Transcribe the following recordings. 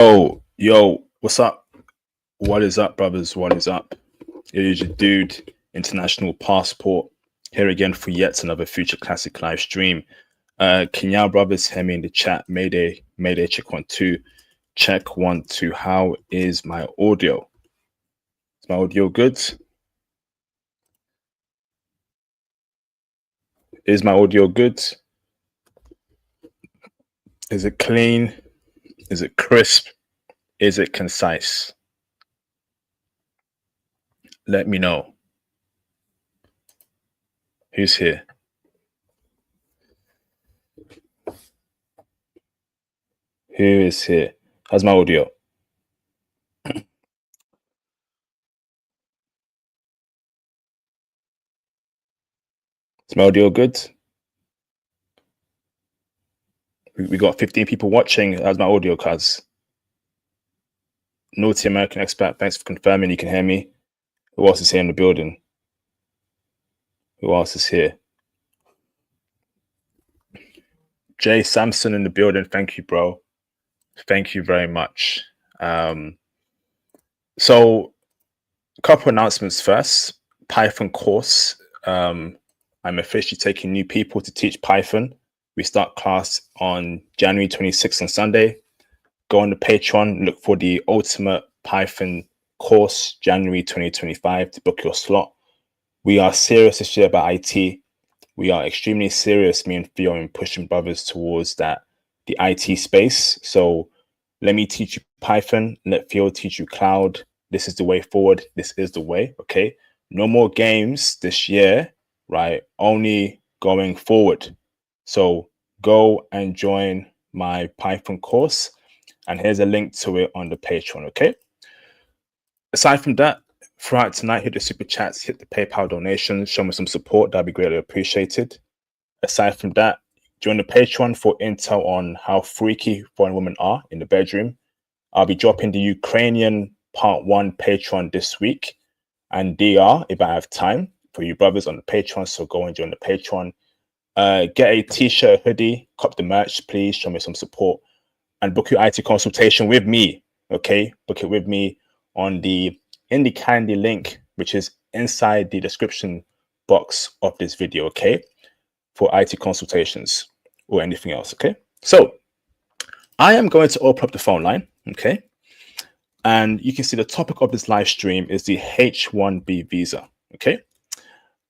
Oh, yo, what's up? What is up, brothers? What is up? It is your dude, International Passport, here again for yet another Future Classic live stream. Can y'all brothers hear me in the chat? Mayday, Mayday, check 1 2. Check 1 2. How is my audio? Is my audio good? Is my audio good? Is it clean? Is it crisp? Is it concise? Let me know. Who's here? Who is here? How's my audio? Is my audio good? We got 15 people watching. How's my audio, cuz? Naughty American Expat, thanks for confirming you can hear me. Who else is here in the building? Who else is here? Jay Sampson in the building. Thank you, bro. Thank you very much. So a couple announcements first. Python course. I'm officially taking new people to teach Python. We start class on January 26th on Sunday. Go on the Patreon, look for the Ultimate Python course, January 2025, to book your slot. We are serious this year about IT. We are extremely serious, me and Theo, in pushing brothers towards the IT space. So let me teach you Python. Let Theo teach you cloud. This is the way forward. This is the way, okay? No more games this year, right? Only going forward. So go and join my Python course. And here's a link to it on the Patreon, okay? Aside from that, throughout tonight, hit the super chats, hit the PayPal donations, show me some support. That'd be greatly appreciated. Aside from that, join the Patreon for intel on how freaky foreign women are in the bedroom. I'll be dropping the Ukrainian part 1 Patreon this week and DR if I have time for you brothers on the Patreon. So go and join the Patreon. Get a t-shirt, hoodie, cop the merch, please. Show me some support. And book your IT consultation with me, okay? Book it with me on the Indie Candy link, which is inside the description box of this video, okay? For IT consultations or anything else, okay? So I am going to open up the phone line, okay? And you can see the topic of this live stream is the H-1B visa, okay?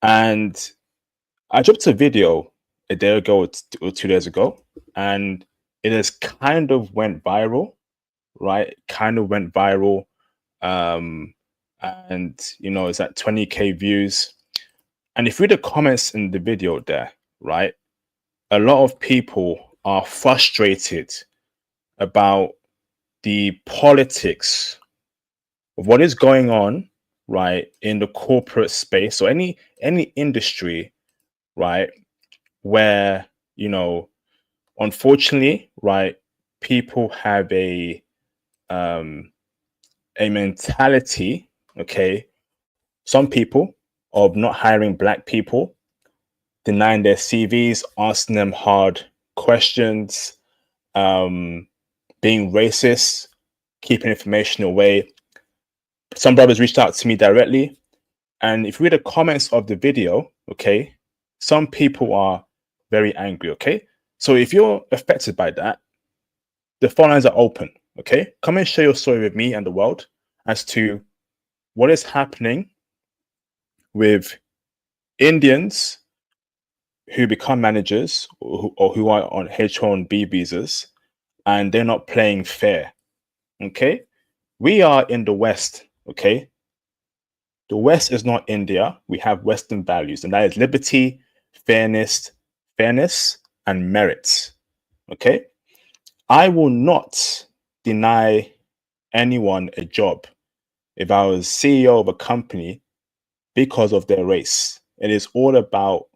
And I dropped a video a day ago or 2 days ago, and it has kind of went viral, right? Kind of went viral. And you know, it's at 20K views. And if you read the comments in the video there, right, a lot of people are frustrated about the politics of what is going on, right, in the corporate space or any industry, right, where, you know, unfortunately, right, people have a mentality, okay, some people, of not hiring Black people, denying their CVs, asking them hard questions, being racist, keeping information away. Some brothers reached out to me directly. And if you read the comments of the video, okay, some people are very angry, okay? So if you're affected by that, the phone lines are open, okay? Come and share your story with me and the world as to what is happening with Indians who become managers or who are on H-1B visas, and they're not playing fair, okay? We are in the West, okay? The West is not India. We have Western values, and that is liberty, fairness, and merit, okay? I will not deny anyone a job if I was CEO of a company because of their race. It is all about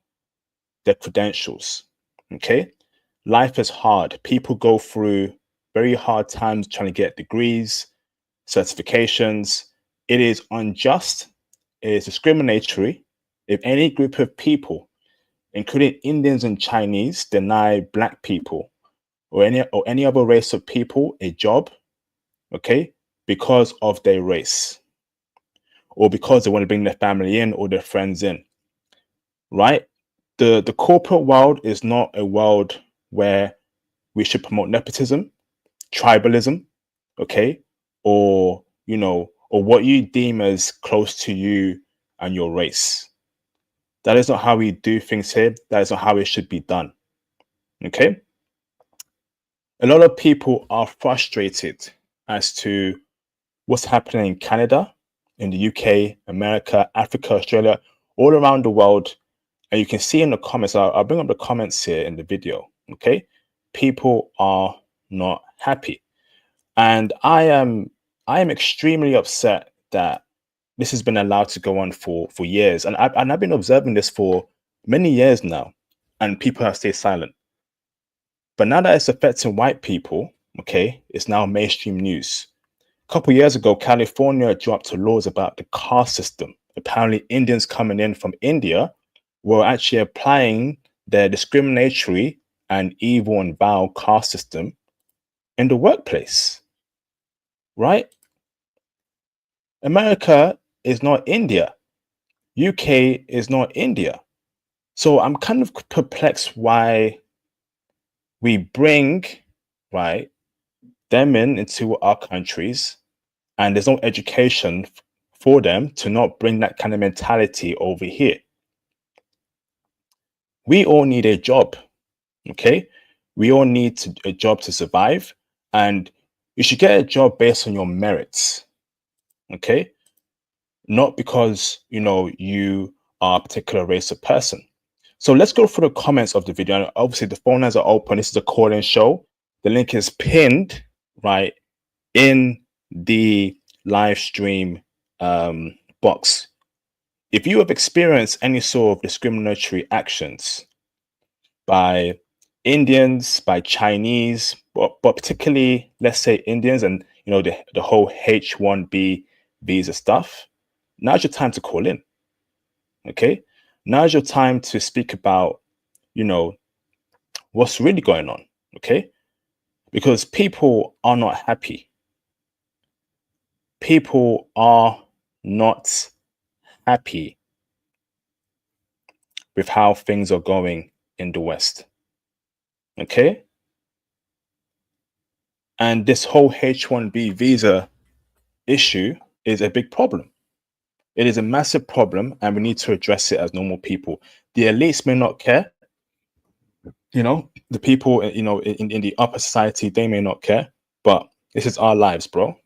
their credentials, okay? Life is hard. People go through very hard times trying to get degrees, certifications. It is unjust. It is discriminatory if any group of people, including Indians and Chinese, deny Black people or any other race of people a job okay, because of their race, or because they want to bring their family in or their friends in, right? The corporate world is not a world where we should promote nepotism, tribalism, okay, or or what you deem as close to you and your race. That is not how we do things here. That is not how it should be done. Okay. A lot of people are frustrated as to what's happening in Canada, in the UK, America, Africa, Australia, all around the world. And you can see in the comments, I'll bring up the comments here in the video. Okay. People are not happy. And I am extremely upset that this has been allowed to go on for years. And I've been observing this for many years now, and people have stayed silent. But now that it's affecting white people, okay, it's now mainstream news. A couple of years ago, California dropped laws about the caste system. Apparently, Indians coming in from India were actually applying their discriminatory and evil and vile caste system in the workplace, right? America is not India. UK is not India. So I'm kind of perplexed why we bring, right, them into our countries, and there's no education for them to not bring that kind of mentality over here. We all need a job, okay? We all need a job to survive, and you should get a job based on your merits, okay? Not because, you are a particular race of person. So let's go through the comments of the video. And obviously, the phone lines are open. This is a call-in show. The link is pinned, right, in the live stream box. If you have experienced any sort of discriminatory actions by Indians, by Chinese, but particularly, let's say, Indians, and the whole H-1B visa stuff, now's your time to call in. Okay, now's your time to speak about what's really going on. Okay, because people are not happy. People are not happy with how things are going in the West. Okay, and this whole H-1B visa issue is a big problem. It is a massive problem, and we need to address it as normal people. The elites may not care. The people, in the upper society, they may not care, but this is our lives, bro.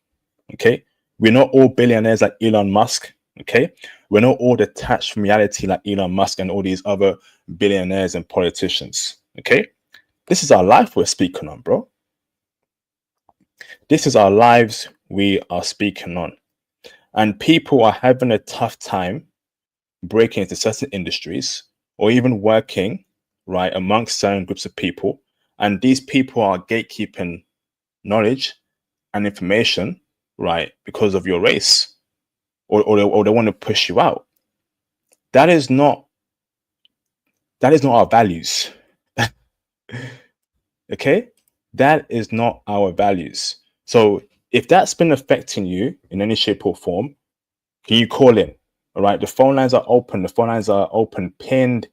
Okay. We're not all billionaires like Elon Musk. Okay. We're not all detached from reality like Elon Musk and all these other billionaires and politicians. Okay. This is our life we're speaking on, bro. This is our lives we are speaking on. And people are having a tough time breaking into certain industries or even working, right, amongst certain groups of people. And these people are gatekeeping knowledge and information, right, because of your race, or they want to push you out. That is not our values. Okay, that is not our values. So if that's been affecting you in any shape or form, can you call in? All right, the phone lines are open. The phone lines are open, pinned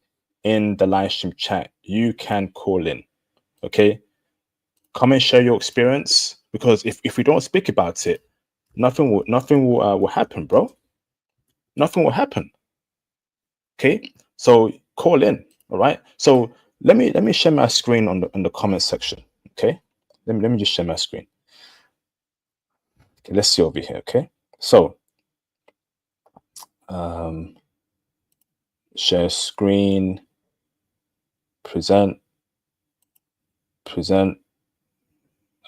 in the live stream chat. You can call in. Okay, come and share your experience, because if we don't speak about it, nothing will happen, bro. Nothing will happen. Okay, so call in. All right, so let me share my screen on the comment section. Okay, let me just share my screen. Okay, let's see over here. Okay, so share screen, present. Okay,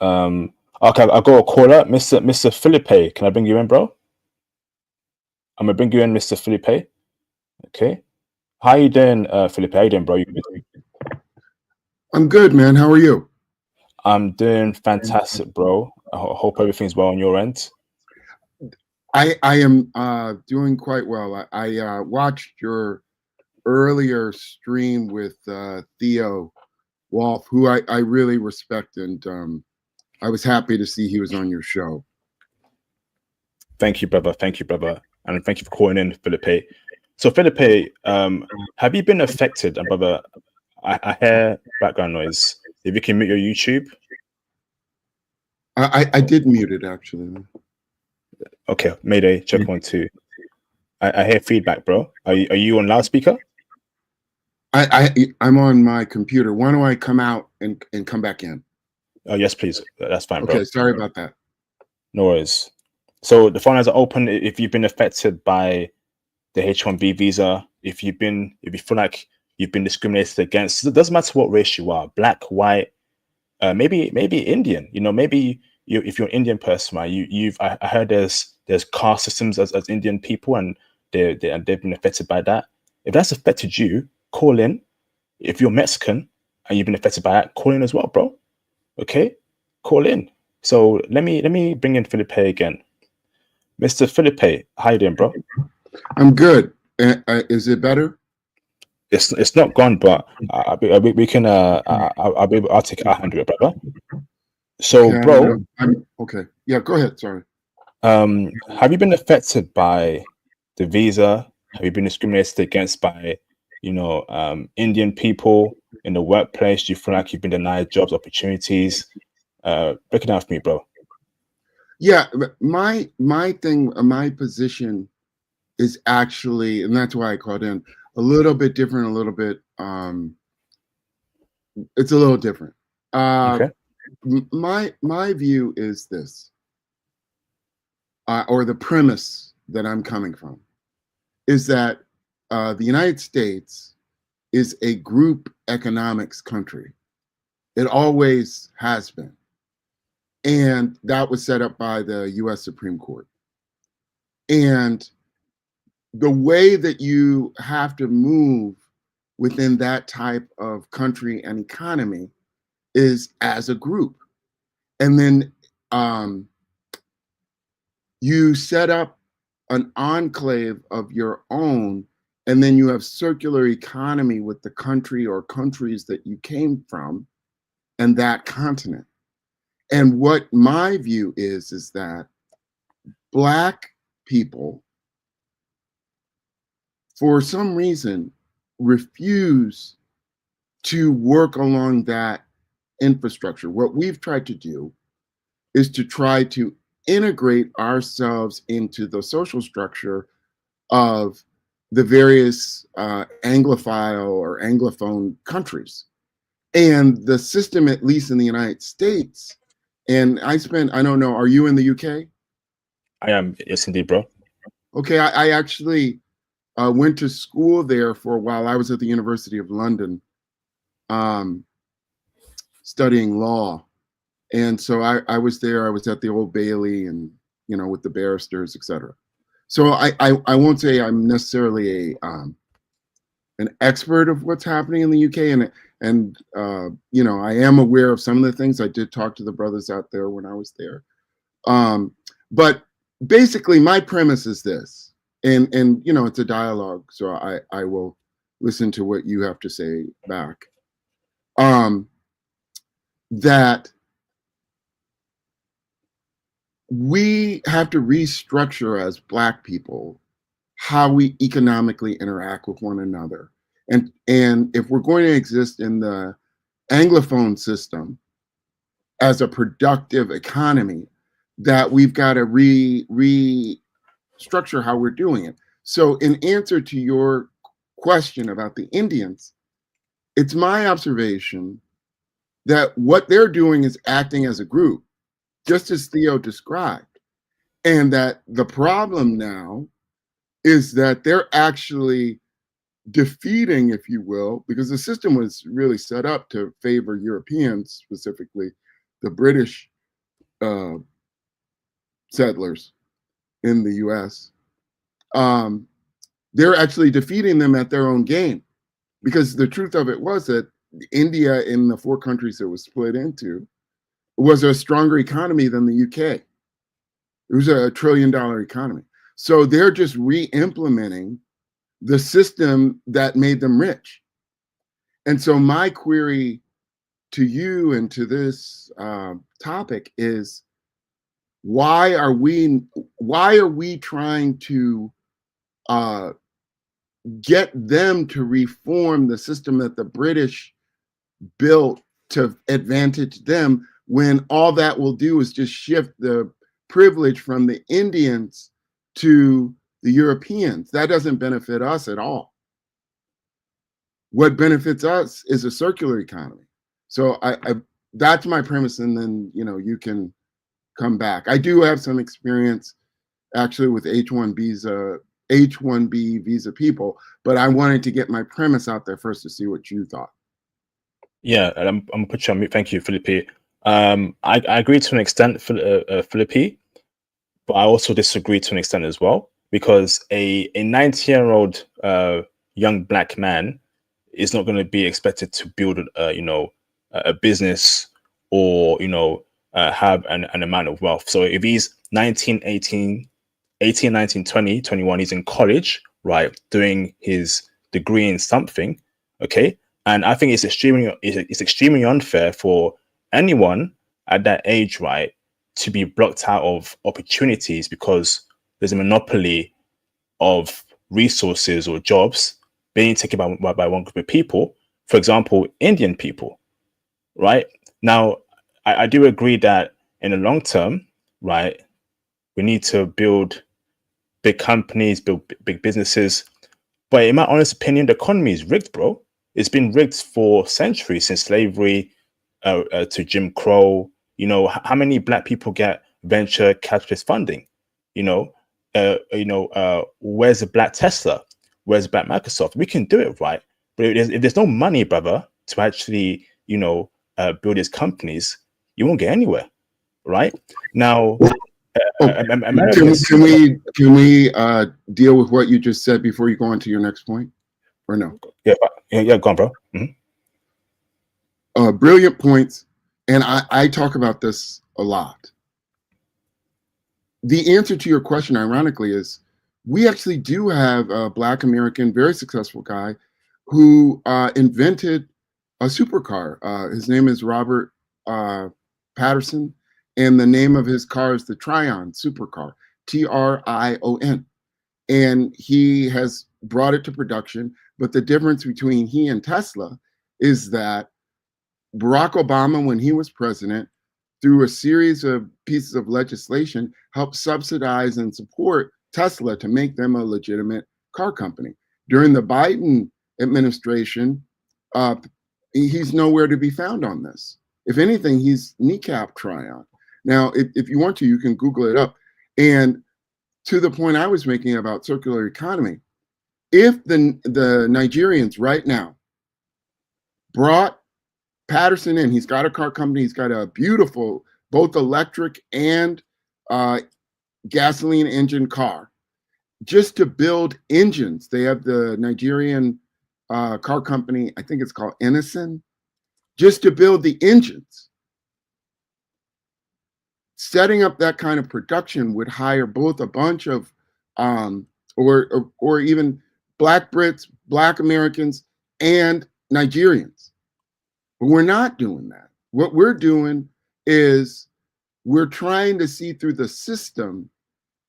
I got a caller, Mr. Felipe. Can I bring you in, bro? I'm gonna bring you in, Mr. Felipe. Okay. How you doing, Felipe? How you doing, bro? I'm good, man. How are you? I'm doing fantastic, bro. I hope everything's well on your end. I am doing quite well. I watched your earlier stream with Theo Wolf, who I really respect, and I was happy to see he was on your show. Thank you, brother. Thank you, brother. And thank you for calling in, Felipe. So, Felipe, have you been affected? And brother, I hear background noise. If you can mute your YouTube. I did mute it actually. Okay, Mayday, check 1, 2. I hear feedback, bro. Are you on loudspeaker? I'm on my computer. Why don't I come out and come back in? Oh, yes, please. That's fine, bro. Okay, sorry about that. No worries. So the phone lines are open. If you've been affected by the H-1B visa, if you feel like you've been discriminated against, it doesn't matter what race you are, black, white, maybe Indian. You know, maybe if you're an Indian person, right? I heard there's caste systems as Indian people, and they've been affected by that. If that's affected you, call in. If you're Mexican and you've been affected by that, call in as well, bro. Okay, call in. So let me bring in Felipe again. Mr. Felipe, how you doing, bro? I'm good. Is it better? It's not gone, but we can I'll take it. I'll handle it, brother. So, Okay, bro, okay. Yeah, go ahead. Sorry. have you been affected by the visa? Have you been discriminated against by, Indian people in the workplace? Do you feel like you've been denied jobs, opportunities? Break it down for me, bro. Yeah, my thing, my position is actually, and that's why I called in, a little bit different, a little bit it's a little different. Okay. My view is this, or the premise that I'm coming from, is that the United States is a group economics country. It always has been. And that was set up by the US Supreme Court. And the way that you have to move within that type of country and economy is as a group. And then you set up an enclave of your own, and then you have circular economy with the country or countries that you came from and that continent. And what my view is that Black people, for some reason, refuse to work along that infrastructure. What we've tried to do is to try to integrate ourselves into the social structure of the various Anglophile or Anglophone countries. And the system, at least in the United States, and I don't know, are you in the UK? I am. Yes, indeed, bro. Okay, I actually went to school there for a while. I was at the University of London studying law. And so I was there, I was at the Old Bailey and, with the barristers, et cetera. So I won't say I'm necessarily an expert of what's happening in the UK, and I am aware of some of the things. I did talk to the brothers out there when I was there, but basically my premise is this, and it's a dialogue, so I will listen to what you have to say back. That we have to restructure as Black people how we economically interact with one another. And if we're going to exist in the Anglophone system as a productive economy, that we've got to restructure how we're doing it. So in answer to your question about the Indians, it's my observation that what they're doing is acting as a group, just as Theo described. And that the problem now is that they're actually defeating, if you will, because the system was really set up to favor Europeans, specifically the British settlers in the US. They're actually defeating them at their own game, because the truth of it was that India, in the 4 countries it was split into, was a stronger economy than the UK. It was a $1 trillion economy. So they're just re-implementing the system that made them rich. And so my query to you and to this topic is, why why are we trying to get them to reform the system that the British built to advantage them, when all that will do is just shift the privilege from the Indians to the Europeans? That doesn't benefit us at all. What benefits us is a circular economy. So that's my premise, and then you can come back. I do have some experience actually with H-1B visa people, but I wanted to get my premise out there first to see what you thought. Yeah, and I'm gonna put you on mute. Thank you, Philippi. I agree to an extent, Philippi, but I also disagree to an extent as well, because a 19-year-old young black man is not going to be expected to build a business, or have an amount of wealth. So if he's 19, 18, 19, 20, 21, he's in college, right, doing his degree in something, okay? And I think it's extremely unfair for anyone at that age, right, to be blocked out of opportunities because there's a monopoly of resources or jobs being taken by one group of people. For example, Indian people, right? Now, I do agree that in the long term, right, we need to build big companies, build big businesses. But in my honest opinion, the economy is rigged, bro. It's been rigged for centuries, since slavery to Jim Crow. How many black people get venture capitalist funding? Where's the black Tesla? Where's black Microsoft? We can do it, right? But if there's no money, brother, to actually build these companies, you won't get anywhere, right? Now, can we deal with what you just said before you go on to your next point, or no? Yeah, go on, bro. Mm-hmm. Brilliant points, and I talk about this a lot. The answer to your question, ironically, is we actually do have a Black American, very successful guy who invented a supercar. His name is Robert Patterson, and the name of his car is the Trion supercar, Trion. And he has brought it to production. But the difference between he and Tesla is that Barack Obama, when he was president, through a series of pieces of legislation, helped subsidize and support Tesla to make them a legitimate car company. During the Biden administration, he's nowhere to be found on this. If anything, he's kneecapped Trion. Now, if you want to, you can Google it up. And to the point I was making about circular economy, if the Nigerians right now brought Patterson in, he's got a car company, he's got a beautiful, both electric and gasoline engine car, just to build engines. They have the Nigerian car company, I think it's called Edison, just to build the engines. Setting up that kind of production would hire both a bunch of, or even Black Brits, Black Americans, and Nigerians. But we're not doing that. What we're doing is we're trying to see through the system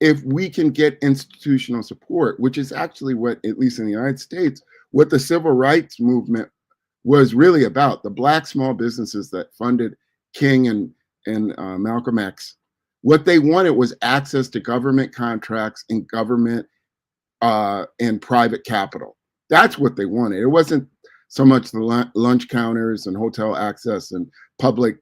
if we can get institutional support, which is actually what, at least in the United States, what the civil rights movement was really about. The Black small businesses that funded King and Malcolm X, what they wanted was access to government contracts and government and private capital. That's what they wanted. It wasn't so much the lunch counters and hotel access and public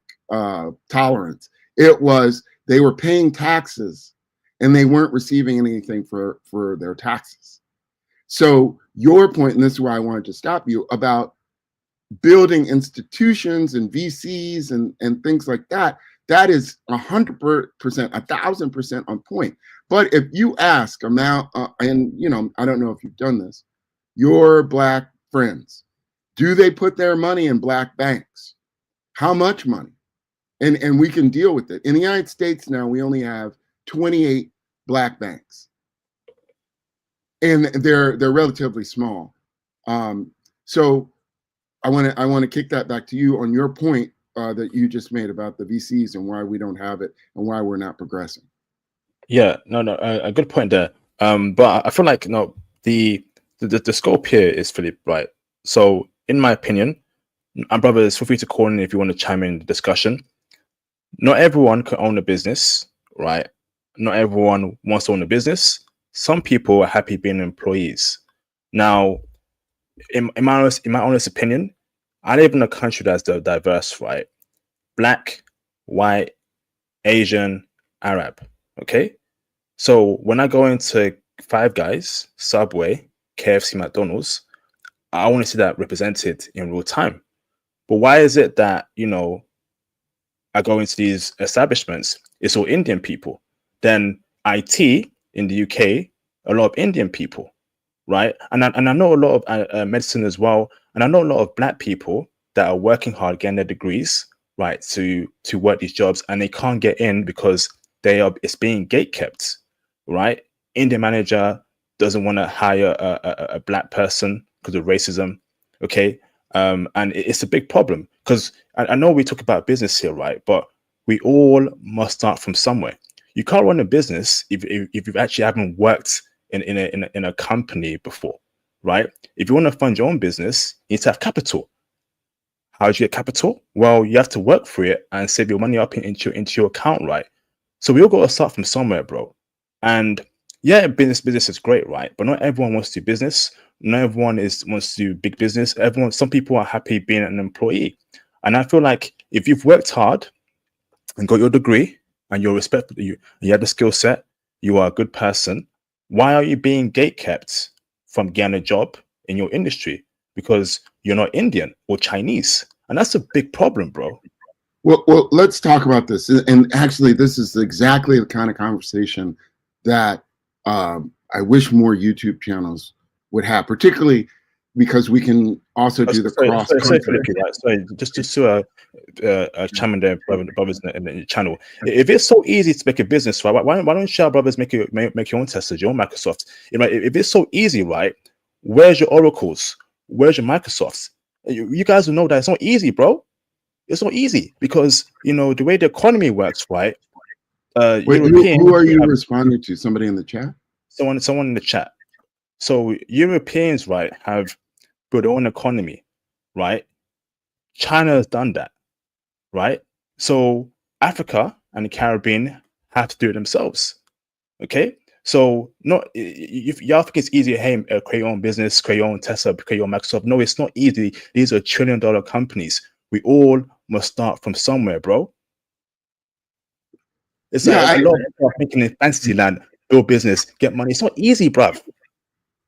tolerance. It was they were paying taxes and they weren't receiving anything for their taxes. So your point, and this is why I wanted to stop you, about building institutions and VCs and things like that, that is 100%, 1,000% on point. But if you ask amount, and I don't know if you've done this, your Black friends, do they put their money in Black banks? How much money? And we can deal with it. In the United States now, we only have 28 Black banks, and they're relatively small. So I want to kick that back to you on your point that you just made about the VCs and why we don't have it and why we're not progressing. Yeah, no, a good point there. But I feel like the scope here is Philip, right? So, in my opinion, and brothers, feel free to call in if you want to chime in the discussion. Not everyone can own a business, right? Not everyone wants to own a business. Some people are happy being employees. Now, in my honest opinion, I live in a country that's diverse, right? Black, white, Asian, Arab. Okay. So when I go into Five Guys, Subway, KFC, McDonald's, I want to see that represented in real time. But why is it that, I go into these establishments, it's all Indian people? Then IT in the UK, a lot of Indian people, right? And I know a lot of medicine as well. And I know a lot of black people that are working hard, getting their degrees, right, to work these jobs, and they can't get in because it's being gate kept, right? Indian manager doesn't want to hire a black person because of racism, okay? And it's a big problem because I know we talk about business here, right? But we all must start from somewhere. You can't run a business if you actually haven't worked in a company before, right? If you want to fund your own business, you need to have capital. How do you get capital? Well, you have to work for it and save your money up into your account, right? So we all got to start from somewhere, bro. And yeah, business is great, right? But not everyone wants to do business. Not everyone wants to do big business. Some people are happy being an employee. And I feel like if you've worked hard and got your degree and you're respected, you have the skill set, you are a good person, why are you being gate kept from getting a job in your industry? Because you're not Indian or Chinese. And that's a big problem, bro. Well, let's talk about this. And actually, this is exactly the kind of conversation that I wish more YouTube channels would have, particularly because we can also do the cross country. Sorry, just to chime in there, brothers in the channel. If it's so easy to make a business, right? Why don't you brothers make your own Teslas, your own Microsoft? If it's so easy, right? Where's your Oracles? Where's your Microsofts? You guys will know that it's not easy, bro. It's not easy because the way the economy works, right? Wait, who are you responding to? Somebody in the chat? Someone in the chat. So Europeans, right, have built their own economy, right? China has done that, right? So Africa and the Caribbean have to do it themselves. Okay. So not if y'all think it's easy, hey, create your own business, create your own Tesla, create your own Microsoft. No, it's not easy. These are $1 trillion companies. We all must start from somewhere, bro. It's a lot of people are thinking in fantasy land, build business, get money. It's not easy, bruv.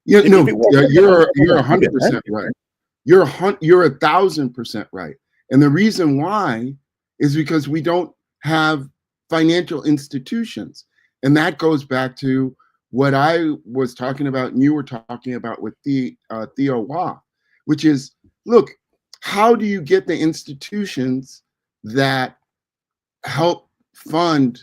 Yeah, no, you're 100% right. You're 1,000% right. And the reason why is because we don't have financial institutions. And that goes back to what I was talking about and you were talking about with Theo Wah, which is, look, how do you get the institutions that help fund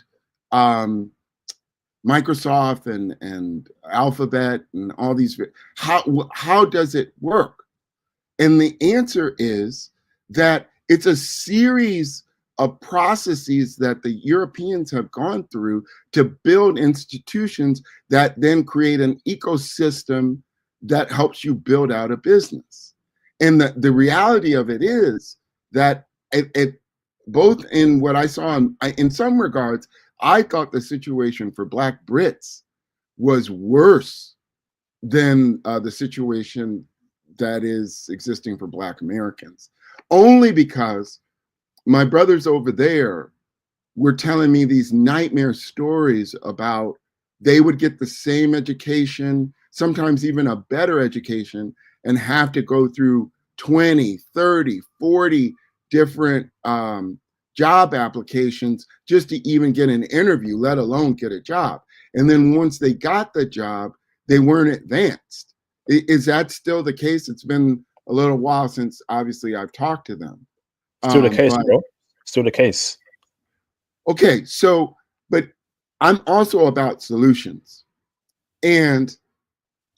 Microsoft and Alphabet and all these? How does it work? And the answer is that it's a series of processes that the Europeans have gone through to build institutions that then create an ecosystem that helps you build out a business. And the reality of it is that it both in what I saw, in some regards, I thought the situation for Black Brits was worse than the situation that is existing for Black Americans, only because my brothers over there were telling me these nightmare stories about they would get the same education, sometimes even a better education, and have to go through 20, 30, 40 different job applications just to even get an interview, let alone get a job. And then once they got the job, they weren't advanced. Is that still the case? It's been a little while since obviously I've talked to them. Still the case, bro. Still the case. Okay, so, but I'm also about solutions. And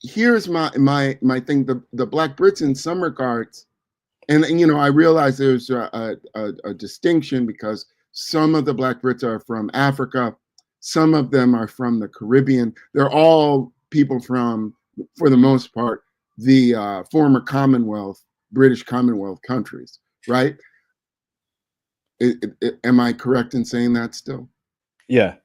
here's my thing, the Black Brits in some regards, and I realize there's a distinction because some of the Black Brits are from Africa Some of them are from the Caribbean. They're all people from, for the most part, the former Commonwealth, British Commonwealth countries, right? Am I correct in saying that still? Yeah.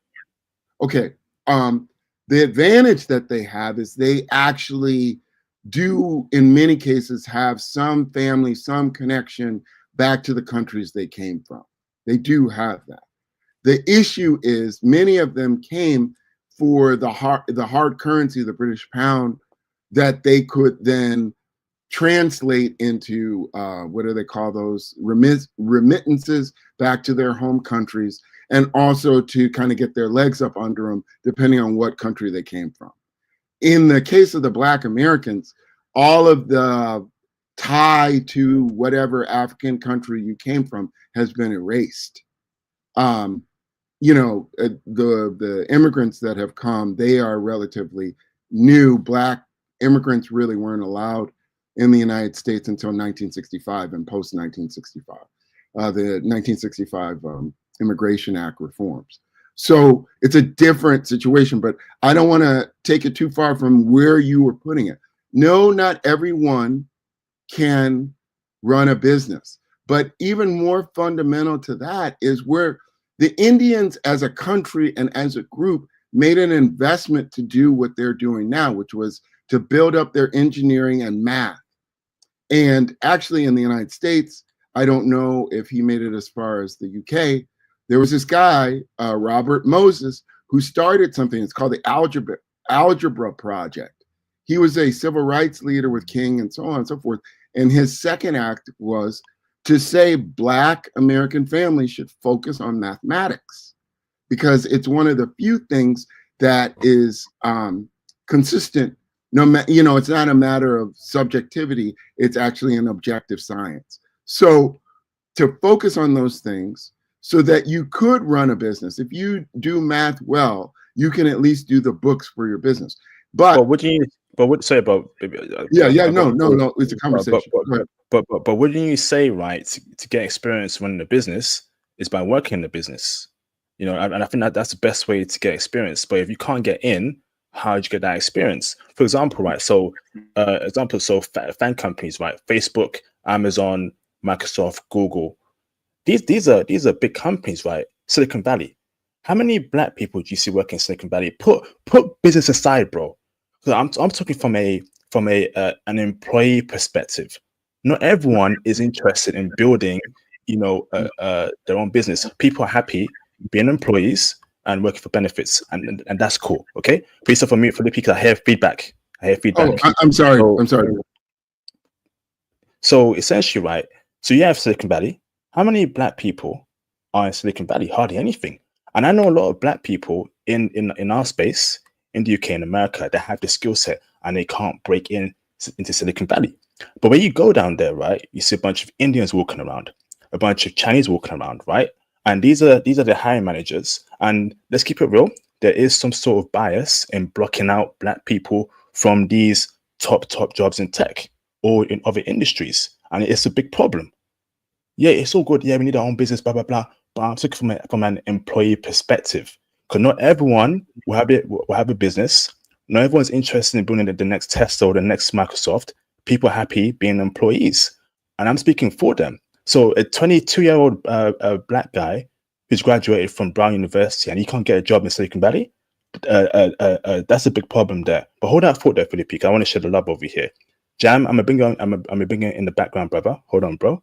Okay. The advantage that they have is they actually do, in many cases, have some family, some connection back to the countries they came from. They do have that. The issue is many of them came for the hard currency, the British pound, that they could then translate into what do they call those, remittances back to their home countries, and also to kind of get their legs up under them, depending on what country they came from. In the case of the Black Americans, all of the tie to whatever African country you came from has been erased. The immigrants that have come, they are relatively new. Black immigrants really weren't allowed in the United States until 1965 and post 1965, the 1965 Immigration Act reforms. So it's a different situation, but I don't want to take it too far from where you were putting it. No, not everyone can run a business, but even more fundamental to that is where the Indians as a country and as a group made an investment to do what they're doing now, which was to build up their engineering and math. And actually in the United States, I don't know if he made it as far as the UK, there was this guy, Robert Moses, who started something, it's called the Algebra Project. He was a civil rights leader with King and so on and so forth. And his second act was to say Black American families should focus on mathematics, because it's one of the few things that is consistent. It's not a matter of subjectivity, it's actually an objective science. So to focus on those things so that you could run a business. If you do math well, you can at least do the books for your business. But what do you? But what say about? No. It's a conversation. But wouldn't you say, right, to get experience running a business is by working in the business? And I think that's the best way to get experience. But if you can't get in, how do you get that experience? For example, right? So, fan companies, right? Facebook, Amazon, Microsoft, Google. These are big companies, right? Silicon Valley. How many Black people do you see working in Silicon Valley? Put business aside, bro. I'm talking from an employee perspective. Not everyone is interested in building, their own business. People are happy being employees and working for benefits, and that's cool. Okay, please for me, for the people, I hear feedback. Oh, I'm sorry. I'm sorry. So essentially, right? So you have Silicon Valley. How many Black people are in Silicon Valley? Hardly anything. And I know a lot of Black people in our space, in the UK and America, that have the skill set and they can't break into Silicon Valley. But when you go down there, right, you see a bunch of Indians walking around, a bunch of Chinese walking around, right? And these are the hiring managers. And let's keep it real, there is some sort of bias in blocking out Black people from these top jobs in tech or in other industries. And it's a big problem. Yeah, it's all good. Yeah, we need our own business, blah, blah, blah. But I'm talking from an employee perspective. Because not everyone will have a business. Not everyone's interested in building the next Tesla or the next Microsoft. People are happy being employees. And I'm speaking for them. So a 22-year-old Black guy who's graduated from Brown University and he can't get a job in Silicon Valley, that's a big problem there. But hold that thought there, Philippe. I want to share the love over here. Jam, I'm gonna bring it in the background, brother. Hold on, bro.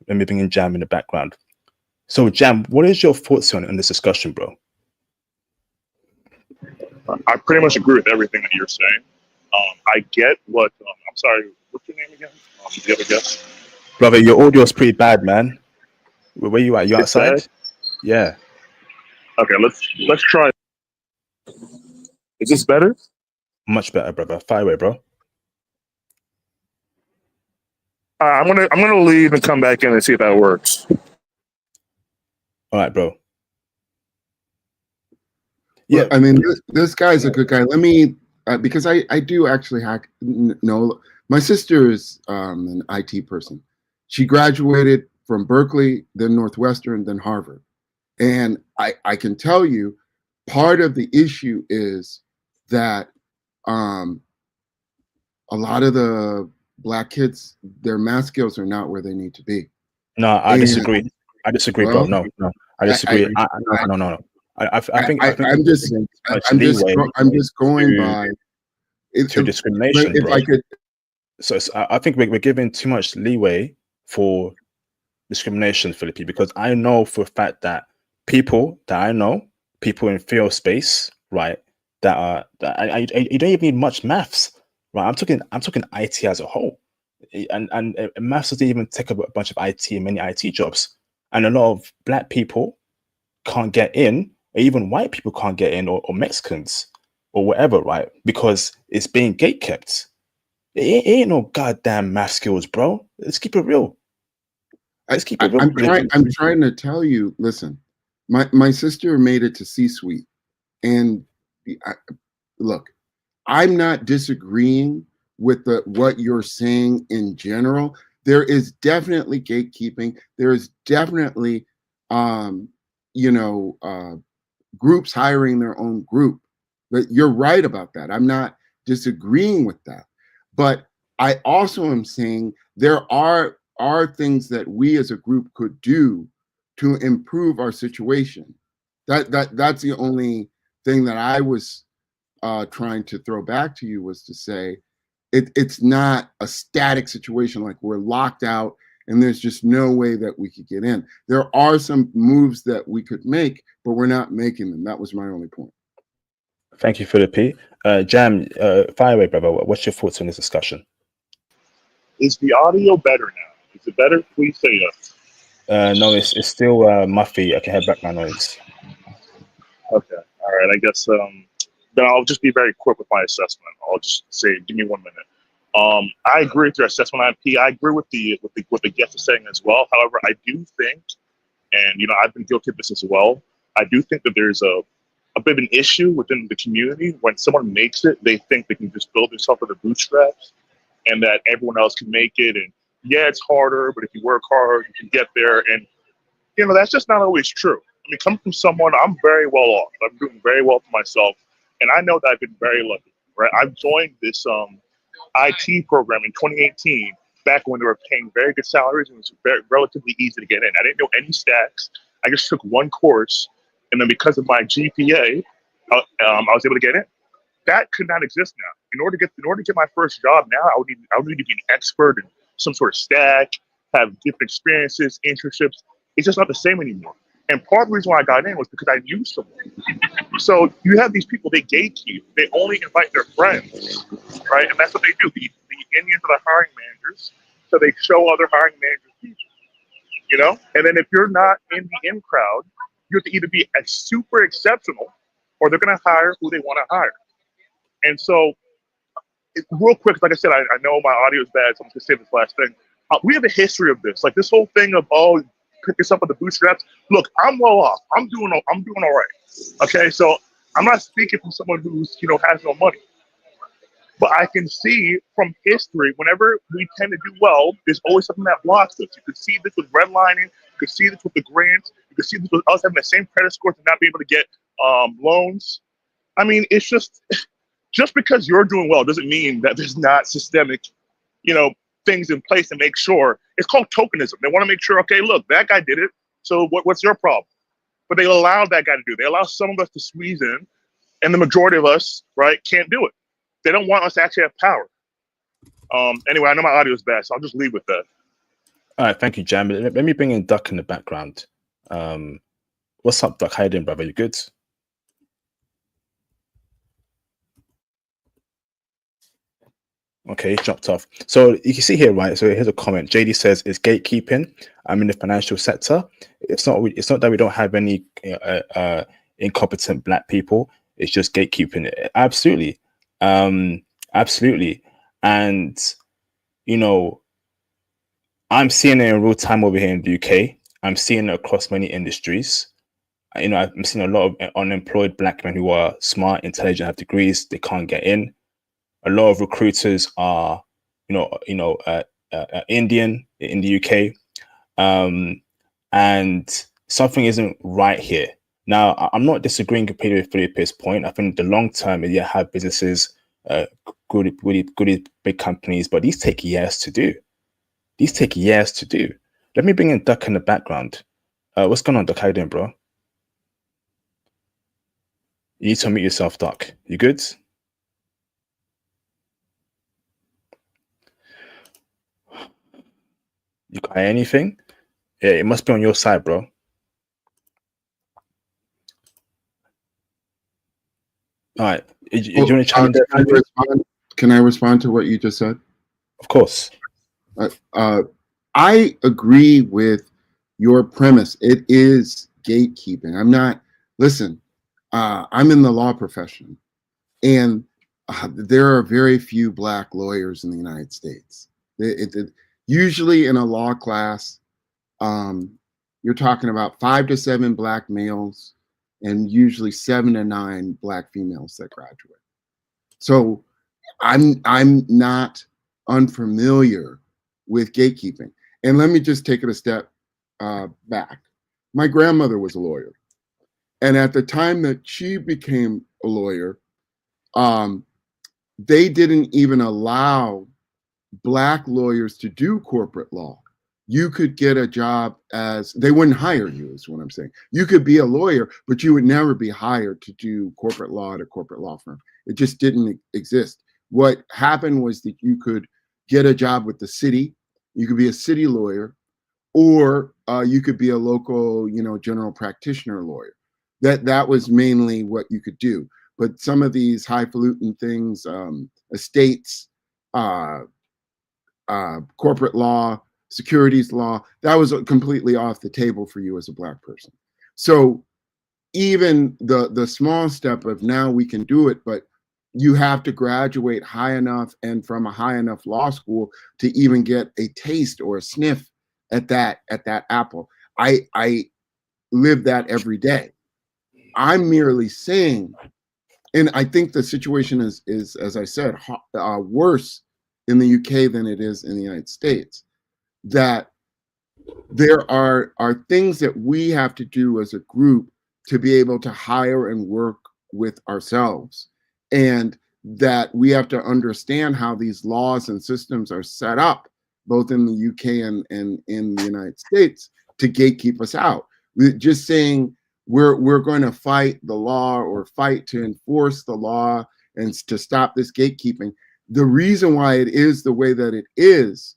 Let me bring in Jam in the background. So, Jam, what is your thoughts on this discussion, bro? I pretty much agree with everything that you're saying. I get what. I'm sorry. What's your name again? Do you have a guess? Brother, your audio is pretty bad, man. Where you at? You outside? Bad? Yeah. Okay, let's try. Is this better? Much better, brother. Fire away, bro. I'm gonna leave and come back in and see if that works. All right, bro. Yeah, I mean, this guy's a good guy. Let me, because I do actually know, my sister is an IT person. She graduated from Berkeley, then Northwestern, then Harvard. And I can tell you part of the issue is that a lot of the Black kids, their math skills are not where they need to be. No, I And, disagree. I disagree, bro. well, No, I disagree. No. I think I'm we're just giving too much I'm just leeway I'm just going to, by it, to discrimination, if bro. I could. So I think we're giving too much leeway for discrimination, Philippi, because I know for a fact that people that I know, people in field space, right, that you don't even need much maths, right? I'm talking IT as a whole, and maths doesn't even take up a bunch of IT and many IT jobs, and a lot of Black people can't get in, or even white people can't get in, or Mexicans or whatever, right? Because it's being gatekept. It ain't no goddamn math skills, bro. Let's keep it real. Let's keep it real. I'm trying to tell you. Listen, my sister made it to C-suite, and look, I'm not disagreeing with what you're saying in general. There is definitely gatekeeping. There is definitely, groups hiring their own group. But you're right about that. I'm not disagreeing with that. But I also am saying there are things that we as a group could do to improve our situation. That's the only thing that I was trying to throw back to you, was to say it's not a static situation like we're locked out and there's just no way that we could get in. There are some moves that we could make, but we're not making them. That was my only point. Thank you, Philippi. Jam, fire away, brother. What's your thoughts on this discussion? Is the audio better now? Is it better? Please say yes. No, it's still muffy. I can hear background noise. Okay. All right. I guess then I'll just be very quick with my assessment. I'll just say, give me 1 minute. I agree with your assessment on IP. I agree with what the guest is saying as well. However, I do think, and I've been guilty of this as well, I do think that there's a bit of an issue within the community. When someone makes it, they think they can just build themselves with their bootstraps, and that everyone else can make it. And yeah, it's harder, but if you work hard, you can get there. And that's just not always true. I mean, coming from someone, I'm very well off. I'm doing very well for myself, and I know that I've been very lucky. Right, I've joined this IT program in 2018, back when they were paying very good salaries and it was relatively easy to get in. I didn't know any stacks. I just took one course, and then because of my GPA, I was able to get in. That could not exist now. In order to get my first job now, I would need to be an expert in some sort of stack, have different experiences, internships. It's just not the same anymore. And part of the reason why I got in was because I knew someone. So you have these people, they gatekeep. They only invite their friends, right? And that's what they do. The Indians are the hiring managers, so they show other hiring managers people, And then if you're not in the in crowd, you have to either be super exceptional, or they're going to hire who they want to hire. And so, real quick, like I said, I know my audio is bad, so I'm just going to say this last thing. We have a history of this, like this whole thing of pick this up with the bootstraps. Look, I'm well off. I'm doing all right. Okay, so I'm not speaking from someone who's has no money, but I can see from history, whenever we tend to do well, there's always something that blocks us. You could see this with redlining. You could see this with the grants. You could see this with us having the same credit score to not be able to get loans. I mean, it's just because you're doing well doesn't mean that there's not systemic, things in place to make sure. It's called tokenism. They want to make sure, okay, look, that guy did it, so what's your problem? But they allow that guy to do it. They allow some of us to squeeze in, and the majority of us, right, can't do it. They don't want us to actually have power. Anyway, I know my audio is bad, so I'll just leave with that. All right, thank you, Jam. Let me bring in Duck in the background. What's up, Duck? How you doing, brother? You good? Okay, dropped off. So you can see here, right? So here's a comment. JD says, "It's gatekeeping. I'm in the financial sector. It's not that we don't have any incompetent Black people. It's just gatekeeping." Absolutely, absolutely. And I'm seeing it in real time over here in the UK. I'm seeing it across many industries. I'm seeing a lot of unemployed Black men who are smart, intelligent, have degrees. They can't get in. A lot of recruiters are, Indian in the UK, and something isn't right here. Now, I'm not disagreeing completely with Felipe's point. I think the long term, you have businesses, good big companies, but these take years to do. These take years to do. Let me bring in Duck in the background. What's going on, Duck? How you doing, bro? You need to unmute yourself, Duck. You good? You got anything? Yeah, it must be on your side, bro. All right. Do you want to challenge that? Can I respond to what you just said? Of course. I agree with your premise. It is gatekeeping. I'm in the law profession, and there are very few Black lawyers in the United States. Usually in a law class, you're talking about 5 to 7 Black males and usually 7 to 9 Black females that graduate. So I'm not unfamiliar with gatekeeping. And let me just take it a step back. My grandmother was a lawyer. And at the time that she became a lawyer, they didn't even allow Black lawyers to do corporate law. You could get a job they wouldn't hire you, is what I'm saying. You could be a lawyer, but you would never be hired to do corporate law at a corporate law firm. It just didn't exist. What happened was that you could get a job with the city. You could be a city lawyer, or you could be a local, general practitioner lawyer. That was mainly what you could do. But some of these highfalutin things, estates, corporate law, securities law, that was completely off the table for you as a Black person. So even the small step of now we can do it, but you have to graduate high enough and from a high enough law school to even get a taste or a sniff at that apple. I live that every day. I'm merely saying, and I think the situation is as I said, worse in the UK than it is in the United States, that there are things that we have to do as a group to be able to hire and work with ourselves, and that we have to understand how these laws and systems are set up, both in the UK and in the United States, to gatekeep us out. Just saying we're going to fight the law or fight to enforce the law and to stop this gatekeeping. The reason why it is the way that it is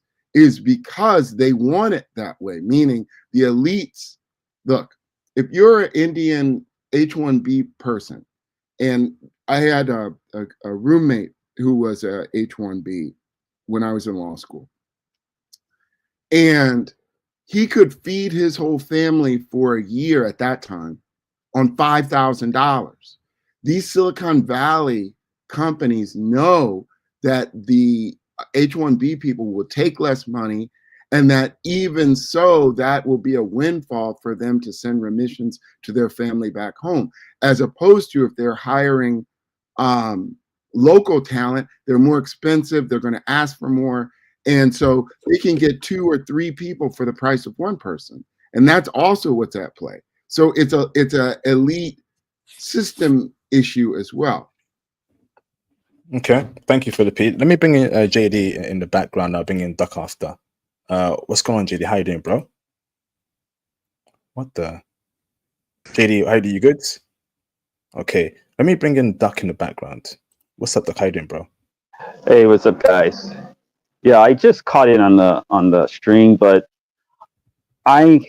because they want it that way, meaning the elites. Look, if you're an Indian H-1B person, and I had a roommate who was a H-1B when I was in law school, and he could feed his whole family for a year at that time on $5,000. These Silicon Valley companies know that the H-1B people will take less money, and that even so, that will be a windfall for them to send remissions to their family back home, as opposed to if they're hiring local talent, they're more expensive, they're going to ask for more, and so they can get 2 or 3 people for the price of 1 person, and that's also what's at play. So it's a elite system issue as well. Okay, thank you, Philip. Let me bring in JD in the background. I'll bring in Duck after. What's going on, JD? How you doing, bro? What the? JD, how are you good? Okay, let me bring in Duck in the background. What's up, Duck? How you doing, bro? Hey, what's up, guys? Yeah, I just caught in on the stream, but I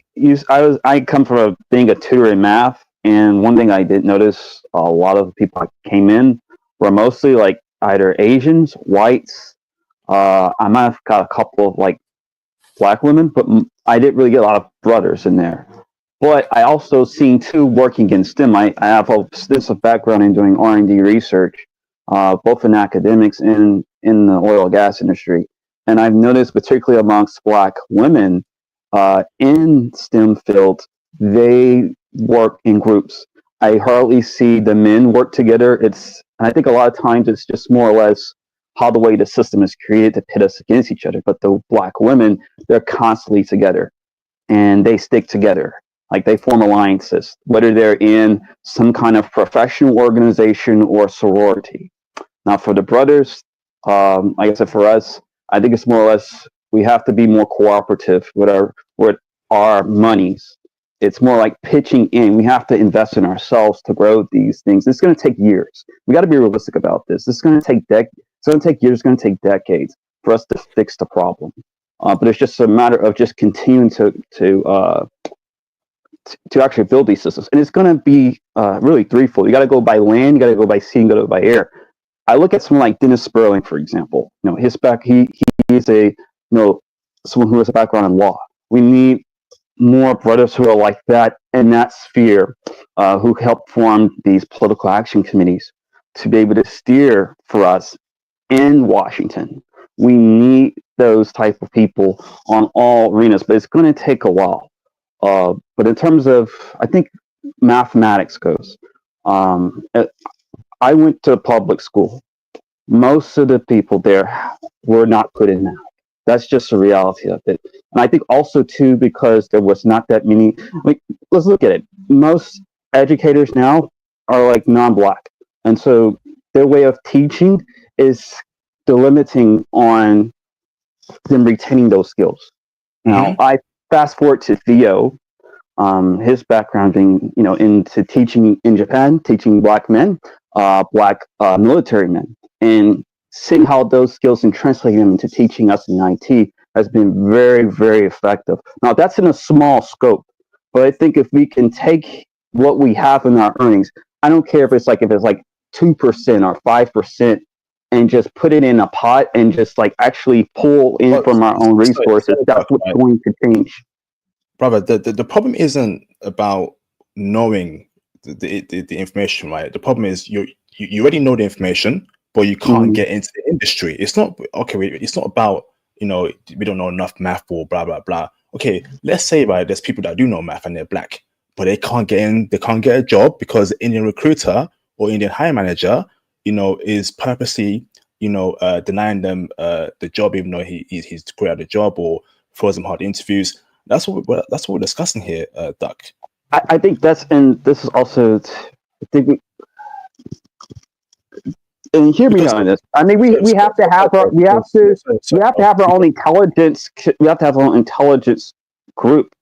come from being a tutor in math, and one thing I did notice, a lot of the people that came in were mostly like either Asians, whites. I might have got a couple of like Black women, but I didn't really get a lot of brothers in there. But I also seen too, working in STEM. I have a extensive background in doing R&D research, both in academics and in the oil and gas industry. And I've noticed, particularly amongst Black women in STEM fields, they work in groups. I hardly see the men work together. And I think a lot of times it's just more or less how the way the system is created to pit us against each other. But the Black women, they're constantly together and they stick together. Like they form alliances, whether they're in some kind of professional organization or sorority. Now, for the brothers, like I said, for us, I think it's more or less we have to be more cooperative with our monies. It's more like pitching in. We have to invest in ourselves to grow these things. It's going to take years. We got to be realistic about this. It's going to take It's going to take years. It's going to take decades for us to fix the problem. But it's just a matter of just continuing to actually build these systems. And it's going to be really threefold. You got to go by land, you got to go by sea, and you got to go by air. I look at someone like Dennis Sperling, for example. He is someone who has a background in law. We need more brothers who are like that in that sphere, who help form these political action committees to be able to steer for us in Washington. We need those type of people on all arenas, but it's going to take a while. But in terms of, I think, mathematics goes, I went to public school. Most of the people there were not good in math. That's just the reality of it. And I think also, too, because there was not that many, let's look at it. Most educators now are like non-Black. And so their way of teaching is delimiting on them retaining those skills. Now, I fast forward to Theo, his background being, into teaching in Japan, teaching Black men, Black military men, and seeing how those skills and translating them into teaching us in IT has been very, very effective. Now, that's in a small scope, but I think if we can take what we have in our earnings, I don't care if it's like 2% or 5%, and just put it in a pot and just actually pull in from our own resources, that's what's going to change. Brother, the problem isn't about knowing the information, right? The problem is you already know the information, but you can't get into the industry. It's not it's not about we don't know enough math or blah blah blah. Okay, let's say there's people that do know math and they're Black, but they can't get in. They can't get a job because the Indian recruiter or Indian hiring manager, is purposely denying them the job, even though he's great at the job, or throws them hard interviews. That's what we're discussing here, Duck. I think this is also, I think, and hear me on this. I mean, we have to have our own intelligence. We have to have our own intelligence group.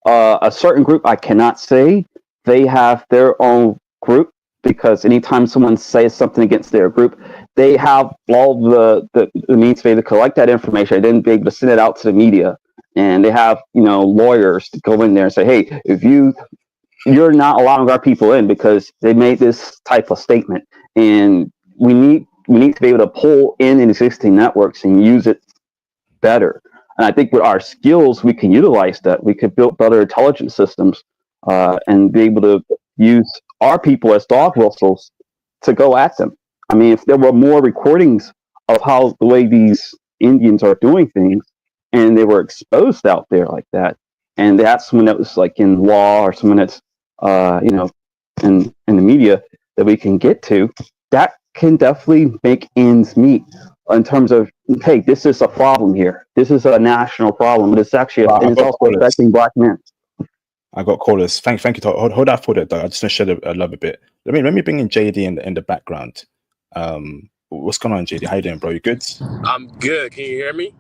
A certain group, I cannot say they have their own group, because anytime someone says something against their group, they have all the means to be able to collect that information and then be able to send it out to the media. And they have, lawyers to go in there and say, hey, if you're not allowing our people in because they made this type of statement, and we need to be able to pull in existing networks and use it better. And I think with our skills, we can utilize that. We could build better intelligence systems and be able to use our people as dog whistles to go at them. I mean, if there were more recordings of how the way these Indians are doing things, and they were exposed out there like that, and that's someone that was in law or someone that's in the media that we can get to, that can definitely make ends meet in terms of, hey, this is a problem here. This is a national problem, but it's actually it's also affecting Black men. I got callers. Thank you. Hold that for that, Doug. I just want to shed a love a bit. Let me bring in JD in the background. What's going on, JD? How you doing, bro? You good? I'm good. Can you hear me?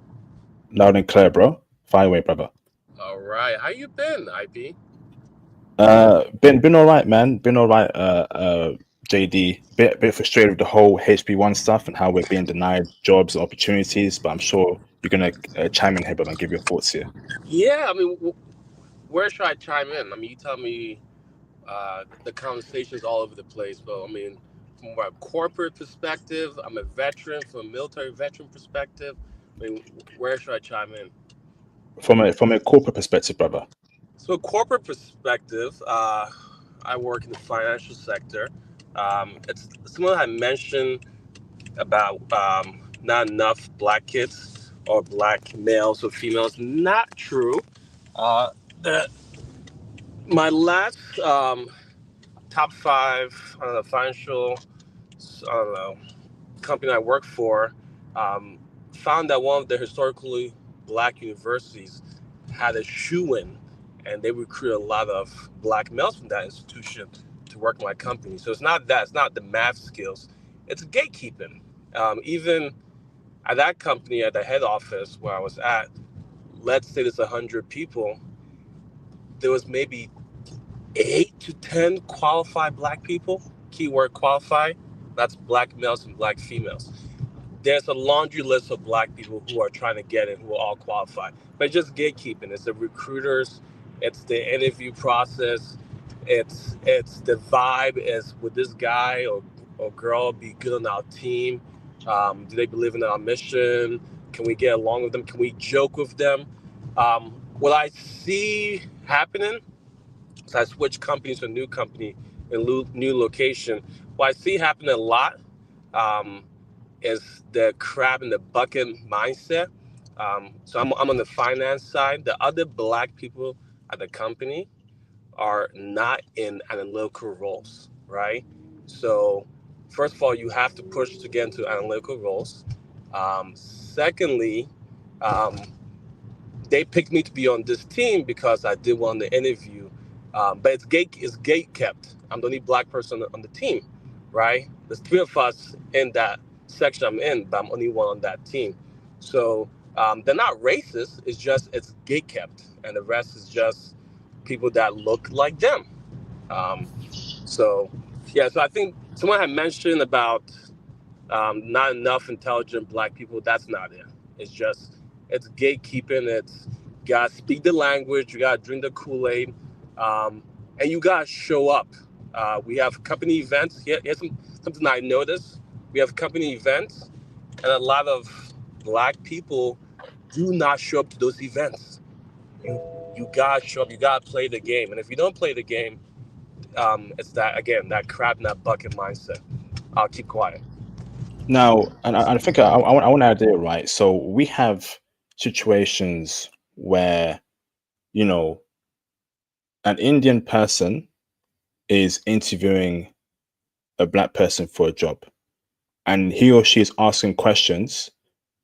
Loud and clear, bro. Fire away, brother. All right. How you been, IP? Been all right, man. Been all right. JD, bit frustrated with the whole HB1 stuff and how we're being denied jobs and opportunities. But I'm sure you're gonna chime in here, brother, and give your thoughts here. Yeah, I mean, where should I chime in? I mean, you tell me. The conversation's all over the place, but I mean, from a corporate perspective, I'm a veteran. From a military veteran perspective, I mean, where should I chime in? From a corporate perspective, brother. So, corporate perspective, I work in the financial sector. It's someone I mentioned about not enough Black kids or Black males or females. Not true. My last top 5 financial company I work for found that one of the historically Black universities had a shoo-in, and they recruit a lot of black males from that institution to work in my company. So it's not that, it's not the math skills, it's gatekeeping. Even at that company, at the head office where I was at, let's say there's 100 people, there was maybe 8 to 10 qualified black people, keyword qualified, that's black males and black females. There's a laundry list of black people who are trying to get in, who are all qualified. But just gatekeeping. It's the recruiters, it's the interview process, it's the vibe. Is would this guy or girl be good on our team? Do they believe in our mission? Can we get along with them? Can we joke with them? What I see happening, so I switched companies to a new company, a new location. What I see happening a lot, is the crab in the bucket mindset. So I'm on the finance side. The other black people at the company are not in analytical roles, right? So first of all, you have to push to get into analytical roles. Secondly, um, they picked me to be on this team because I did well in the interview. But it's gate kept. I'm the only black person on the team, right? There's 3 of us in that section I'm in, but I'm only one on that team. So they're not racist. It's gate kept, and the rest is just people that look like them. Um, so yeah. So I think someone had mentioned about not enough intelligent black people. That's not it. It's gatekeeping. It's you gotta speak the language. You gotta drink the Kool-Aid, and you gotta show up. We have company events. Here's something I noticed. We have company events, and a lot of black people do not show up to those events. You gotta show up. You gotta play the game. And if you don't play the game, it's that crab in that bucket mindset. I'll keep quiet. Now, and I think I want to add it, right? So we have situations where, you know, an Indian person is interviewing a black person for a job, and he or she is asking questions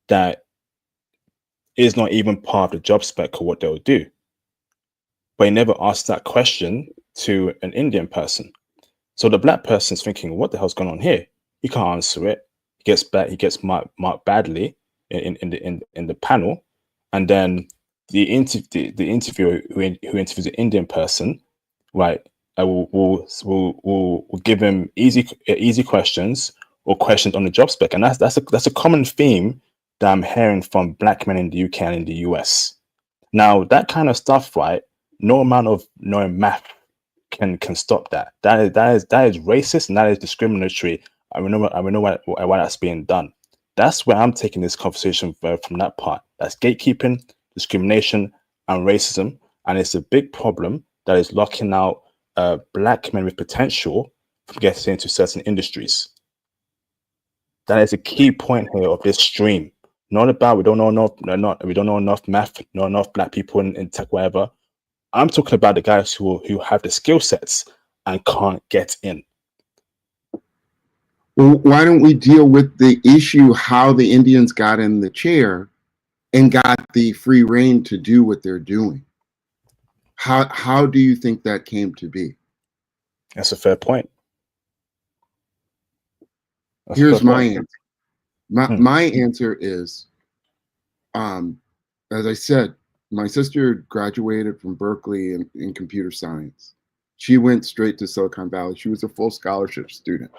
that is not even part of the job spec or what they'll do. But he never asked that question to an Indian person. So the black person's thinking, what the hell's going on here? He can't answer it. He gets marked badly in the panel. And then the interviewer who interviews the Indian person, right, will give him easy questions or questions on the job spec. And that's a common theme that I'm hearing from black men in the UK and in the US. Now, that kind of stuff, right? No amount of knowing math can stop that. That is racist and that is discriminatory. I know why that's being done. That's where I'm taking this conversation from that part. That's gatekeeping, discrimination, and racism, and it's a big problem that is locking out black men with potential from getting into certain industries. That is a key point here of this stream. Not about we don't know enough math, not enough black people in tech, whatever. I'm talking about the guys who have the skill sets and can't get in. Well, why don't we deal with the issue how the Indians got in the chair and got the free reign to do what they're doing? How do you think that came to be? That's a fair point. Here's my answer. My answer is, as I said, my sister graduated from Berkeley in computer science. She went straight to Silicon Valley. She was a full scholarship student.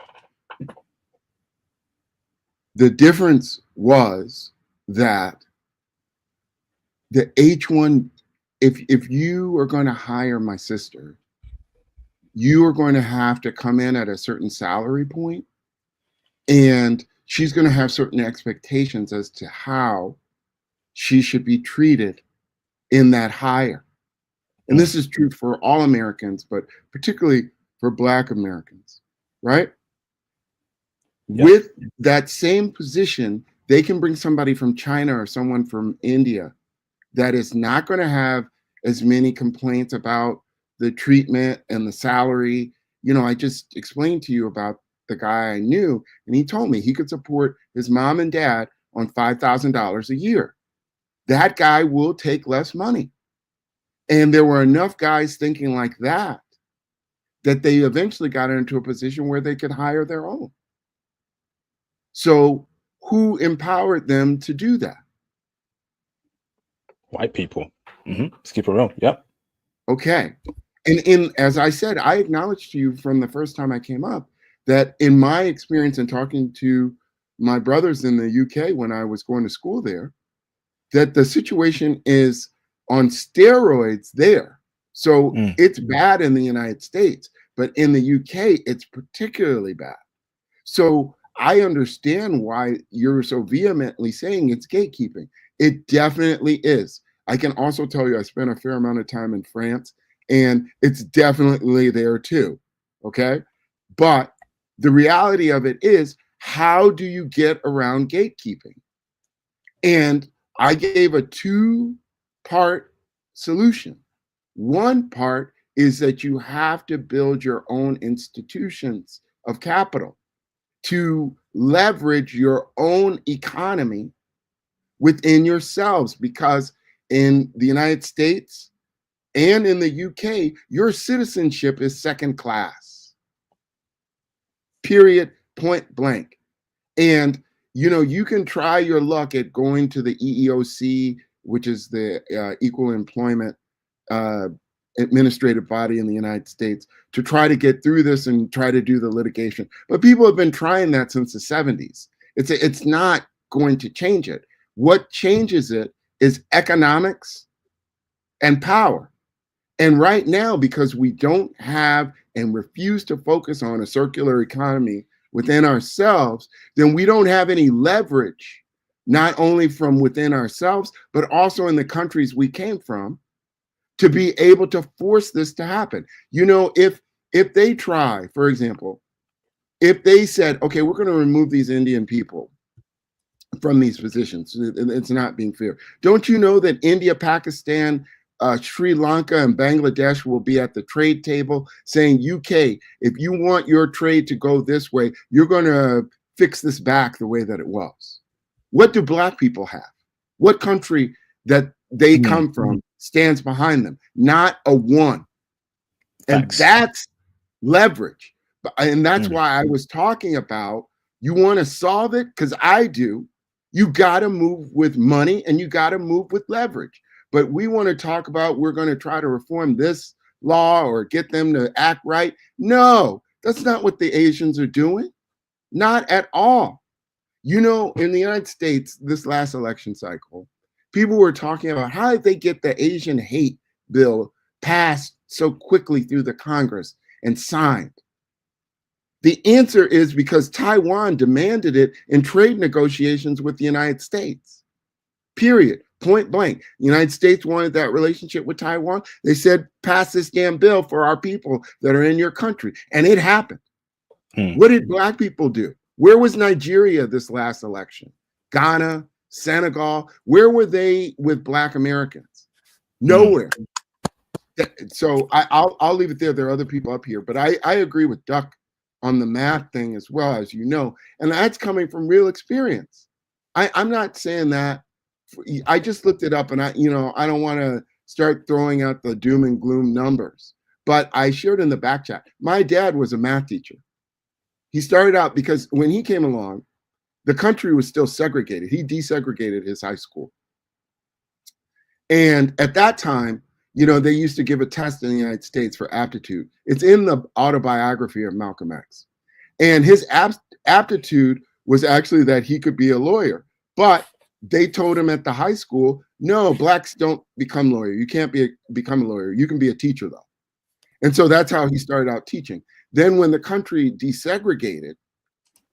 The difference was that the H-1, if you are going to hire my sister, you are going to have to come in at a certain salary point, and she's going to have certain expectations as to how she should be treated in that hire. And this is true for all Americans, but particularly for Black Americans, right? Yeah. With that same position, they can bring somebody from China or someone from India that is not going to have as many complaints about the treatment and the salary. You know, I just explained to you about the guy I knew, and he told me he could support his mom and dad on $5,000 a year. That guy will take less money. And there were enough guys thinking like that they eventually got into a position where they could hire their own. So who empowered them to do that? White people. Let's keep it real. Yep. Okay. And as I said, I acknowledged to you from the first time I came up that in my experience in talking to my brothers in the UK when I was going to school there, that the situation is on steroids there. So it's bad in the United States, but in the UK, it's particularly bad. So I understand why you're so vehemently saying it's gatekeeping. It definitely is. I can also tell you I spent a fair amount of time in France, and it's definitely there too, okay? But the reality of it is, how do you get around gatekeeping? And I gave a two-part solution. One part is that you have to build your own institutions of capital to leverage your own economy within yourselves, because in the United States and in the UK, your citizenship is second class. Period, point blank. And you can try your luck at going to the EEOC, which is the Equal Employment administrative body in the United States, to try to get through this and try to do the litigation. But people have been trying that since the 70s. It's not going to change it. What changes it is economics and power. And right now, because we don't have and refuse to focus on a circular economy within ourselves, then we don't have any leverage, not only from within ourselves, but also in the countries we came from, to be able to force this to happen. If they try, for example, if they said, okay, we're going to remove these Indian people from these positions, it's not being fair. Don't you know that India, Pakistan, Sri Lanka, and Bangladesh will be at the trade table saying, UK, if you want your trade to go this way, you're going to fix this back the way that it was. What do Black people have? What country that they come from stands behind them? Not a one. And that's leverage. And that's why I was talking about, you want to solve it? Because I do. You got to move with money and you got to move with leverage. But we want to talk about, we're going to try to reform this law or get them to act right. No, that's not what the Asians are doing. Not at all. In the United States, this last election cycle, people were talking about how did they get the Asian hate bill passed so quickly through the Congress and signed. The answer is because Taiwan demanded it in trade negotiations with the United States. Period. Point blank. The United States wanted that relationship with Taiwan. They said, pass this damn bill for our people that are in your country. And it happened. What did Black people do? Where was Nigeria this last election? Ghana, Senegal, where were they with Black Americans? Nowhere. So I'll leave it there. There are other people up here, but I agree with Duck on the math thing as well, as you know, and that's coming from real experience. I'm not saying that. I just looked it up, and I don't want to start throwing out the doom and gloom numbers, but I shared in the back chat. My dad was a math teacher. He started out because when he came along, the country was still segregated. He desegregated his high school. And at that time, they used to give a test in the United States for aptitude. It's in the autobiography of Malcolm X. And his aptitude was actually that he could be a lawyer. But they told him at the high school, no, Blacks don't become lawyer. You can't become a lawyer. You can be a teacher, though. And so that's how he started out teaching. Then when the country desegregated,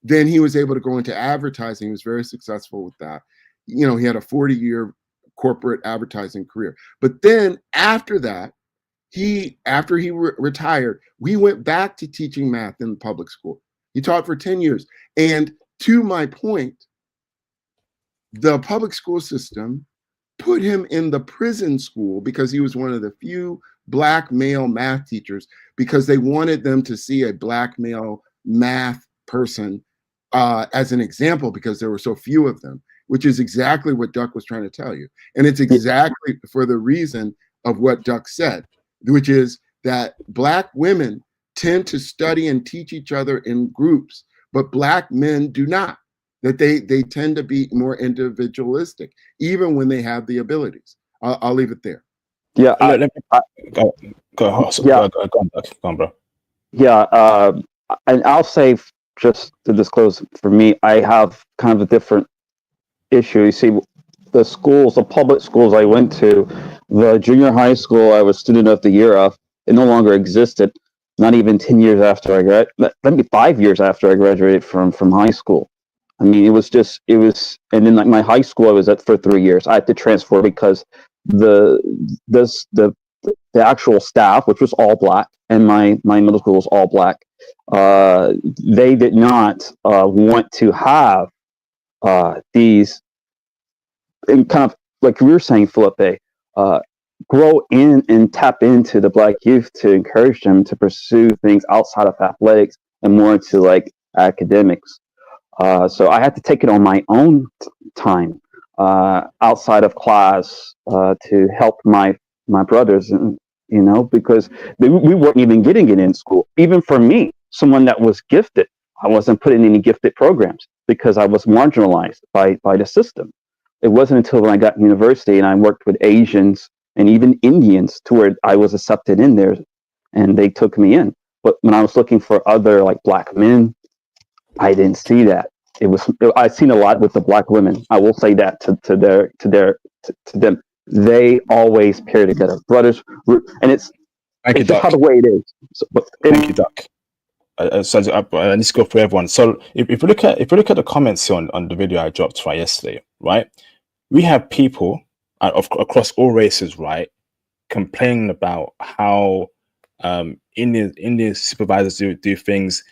then he was able to go into advertising. He was very successful with that. He had a 40-year corporate advertising career. But then after that, after he retired, we went back to teaching math in the public school. He taught for 10 years. And to my point, the public school system put him in the prison school because he was one of the few Black male math teachers, because they wanted them to see a Black male math person as an example, because there were so few of them, which is exactly what Duck was trying to tell you. And it's exactly for the reason of what Duck said, which is that Black women tend to study and teach each other in groups, but Black men do not. That they tend to be more individualistic, even when they have the abilities. I'll leave it there. Yeah, Let me go yeah, go on, bro. yeah. And I'll say, just to disclose, for me, I have kind of a different issue. You see, the public schools I went to, the junior high school I was student of the year of, it no longer existed. Not even 10 years after I graduated, maybe 5 years after I graduated from high school. I mean, it was, and then like my high school I was at for 3 years. I had to transfer because the the actual staff, which was all Black, and my middle school was all Black. They did not want to have these, and kind of like we were saying, Felipe, grow in and tap into the Black youth to encourage them to pursue things outside of athletics and more into like academics. So I had to take it on my own time outside of class to help my brothers, and because we weren't even getting it in school. Even for me, someone that was gifted, I wasn't put in any gifted programs because I was marginalized by the system. It wasn't until when I got to university and I worked with Asians and even Indians to where I was accepted in there, and they took me in. But when I was looking for other like Black men, I didn't see that. I've seen a lot with the Black women. I will say that to them, they always pair together, brothers, and it's just how the way it is. So, Thank you, Doc. So I need to go for everyone. So if you look at the comments on the video I dropped yesterday, right, we have people across all races, right, complaining about how Indian supervisors do things,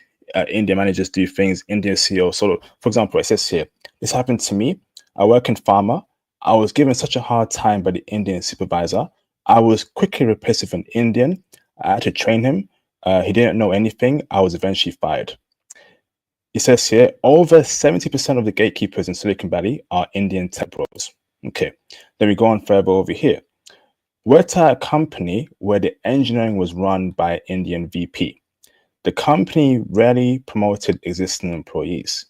Indian managers do things, Indian CEOs. So, for example, it says here, this happened to me. I work in pharma. I was given such a hard time by the Indian supervisor. I was quickly replaced with an Indian. I had to train him. He didn't know anything. I was eventually fired. It says here, over 70% of the gatekeepers in Silicon Valley are Indian tech bros. Okay, then we go on further over here. Worked at a company where the engineering was run by an Indian VP. The company rarely promoted existing employees.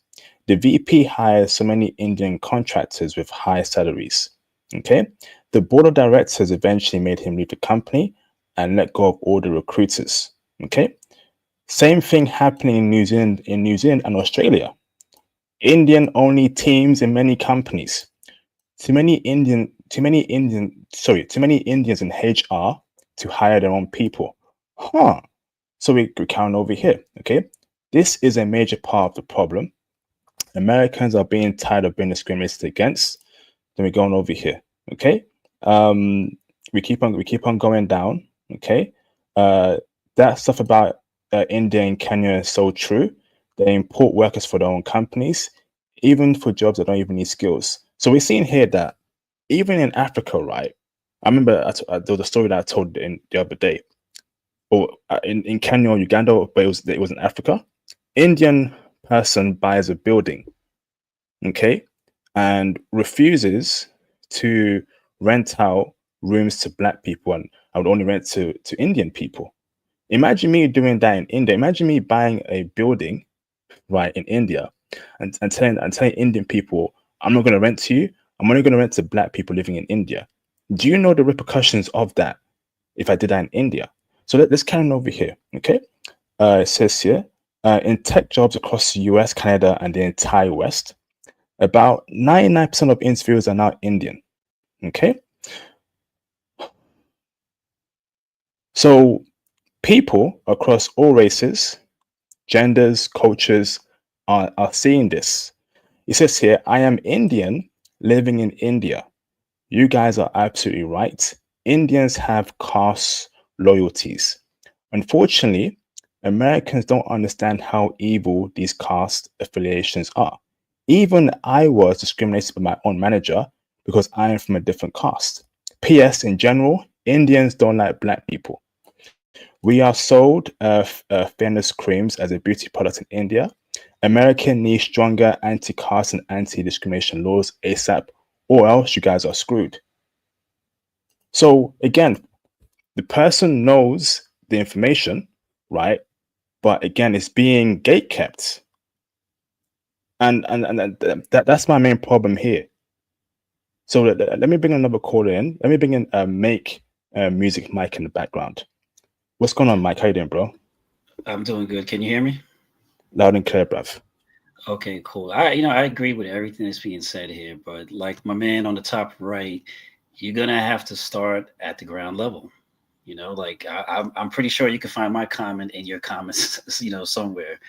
The VP hired so many Indian contractors with high salaries. Okay, the board of directors eventually made him leave the company and let go of all the recruiters. Okay, same thing happening in New Zealand and Australia. Indian-only teams in many companies. Too many Indians in HR to hire their own people. So we count over here. Okay, this is a major part of the problem. Americans are being tired of being discriminated against. Then we're going over here. Okay, we keep on going down. Okay, that stuff about India and Kenya is so true. They import workers for their own companies, even for jobs that don't even need skills. So we're seeing here that even in Africa, right? I remember there was a story that I told the other day, or in Kenya or Uganda, but it was in Africa. Indian person buys a building, okay, and refuses to rent out rooms to Black people, and I would only rent to Indian people. Imagine me doing that in India. Imagine me buying a building, right, in India, and telling Indian people, I'm not going to rent to you. I'm only going to rent to Black people living in India. Do you know the repercussions of that if I did that in India? So let's carry on over here, okay? It says here, in tech jobs across the US, Canada, and the entire West, about 99% of interviewers are now Indian, okay? So people across all races, genders, cultures are seeing this. It says here, I am Indian living in India. You guys are absolutely right. Indians have caste loyalties. Unfortunately, Americans don't understand how evil these caste affiliations are. Even I was discriminated by my own manager because I am from a different caste. P.S. In general, Indians don't like Black people. We are sold fairness creams as a beauty product in India. American needs stronger anti-caste and anti-discrimination laws ASAP, or else you guys are screwed. So again, The person knows the information, right? But again, it's being gatekept. And that's my main problem here. So let me bring another caller in. Let me bring in Make Music Mike in the background. What's going on, Mike? How you doing, bro? I'm doing good. Can you hear me? Loud and clear, bruv. Okay, cool. I agree with everything that's being said here, but like my man on the top right, you're gonna have to start at the ground level. Like I'm pretty sure you can find my comment in your comments, somewhere.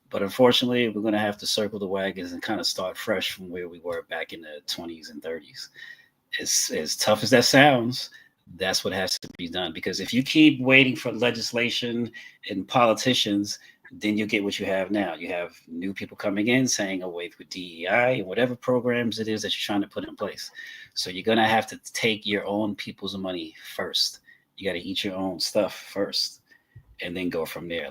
But unfortunately, we're gonna have to circle the wagons and kind of start fresh from where we were back in the 20s and 30s. As tough as that sounds, that's what has to be done. Because if you keep waiting for legislation and politicians, then you get what you have now. You have new people coming in saying, "Oh, wait, with DEI and whatever programs it is that you're trying to put in place." So you're gonna have to take your own people's money first. You got to eat your own stuff first, and then go from there.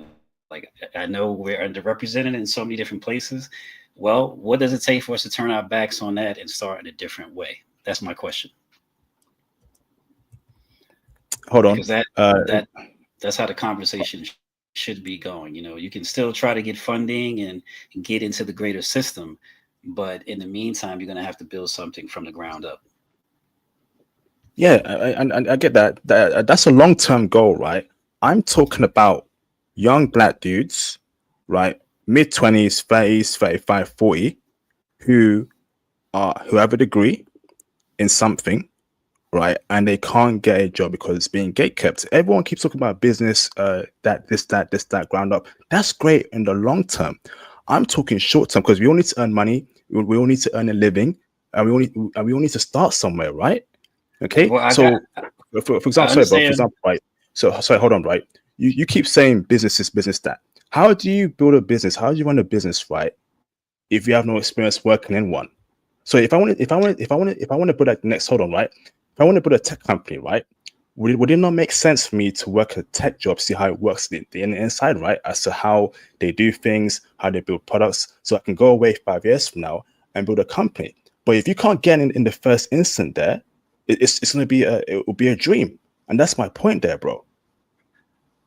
Like, I know we're underrepresented in so many different places. Well, what does it take for us to turn our backs on that and start in a different way? That's my question. Hold on. Because that's how the conversation should be going. You can still try to get funding and get into the greater system, but in the meantime, you're going to have to build something from the ground up. Yeah, I get that. That's a long-term goal, right? I'm talking about young black dudes, right? Mid-20s, 30s, 35, 40, who have a degree in something, right? And they can't get a job because it's being gatekept. Everyone keeps talking about business, that, ground up. That's great in the long term. I'm talking short term because we all need to earn money. We all need to earn a living, and we all need to start somewhere, right? Okay. Well, So, for example, sorry, bro. For understand. example, right? So, sorry, hold on, right? You keep saying business is business that. How do you build a business? How do you run a business, right? If you have no experience working in one. So if I want to put that next, hold on, right? If I want to put a tech company, right? Would it not make sense for me to work a tech job, see how it works the inside, right? As to how they do things, how they build products, so I can go away 5 years from now and build a company. But if you can't get in the first instant there, it's going to be it will be a dream. And that's my point there, bro.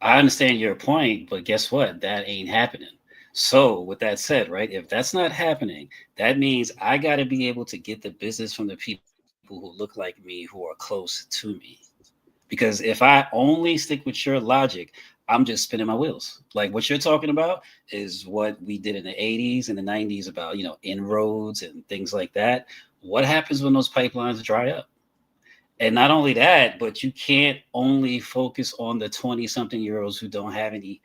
I understand your point, but guess what? That ain't happening. So, with that said, right, if that's not happening, that means I got to be able to get the business from the people who look like me, who are close to me. Because if I only stick with your logic, I'm just spinning my wheels. Like what you're talking about is what we did in the 80s and the 90s about, inroads and things like that. What happens when those pipelines dry up? And not only that, but you can't only focus on the 20-something-year-olds who don't have any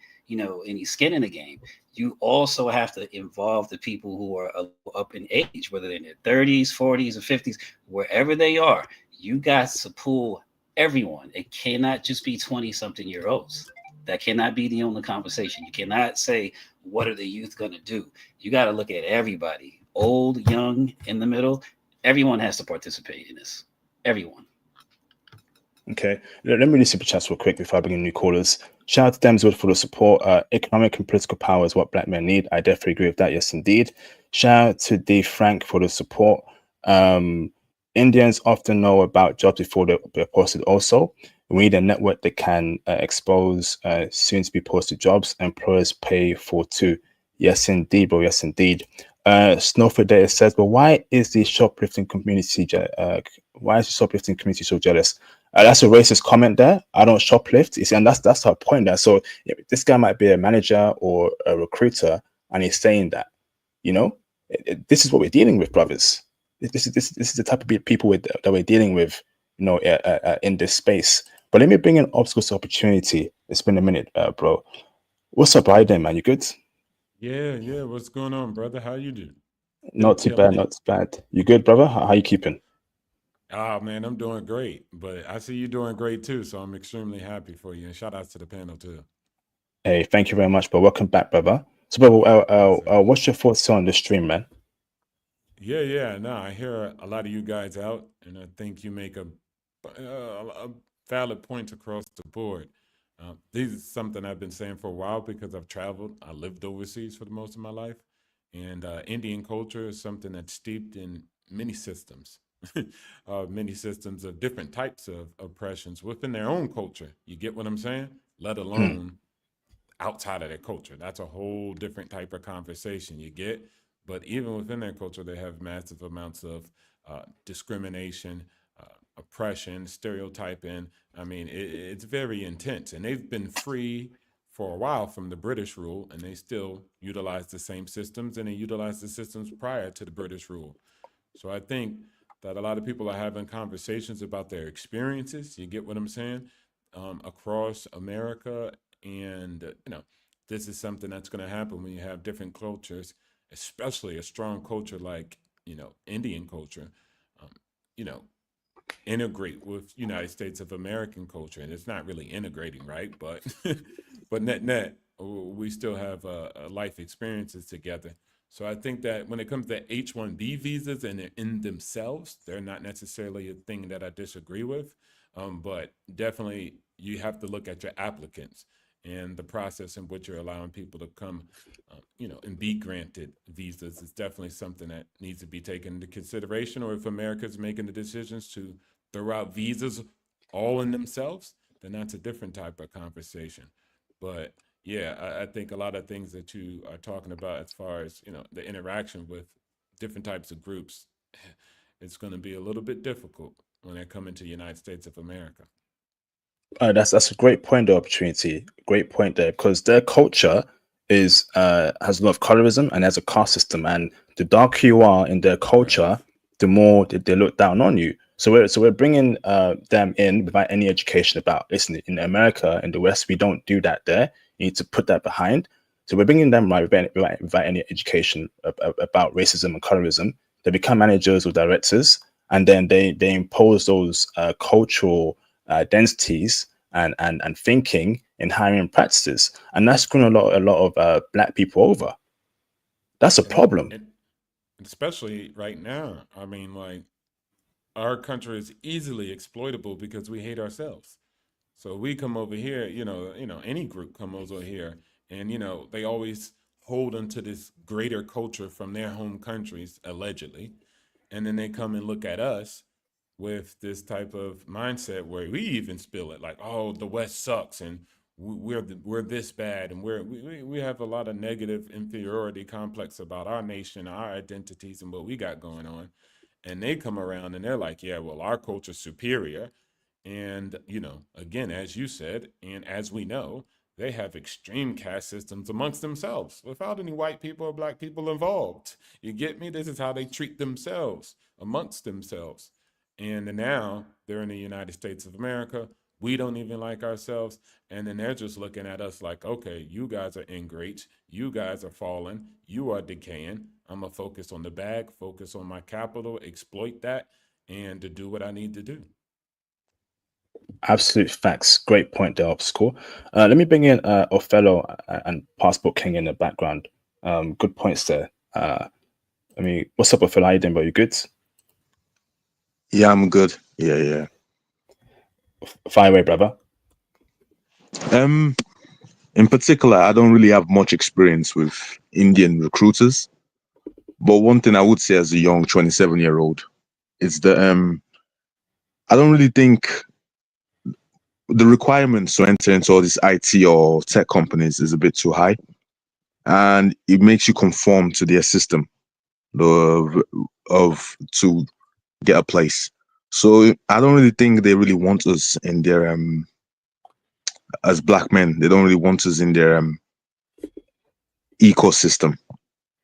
skin in the game. You also have to involve the people who are up in age, whether they're in their 30s, 40s, or 50s, wherever they are. You got to pull everyone. It cannot just be 20-something-year-olds. That cannot be the only conversation. You cannot say, what are the youth going to do? You got to look at everybody, old, young, in the middle. Everyone has to participate in this. Everyone. Okay, let me read super chats real quick before I bring in new callers. Shout out to Demswood for the support. Economic and political power is what black men need. I definitely agree with that. Yes, indeed. Shout out to D Frank for the support. Indians often know about jobs before they're posted also. We need a network that can expose soon to be posted jobs. Employers pay for too. Yes, indeed, bro. Yes, indeed. Snowflake Data says, but why is the shoplifting community so jealous? That's a racist comment there. I don't shoplift. You see, and that's our point there. So this guy might be a manager or a recruiter, and he's saying that, this is what we're dealing with, brothers. This is the type of people that we're dealing with, in this space. But let me bring in obstacles to opportunity. It's been a minute, bro. What's up, Biden, man? You good? Yeah. What's going on, brother? How you doing? Not too bad, not too bad. You good, brother? How you keeping? Oh man, I'm doing great. But I see you doing great too, so I'm extremely happy for you. And shout out to the panel too. Hey, thank you very much, bro. Welcome back, brother. So, brother, what's your thoughts on the stream, man? Yeah. No, I hear a lot of you guys out, and I think you make a valid point across the board. This is something I've been saying for a while because I've traveled. I lived overseas for the most of my life, and Indian culture is something that's steeped in many systems. many systems of different types of oppressions within their own culture. You get what I'm saying? Let alone outside of their culture. That's a whole different type of conversation you get. But even within their culture, they have massive amounts of discrimination, oppression, stereotyping. I mean, it's very intense. And they've been free for a while from the British rule, and they still utilize the same systems, and they utilize the systems prior to the British rule. So I think that a lot of people are having conversations about their experiences. You get what I'm saying? Across America. And, this is something that's going to happen when you have different cultures, especially a strong culture like, Indian culture, um, you know, integrate with United States of American culture. And it's not really integrating, right? But, but net, we still have life experiences together. So I think that when it comes to H-1B visas and in themselves, they're not necessarily a thing that I disagree with. But definitely you have to look at your applicants and the process in which you're allowing people to come, and be granted visas is definitely something that needs to be taken into consideration. Or if America's making the decisions to throw out visas all in themselves, then that's a different type of conversation. But yeah, I think a lot of things that you are talking about as far as, the interaction with different types of groups, it's going to be a little bit difficult when they come into the United States of America. That's a great point, the opportunity. Great point there, because their culture is has a lot of colorism and has a caste system, and the darker you are in their culture, the more they look down on you. So we're bringing them in without any education about. Listen, in America, in the West, we don't do that. There, you need to put that behind. So we're bringing them without any education about racism and colorism. They become managers or directors, and then they impose those cultural densities and thinking in hiring practices, and that's screwing a lot of black people over. That's a problem. And especially right now, I mean, like, our country is easily exploitable because we hate ourselves. So we come over here, any group comes over here, and they always hold onto this greater culture from their home countries, allegedly, and then they come and look at us with this type of mindset where we even spill it like, oh, the West sucks, and we're this bad, and we have a lot of negative inferiority complex about our nation, our identities, and what we got going on. And they come around and they're like, yeah, well, our culture's superior. And, again, as you said, and as we know, they have extreme caste systems amongst themselves without any white people or black people involved. You get me? This is how they treat themselves amongst themselves. And now they're in the United States of America. We don't even like ourselves. And then they're just looking at us like, okay, you guys are ingrates. You guys are falling. You are decaying. I'm going to focus on the bag, focus on my capital, exploit that, and to do what I need to do. Absolute facts. Great point there, Obscore. Let me bring in Othello and Passport King in the background. Good points there. What's up, Othello? How you doing, bro? You good? Yeah, I'm good. Yeah. Fire away, brother. In particular, I don't really have much experience with Indian recruiters, but one thing I would say as a young 27-year-old is that I don't really think the requirements to enter into all these IT or tech companies is a bit too high, and it makes you conform to their system of to get a place. So I don't really think they really want us in their as black men. They don't really want us in their ecosystem.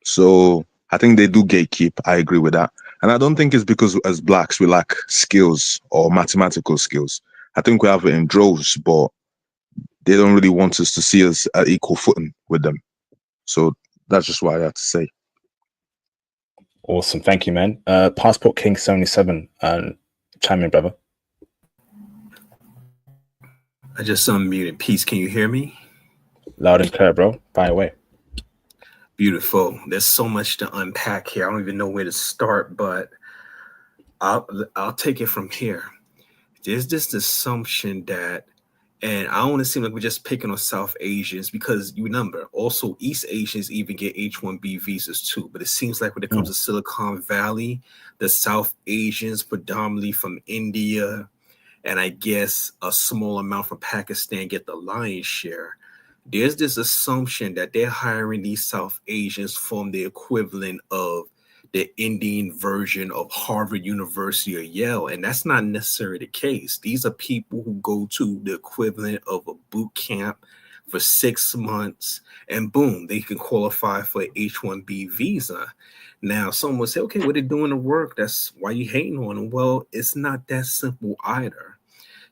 So I think they do gatekeep. I agree with that. And I don't think it's because as blacks we lack skills or mathematical skills. I think we have it in droves, but they don't really want us to see us at equal footing with them. So that's just what I have to say. Awesome. Thank you, man. Passport King 77. Chime in, brother. I just unmuted. Peace. Can you hear me? Loud and clear, bro. Fire away. Beautiful. There's so much to unpack here. I don't even know where to start, but I'll take it from here. There's this assumption that And I don't want to seem like we're just picking on South Asians, because you remember also East Asians even get H-1B visas too. But it seems like when it comes to Silicon Valley, the South Asians, predominantly from India, and I guess a small amount from Pakistan, get the lion's share. There's this assumption that they're hiring these South Asians from the equivalent of the Indian version of Harvard University or Yale, and that's not necessarily the case. These are people who go to the equivalent of a boot camp for 6 months, and boom, they can qualify for an H-1B visa. Now, someone will say, okay, well, they're doing the work. That's why you hating on them. Well, it's not that simple either.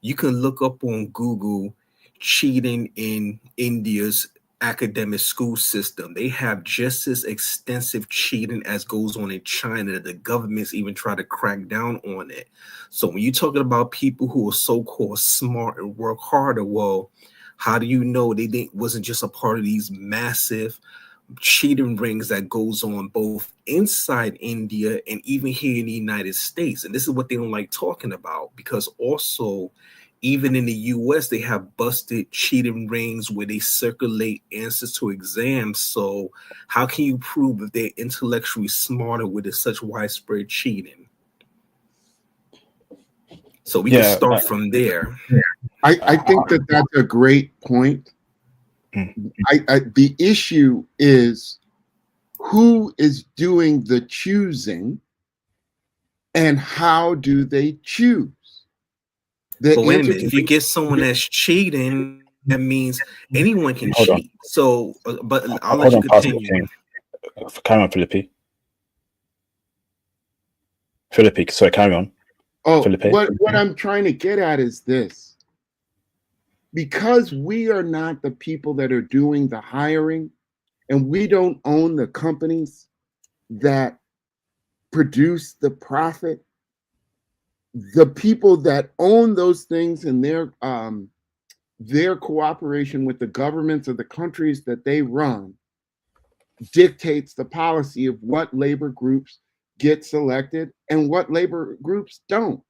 You can look up on Google cheating in India's academic school system. They have just as extensive cheating as goes on in China. The governments even try to crack down on it. So when you're talking about people who are so-called smart and work harder, well, how do you know they wasn't just a part of these massive cheating rings that goes on both inside India and even here in the United States? And this is what they don't like talking about, because also even in the US, they have busted cheating rings where they circulate answers to exams. So how can you prove that they're intellectually smarter with such widespread cheating? So we can start from there. I think that that's a great point. The issue is who is doing the choosing and how do they choose? But wait a minute, if you get someone that's cheating, that means anyone can cheat. So, but I'll let you continue. Carry on, Philippi. Sorry, carry on. Oh, what I'm trying to get at is this. Because we are not the people that are doing the hiring, and we don't own the companies that produce the profit, the people that own those things and their cooperation with the governments of the countries that they run dictates the policy of what labor groups get selected and what labor groups don't.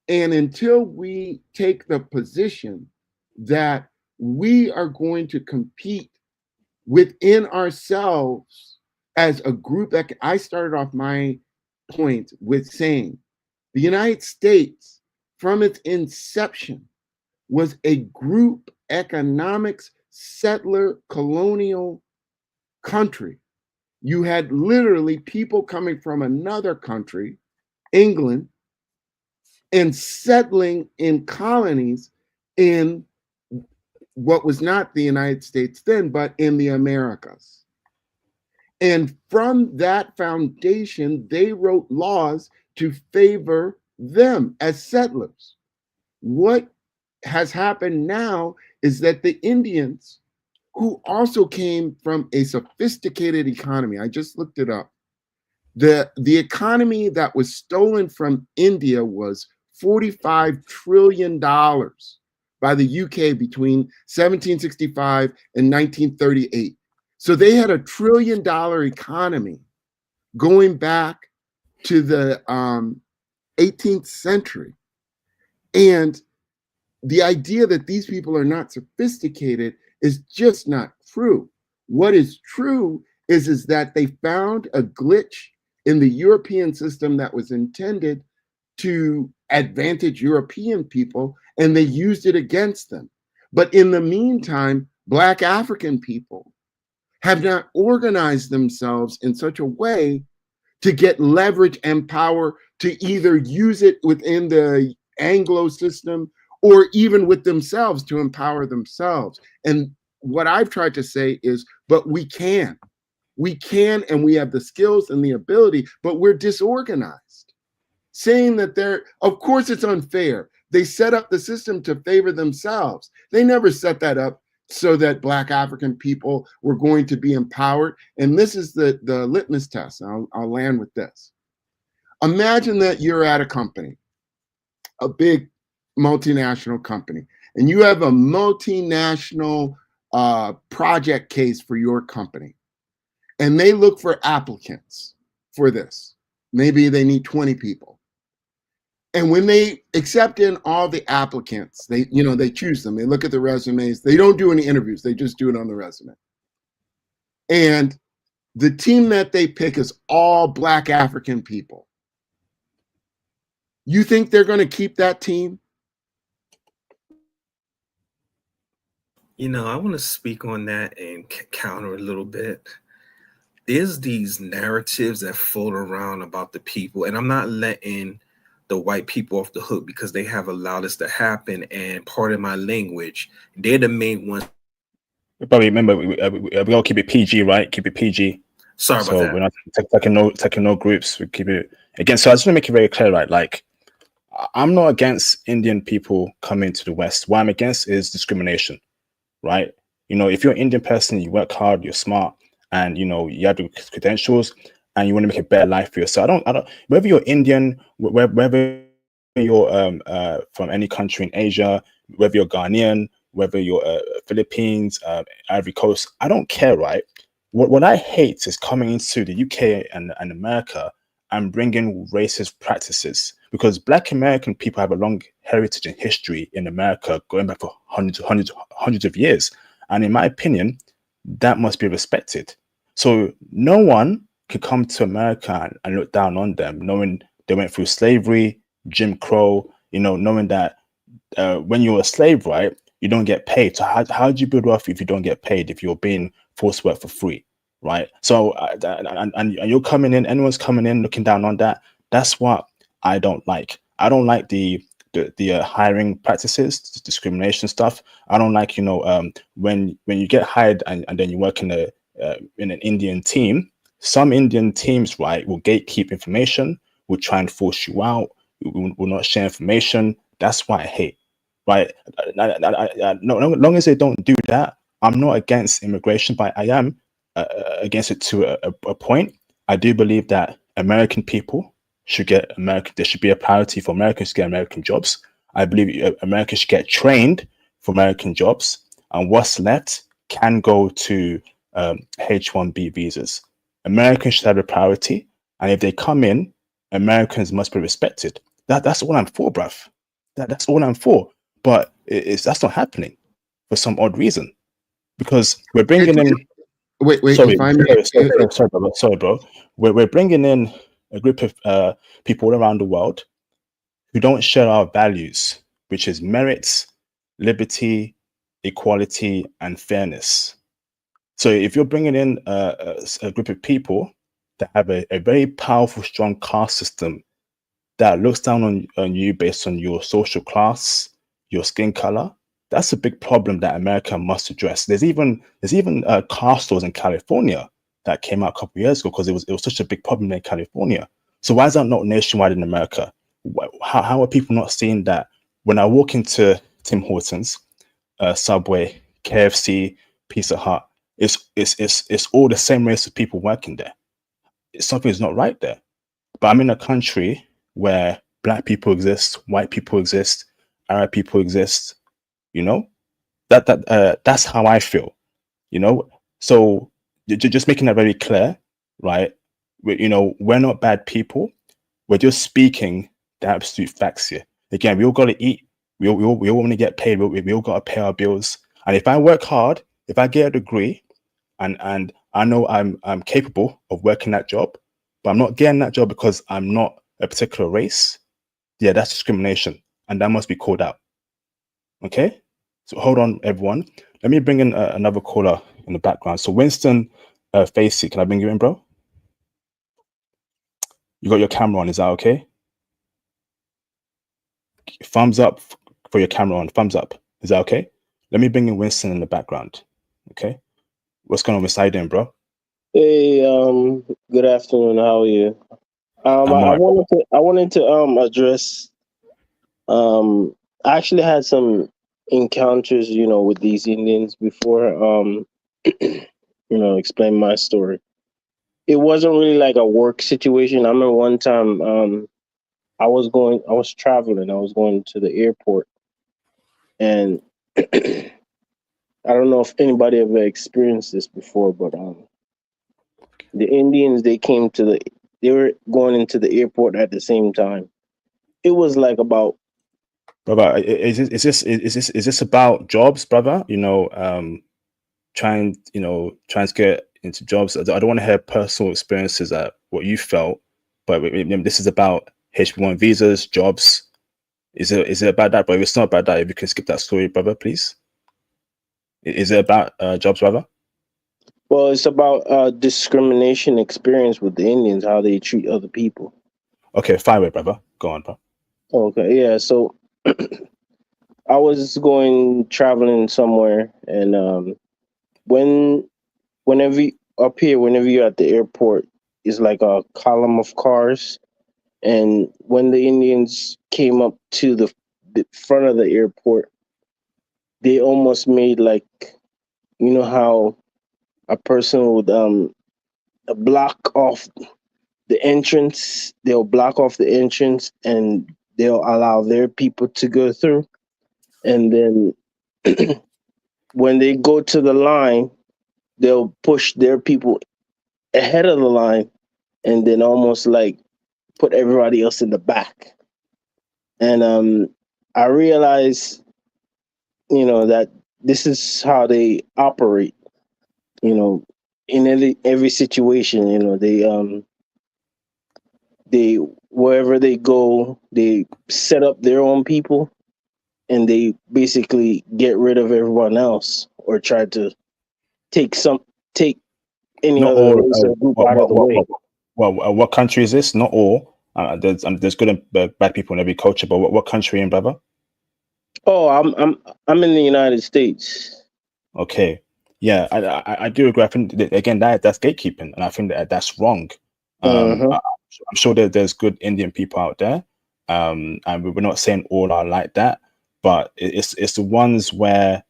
And until we take the position that we are going to compete within ourselves as a group, that I started off my point with saying the United States, from its inception, was a group economics, settler, colonial country. You had literally people coming from another country, England, and settling in colonies in what was not the United States then, but in the Americas. And from that foundation, they wrote laws to favor them as settlers. What has happened now is that the Indians, who also came from a sophisticated economy, I just looked it up, the economy that was stolen from India was $45 trillion by the UK between 1765 and 1938. So they had $1 trillion economy going back to the 18th century. And the idea that these people are not sophisticated is just not true. What is true is that they found a glitch in the European system that was intended to advantage European people, and they used it against them. But in the meantime, Black African people have not organized themselves in such a way to get leverage and power to either use it within the Anglo system or even with themselves to empower themselves. And what I've tried to say is, but we can, and we have the skills and the ability, but we're disorganized. Saying that of course it's unfair. They set up the system to favor themselves. They never set that up so that Black African people were going to be empowered. And this is the litmus test. I'll land with this. Imagine that you're at a company, a big multinational company, and you have a multinational project case for your company. And they look for applicants for this. Maybe they need 20 people. And when they accept in all the applicants, they choose them. They look at the resumes. They don't do any interviews. They just do it on the resume. And the team that they pick is all Black African people. You think they're going to keep that team? You know, I want to speak on that and counter a little bit. There's these narratives that float around about the people, and I'm not letting the white people off the hook because they have allowed this to happen. And part of my language, they're the main ones. But remember, we all keep it PG, right? Keep it PG. Sorry about So that. we're not taking no groups. We keep it again. So I just want to make it very clear, right? Like, I'm not against Indian people coming to the West. What I'm against is discrimination, right? You know, if you're an Indian person, you work hard, you're smart, and you know you have the credentials, and you want to make a better life for yourself. I don't. Whether you're Indian, whether you're from any country in Asia, whether you're Ghanaian, whether you're Philippines, Ivory Coast, I don't care, right? What I hate is coming into the UK and America and bringing racist practices, because Black American people have a long heritage and history in America going back for hundreds of years. And in my opinion, that must be respected. So no one could come to America and look down on them, knowing they went through slavery, Jim Crow, you know, knowing that when you're a slave, right, you don't get paid. So how do you build wealth if you don't get paid, if you're being forced to work for free, right? So and you're coming in, anyone's coming in looking down on that. That's what I don't like. I don't like the hiring practices, discrimination stuff. I don't like, you know, when you get hired and then you work in an Indian team. Some Indian teams, right, will gatekeep information, will try and force you out, will not share information. That's what I hate, right? No, long as they don't do that, I'm not against immigration, but I am against it to a point. I do believe that American people should get American. There should be a priority for Americans to get American jobs. I believe America should get trained for American jobs, and what's left can go to H-1B visas. Americans should have a priority, and if they come in, Americans must be respected. That's all I'm for, bruv. That's all I'm for. But that's not happening for some odd reason, because we're bringing in. Wait, Sorry, if I may, sorry, bro. We're bringing in a group of people all around the world who don't share our values, which is merits, liberty, equality, and fairness. So if you're bringing in a group of people that have a very powerful, strong caste system that looks down on you based on your social class, your skin color, that's a big problem that America must address. There's even caste laws in California that came out a couple of years ago because it was such a big problem in California. So why is that not nationwide in America? How are people not seeing that when I walk into Tim Hortons, Subway, KFC, Pizza Hut, it's all the same race of people working there. Something's not right there. But I'm in a country where Black people exist, white people exist, Arab people exist. You know, that's how I feel. You know, so just making that very clear, right? We're not bad people. We're just speaking the absolute facts here. Again, we all got to eat. We all want to get paid. We all got to pay our bills. And if I work hard, if I get a degree, and I know I'm capable of working that job, but I'm not getting that job because I'm not a particular race, yeah, that's discrimination, and that must be called out. Okay, so hold on, everyone. Let me bring in another caller in the background. So Winston Facey, can I bring you in, bro? You got your camera on, is that okay? Thumbs up for your camera on, thumbs up. Is that okay? Let me bring in Winston in the background. Okay. What's going on with side bro? Hey, good afternoon. How are you? I wanted to address. I actually had some encounters, with these Indians before. Explain my story. It wasn't really like a work situation. I remember one time, I was traveling. I was going to the airport, and I don't know if anybody ever experienced this before, but the Indians, they were going into the airport at the same time. it was like about. Brother, is this about jobs, brother? Trying to get into jobs. I don't want to hear personal experiences at what you felt, but this is about H-1 visas, jobs. Is it about that? But if it's not about that, if you can skip that story, brother, please. Is it about jobs, brother? Well, it's about discrimination experience with the Indians, how they treat other people. Okay, fire away, brother. Go on, bro. Okay, yeah. So I was traveling somewhere, and whenever whenever you're at the airport, it's like a column of cars, and when the Indians came up to the front of the airport, they almost made like, you know how a person would block off the entrance. They'll block off the entrance and they'll allow their people to go through. And then when they go to the line, they'll push their people ahead of the line and then almost like put everybody else in the back. And I realized, that this is how they operate, in every situation. They wherever they go, they set up their own people, and they basically get rid of everyone else or try to take any Not other all. race or group out of the way. What country is this? Not all. There's good and bad people in every culture, but what country are you in, brother? Oh, I'm in the United States. Okay, yeah, I do agree. I think again that's gatekeeping, and I think that's wrong. I'm sure that there's good Indian people out there, and we're not saying all are like that, but it's the ones where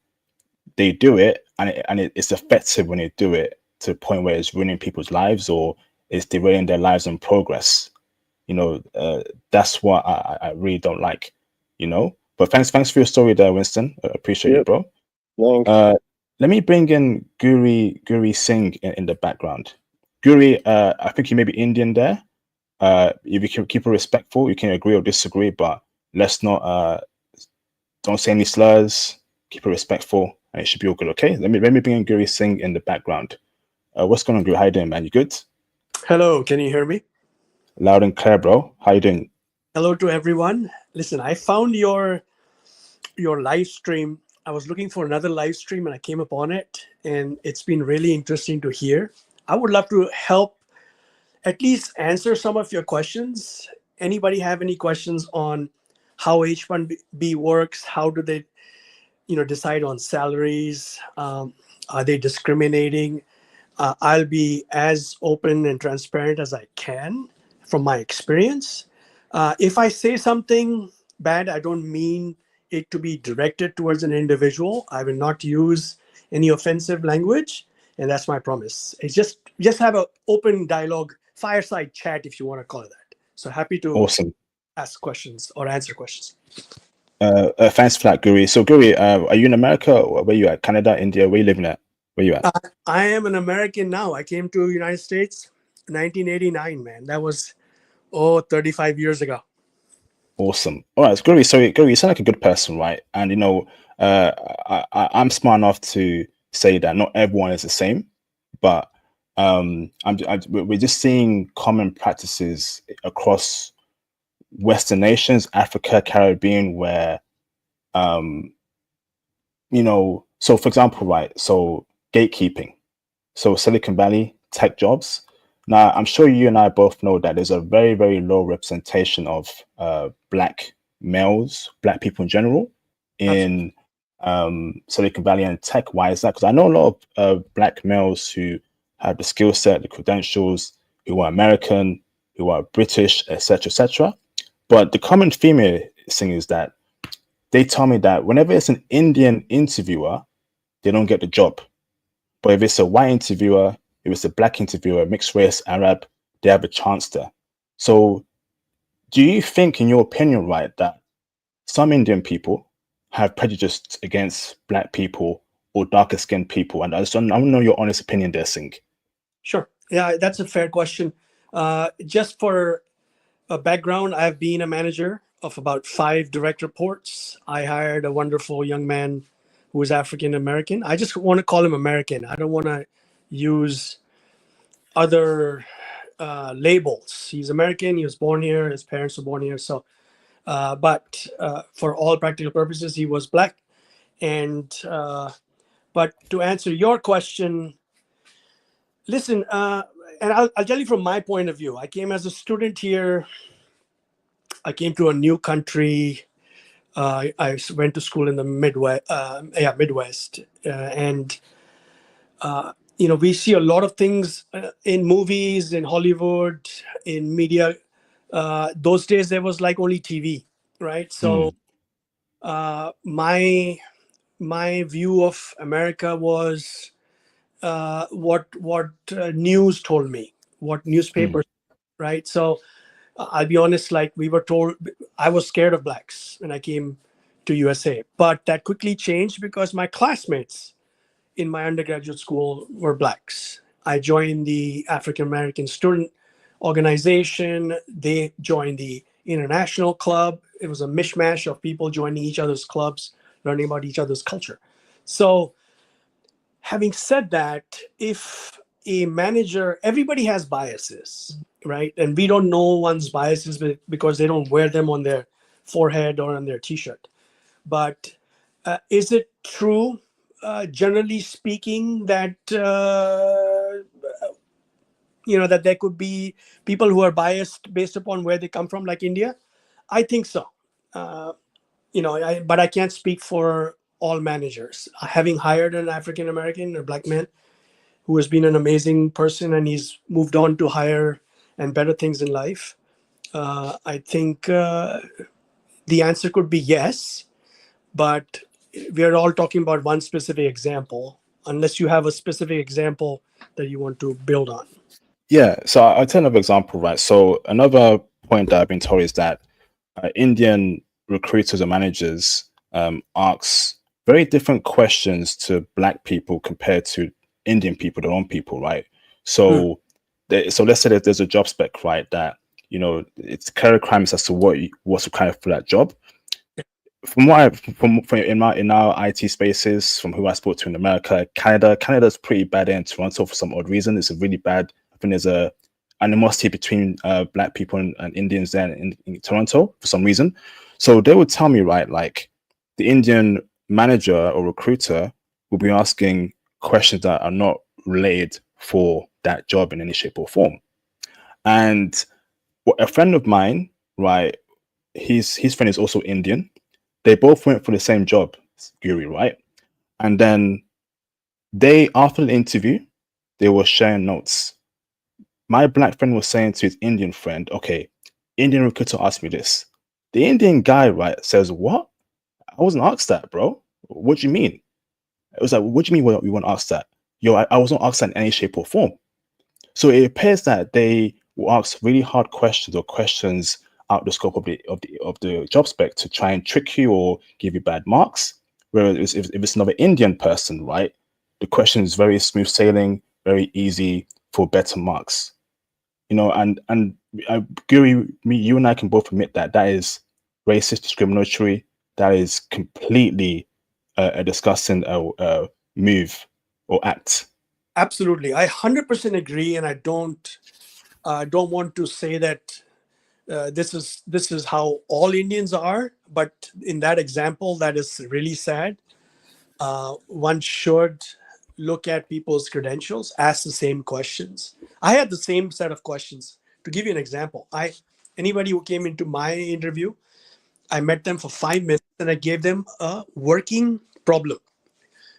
they do it, and it's effective when they do it to the point where it's ruining people's lives or it's derailing their lives and progress. That's what I really don't like. But thanks for your story there, Winston. I appreciate you, bro. Let me bring in Guri Singh in the background. Guri, I think you may be Indian there. If you can keep it respectful, you can agree or disagree, but let's not don't say any slurs. Keep it respectful, and it should be all good. Okay. Let me bring in Guri Singh in the background. What's going on, Guri? How you doing, man? You good? Hello. Can you hear me? Loud and clear, bro. How you doing? Hello to everyone. Listen, I found your live stream. I was looking for another live stream and I came upon it, and it's been really interesting to hear. I would love to help at least answer some of your questions. Anybody have any questions on how H-1B works? How do they, decide on salaries? Are they discriminating? I'll be as open and transparent as I can from my experience. If I say something bad, I don't mean it to be directed towards an individual. I will not use any offensive language, and that's my promise. It's just have an open dialogue, fireside chat, if you want to call it that. So happy to ask questions or answer questions. Thanks for that, Guri. So, Guri, are you in America or where you at? Canada, India? Where you living at? Where you at? I am an American now. I came to the United States 1989, man. That was 35 years ago. Awesome. All right, Guri. So, Guri, you sound like a good person, right? And I'm smart enough to say that not everyone is the same, but we're just seeing common practices across Western nations, Africa, Caribbean, where so for example, right? So gatekeeping. So Silicon Valley tech jobs. Now, I'm sure you and I both know that there's a very, very low representation of Black males, Black people in general, in Silicon Valley and tech. Why is that? Because I know a lot of Black males who have the skill set, the credentials, who are American, who are British, etc., etc. But the common theme thing is that they tell me that whenever it's an Indian interviewer, they don't get the job. But if it's a white interviewer, if it's a Black interviewer, mixed race, Arab, they have a chance there. So do you think, in your opinion, right, that some Indian people have prejudice against Black people or darker skinned people? And I want to know your honest opinion there, Singh. Sure. Yeah, that's a fair question. Just for a background, I've been a manager of about 5 direct reports. I hired a wonderful young man who was African American. I just want to call him American. I don't want to use other labels. He's American. He was born here. His parents were born here. So, but for all practical purposes, he was black. And but to answer your question, listen, and I'll tell you from my point of view. I came as a student here. I came to a new country. I went to school in the Midwest, and we see a lot of things in movies, in Hollywood, in media. Those days there was like only TV, right? So my view of America was what news told me, what newspapers, right? So I'll be honest, like we were told, I was scared of blacks when I came to USA, but that quickly changed because my classmates in my undergraduate school were blacks. I joined the African American Student Organization. They joined the International Club. It was a mishmash of people joining each other's clubs, learning about each other's culture. So having said that, if a manager, everybody has biases, right? And we don't know one's biases because they don't wear them on their forehead or on their t-shirt. But is it true, generally speaking, that that there could be people who are biased based upon where they come from, like India? I think so. But I can't speak for all managers. Having hired an African American or black man who has been an amazing person and he's moved on to higher and better things in life, I think the answer could be yes. But we're all talking about one specific example, unless you have a specific example that you want to build on. Yeah, so I'll tell another example, right? So another point that I've been told is that Indian recruiters or managers ask very different questions to black people compared to Indian people, their own people, right? So, so let's say that there's a job spec, right? That it's clear requirements as to what's required for that job. From what from in our IT spaces, from who I spoke to in America, Canada's pretty bad in Toronto for some odd reason. It's a really bad. I think there's a animosity between black people and Indians there in Toronto for some reason. So they would tell me, right, like the Indian manager or recruiter will be asking questions that are not related for that job in any shape or form. And a friend of mine, right, his friend is also Indian. They both went for the same job, Guri, right? And then after the interview, they were sharing notes. My black friend was saying to his Indian friend, okay, Indian recruiter asked me this. The Indian guy, right, says, what? I wasn't asked that, bro. What do you mean? It was like, what do you mean we weren't asked that? I wasn't asked that in any shape or form. So it appears that they will ask really hard questions or questions out the scope of the job spec to try and trick you or give you bad marks. Whereas if it's another Indian person, right, the question is very smooth sailing, very easy for better marks. And Guri, you and I can both admit that is racist, discriminatory. That is completely a disgusting move or act. Absolutely, I 100% agree, and I don't want to say that this is how all Indians are, but in that example, that is really sad. One should look at people's credentials, ask the same questions. I had the same set of questions. To give you an example, anybody who came into my interview, I met them for 5 minutes and I gave them a working problem.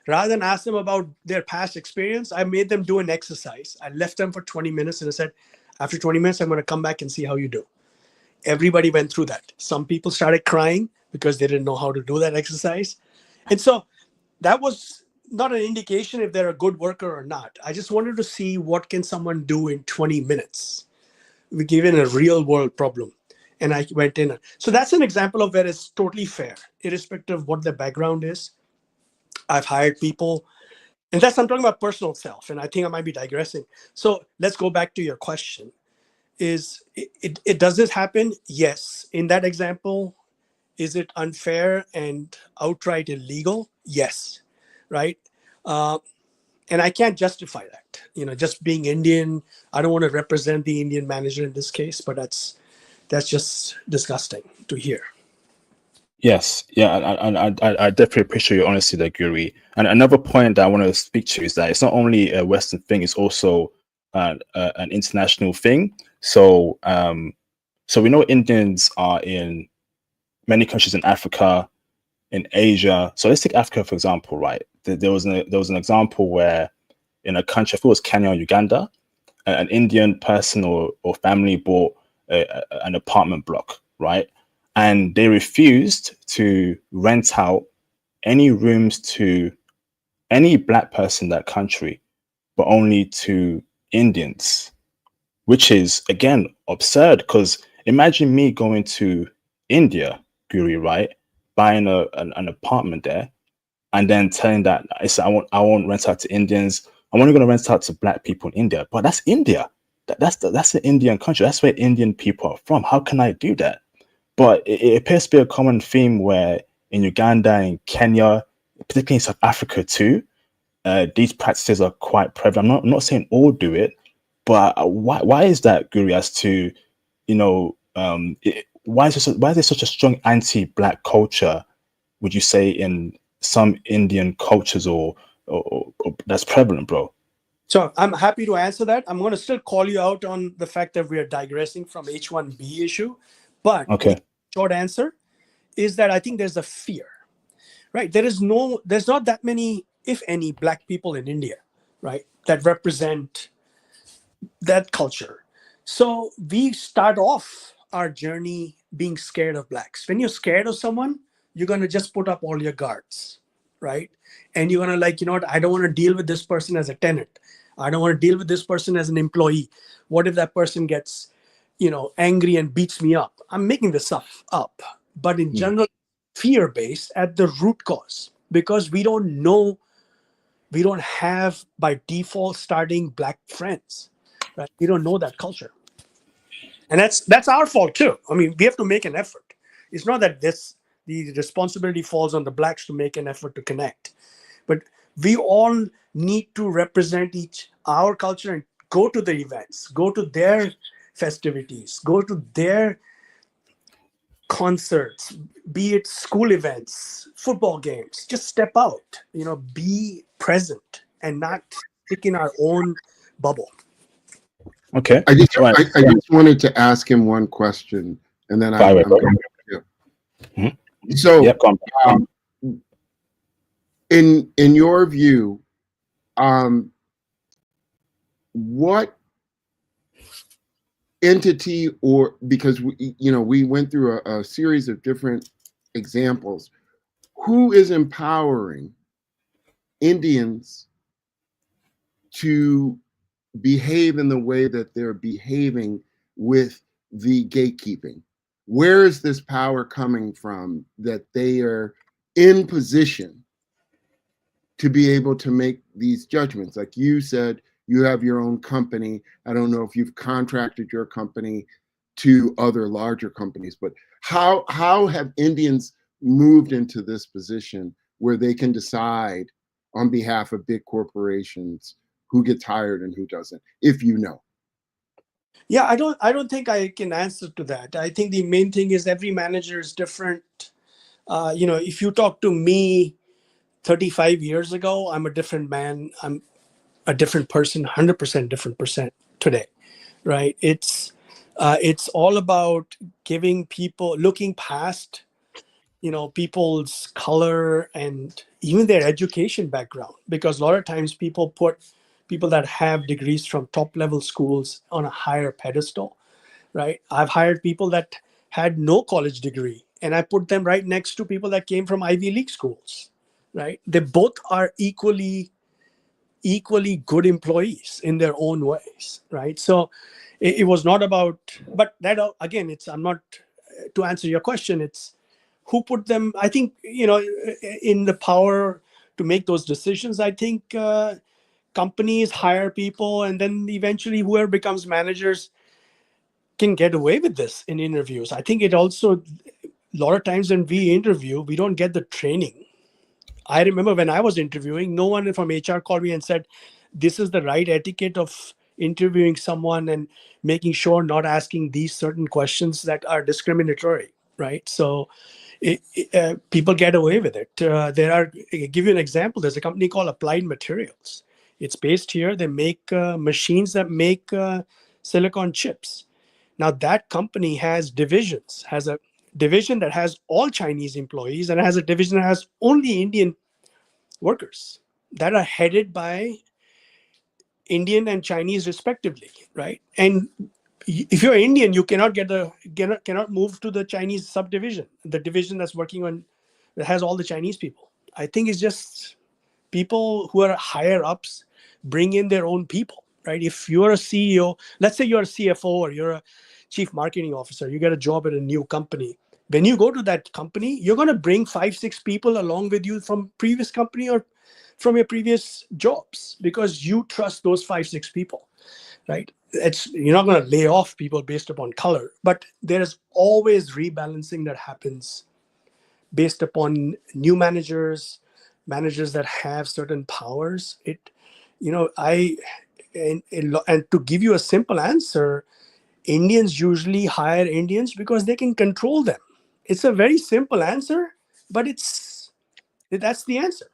Rather than ask them about their past experience, I made them do an exercise. I left them for 20 minutes and I said, after 20 minutes, I'm going to come back and see how you do. Everybody went through that. Some people started crying because they didn't know how to do that exercise. And so that was not an indication if they're a good worker or not. I just wanted to see what can someone do in 20 minutes. We given a real world problem. And I went in. So that's an example of where it's totally fair, irrespective of what their background is. I've hired people, and I'm talking about personal self, and I think I might be digressing. So let's go back to your question. is does this happen? Yes. In that example, is it unfair and outright illegal? Yes. Right. And I can't justify that. Just being Indian, I don't want to represent the Indian manager in this case, but that's just disgusting to hear. Yes, yeah, and I definitely appreciate your honesty there, Guri. And another point that I want to speak to is that it's not only a Western thing; it's also an international thing. So, so we know Indians are in many countries in Africa, in Asia. So let's take Africa for example, right? There was an example where in a country, I think it was Kenya or Uganda, an Indian person or family bought an apartment block, right? And they refused to rent out any rooms to any black person in that country, but only to Indians, which is again absurd. Because imagine me going to India, Guri, right, buying an apartment there, and then telling that I won't rent out to Indians. I'm only going to rent out to black people in India. But that's India. That's an Indian country. That's where Indian people are from. How can I do that? But it appears to be a common theme where in Uganda and Kenya, particularly in South Africa too, these practices are quite prevalent. I'm not saying all do it, but why is that, Guri? As to why is there such a strong anti-black culture? Would you say in some Indian cultures or that's prevalent, bro? So I'm happy to answer that. I'm going to still call you out on the fact that we are digressing from H-1B issue, but okay. The short answer is that I think there's a fear, right? There's not that many, if any, black people in India, right, that represent that culture. So we start off our journey being scared of blacks. When you're scared of someone, you're going to just put up all your guards, right? And you're going to I don't want to deal with this person as a tenant. I don't want to deal with this person as an employee. What if that person gets, angry and beats me up? I'm making this stuff up. But in general, fear-based at the root cause, because we don't have by default starting black friends, right? We don't know that culture. And that's our fault too. I mean, we have to make an effort. It's not that the responsibility falls on the blacks to make an effort to connect, but we all need to represent our culture and go to the events, go to their festivities, go to their concerts, be it school events, football games. Just step out, be present and not stick in our own bubble. Okay. I just wanted to ask him one question, and then I'm going to. Mm-hmm. So, yep, in your view, what entity, or because we went through a series of different examples, who is empowering Indians to behave in the way that they're behaving with the gatekeeping? Where is this power coming from that they are in position to be able to make these judgments? Like you said, you have your own company. I don't know if you've contracted your company to other larger companies, but how have Indians moved into this position where they can decide on behalf of big corporations who gets hired and who doesn't, if you know? Yeah, I don't think I can answer to that. I think the main thing is every manager is different. If you talk to me 35 years ago, I'm a different man. I'm a different person, 100% different person today, right? It's all about giving people, looking past, people's color and even their education background, because a lot of times people put people that have degrees from top level schools on a higher pedestal, right? I've hired people that had no college degree and I put them right next to people that came from Ivy League schools, right? They both are equally good employees in their own ways, right? So it was not about, but that again, I'm not, to answer your question, it's who put them. I think, in the power to make those decisions, I think companies hire people, and then eventually whoever becomes managers, can get away with this in interviews. I think it also, a lot of times when we interview, we don't get the training. I remember when I was interviewing, no one from HR called me and said, this is the right etiquette of interviewing someone and making sure not asking these certain questions that are discriminatory, right? So people get away with it. I'll give you an example. There's a company called Applied Materials. It's based here. They make machines that make silicon chips. Now that company has divisions, has a division that has all Chinese employees and has a division that has only Indian workers that are headed by Indian and Chinese respectively, right? And if you're Indian, you cannot cannot move to the Chinese subdivision, the division that's working on that has all the Chinese people. I think it's just people who are higher ups bring in their own people, right? If you're a CEO, let's say you're a CFO or you're a chief marketing officer, you get a job at a new company. When you go to that company, you're going to bring 5-6 people along with you from previous company or from your previous jobs because you trust those 5-6 people, right? You're not going to lay off people based upon color, but there is always rebalancing that happens based upon new managers that have certain powers. And to give you a simple answer, Indians usually hire Indians because they can control them. It's a very simple answer, but that's the answer.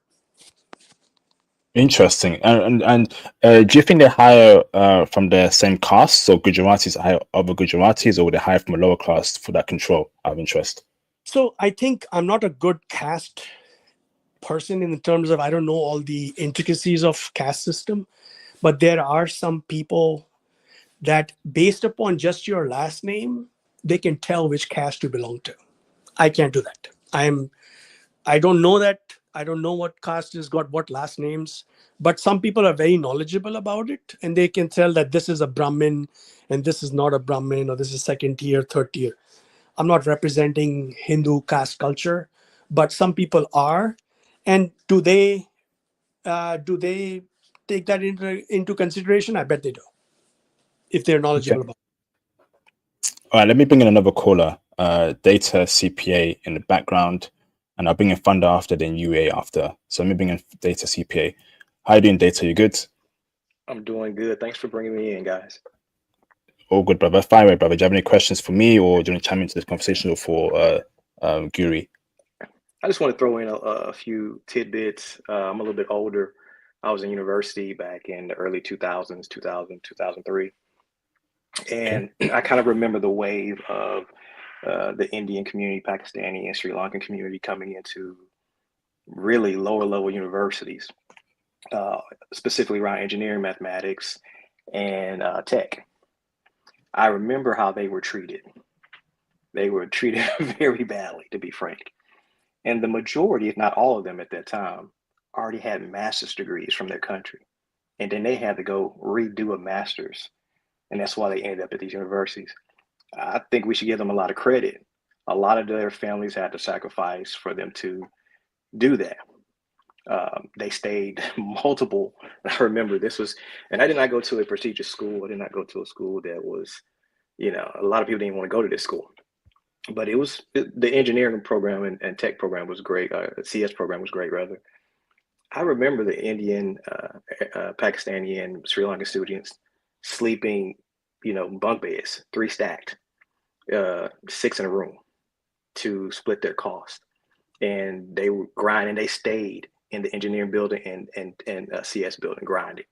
Interesting. And do you think they hire from the same caste? So Gujaratis hire other Gujaratis, or would they hire from a lower class for that control out of interest? So I think I'm not a good caste person in terms of I don't know all the intricacies of caste system, but there are some people that based upon just your last name, they can tell which caste you belong to. I can't do that. I don't know that. I don't know what caste has got what last names, but some people are very knowledgeable about it and they can tell that this is a Brahmin and this is not a Brahmin, or this is second tier, third tier. I'm not representing Hindu caste culture, but some people are. And do they take that into consideration? I bet they do, if they're knowledgeable about it. All right, let me bring in another caller, Data CPA in the background, and I'll bring in Thunder after, then UA after. So let me bring in Data CPA. How you doing, Data? You good? I'm doing good. Thanks for bringing me in, guys. All good, brother. Fire away, brother. Do you have any questions for me, or do you want to chime into this conversation for Guri? I just want to throw in a few tidbits. I'm a little bit older. I was in university back in the early 2000s, 2000, 2003. And I kind of remember the wave of the Indian community, Pakistani, and Sri Lankan community coming into really lower level universities, specifically around engineering, mathematics, and tech. I remember how they were treated. They were treated very badly, to be frank. And the majority, if not all of them at that time, already had master's degrees from their country. And then they had to go redo a master's. And that's why they ended up at these universities. I think we should give them a lot of credit. A lot of their families had to sacrifice for them to do that. They stayed multiple. I remember this was, and I did not go to a prestigious school. I did not go to a school that was, a lot of people didn't want to go to this school. But the engineering program and tech program was great. CS program was great, rather. I remember the Indian, Pakistani, and Sri Lankan students sleeping, bunk beds, 3 stacked, 6 in a room to split their cost. And they were grinding. They stayed in the engineering building and CS building grinding.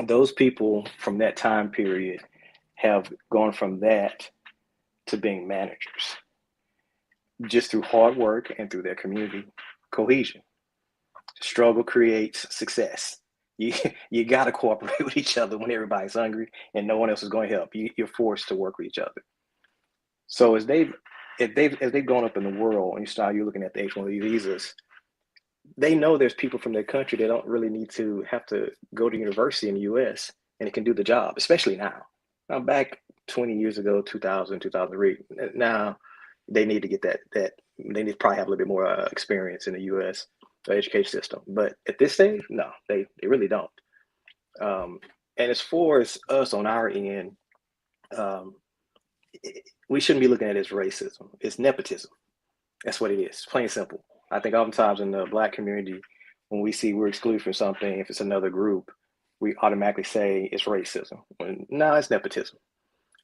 Those people from that time period have gone from that to being managers just through hard work and through their community cohesion. Struggle creates success. You got to cooperate with each other when everybody's hungry and no one else is going to help. You're forced to work with each other. So as they've gone up in the world and you're looking at the H-1B visas, they know there's people from their country that don't really need to have to go to university in the US and it can do the job, especially now. Now back 20 years ago, 2000, 2003, now they need to get that they need to probably have a little bit more experience in the US education system. But at this stage, no, they really don't. And as far as us on our end, we shouldn't be looking at it as racism. It's nepotism. That's what it is, plain simple. I think oftentimes in the Black community, when we see we're excluded from something, if it's another group, we automatically say it's racism. No, it's nepotism.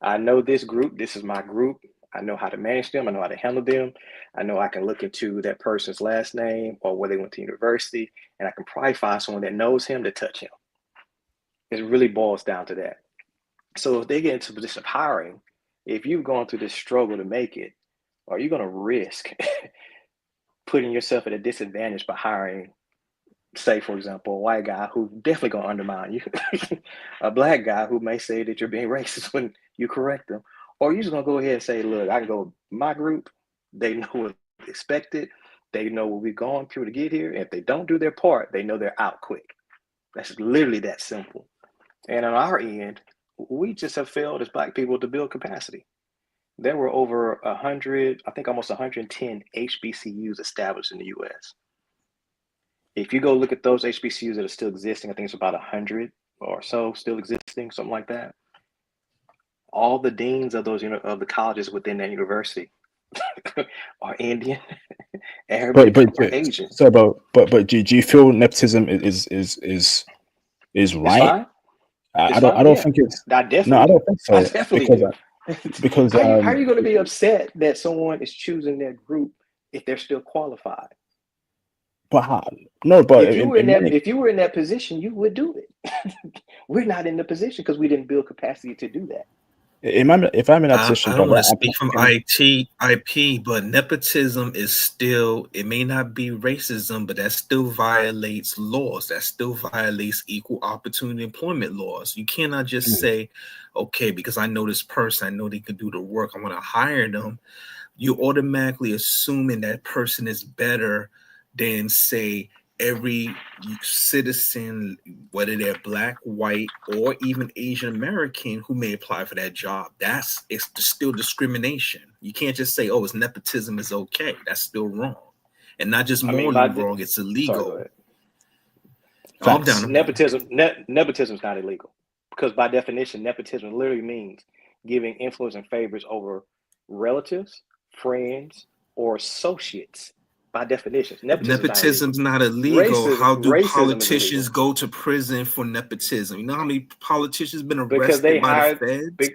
I know this group. This is my group. I know how to manage them. I know how to handle them. I know I can look into that person's last name or where they went to university, and I can probably find someone that knows him to touch him. It really boils down to that. So if they get into a position of hiring, if you've gone through this struggle to make it, are you going to risk putting yourself at a disadvantage by hiring, say, for example, a white guy who definitely going to undermine you, a Black guy who may say that you're being racist when you correct them? Or you're just going to go ahead and say, look, I can go my group. They know what's expected. They know what we've gone through to get here. And if they don't do their part, they know they're out quick. That's literally that simple. And on our end, we just have failed as Black people to build capacity. There were over 100, I think almost 110 HBCUs established in the US. If you go look at those HBCUs that are still existing, I think it's about 100 or so still existing, something like that. All the deans of those of the colleges within that university are Indian, Arabic, or Asian. So, but do you feel nepotism is right? Fine. I don't think it's. I definitely. No, I don't think so. I definitely because how are you going to be upset that someone is choosing their group if they're still qualified? But how? No, but if you were in that position, you would do it. We're not in the position because we didn't build capacity to do that. If I'm in that position, I don't want to speak from IP, but nepotism is still, it may not be racism, but that still violates laws. That still violates equal opportunity employment laws. You cannot just say, okay, because I know this person, I know they can do the work, I want to hire them. You automatically assuming that person is better than, say, every citizen, whether they're Black, white, or even Asian American who may apply for that job. It's still discrimination. You can't just say, oh, it's nepotism is okay. That's still wrong. And not just morally wrong, it's illegal. Nepotism is not illegal, because by definition, nepotism literally means giving influence and favors over relatives, friends, or associates. By definition, nepotism's not illegal. How do politicians go to prison for nepotism? You know how many politicians been arrested because they by the feds?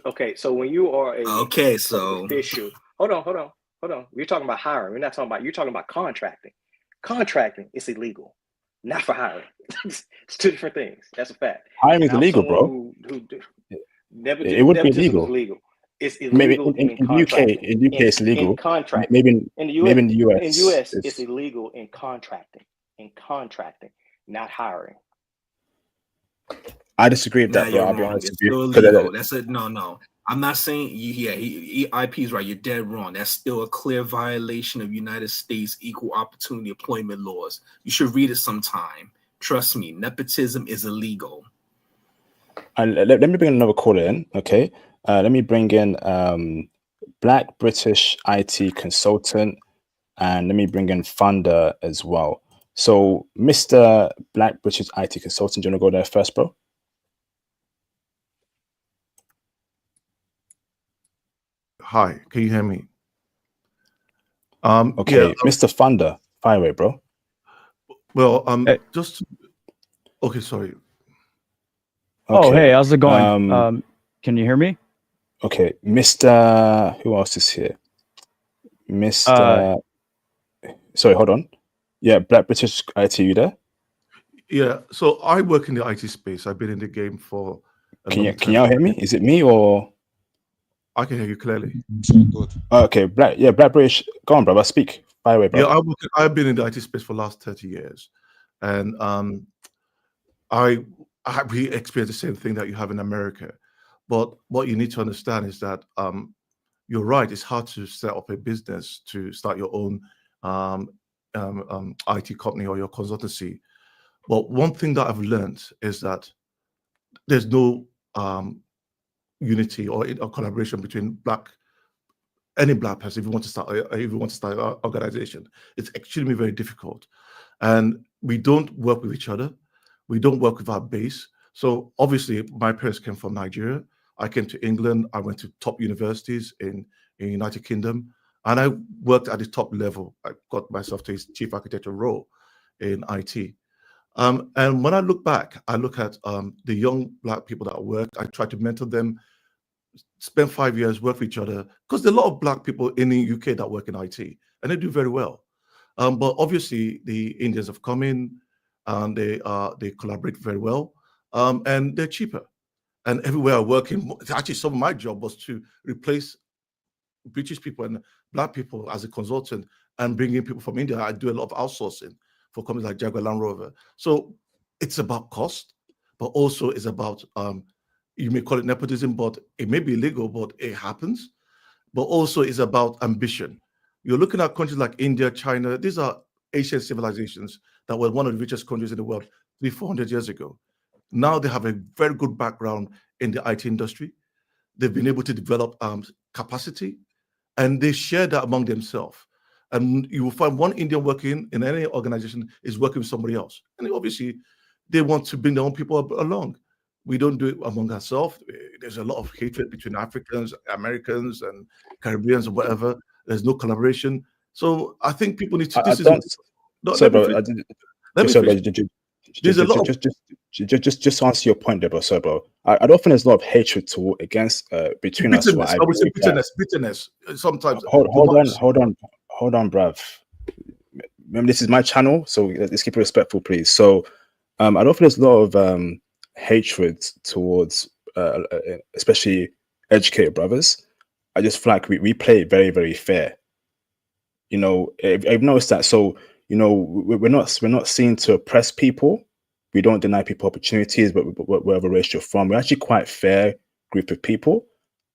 Okay, so when you are a official, hold on. You're talking about hiring. We're not talking about. You're talking about contracting. Contracting is illegal, not for hiring. It's two different things. That's a fact. Hiring is illegal, bro. It would be illegal. It's illegal maybe in the UK. In the UK, it's legal. In contracting. Maybe in the US. In the US, it's illegal in contracting. Not hiring. I disagree with that, bro. I'll be honest with you. That's a no. I'm not saying IP is right. You're dead wrong. That's still a clear violation of United States equal opportunity employment laws. You should read it sometime. Trust me, nepotism is illegal. And let me bring another caller in, okay? Let me bring in Black British IT consultant, and let me bring in Funder as well. So, Mr. Black British IT consultant, do you want to go there first, bro? Hi, can you hear me? Okay, Mr. Funder, fire away, bro. Well, okay, sorry. Okay. Oh, hey, how's it going? Can you hear me? Okay, Mr. Who else is here? Mr. Sorry, hold on. Yeah, Black British IT, you there? Yeah, so I work in the IT space. I've been in the game for a long time. Can y'all hear me? Is it me or? I can hear you clearly. Okay, Black British. Go on, brother. Speak. Fire away, bro. Yeah, I've been in the IT space for the last 30 years, and I really experienced the same thing that you have in America. But what you need to understand is that you're right. It's hard to set up a business, to start your own IT company or your consultancy. But one thing that I've learned is that there's no unity or collaboration between any black person. If you want to start an organization, it's extremely very difficult, and we don't work with each other. We don't work with our base. So obviously, my parents came from Nigeria. I came to England. I went to top universities in United Kingdom, and I worked at the top level. I got myself to a chief architecture role in IT. And when I look back, I look at the young Black people that work. I try to mentor them, spend 5 years, work with each other, because there are a lot of Black people in the UK that work in IT, and they do very well. But obviously, the Indians have come in, and they collaborate very well, and they're cheaper. And everywhere I work in, actually, some of my job was to replace British people and Black people as a consultant and bring in people from India. I do a lot of outsourcing for companies like Jaguar Land Rover. So it's about cost, but also it's about, you may call it nepotism, but it may be illegal, but it happens. But also it's about ambition. You're looking at countries like India, China. These are Asian civilizations that were one of the richest countries in the world 300-400 years ago. Now they have a very good background in the IT industry. They've been able to develop capacity, and they share that among themselves. And you will find one Indian working in any organization is working with somebody else. And obviously, they want to bring their own people along. We don't do it among ourselves. There's a lot of hatred between Africans, Americans, and Caribbeans, or whatever. There's no collaboration. So I think people need to. Just answer your point there, bro. So, bro, I don't think there's a lot of hatred between us. I would say bitterness. Sometimes. Hold on, bruv. Remember, this is my channel, so let's keep it respectful, please. So, I don't think there's a lot of hatred towards, especially educated brothers. I just feel like we play it very, very fair. You know, I've noticed that. So, you know, we're not seen to oppress people. We don't deny people opportunities, but whatever race you're from, we're actually quite a fair group of people,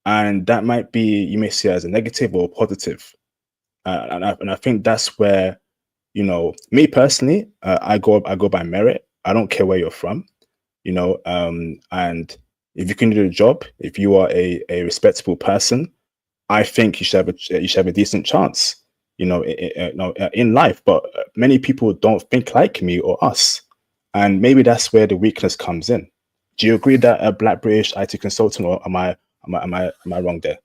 and that might be, you may see it as a negative or a positive. And I think that's where, you know, me personally, I go by merit. I don't care where you're from, you know, and if you can do the job, if you are a respectable person, I think you should have a decent chance, you know, in life. But many people don't think like me or us, and maybe that's where the weakness comes in. Do you agree that a Black British IT consultant, or am I wrong there?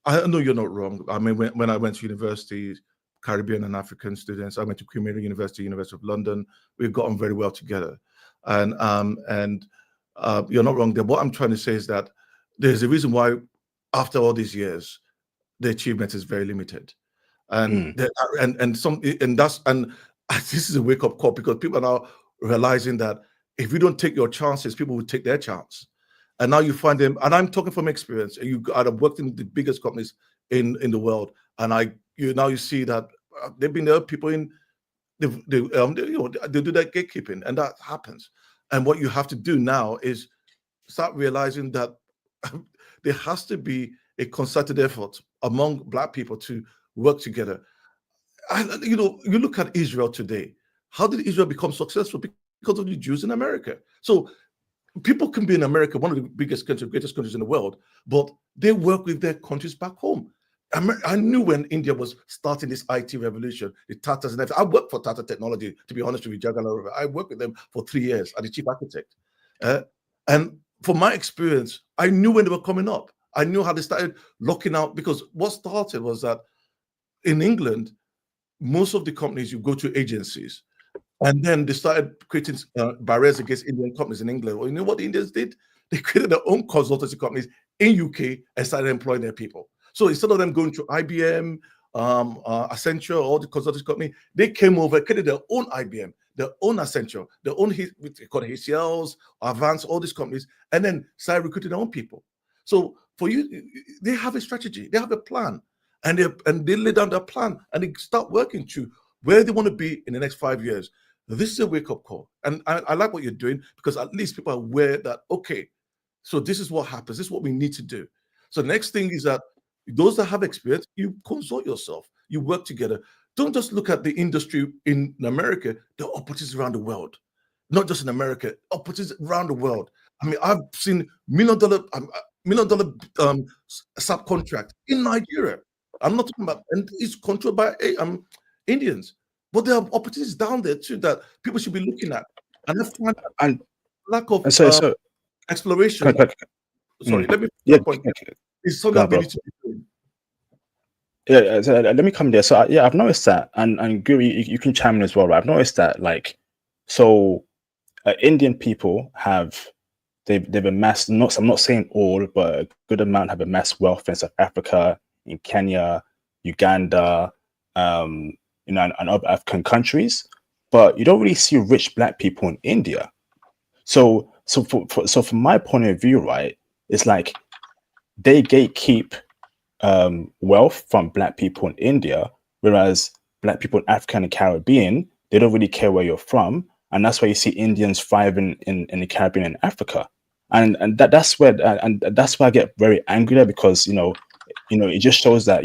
I know you're not wrong. I mean, when I went to university, Caribbean and African students, I went to Queen Mary University, University of London. We've gotten very well together, and you're not wrong there. What I'm trying to say is that there's a reason why, after all these years, the achievement is very limited, and this is a wake up call, because people are now realizing that if you don't take your chances, people will take their chance. And now you find them, and I'm talking from experience. I've worked in the biggest companies in the world, and you see that they've been there. People they do that gatekeeping, and that happens. And what you have to do now is start realizing that there has to be a concerted effort among Black people to work together. And you look at Israel today. How did Israel become successful? Because of the Jews in America. So people can be in America, one of the biggest countries, greatest countries in the world, but they work with their countries back home. I knew when India was starting this IT revolution, the Tatas and everything. I worked for Tata Technology, to be honest with you, Jaguar Land Rover. I worked with them for 3 years as the chief architect. And from my experience, I knew when they were coming up. I knew how they started locking out, because what started was that in England, most of the companies, you go to agencies, and then they started creating barriers against Indian companies in England. Well, you know what the Indians did? They created their own consultancy companies in UK and started employing their people. So instead of them going to IBM, Accenture, all the consultancy company, they came over, created their own IBM, their own Accenture, their own HCLs, Advance, all these companies, and then started recruiting their own people. So for you, they have a strategy, they have a plan, and they lay down their plan, and they start working to where they want to be in the next 5 years. This is a wake-up call. And I like what you're doing, because at least people are aware that, okay, so this is what happens. This is what we need to do. So the next thing is that those that have experience, you consult yourself. You work together. Don't just look at the industry in America. There are opportunities around the world. Not just in America, opportunities around the world. I mean, I've seen million dollar subcontract in Nigeria. I'm not talking about, and it's controlled by Indians. But there are opportunities down there too that people should be looking at. And I find lack of exploration sorry, let me Yeah, point. It's something go, that we bro. need to be doing. Yeah, so let me come there. So yeah, I've noticed that, and Guru, you can chime in as well, right? I've noticed that, like, so Indian people they've amassed, not, I'm not saying all, but a good amount have amassed wealth in South Africa, in Kenya, Uganda, you know, and other African countries, but you don't really see rich black people in India. So from my point of view, right, it's like they gatekeep wealth from black people in India, whereas black people in Africa and the Caribbean, they don't really care where you're from, and that's why you see Indians thriving in the Caribbean and Africa, and that's where and that's why I get very angry there, because you know it just shows that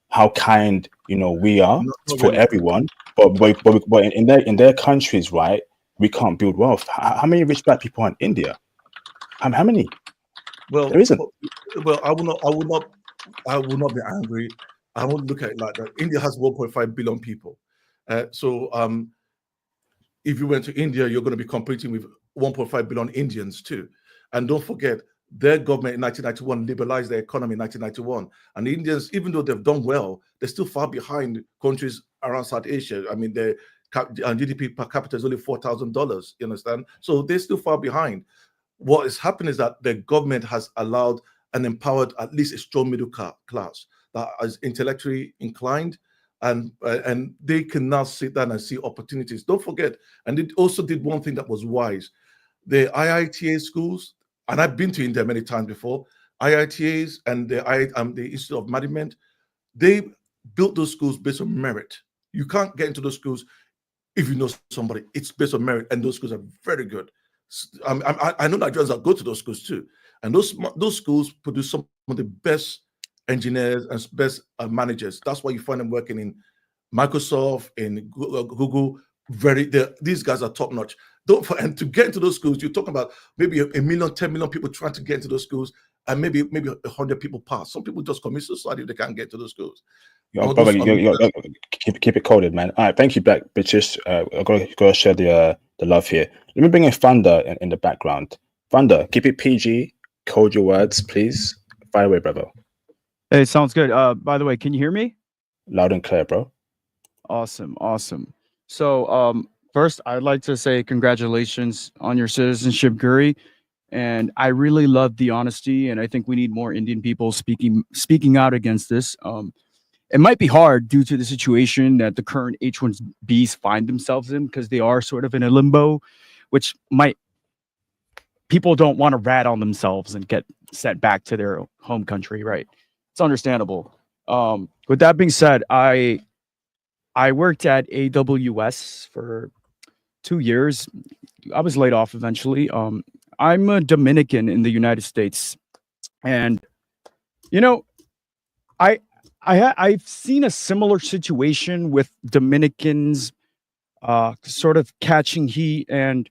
how kind we are Not for really. everyone, but in their countries, right, we can't build wealth. How many rich black people are in India? How many? Well, There isn't. well, I will not be angry. I won't look at it like that. India has 1.5 billion people. So if you went to India, you're going to be competing with 1.5 billion Indians too. And don't forget, their government in 1991 liberalized their economy in 1991. And the Indians, even though they've done well, they're still far behind countries around South Asia. I mean, their GDP per capita is only $4,000, you understand? So they're still far behind. What has happened is that the government has allowed and empowered at least a strong middle class that is intellectually inclined, and they can now sit down and see opportunities. Don't forget, and it also did one thing that was wise. The IITA schools, and I've been to India many times before, IITAs and the Institute of Management, they built those schools based on merit. You can't get into those schools if you know somebody. It's based on merit, and those schools are very good. I know Nigerians that go to those schools too, and those schools produce some of the best engineers and best managers. That's why you find them working in Microsoft, in Google. These guys are top notch. And to get into those schools, you're talking about maybe a million, 10 million people trying to get into those schools, and maybe 100 people pass. Some people just commit suicide if they can't get to those schools. Brother, keep it coded, man. All right, thank you, Black British. I've got to share the love here. Let me bring in Thunder in the background. Thunder, keep it PG. Code your words, please. Fire away, brother. Hey, sounds good. By the way, can you hear me? Loud and clear, bro. Awesome. So, first, I'd like to say congratulations on your citizenship, Guri. And I really love the honesty, and I think we need more Indian people speaking out against this. It might be hard due to the situation that the current H-1Bs find themselves in, because they are sort of in a limbo, which people don't want to rat on themselves and get sent back to their home country, right? It's understandable. With that being said, I worked at AWS for 2 years. I was laid off eventually. I'm a Dominican in the United States, and I've seen a similar situation with Dominicans sort of catching heat and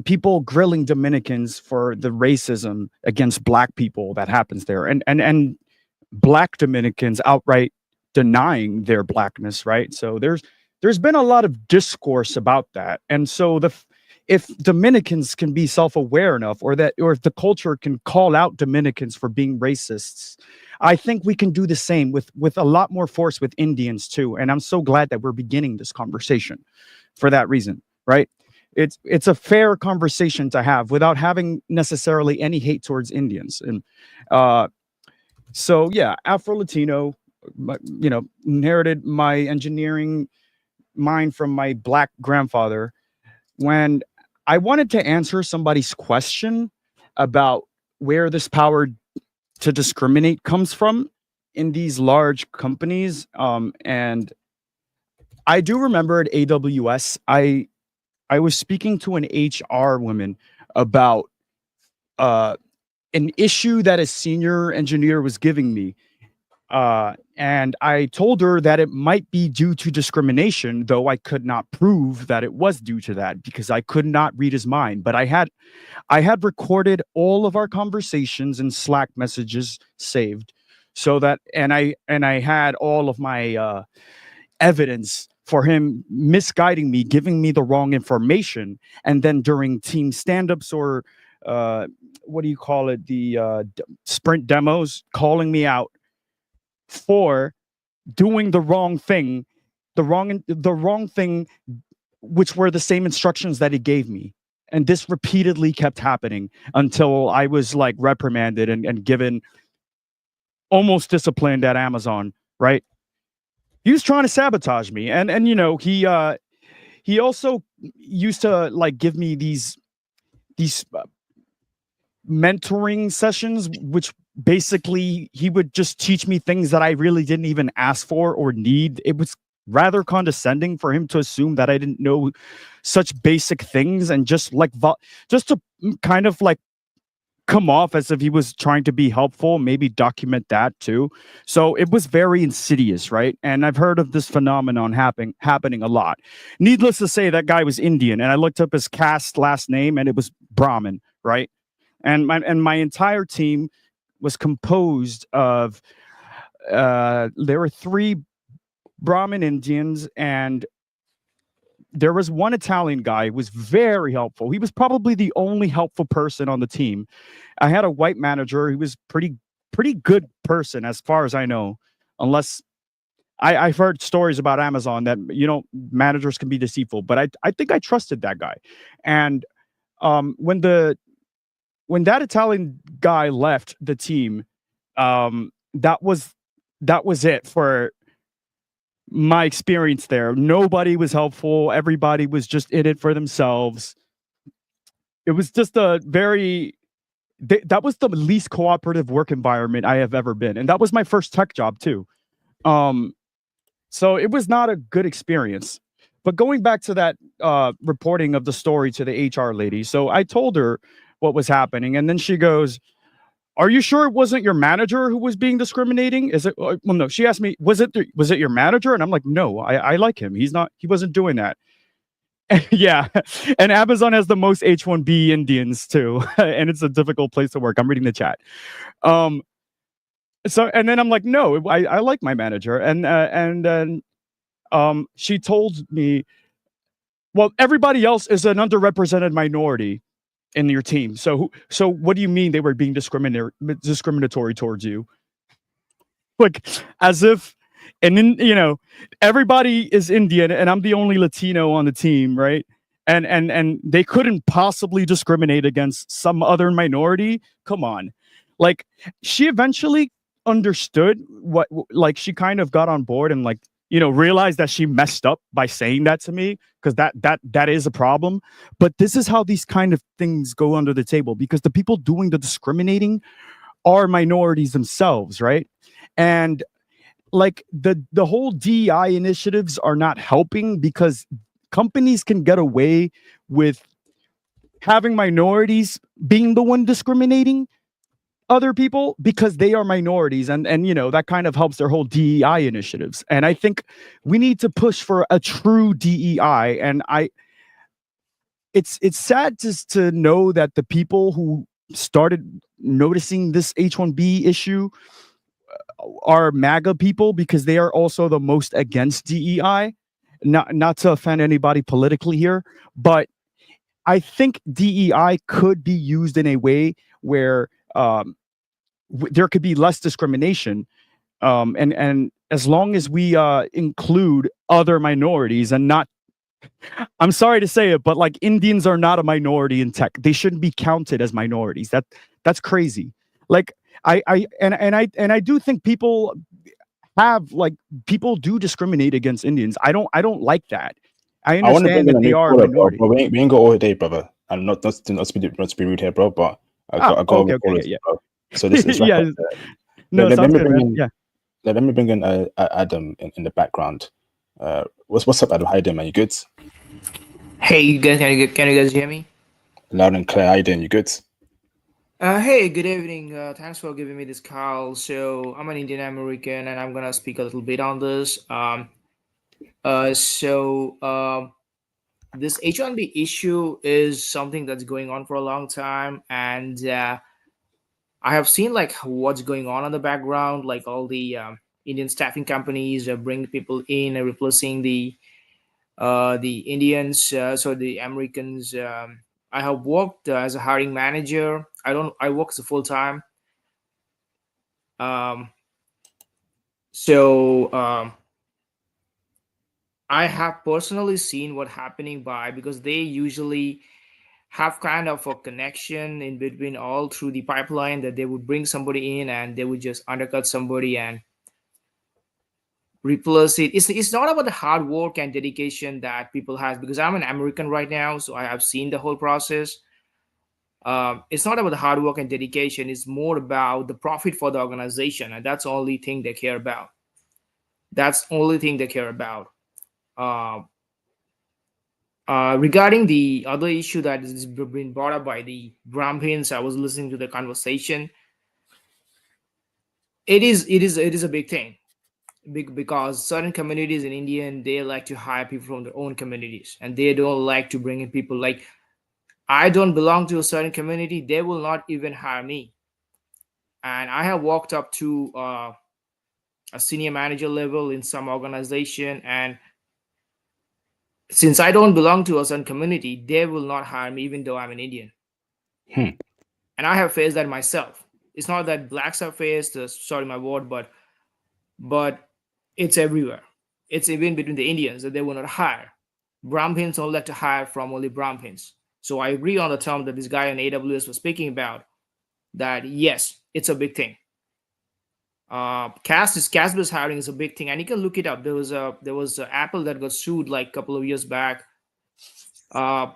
people grilling Dominicans for the racism against black people that happens there, and black Dominicans outright denying their blackness, right? So there's been a lot of discourse about that. And so if Dominicans can be self-aware enough, or if the culture can call out Dominicans for being racists, I think we can do the same with a lot more force with Indians too. And I'm so glad that we're beginning this conversation for that reason, right? It's a fair conversation to have without having necessarily any hate towards Indians. And so yeah, Afro-Latino, inherited my engineering mind from my black grandfather. When I wanted to answer somebody's question about where this power to discriminate comes from in these large companies, and I do remember at AWS, I was speaking to an HR woman about an issue that a senior engineer was giving me. And I told her that it might be due to discrimination, though I could not prove that it was due to that because I could not read his mind. But I had recorded all of our conversations and Slack messages saved, so that and I had all of my evidence for him misguiding me, giving me the wrong information, and then during team stand-ups or what do you call it? The sprint demos, calling me out for doing the wrong thing, the wrong thing, which were the same instructions that he gave me. And this repeatedly kept happening until I was like reprimanded and given almost disciplined at Amazon, right? He was trying to sabotage me. And you know, he also used to like give me these mentoring sessions, which basically he would just teach me things that I really didn't even ask for or need. It was rather condescending for him to assume that I didn't know such basic things, and just to kind of like come off as if he was trying to be helpful, maybe document that too. So it was very insidious, right? And I've heard of this phenomenon happening a lot. Needless to say, that guy was Indian, and I looked up his caste last name, and it was Brahmin, right? And my entire team was composed of there were 3 Brahmin Indians, and there was one Italian guy who was very helpful. He was probably the only helpful person on the team. I had a white manager who was pretty good person as far as I know, unless I've heard stories about Amazon that, you know, managers can be deceitful, but I think I trusted that guy. And when that Italian guy left the team, that was it for my experience there. Nobody was helpful. Everybody was just in it for themselves. It was just that was the least cooperative work environment I have ever been. And that was my first tech job too. So it was not a good experience. But going back to that reporting of the story to the HR lady. So I told her what was happening. And then she goes, "Are you sure it wasn't your manager who was being discriminating? Is it?" Well, no. She asked me, "Was it your manager?" And I'm like, "No, I like him. He wasn't doing that." Yeah, and Amazon has the most H-1B Indians too, and it's a difficult place to work. I'm reading the chat. So and then I'm like, "No, I like my manager," and then she told me, "Well, everybody else is an underrepresented minority in your team. So what do you mean they were being discriminatory towards you?" Like, as if, and then, you know, everybody is Indian and I'm the only Latino on the team, right? And they couldn't possibly discriminate against some other minority. Come on. Like, she eventually understood what, like, she kind of got on board and, like, you know, realized that she messed up by saying that to me, because that is a problem. But this is how these kind of things go under the table, because the people doing the discriminating are minorities themselves, right? And like the whole DEI initiatives are not helping, because companies can get away with having minorities being the one discriminating other people because they are minorities, and you know, that kind of helps their whole DEI initiatives. And I think we need to push for a true DEI. And it's sad to know that the people who started noticing this H-1B issue are MAGA people, because they are also the most against DEI. Not to offend anybody politically here, but I think DEI could be used in a way where there could be less discrimination, and as long as we include other minorities and not, I'm sorry to say it, but like, Indians are not a minority in tech. They shouldn't be counted as minorities. That's crazy. Like, I do think people do discriminate against Indians. I don't like that. I understand that they are a minority. But we ain't got all day, brother. And not to be rude here, bro. But I got okay, yeah. So this is yeah. No, let sounds me good, bring man. in, Yeah. let me bring in Adam in the background. What's up, Adam? How you doing, man? You good? Hey, you guys, can you guys hear me? Loud and clear. How you doing? You good? Hey, good evening. Thanks for giving me this call. So I'm an Indian American, and I'm gonna speak a little bit on this. This H-1B issue is something that's going on for a long time, and I have seen like what's going on the background, like all the Indian staffing companies bring people in and replacing the Indians, so the Americans I have worked as a hiring manager. I work as a full time. I have personally seen what happening because they usually have kind of a connection in between all through the pipeline, that they would bring somebody in and they would just undercut somebody and replace it. It's not about the hard work and dedication that people have, because I'm an American right now, so I have seen the whole process. It's not about the hard work and dedication. It's more about the profit for the organization, and that's the only thing they care about. That's the only thing they care about. Regarding the other issue that has been brought up by the Brahmins, I was listening to the conversation. It is a big thing, because certain communities in India, and they like to hire people from their own communities, and they don't like to bring in people. Like, I don't belong to a certain community, they will not even hire me. And I have walked up to a senior manager level in some organization, and since I don't belong to a certain community, they will not hire me even though I'm an Indian. And I have faced that myself. It's not that blacks have faced, sorry my word, but it's everywhere. It's even between the Indians that they will not hire. Brahmins don't like to hire from only Brahmins. So I agree on the term that this guy on AWS was speaking about, that yes, it's a big thing. Caste-based hiring is a big thing, and you can look it up. There was a Apple that got sued like a couple of years back. It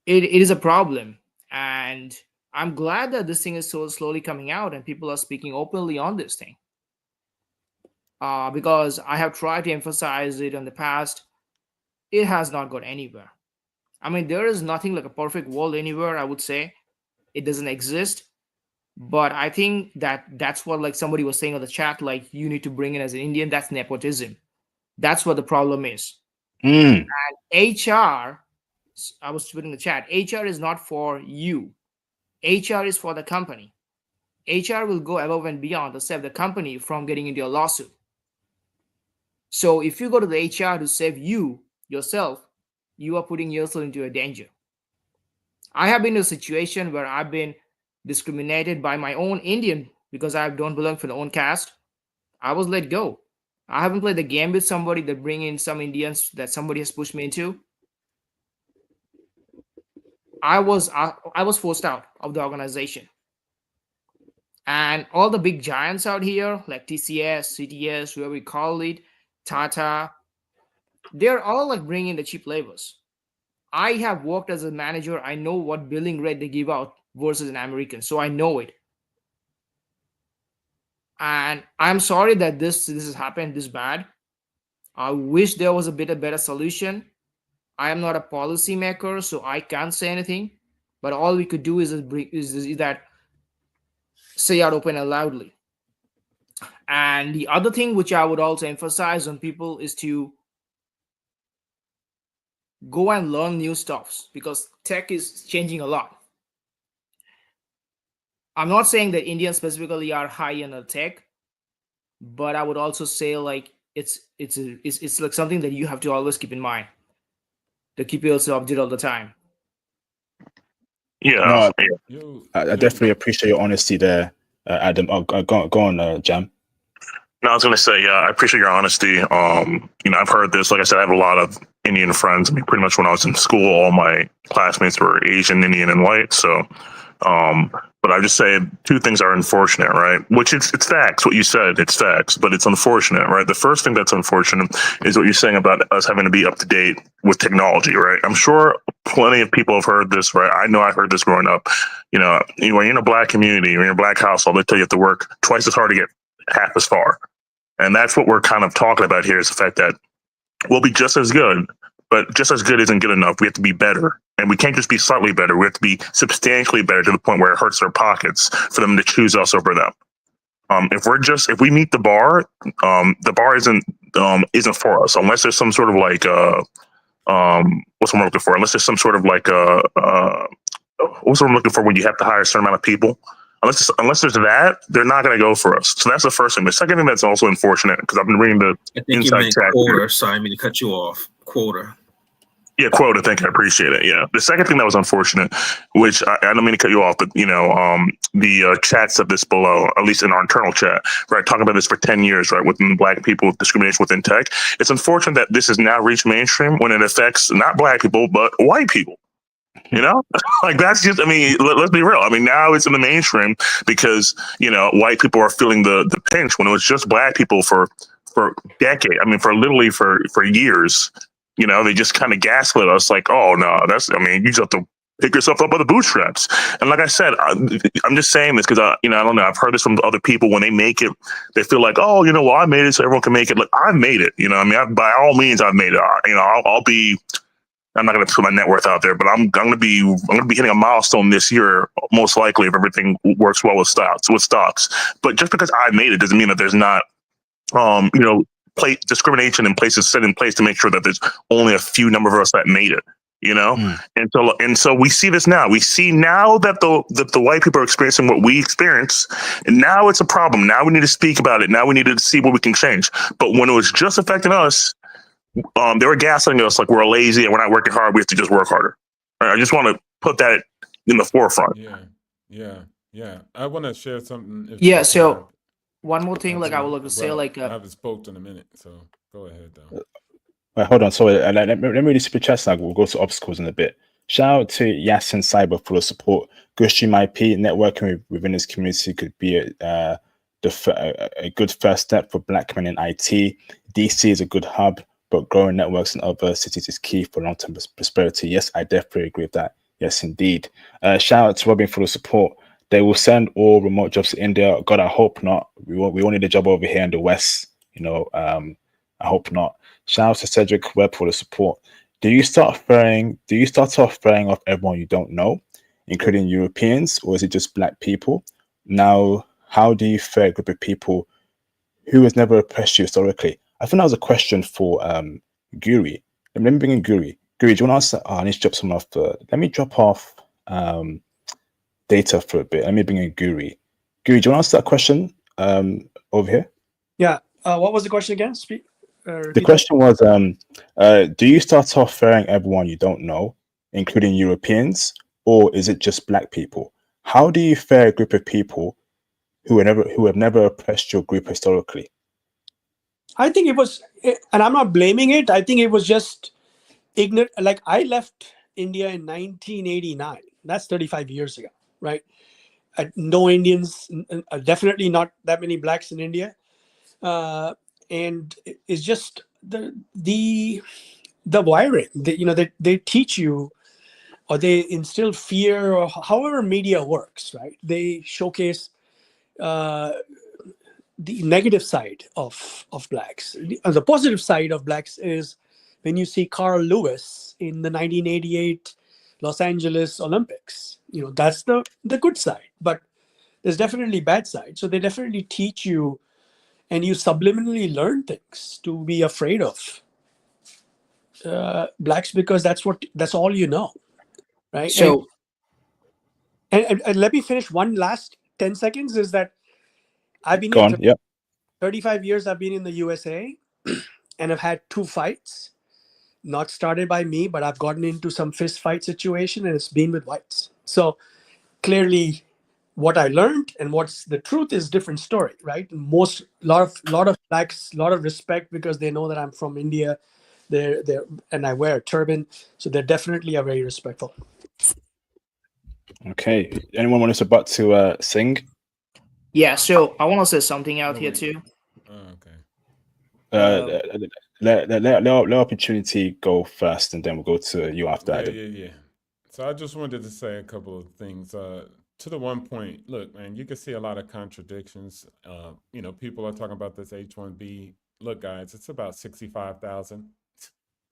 is a problem, and I'm glad that this thing is so slowly coming out and people are speaking openly on this thing. Because I have tried to emphasize it in the past, it has not got anywhere. I mean, there is nothing like a perfect world anywhere, I would say. It doesn't exist. But I think that's what, like somebody was saying on the chat, like you need to bring in as an Indian, that's nepotism. That's what the problem is. And HR, I was putting in the chat, HR is not for you. HR is for the company. HR will go above and beyond to save the company from getting into a lawsuit. So if you go to the HR to save yourself, you are putting yourself into a danger. I have been in a situation where I've been discriminated by my own Indian because I don't belong to the own caste. I was let go. I haven't played the game with somebody that bring in some Indians that somebody has pushed me into. I was forced out of the organization. And all the big giants out here, like TCS, CTS, whoever we call it, Tata, they're all like bringing the cheap labors. I have worked as a manager. I know what billing rate they give out versus an American. So I know it. And I'm sorry that this has happened this bad. I wish there was a better solution. I am not a policy maker, so I can't say anything. But all we could do is that say out open and loudly. And the other thing which I would also emphasize on people is to go and learn new stuffs, because tech is changing a lot. I'm not saying that Indians specifically are high in the tech, but I would also say like it's like something that you have to always keep in mind, to keep yourself updated all the time. Yeah, I definitely appreciate your honesty there, Adam. Go on, Jam. No, I was gonna say, yeah, I appreciate your honesty. I've heard this. Like I said, I have a lot of Indian friends. I mean, pretty much when I was in school, all my classmates were Asian, Indian, and white. So, but I just say two things are unfortunate, right? Which it's facts. What you said, it's facts, but it's unfortunate, right? The first thing that's unfortunate is what you're saying about us having to be up to date with technology, right? I'm sure plenty of people have heard this, right? I know I heard this growing up. When you're in a black community, when you're in a black household, they tell you have to work twice as hard to get half as far. And that's what we're kind of talking about here, is the fact that we'll be just as good, but just as good isn't good enough. We have to be better. And we can't just be slightly better. We have to be substantially better, to the point where it hurts their pockets for them to choose us over them. If we meet the bar isn't for us, unless there's some sort of like what's what I'm looking for? Unless there's some sort of like what's what I'm looking for when you have to hire a certain amount of people. Unless there's that, they're not going to go for us. So that's the first thing. The second thing that's also unfortunate, because I've been reading the I think inside you meant chat quota. here. Sorry, I mean to cut you off. Quota. Yeah, quota. Thank you. I appreciate it. Yeah. The second thing that was unfortunate, which I don't mean to cut you off, but the chat said this below, at least in our internal chat, right? Talking about this for 10 years, right? Within Black people, discrimination within tech. It's unfortunate that this has now reached mainstream when it affects not Black people, but white people. You know, like that's just, I mean, let's be real. I mean, now it's in the mainstream because, white people are feeling the pinch when it was just Black people for decades. I mean, for literally for years, they just kind of gaslit us like, oh, no, you just have to pick yourself up by the bootstraps. And like I said, I'm just saying this because, I don't know. I've heard this from other people when they make it, they feel like, oh, well, I made it so everyone can make it. Look, I've made it. By all means, I've made it. I'm not going to put my net worth out there, but I'm going to be hitting a milestone this year, most likely, if everything works well with stocks. But just because I made it doesn't mean that there's not, discrimination in places set in place to make sure that there's only a few number of us that made it. And so we see this now. We see now that the white people are experiencing what we experience, and now it's a problem. Now we need to speak about it. Now we need to see what we can change. But when it was just affecting us, they were gaslighting us like we're lazy and we're not working hard. We have to just work harder. Right? I just want to put that in the forefront. Yeah. I want to share something. Yeah. So one more thing, like I would like to say, like I haven't spoken in a minute, so go ahead though. Wait, hold on. Sorry, let me read the super chat. We'll go to obstacles in a bit. Shout out to Yasin Cyber for the support. GoStream IP networking within this community could be a good first step for Black men in IT. DC is a good hub, but growing networks in other cities is key for long-term prosperity. Yes, I definitely agree with that. Yes, indeed. Shout out to Robin for the support. They will send all remote jobs to India. God, I hope not. We all need a job over here in the West. I hope not. Shout out to Cedric Webb for the support. Do you start off ferrying off everyone you don't know, including Europeans, or is it just Black people? Now, how do you fare a group of people who has never oppressed you historically? I think that was a question for Guri. Let me bring in Guri. Guri, do you want to answer? I need to drop some off. Let me drop off data for a bit. Let me bring in Guri. Guri, do you want to answer that question over here? Yeah. What was the question again? The question was, do you start off fearing everyone you don't know, including Europeans, or is it just Black people? How do you fare a group of people who have never oppressed your group historically? I think it was, and I'm not blaming it. I think it was just ignorant. Like I left India in 1989. That's 35 years ago, right? No Indians, definitely not that many Blacks in India. And it's just the wiring. They teach you, or they instill fear, or however media works, right? They showcase the negative side of Blacks. The positive side of Blacks is when you see Carl Lewis in the 1988 Los Angeles Olympics. That's the good side, but there's definitely bad side. So they definitely teach you, and you subliminally learn things to be afraid of Blacks because that's all you know, right? So and let me finish one last 10 seconds is that I've been Go on. Yeah. 35 years I've been in the USA, and I've had 2 fights, not started by me, but I've gotten into some fist fight situation, and it's been with whites. So clearly what I learned and what's the truth is different story, right? Lot of Blacks, lot of respect because they know that I'm from India. And I wear a turban, so they definitely are very respectful. Okay. Anyone want us about to sing? yeah, so I want to say something out here too. Let opportunity go first, and then we'll go to you after that. Yeah. So I just wanted to say a couple of things. To the one point, look, man, you can see a lot of contradictions. People are talking about this H-1B. Look, guys, it's about 65,000,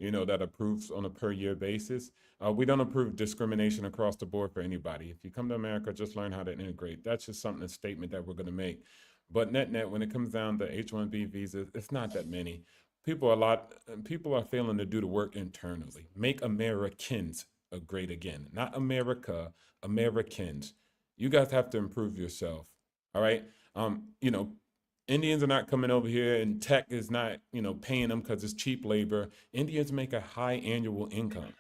that approves on a per year basis. We don't approve discrimination across the board for anybody. If you come to America, just learn how to integrate. That's just a statement that we're going to make. But net, when it comes down to H-1B visas, it's not that many. People are failing to do the work internally. Make Americans great again, not America, Americans. You guys have to improve yourself. All right. Indians are not coming over here, and tech is not, paying them because it's cheap labor. Indians make a high annual income.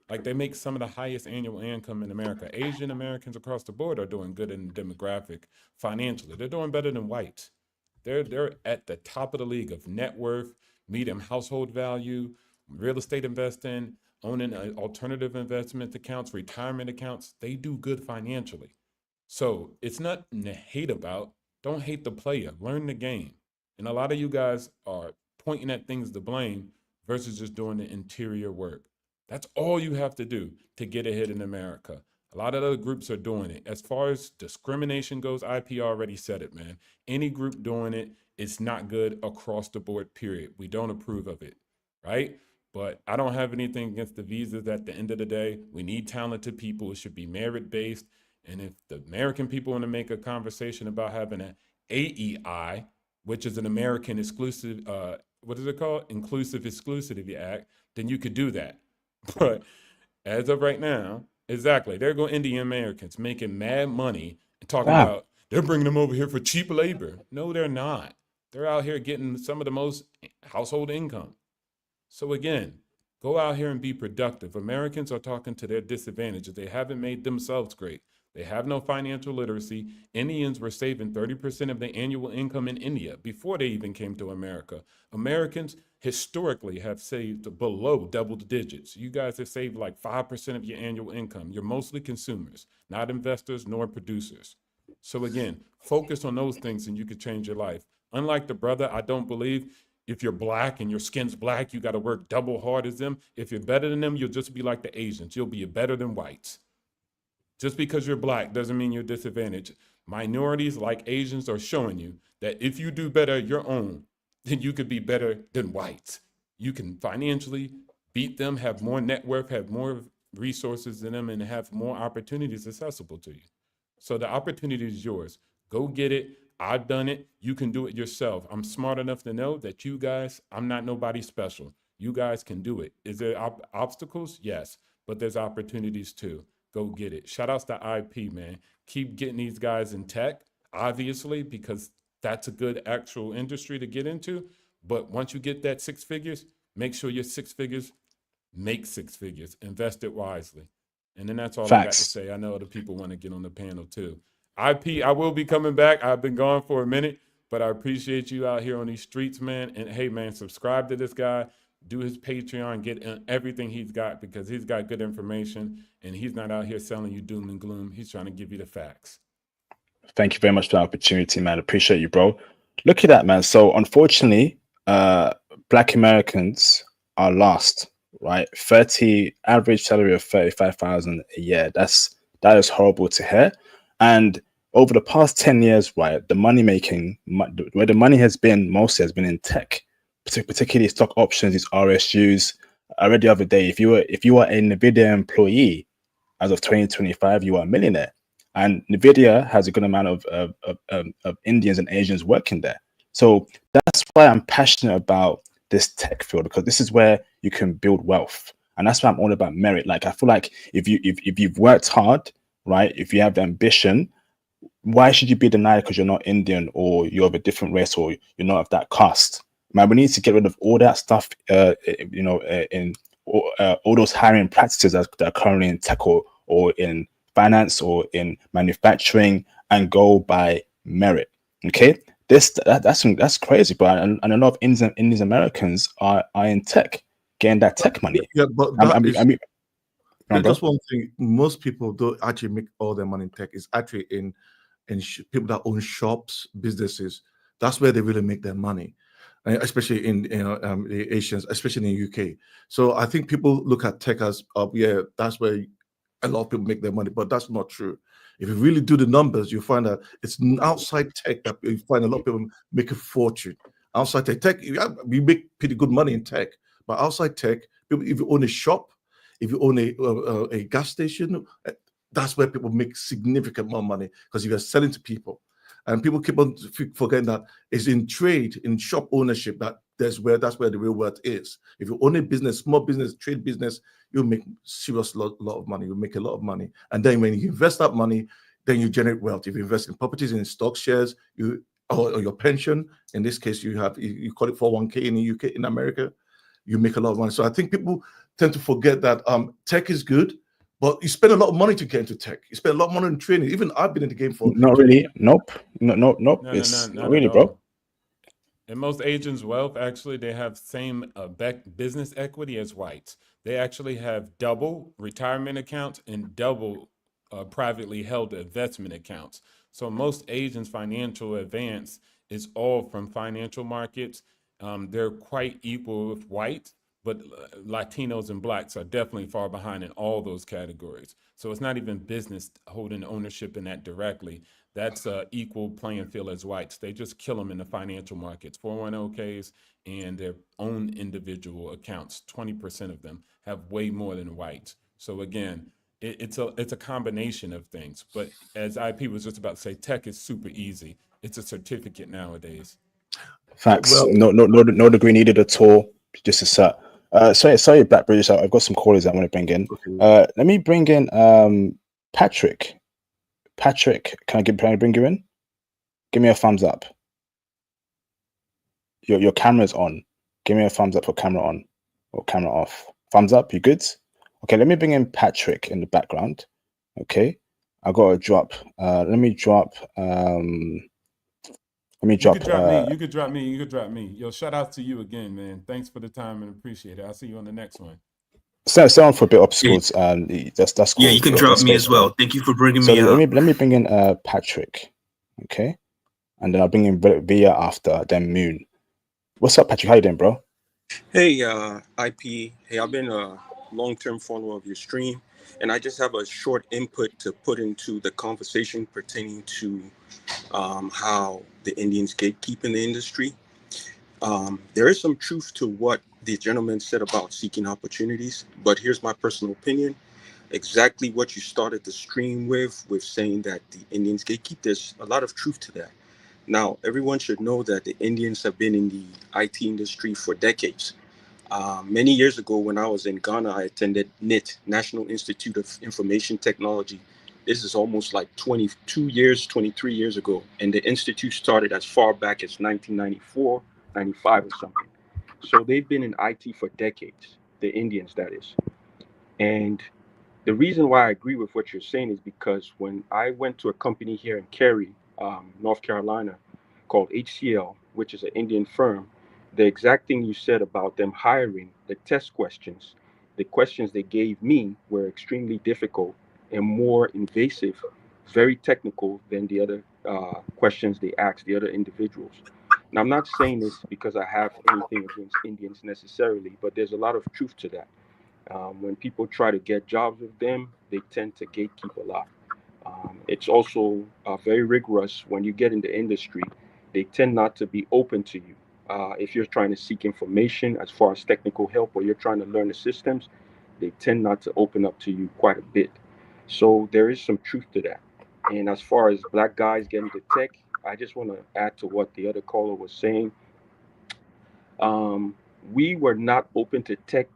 Like they make some of the highest annual income in America. Asian Americans across the board are doing good in the demographic financially. They're doing better than whites. They're at the top of the league of net worth, medium household value, real estate investing, owning alternative investment accounts, retirement accounts. They do good financially. So it's nothing to hate about. Don't hate the player. Learn the game. And a lot of you guys are pointing at things to blame versus just doing the interior work. That's all you have to do to get ahead in America. A lot of other groups are doing it. As far as discrimination goes, IP already said it, man. Any group doing it, it's not good across the board, period. We don't approve of it, right? But I don't have anything against the visas at the end of the day. We need talented people. It should be merit-based. And if the American people want to make a conversation about having an AEI, which is an American exclusive, what is it called? Inclusive Exclusivity Act, then you could do that. But as of right now, exactly, there go Indian Americans making mad money and talking about they're bringing them over here for cheap labor. No, they're not. They're out here getting some of the most household income. So again, go out here and be productive. Americans are talking to their disadvantages. They haven't made themselves great. They have no financial literacy. Indians were saving 30% of their annual income in India before they even came to America. Americans historically have saved below double digits. You guys have saved like 5% of your annual income. You're mostly consumers, not investors nor producers. So again, focus on those things and you could change your life. Unlike the brother, I don't believe if you're black and your skin's black, you got to work double hard as them. If you're better than them, you'll just be like the Asians. You'll be better than whites. Just because you're black doesn't mean you're disadvantaged. Minorities like Asians are showing you that if you do better your own, then you could be better than whites. You can financially beat them, have more net worth, have more resources than them, and have more opportunities accessible to you. So the opportunity is yours. Go get it. I've done it. You can do it yourself. I'm smart enough to know that you guys, I'm not nobody special. You guys can do it. Is there obstacles? Yes, but there's opportunities too. Go get it. Shout outs to IP, man. Keep getting these guys in tech, obviously, because that's a good actual industry to get into. But once you get that 6 figures, make sure your 6 figures make 6 figures. Invest it wisely. And then that's all I got to say. I know other people want to get on the panel too. IP, I will be coming back. I've been gone for a minute, but I appreciate you out here on these streets, man. And hey, man, subscribe to this guy. Do his Patreon, get everything he's got because he's got good information and he's not out here selling you doom and gloom. He's trying to give you the facts. Thank you very much for the opportunity, man. Appreciate you, bro. Look at that, man. So unfortunately, Black Americans are last, right? Average salary of 35,000 a year. That is horrible to hear. And over the past 10 years, right, the money making, where the money has been mostly has been in tech. Particularly stock options, these RSUs. I read the other day, if you were a NVIDIA employee as of 2025, you are a millionaire. And NVIDIA has a good amount of Indians and Asians working there. So that's why I'm passionate about this tech field, because this is where you can build wealth. And that's why I'm all about merit. Like I feel like if you've worked hard, right, if you have the ambition, why should you be denied because you're not Indian or you're of a different race or you're not of that caste? Man, we need to get rid of all that stuff, in all those hiring practices that are currently in tech or in finance or in manufacturing, and go by merit. Okay, that's crazy, but and a lot of Indian Americans are in tech, getting that tech money. Yeah, but that's one thing. Most people don't actually make all their money in tech. It's actually in people that own shops, businesses. That's where they really make their money. Especially in the Asians, especially in the UK. So I think people look at tech as, that's where a lot of people make their money, but that's not true. If you really do the numbers, you find that it's outside tech that you find a lot of people make a fortune. Outside tech, we make pretty good money in tech, but outside tech, people, if you own a shop, if you own a gas station, that's where people make significant more money because you're selling to people. And people keep on forgetting that it's in trade, in shop ownership, that's where the real wealth is. If you own a business, small business, trade business, you'll make serious lot of money. You'll make a lot of money. And then when you invest that money, then you generate wealth. If you invest in properties and in stock shares, you or your pension. In this case, you call it 401k in the UK. In America, you make a lot of money. So I think people tend to forget that tech is good, but you spend a lot of money to get into tech. You spend a lot of money in training. Even I've been in the game for Not really. Nope. Nope. No, It's not not at really, all. bro. In most Asians' wealth, actually, they have same business equity as whites. They actually have double retirement accounts and double privately held investment accounts. So most Asians' financial advance is all from financial markets. They're quite equal with whites, but Latinos and blacks are definitely far behind in all those categories. So it's not even business holding ownership in that directly. That's a equal playing field as whites. They just kill them in the financial markets. 401ks and their own individual accounts, 20% of them have way more than whites. So again, it's a combination of things. But as IP was just about to say, tech is super easy. It's a certificate nowadays. Facts. Well, No degree needed at all. Just a set. Sorry, Black British. I've got some callers I want to bring in. okay. Let me bring in Patrick. Patrick, can I bring you in? Give me a thumbs up. Your camera's on. Give me a thumbs up for camera on or camera off. Thumbs up. You good? Okay. Let me bring in Patrick in the background. Okay. I got to drop. Let me drop. You could drop me. You could drop me. You could drop me. Yo, shout out to you again, man. Thanks for the time and appreciate it. I'll see you on the next one. Stay on for a bit, obstacles. That's cool. Yeah, you can drop me as well. Thank you for bringing So me up. let me bring in Patrick. Okay. And then I'll bring in Via after, then Moon. What's up, Patrick? How you doing, bro? Hey, IP. Hey, I've been a long-term follower of your stream, and I just have a short input to put into the conversation pertaining to how the Indians gatekeep in the industry. There is some truth to what the gentleman said about seeking opportunities, but here's my personal opinion. Exactly what you started the stream with saying that the Indians gatekeep, there's a lot of truth to that. Now, everyone should know that the Indians have been in the IT industry for decades. Many years ago, when I was in Ghana, I attended NIT, National Institute of Information Technology. This is almost like 22 years, 23 years ago. And the institute started as far back as 1994, 95 or something. So they've been in IT for decades, the Indians, that is. And the reason why I agree with what you're saying is because when I went to a company here in Cary, North Carolina, called HCL, which is an Indian firm, the exact thing you said about them hiring, the test questions, the questions they gave me were extremely difficult and more invasive, very technical than the other questions they asked the other individuals. Now, I'm not saying this because I have anything against Indians necessarily, but there's a lot of truth to that. When people try to get jobs with them, they tend to gatekeep a lot. It's also very rigorous when you get in the industry. They tend not to be open to you. If you're trying to seek information as far as technical help or you're trying to learn the systems, they tend not to open up to you quite a bit. So there is some truth to that. And as far as black guys getting to tech, I just want to add to what the other caller was saying. We were not open to tech.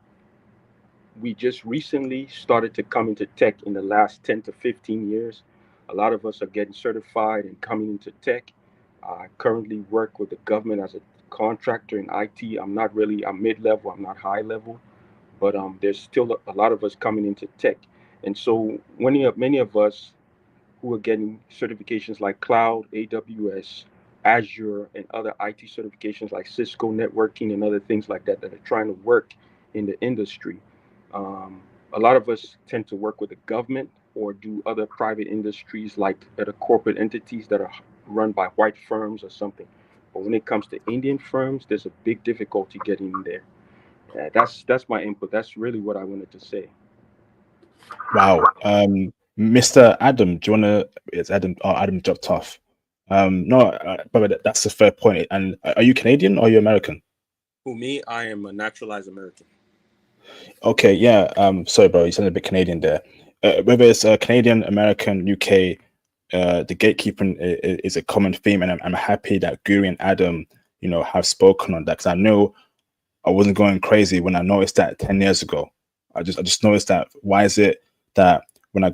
We just recently started to come into tech in the last 10 to 15 years. A lot of us are getting certified and coming into tech. I currently work with the government as a contractor in IT. I'm mid-level, I'm not high level, but there's still a lot of us coming into tech. And so many of us who are getting certifications like cloud, AWS, Azure, and other IT certifications like Cisco networking and other things like that are trying to work in the industry. A lot of us tend to work with the government or do other private industries like other corporate entities that are run by white firms or something. But when it comes to Indian firms, there's a big difficulty getting in there. That's my input. That's really what I wanted to say. Wow. Mr. Adam, do you want to? It's Adam. Oh, Adam dropped off. No, but that's a fair point. And are you Canadian or are you American? Who, me? I am a naturalized American. Okay, yeah. Sorry, bro. You sounded a bit Canadian there. Whether it's Canadian, American, UK, the gatekeeping is a common theme, and I'm happy that Guri and Adam, have spoken on that, because I know I wasn't going crazy when I noticed that 10 years ago. I just noticed that. Why is it that when I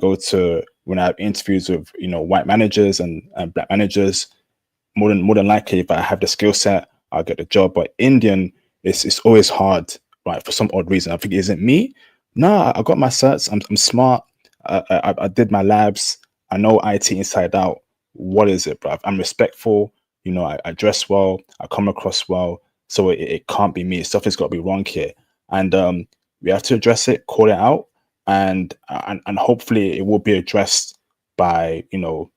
have interviews with white managers and black managers, more than likely, if I have the skill set, I'll get the job. But Indian, it's always hard, right? For some odd reason, I think it isn't me. No, I got my certs. I'm smart. I did my labs. I know IT inside out. What is it, bro? I'm respectful. You know, I dress well. I come across well. So it can't be me. Stuff has got to be wrong here, and we have to address it, call it out, and hopefully it will be addressed by the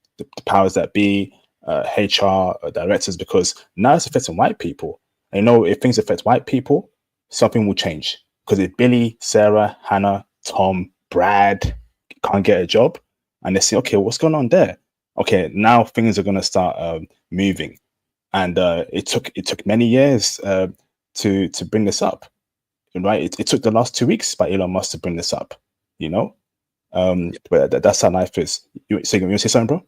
powers that be, HR directors, because now it's affecting white people. And if things affect white people, something will change. Because if Billy, Sarah, Hannah, Tom, Brad can't get a job, and they say, okay, what's going on there? Okay, now things are going to start moving. And it took many years to bring this up, right? It took the last 2 weeks by Elon Musk to bring this up, but that's how life is. You want to say something, bro?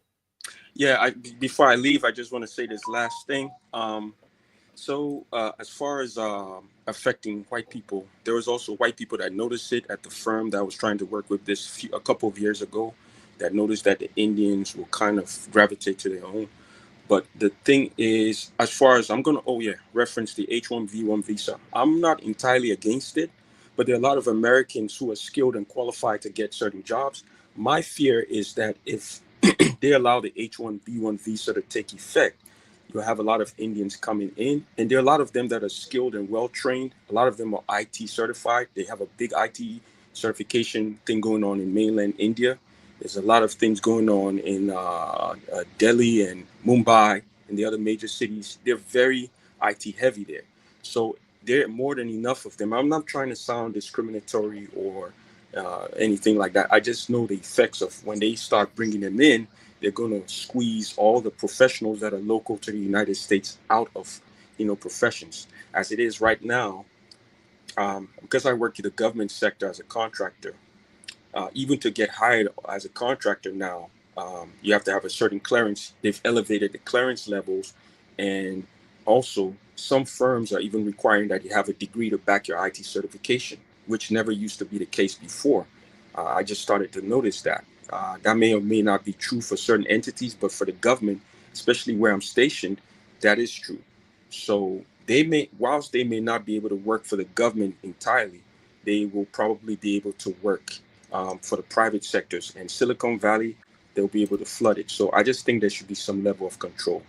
Yeah, before I leave, I just want to say this last thing. So as far as affecting white people, there was also white people that noticed it at the firm that I was trying to work with a couple of years ago, that noticed that the Indians will kind of gravitate to their own. But the thing is, as far as I'm going to, reference the H-1B visa. I'm not entirely against it, but there are a lot of Americans who are skilled and qualified to get certain jobs. My fear is that if they allow the H-1B visa to take effect, you'll have a lot of Indians coming in, and there are a lot of them that are skilled and well-trained. A lot of them are IT certified. They have a big IT certification thing going on in mainland India. There's a lot of things going on in Delhi and Mumbai and the other major cities. They're very IT heavy there. So there are more than enough of them. I'm not trying to sound discriminatory or anything like that. I just know the effects of when they start bringing them in, they're going to squeeze all the professionals that are local to the United States out of, professions. As it is right now, because I work in the government sector as a contractor, even to get hired as a contractor now, you have to have a certain clearance. They've elevated the clearance levels, and also some firms are even requiring that you have a degree to back your IT certification, which never used to be the case before. I just started to notice that. That may or may not be true for certain entities, but for the government, especially where I'm stationed, that is true. So whilst they may not be able to work for the government entirely, they will probably be able to work for the private sectors, and Silicon Valley, they'll be able to flood it. So I just think there should be some level of control.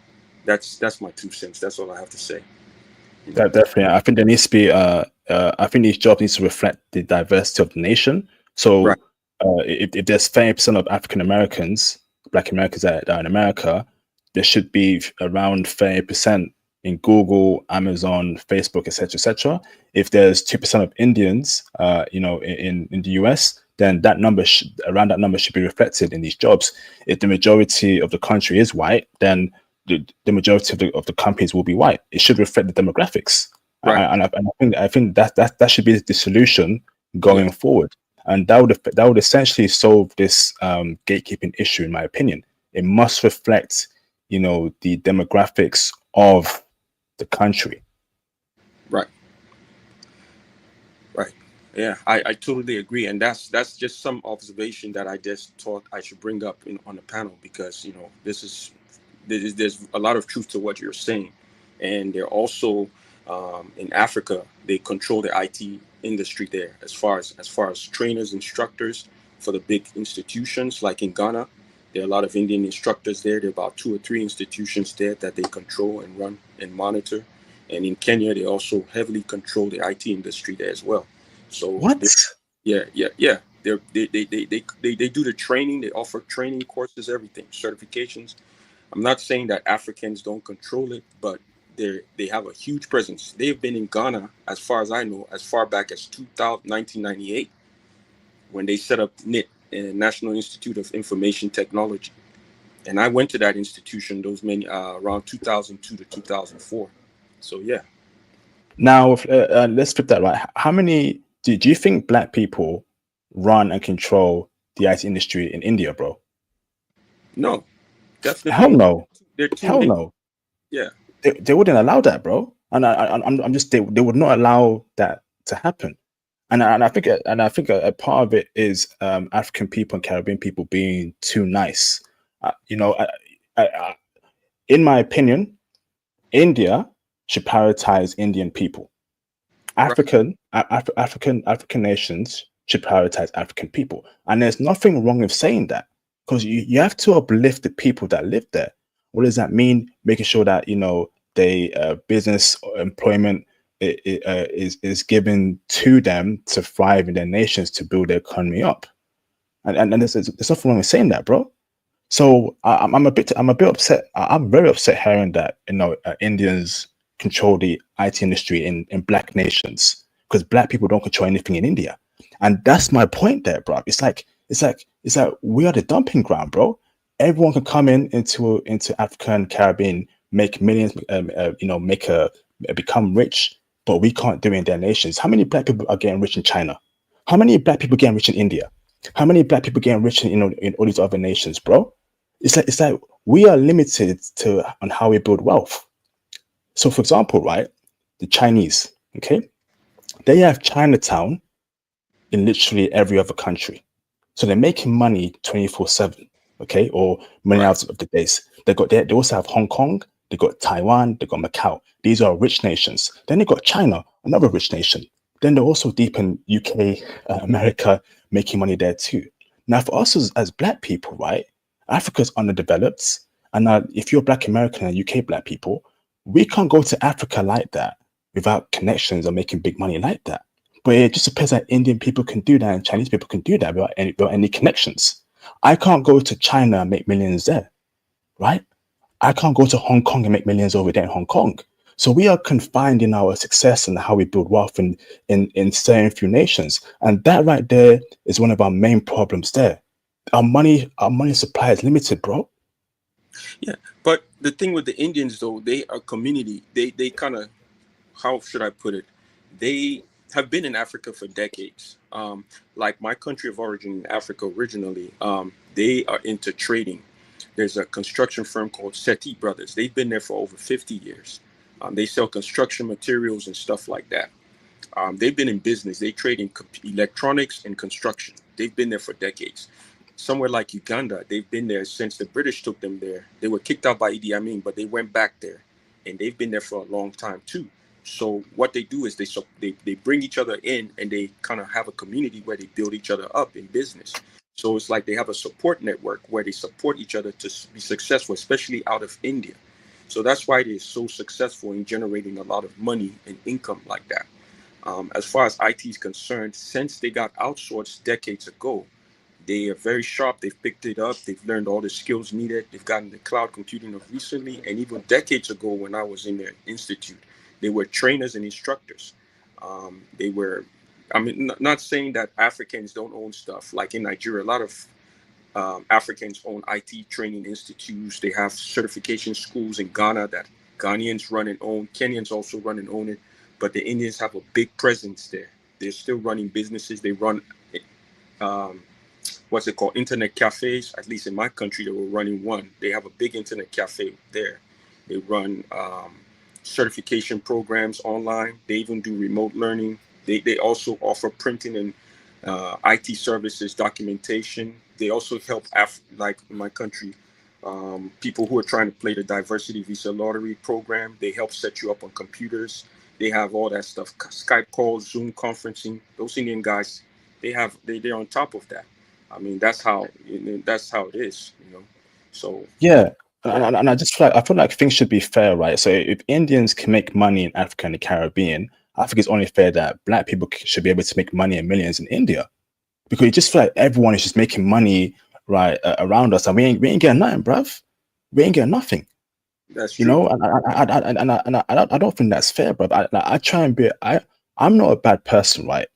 That's my 2 cents. That's all I have to say. That definitely. I think there needs to be. I think these jobs needs to reflect the diversity of the nation. So, Right. If there's 30% of African Americans, Black Americans that are in America, there should be around 30% in Google, Amazon, Facebook, etc., etc. If there's 2% of Indians, in the US, then that number around that number should be reflected in these jobs. If the majority of the country is white, then the majority of the companies will be white. It should reflect the demographics, Right. I think that should be the solution going forward, and that would essentially solve this gatekeeping issue, in my opinion. It must reflect, the demographics of the country. Right. Right. Yeah, I totally agree, and that's just some observation that I just thought I should bring up on the panel, because there's a lot of truth to what you're saying, and they're also in Africa, they control the IT industry there, as far as trainers, instructors for the big institutions. Like in Ghana, there are a lot of Indian instructors there. There are about 2 or 3 institutions there that they control and run and monitor. And in Kenya, they also heavily control the IT industry there as well. So What? Yeah. They do the training. They offer training courses, everything, certifications. I'm not saying that Africans don't control it, but they have a huge presence. They've been in Ghana, as far as I know, as far back as 1998, when they set up NIT, National Institute of Information Technology. And I went to that institution around 2002 to 2004. So yeah. Now, let's flip that, right. How many do you think Black people run and control the IT industry in India, bro? No, definitely. Hell no. They're too Hell no. Yeah. They wouldn't allow that, bro. And I'm just they would not allow that to happen. And I think a part of it is African people and Caribbean people being too nice. in my opinion, India should prioritize Indian people. African nations should prioritize African people. And there's nothing wrong with saying that, because you have to uplift the people that live there. What does that mean? Making sure that, they business or employment is given to them to thrive in their nations, to build their economy up. And there's nothing wrong with saying that, bro. So I'm a bit upset. I'm very upset hearing that Indians control the IT industry in black nations, because black people don't control anything in India. And that's my point there, bro. It's like we are the dumping ground, bro. Everyone can come into Africa and Caribbean, make millions, become rich, but we can't do it in their nations. How many black people are getting rich in China? How many black people getting rich in India? How many black people getting rich in all these other nations, bro? It's like we are limited on how we build wealth. So, for example, right, the Chinese, okay, they have Chinatown in literally every other country. So they're making money 24/7, okay, or many hours of the days. They also have Hong Kong, they got Taiwan, they got Macau. These are rich nations. Then they got China, another rich nation. Then they're also deep in UK, America, making money there too. Now, for us as black people, right, Africa's underdeveloped. And if you're Black American and UK black people, we can't go to Africa like that without connections or making big money like that. But it just appears that Indian people can do that and Chinese people can do that without any connections. I can't go to China and make millions there, right? I can't go to Hong Kong and make millions over there in Hong Kong. So we are confined in our success and how we build wealth in certain few nations. And that right there is one of our main problems there. Our money supply is limited, bro. Yeah, but the thing with the Indians, though, they are community. They kind of, how should I put it? They have been in Africa for decades. Like my country of origin in Africa originally, they are into trading. There's a construction firm called Seti Brothers. They've been there for over 50 years. They sell construction materials and stuff like that. They've been in business. They trade in electronics and construction. They've been there for decades. Somewhere like Uganda, they've been there since the British took them there. They were kicked out by Idi Amin, but they went back there, and they've been there for a long time too. So what they do is they bring each other in, and they kind of have a community where they build each other up in business. So it's like they have a support network where they support each other to be successful, especially out of India. So that's why they're so successful in generating a lot of money and income like that. As far as IT is concerned, since they got outsourced decades ago, they are very sharp. They've picked it up. They've learned all the skills needed. They've gotten the cloud computing of recently. And even decades ago, when I was in their institute, they were trainers and instructors. They were, not saying that Africans don't own stuff. Like in Nigeria, a lot of Africans own IT training institutes. They have certification schools in Ghana that Ghanaians run and own. Kenyans also run and own it. But the Indians have a big presence there. They're still running businesses. They run what's it called, internet cafes. At least in my country, they were running one. They have a big internet cafe there. They run certification programs online. They even do remote learning. They also offer printing and IT services, documentation. They also help, like in my country, people who are trying to play the diversity visa lottery program. They help set you up on computers. They have all that stuff, Skype calls, Zoom conferencing. Those Indian guys, they're on top of that. I mean, that's how it is, So yeah, and I just I feel like things should be fair, right? So if Indians can make money in Africa and the Caribbean, I think it's only fair that black people should be able to make money in millions in India, because you just feel like everyone is just making money right around us, and we ain't getting nothing, bruv. We ain't getting nothing. That's true. And I don't think that's fair, bruv. I try and be. I'm not a bad person, right?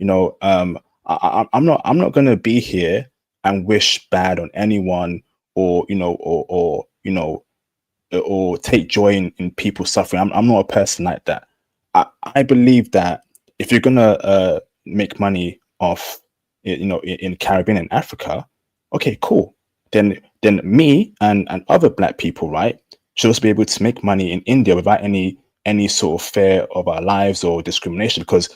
I'm not gonna be here and wish bad on anyone, or or take joy in people suffering. I'm not a person like that. I believe that if you're gonna make money off in Caribbean and Africa, okay, cool. Then me and other black people, right, should also be able to make money in India without any sort of fear of our lives or discrimination. Because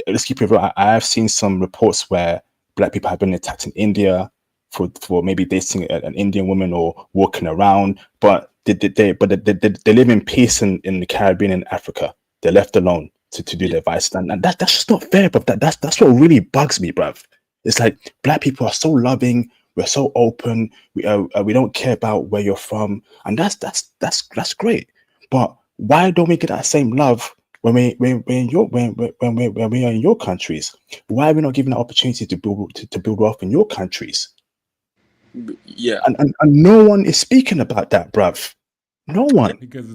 let's keep it real, I have seen some reports where black people have been attacked in India. for maybe dating an Indian woman or walking around, but they live in peace in the Caribbean and Africa. They're left alone to do their vice, and that's just not fair, but that's what really bugs me, bruv. It's like Black people are so loving, we're so open, we don't care about where you're from, and that's great. But why don't we get that same love when we are in your countries? Why are we not given the opportunity to build wealth in your countries? Yeah, and no one is speaking about that, bruv. No one. Because,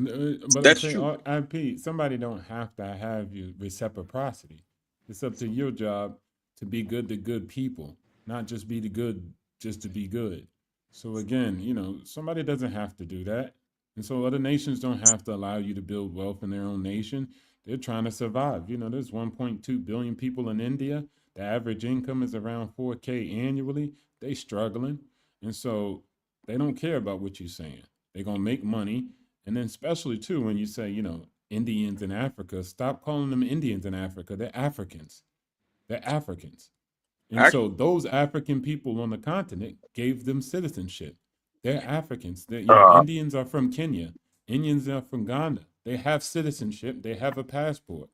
but that's I'm true. saying, IP, somebody don't have to have you reciprocity. It's up to your job to be good to good people, not just be the good just to be good. So again, somebody doesn't have to do that. And so other nations don't have to allow you to build wealth in their own nation. They're trying to survive. There's 1.2 billion people in India. The average income is around 4K annually. They struggling. And so they don't care about what you're saying. They're going to make money. And then especially, too, when you say, Indians in Africa, stop calling them Indians in Africa. They're Africans. They're Africans. And so those African people on the continent gave them citizenship. They're Africans. Indians are from Kenya. Indians are from Ghana. They have citizenship. They have a passport.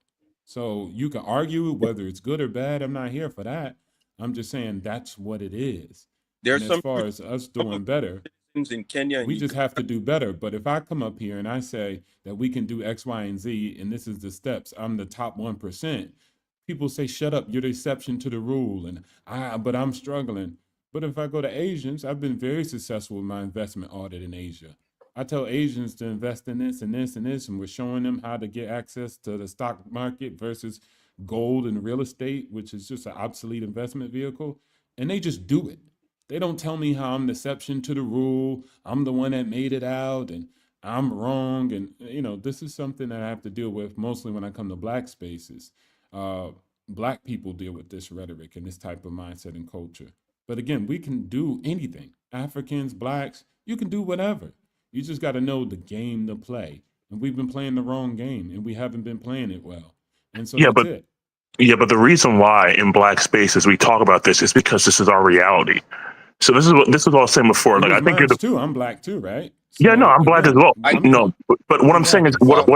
So you can argue whether it's good or bad. I'm not here for that. I'm just saying that's what it is. There's and as far as us doing better, in Kenya, we just have to do better. But if I come up here and I say that we can do X, Y, and Z, and this is the steps, I'm the top 1%. People say, shut up, you're the exception to the rule. But I'm struggling. But if I go to Asians, I've been very successful with my investment audit in Asia. I tell Asians to invest in this and this and this, and we're showing them how to get access to the stock market versus gold and real estate, which is just an obsolete investment vehicle. And they just do it. They don't tell me how I'm the exception to the rule. I'm the one that made it out and I'm wrong. And, this is something that I have to deal with mostly when I come to Black spaces. Black people deal with this rhetoric and this type of mindset and culture. But again, we can do anything. Africans, Blacks, you can do whatever. You just got to know the game to play. And we've been playing the wrong game and we haven't been playing it well. And so that's it. Yeah, but the reason why in Black spaces we talk about this is because this is our reality. So this is what I was saying before. Like I think you're too. I'm Black too, right? So, yeah, no, I'm Black as well. But what I'm saying is what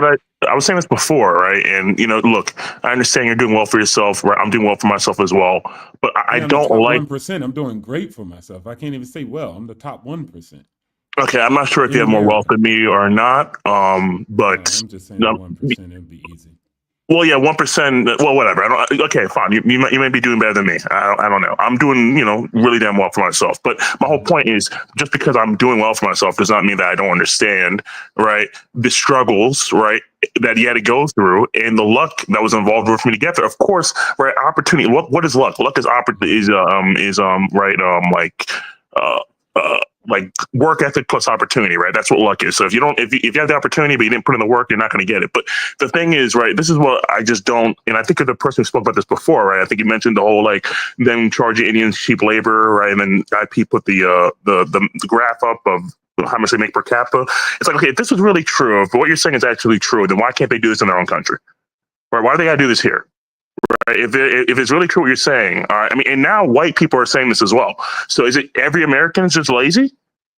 I was saying this before, right? And look, I understand you're doing well for yourself, right? I'm doing well for myself as well. But I don't like 1%. I'm doing great for myself. I can't even say well. I'm the top 1%. Okay, I'm not sure if you have more wealth than me or not. But I'm just saying 1%. It'd be easy. Well, yeah, 1%. Well, whatever. Okay, fine. You might be doing better than me. I don't know. I'm doing really damn well for myself. But my whole point is, just because I'm doing well for myself does not mean that I don't understand, right, the struggles, right, that you had to go through and the luck that was involved for me to get there. Of course, right. Opportunity. What is luck? Luck is like work ethic plus opportunity, right? That's what luck is. So if you have the opportunity but you didn't put in the work, you're not going to get it. But the thing is, right, this is what I just don't, and I think of the person who spoke about this before, right? I think you mentioned the whole like them charging Indians cheap labor, right? And then IP put the graph up of how much they make per capita. It's like, okay, if this is really true, if what you're saying is actually true, then why can't they do this in their own country? Right? Why do they got to do this here? Right. If it's really true what you're saying, all right. I mean, and now white people are saying this as well. So is it every American is just lazy,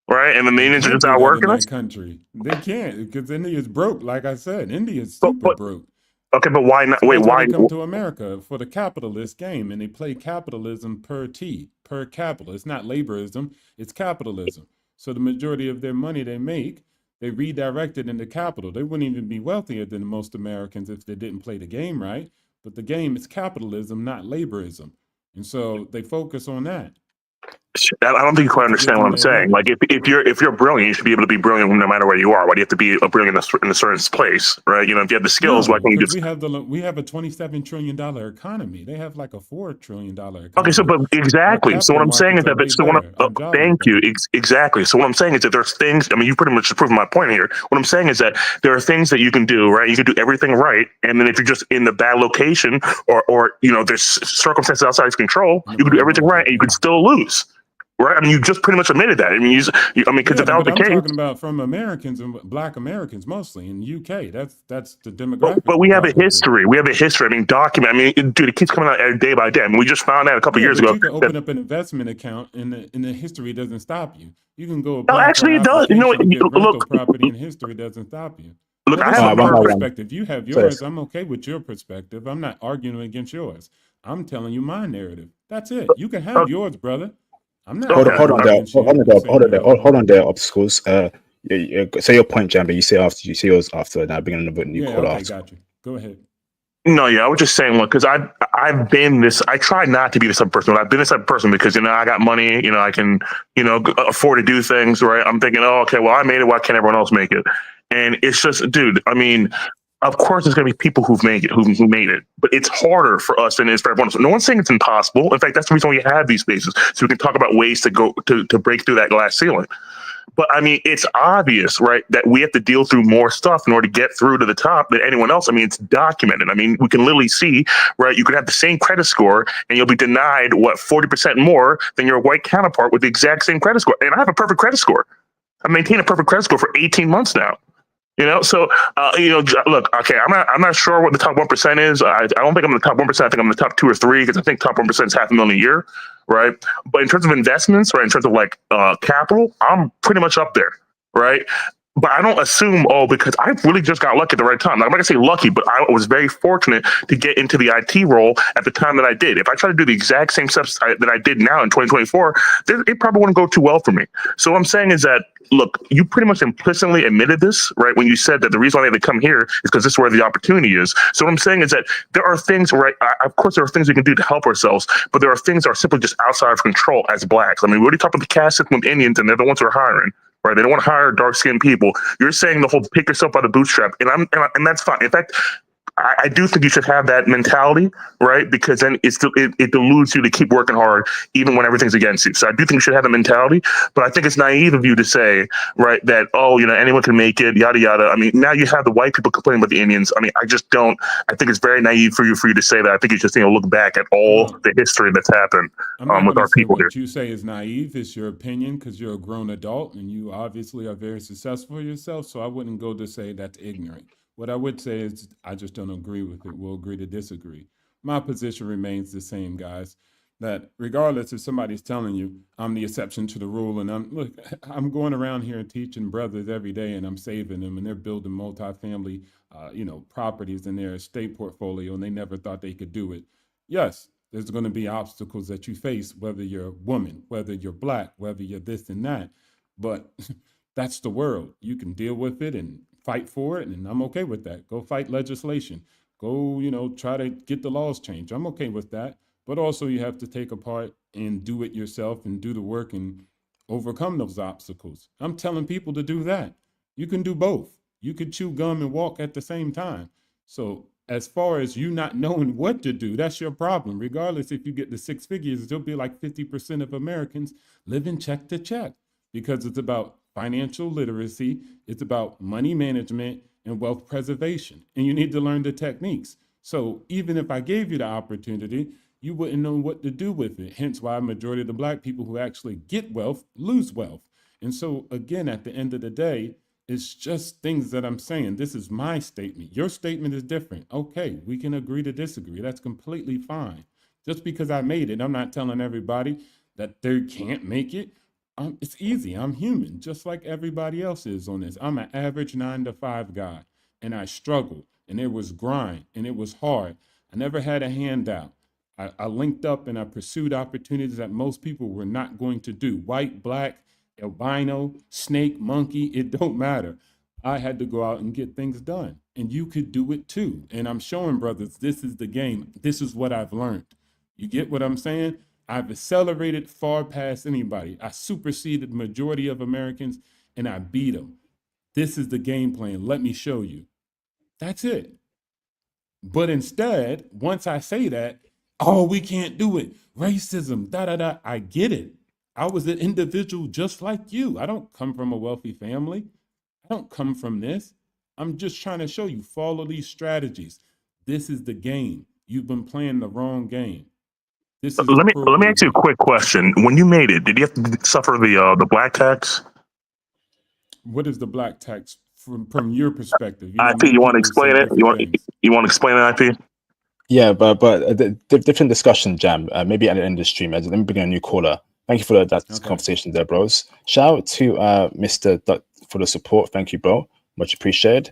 right? And the Indians are just out working us? Country, they can't because India is broke. Like I said, India is super broke. Okay, but why not? So wait, why they come to America for the capitalist game, and they play capitalism per capita. It's not laborism; it's capitalism. So the majority of their money they make, they redirect it into capital. They wouldn't even be wealthier than most Americans if they didn't play the game right. But the game is capitalism, not laborism. And so they focus on that. I don't think you quite understand what I'm saying. Like if you're brilliant, you should be able to be brilliant no matter where you are. Why do you have to be a brilliant in a certain place, right? If you have the skills, why can't you just? We have a $27 trillion economy. They have like a $4 trillion economy. Okay, so but exactly. So what I'm saying is that thank you. Exactly. So what I'm saying is that there's things. I mean, you pretty much just proved my point here. What I'm saying is that there are things that you can do, right? You can do everything right, and then if you're just in the bad location or there's circumstances outside of control, you can do everything right and you can still lose. right? I mean, you just pretty much admitted that. I mean, because if that was the I'm case, talking about from Americans and Black Americans mostly in the UK. That's the demographic. but we have a history. We have a history. I mean, document. I mean, dude, it keeps coming out day by day. I mean, we just found out a couple years ago. You can open up an investment account, and the history doesn't stop you. You can go No, apply actually, for it does. application to get rental property, and history doesn't stop you. Look, Now, I this have is a my perfect perspective. You have yours. I'm okay with your perspective. I'm not arguing against yours. I'm telling you my narrative. That's it. You can have yours, brother. I'm not. Hold on there, obstacles. Say your point, Jambi. You say yours after, and I bring another new call okay, after. got you. Go ahead. No, yeah, I was just saying, look, because I've been this. I try not to be this type of person, but I've been this type of person because I got money, I can afford to do things, right? I'm thinking, oh, okay, well, I made it. Why can't everyone else make it? And it's just, dude. I mean, of course, there's going to be people who've made it, who made it, but it's harder for us than it is for everyone else. No one's saying it's impossible. In fact, that's the reason we have these spaces, so we can talk about ways to go to break through that glass ceiling. But I mean, it's obvious, right, that we have to deal through more stuff in order to get through to the top than anyone else. I mean, it's documented. I mean, we can literally see, right, you could have the same credit score and you'll be denied, 40% more than your white counterpart with the exact same credit score. And I have a perfect credit score. I maintain a perfect credit score for 18 months now. So look, okay, I'm not sure what the top 1% is. I don't think I'm in the top 1%. I think I'm in the top 2 or 3 because I think top 1% is $500,000 a year, right? But in terms of investments, right, in terms of capital, I'm pretty much up there, right? But I don't assume, because I really just got lucky at the right time. I'm not gonna say lucky, but I was very fortunate to get into the IT role at the time that I did. If I try to do the exact same steps that I did now in 2024, it probably wouldn't go too well for me. So what I'm saying is that, look, you pretty much implicitly admitted this, right? When you said that the reason why they had to come here is because this is where the opportunity is. So what I'm saying is that there are things, right? Of course, there are things we can do to help ourselves, but there are things that are simply just outside of control as Blacks. I mean, we already talked about the caste system with Indians, and they're the ones who are hiring. Right, they don't want to hire dark-skinned people. You're saying the whole pick yourself by the bootstrap, and that's fine. In fact, I do think you should have that mentality, right? Because then it deludes you to keep working hard even when everything's against you. So I do think you should have the mentality, but I think it's naive of you to say, right, that anyone can make it, yada yada. I mean, now you have the white people complaining about the Indians. I mean, I just don't. I think it's very naive for you to say that. I think you just look back at all the history that's happened with our people here. What you say is naive. It's your opinion because you're a grown adult and you obviously are very successful yourself. So I wouldn't go to say that's ignorant. What I would say is I just don't agree with it. We'll agree to disagree. My position remains the same, guys, that regardless if somebody's telling you I'm the exception to the rule, and I'm going around here and teaching brothers every day and I'm saving them and they're building multifamily, properties in their estate portfolio and they never thought they could do it. Yes, there's going to be obstacles that you face, whether you're a woman, whether you're Black, whether you're this and that, but that's the world. You can deal with it and fight for it, and I'm okay with that. Go fight legislation. Go, try to get the laws changed. I'm okay with that. But also you have to take a part and do it yourself and do the work and overcome those obstacles. I'm telling people to do that. You can do both. You could chew gum and walk at the same time. So as far as you not knowing what to do, that's your problem. Regardless if you get the 6 figures, there'll be like 50% of Americans living check to check because it's about financial literacy, it's about money management and wealth preservation. And you need to learn the techniques. So even if I gave you the opportunity, you wouldn't know what to do with it. Hence why a majority of the Black people who actually get wealth lose wealth. And so again, at the end of the day, it's just things that I'm saying. This is my statement. Your statement is different. Okay, we can agree to disagree. That's completely fine. Just because I made it, I'm not telling everybody that they can't make it. It's easy. I'm human, just like everybody else is on this. I'm an average 9-to-5 guy, and I struggled, and it was grind, and it was hard. I never had a handout. I linked up and I pursued opportunities that most people were not going to do. White, Black, albino, snake, monkey, it don't matter. I had to go out and get things done, and you could do it too. And I'm showing brothers, this is the game. This is what I've learned. You get what I'm saying? I've accelerated far past anybody. I superseded the majority of Americans and I beat them. This is the game plan. Let me show you. That's it. But instead, once I say that, we can't do it. Racism, da-da-da. I get it. I was an individual just like you. I don't come from a wealthy family. I don't come from this. I'm just trying to show you, follow these strategies. This is the game. You've been playing the wrong game. This is Let me ask you a appropriate. quick question. When you made it, did you have to suffer the black tax? What is the black tax from your perspective? You know, IP, many you want to people say explain it? different things. You want to explain it, IP? Yeah, but different discussion, Jam. Maybe at the end of the stream. Let me bring in a new caller. Thank you for that Okay. conversation there, bros. Shout out to Mr. Duck for the support. Thank you, bro. Much appreciated.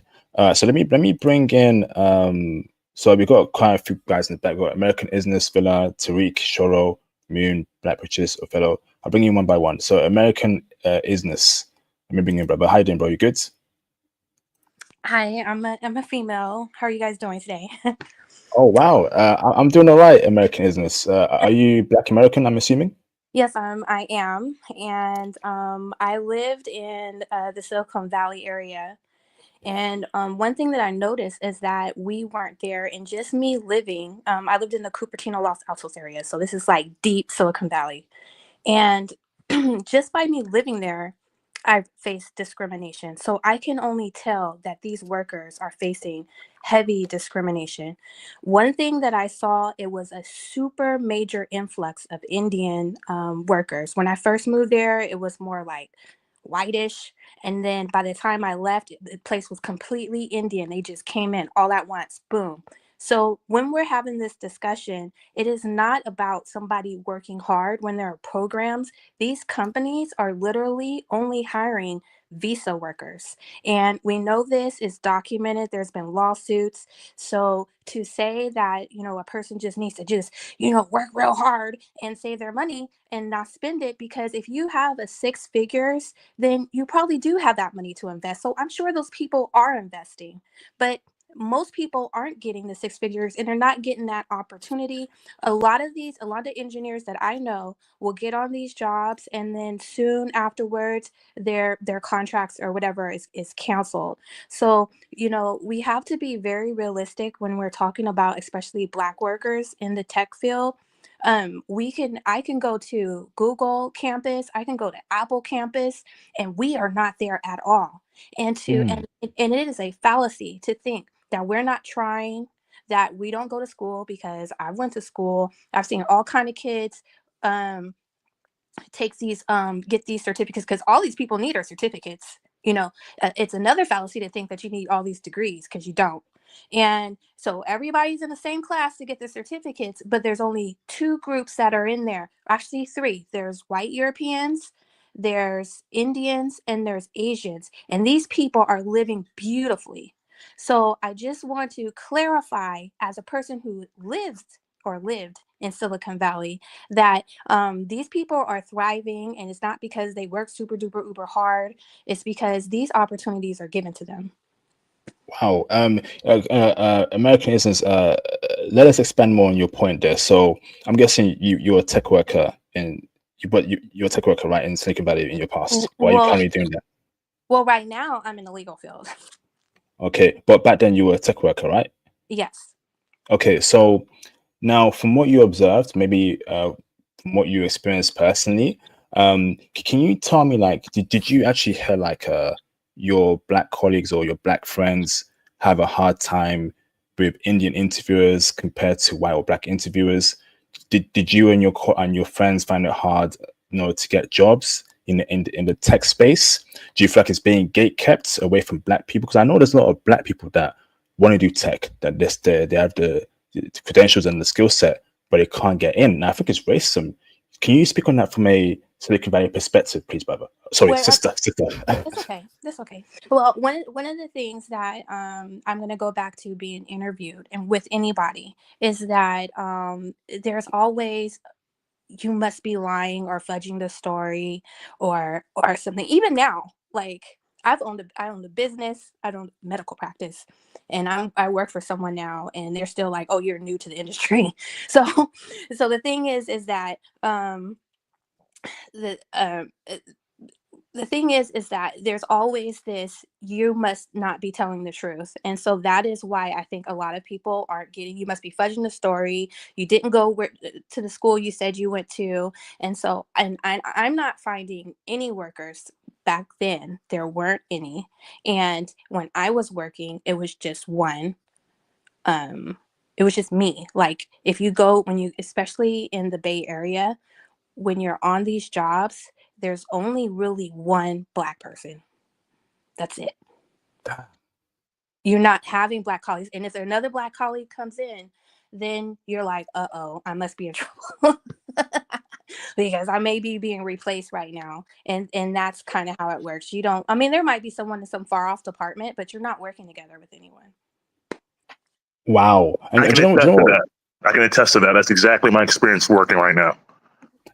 So let me bring in so we got quite a few guys in the back. We got American Isness, Villa, Tariq, Shoro, Moon, Black Bridges, Othello. I'll bring you one by one. So American Isness. Let me bring in brother. How you doing, bro? You good? Hi, I'm a female. How are you guys doing today? Oh wow. I'm doing all right, American Isness. Are you Black American, I'm assuming? Yes, I am, and I lived in the Silicon Valley area. And one thing that I noticed is that we weren't there, and just me living. I lived in the Cupertino, Los Altos area, so this is like deep Silicon Valley. And just by me living there, I've faced discrimination. So I can only tell that these workers are facing heavy discrimination. One thing that I saw, it was a super major influx of Indian workers. When I first moved there, it was more like whitish. And then by the time I left, the place was completely Indian. They just came in all at once, boom. So when we're having this discussion, it is not about somebody working hard when there are programs. These companies are literally only hiring visa workers. And we know this is documented. There's been lawsuits. So to say that, a person just needs to just, work real hard and save their money and not spend it, because if you have a six figures, then you probably do have that money to invest. So I'm sure those people are investing. But most people aren't getting the six figures, and they're not getting that opportunity. A lot of engineers that I know will get on these jobs, and then soon afterwards their contracts or whatever is canceled. So we have to be very realistic when we're talking about especially Black workers in the tech field. I can go to Google campus, I can go to Apple campus, and we are not there at all. And it is a fallacy to think that we're not trying, that we don't go to school, because I went to school. I've seen all kind of kids takes these get these certificates, because all these people need are certificates. It's another fallacy to think that you need all these degrees, because you don't. And so everybody's in the same class to get the certificates, but there's only two groups that are in there, actually three. There's white Europeans, there's Indians, and there's Asians, and these people are living beautifully. So I just want to clarify, as a person who lived in Silicon Valley, that these people are thriving, and it's not because they work super duper uber hard. It's because these opportunities are given to them. Wow. American Isness, let us expand more on your point there. So I'm guessing you're a tech worker you're a tech worker, right, in Silicon Valley in your past. Why are you currently doing that? Well, right now I'm in the legal field. Okay, but back then you were a tech worker, right? Yes. Okay, so now from what you observed, maybe from what you experienced personally, can you tell me, like, did you actually hear like your Black colleagues or your Black friends have a hard time with Indian interviewers compared to white or Black interviewers? Did you and your friends find it hard, to get jobs in the tech space? Do you feel like it's being gate kept away from Black people? Because I know there's a lot of Black people that want to do tech, that they have the credentials and the skill set, but they can't get in. And I think it's racism. Can you speak on that from a Silicon Valley perspective, please, brother? Sorry, sister. It's okay. That's okay. Well, one of the things that I'm going to go back to being interviewed and with anybody is that there's always, you must be lying or fudging the story or something. Even now, like I own a business, I own medical practice, and I work for someone now, and they're still like, "Oh, you're new to the industry." So the thing is that the thing is that there's always this, you must not be telling the truth. And so that is why I think a lot of people aren't getting, you must be fudging the story, you didn't go to the school you said you went to. And so I'm not finding any workers. Back then there weren't any, and when I was working it was just one It was just me. Like if you go, especially in the Bay Area, when you're on these jobs, there's only really one Black person. That's it. You're not having Black colleagues. And if another Black colleague comes in, then you're like, uh-oh, I must be in trouble. Because I may be being replaced right now. And that's kind of how it works. You don't, I mean, there might be someone in some far off department, but you're not working together with anyone. Wow. And I can attest to that. I can attest to that. That's exactly my experience working right now.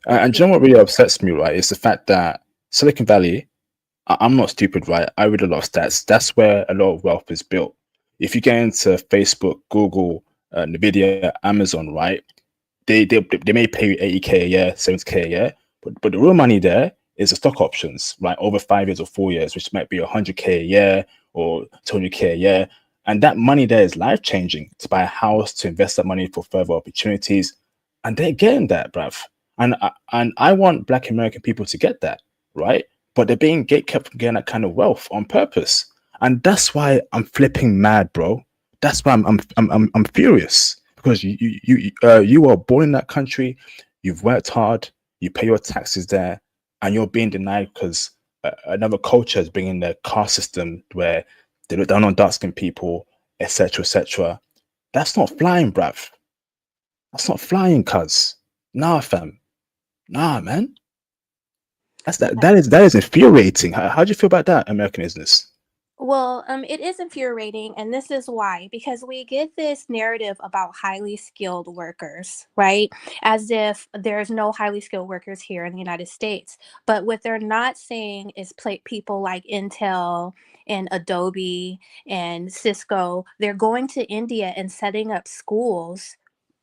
And do you know what really upsets me, right? Is the fact that Silicon Valley, I'm not stupid, right? I read a lot of stats. That's where a lot of wealth is built. If you get into Facebook, Google, Nvidia, Amazon, right? They may pay you 80K a year, 70K a year, but the real money there is the stock options, right? Over 5 years or 4 years, which might be 100K a year or 200K a year. And that money there is life changing to buy a house, to invest that money for further opportunities. And they're getting that, bruv. And I want Black American people to get that, right? But they're being gatekept from getting that kind of wealth on purpose. And that's why I'm flipping mad, bro. That's why I'm furious. Because you were born in that country, you've worked hard, you pay your taxes there, and you're being denied because another culture is bringing their caste system where they look down on dark-skinned people, etc., etc. That's not flying, bruv. That's not flying, cuz. Nah, fam. Nah, man. That is infuriating. How do you feel about that, Americanism? Well, it is infuriating, and this is why. Because we get this narrative about highly skilled workers, right? As if there's no highly skilled workers here in the United States. But what they're not saying is people like Intel and Adobe and Cisco, they're going to India and setting up schools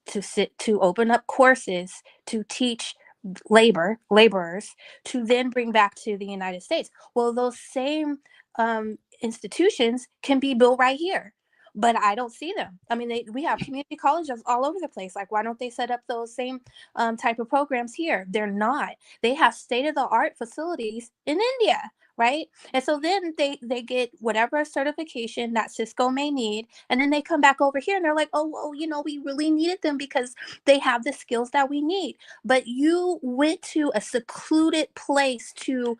to open up courses to teach laborers to then bring back to the United States. Well, those same institutions can be built right here, but I don't see them. I mean, we have community colleges all over the place. Like, why don't they set up those same type of programs here? They're not. They have state-of-the-art facilities in India, right? And so then they get whatever certification that Cisco may need, and then they come back over here and they're like, oh, well, we really needed them because they have the skills that we need. But you went to a secluded place to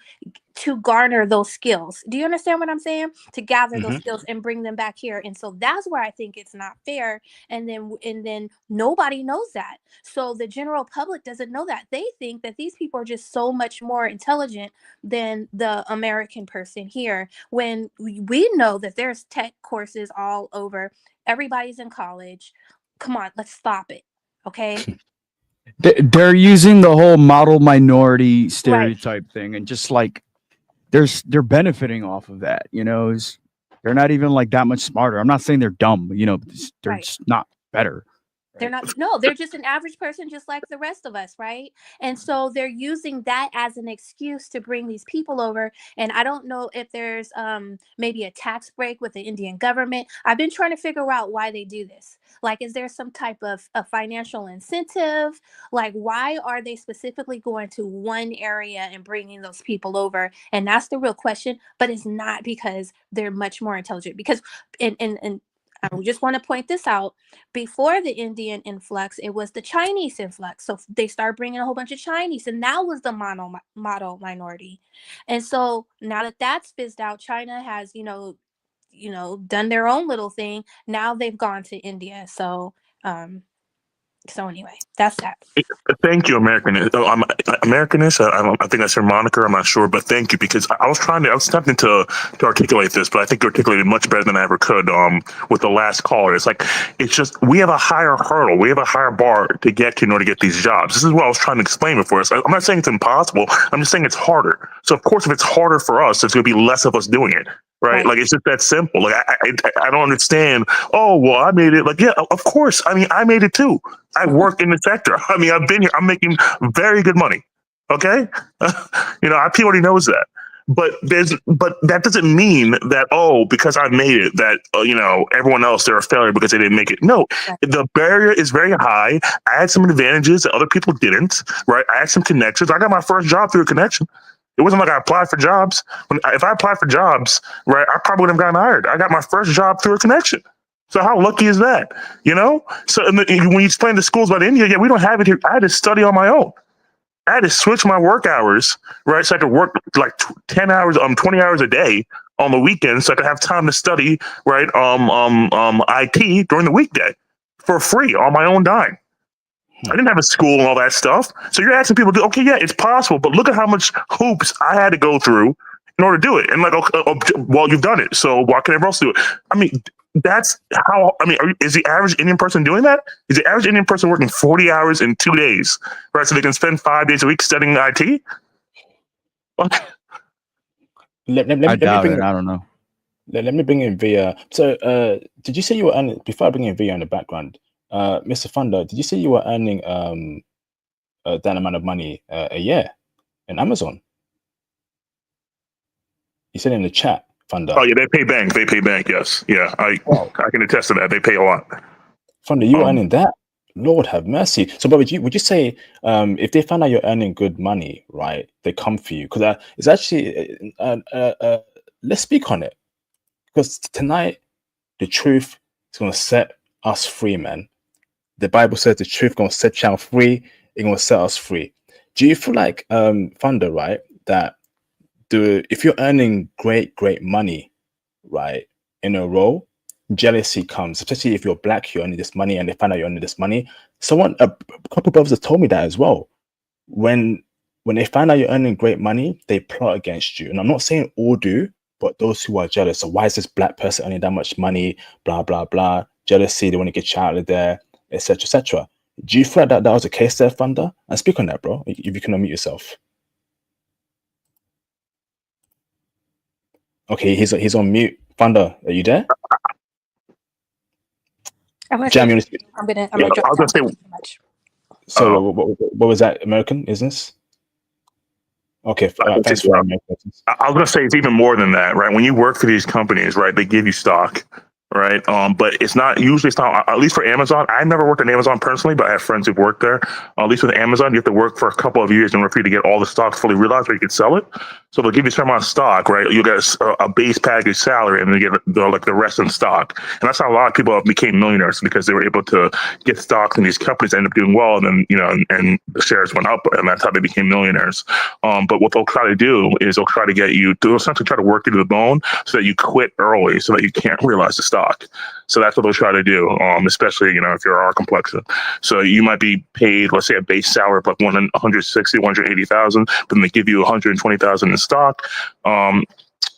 garner those skills. Do you understand what I'm saying? To gather those skills and bring them back here. And so that's where I think it's not fair. And then nobody knows that. So the general public doesn't know that. They think that these people are just so much more intelligent than the American person here, when we know that there's tech courses all over. Everybody's in college. Come on, let's stop it. Okay. They're using the whole model minority stereotype thing, and just like they're benefiting off of that. They're not even like that much smarter. I'm not saying they're dumb. They're just not better. They're not, no, they're just an average person just like the rest of us, right? And so they're using that as an excuse to bring these people over. And I don't know if there's maybe a tax break with the Indian government. I've been trying to figure out why they do this. Like, is there some type of a financial incentive? Like, why are they specifically going to one area and bringing those people over? And that's the real question. But it's not because they're much more intelligent. Because and I just want to point this out. Before the Indian influx, it was the Chinese influx. So they started bringing a whole bunch of Chinese, and that was the model minority. And so now that that's fizzed out, China has, done their own little thing. Now they've gone to India. So anyway, that's that. Thank you, Americanist. Americanist. I think that's her moniker. I'm not sure, but thank you, because I was attempting to articulate this, but I think you articulated it much better than I ever could. With the last caller, it's just we have a higher hurdle, we have a higher bar to get to in order to get these jobs. This is what I was trying to explain before. So I'm not saying it's impossible. I'm just saying it's harder. So of course, if it's harder for us, there's going to be less of us doing it. Right? Like, it's just that simple. Like, I don't understand. Oh, well, I made it. Like, yeah, of course. I mean, I made it too. I work in the sector. I mean, I've been here. I'm making very good money. Okay. People already knows that. But that doesn't mean that, because I made it, that, everyone else, they're a failure because they didn't make it. No, the barrier is very high. I had some advantages that other people didn't, right? I had some connections. I got my first job through a connection. It wasn't like I applied for jobs. If I applied for jobs, right, I probably wouldn't have gotten hired. I got my first job through a connection. So how lucky is that? You know? So when you explain to schools about India, yeah, we don't have it here. I had to study on my own. I had to switch my work hours, right? So I could work like 10 hours, 20 hours a day on the weekends, so I could have time to study, right? IT during the weekday for free on my own dime. I didn't have a school and all that stuff. So you're asking people, okay, yeah, it's possible, but look at how much hoops I had to go through in order to do it. And like, okay, well, you've done it, so why can't everyone else do it? I mean, that's how. I mean, is the average Indian person doing that? Is the average Indian person working 40 hours in 2 days, right? So they can spend 5 days a week studying IT? Okay. Let me I doubt bring it. I don't know. let me bring in Via. So, did you say you were earning, before I bring in Via in the background, Mr. Funder, did you say you were earning that amount of money a year in Amazon? You said in the chat, Funder. Oh yeah, they pay bank. They pay bank. Yes, yeah, I can attest to that. They pay a lot. Funder, you were earning that? Lord have mercy. So, but would you say if they find out you're earning good money, right, they come for you? Because it's actually let's speak on it. Because tonight, the truth is going to set us free, man. The Bible says the truth is going to set you free. It's going to set us free. Do you feel like, Funder, right, that if you're earning great money, right, in a role, jealousy comes, especially if you're black, you're earning this money and they find out you're earning this money. A couple of brothers have told me that as well. When they find out you're earning great money, they plot against you. And I'm not saying all do, but those who are jealous. So why is this black person earning that much money? Blah, blah, blah. Jealousy, they want to get you out of there, etc., etc. Do you feel like that was the case there, Thunder? And speak on that, bro, if you can unmute yourself. Okay, he's on mute. Thunder, are you there? Jam, I'm gonna drop I was gonna say. too much. So what was that? American business? Okay, thanks for American business. I was gonna say it's even more than that, right? When you work for these companies, right, they give you stock, right? But it's not at least for Amazon. I never worked at Amazon personally, but I have friends who've worked there. At least with Amazon, you have to work for a couple of years in order for you to get all the stock fully realized where you could sell it. So they'll give you a certain amount of stock, right? You get a base package salary, and then you get the rest in stock. And that's how a lot of people became millionaires, because they were able to get stocks in these companies, end up doing well, and then and the shares went up, and that's how they became millionaires. But what they'll try to do is they'll try to get you to essentially try to work you to the bone so that you quit early, so that you can't realize the stock. So that's what they'll try to do, especially if you're our complexion. So you might be paid, let's say, a base salary of like 160, 180,000, but then they give you 120,000 in stock,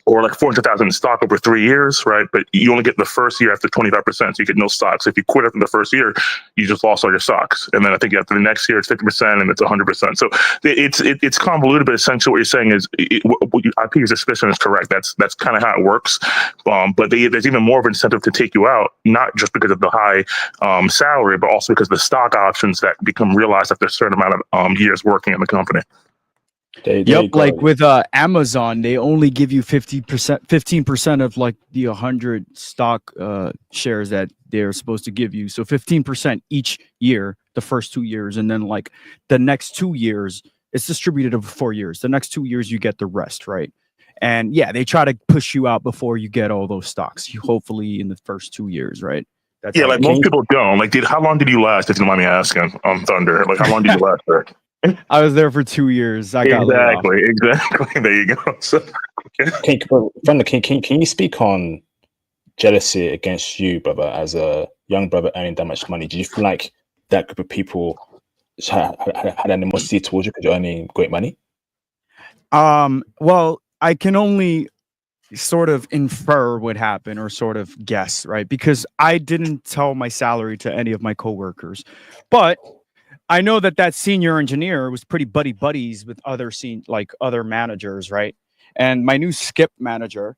or like 400,000 in stock over 3 years, right? But you only get the first year after 25%, so you get no stocks. If you quit after the first year, you just lost all your stocks. And then I think after the next year, it's 50% and it's 100%. So it's convoluted, but essentially what you're saying is, I think your suspicion is correct. That's kind of how it works. But there's even more of an incentive to take you out, not just because of the high salary, but also because of the stock options that become realized after a certain amount of years working in the company. Yep, like with Amazon, they only give you 15% of like the 100 stock shares that they're supposed to give you. So 15% each year, the first 2 years, and then like the next 2 years, it's distributed over 4 years. The next 2 years, you get the rest, right? And yeah, they try to push you out before you get all those stocks. Hopefully in the first 2 years, right? That's like most people don't. Like, how long did you last? If you don't mind me asking, on Thunder, like how long did you last there? I was there for 2 years. I got laid off. Exactly. There you go. So, can you speak on jealousy against you, brother, as a young brother earning that much money? Do you feel like that group of people had animosity towards you because you're earning great money? Well, I can only sort of infer what happened, or sort of guess, right? Because I didn't tell my salary to any of my coworkers, but I know that senior engineer was pretty buddies with other managers, right? And my new skip manager,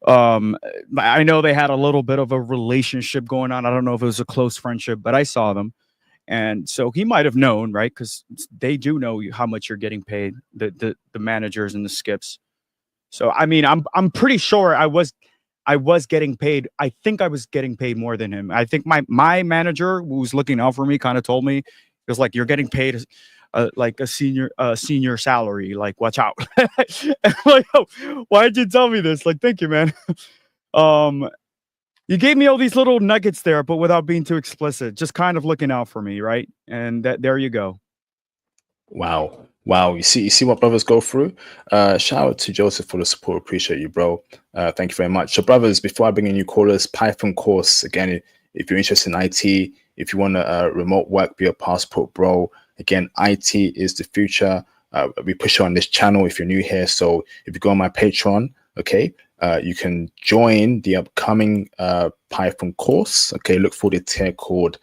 I know they had a little bit of a relationship going on. I don't know if it was a close friendship, but I saw them. And so he might have known, right? Because they do know how much you're getting paid, the managers and the skips. So I mean, I'm pretty sure I was getting paid. I think I was getting paid more than him. I think my manager, who was looking out for me, kind of told me, it was like, you're getting paid like a senior salary. Like, watch out. I'm like, oh, why did you tell me this? Like, thank you, man. You gave me all these little nuggets there, but without being too explicit, just kind of looking out for me, right? And there you go. Wow. Wow. You see what brothers go through? Shout out to Joseph for the support. Appreciate you, bro. Thank you very much. So brothers, before I bring in new callers, Python course, again, if you're interested in IT, if you want to remote work, be a passport bro, again, IT is the future. We push on this channel if you're new here. So if you go on my Patreon, okay, you can join the upcoming Python course. Okay, look for the tier called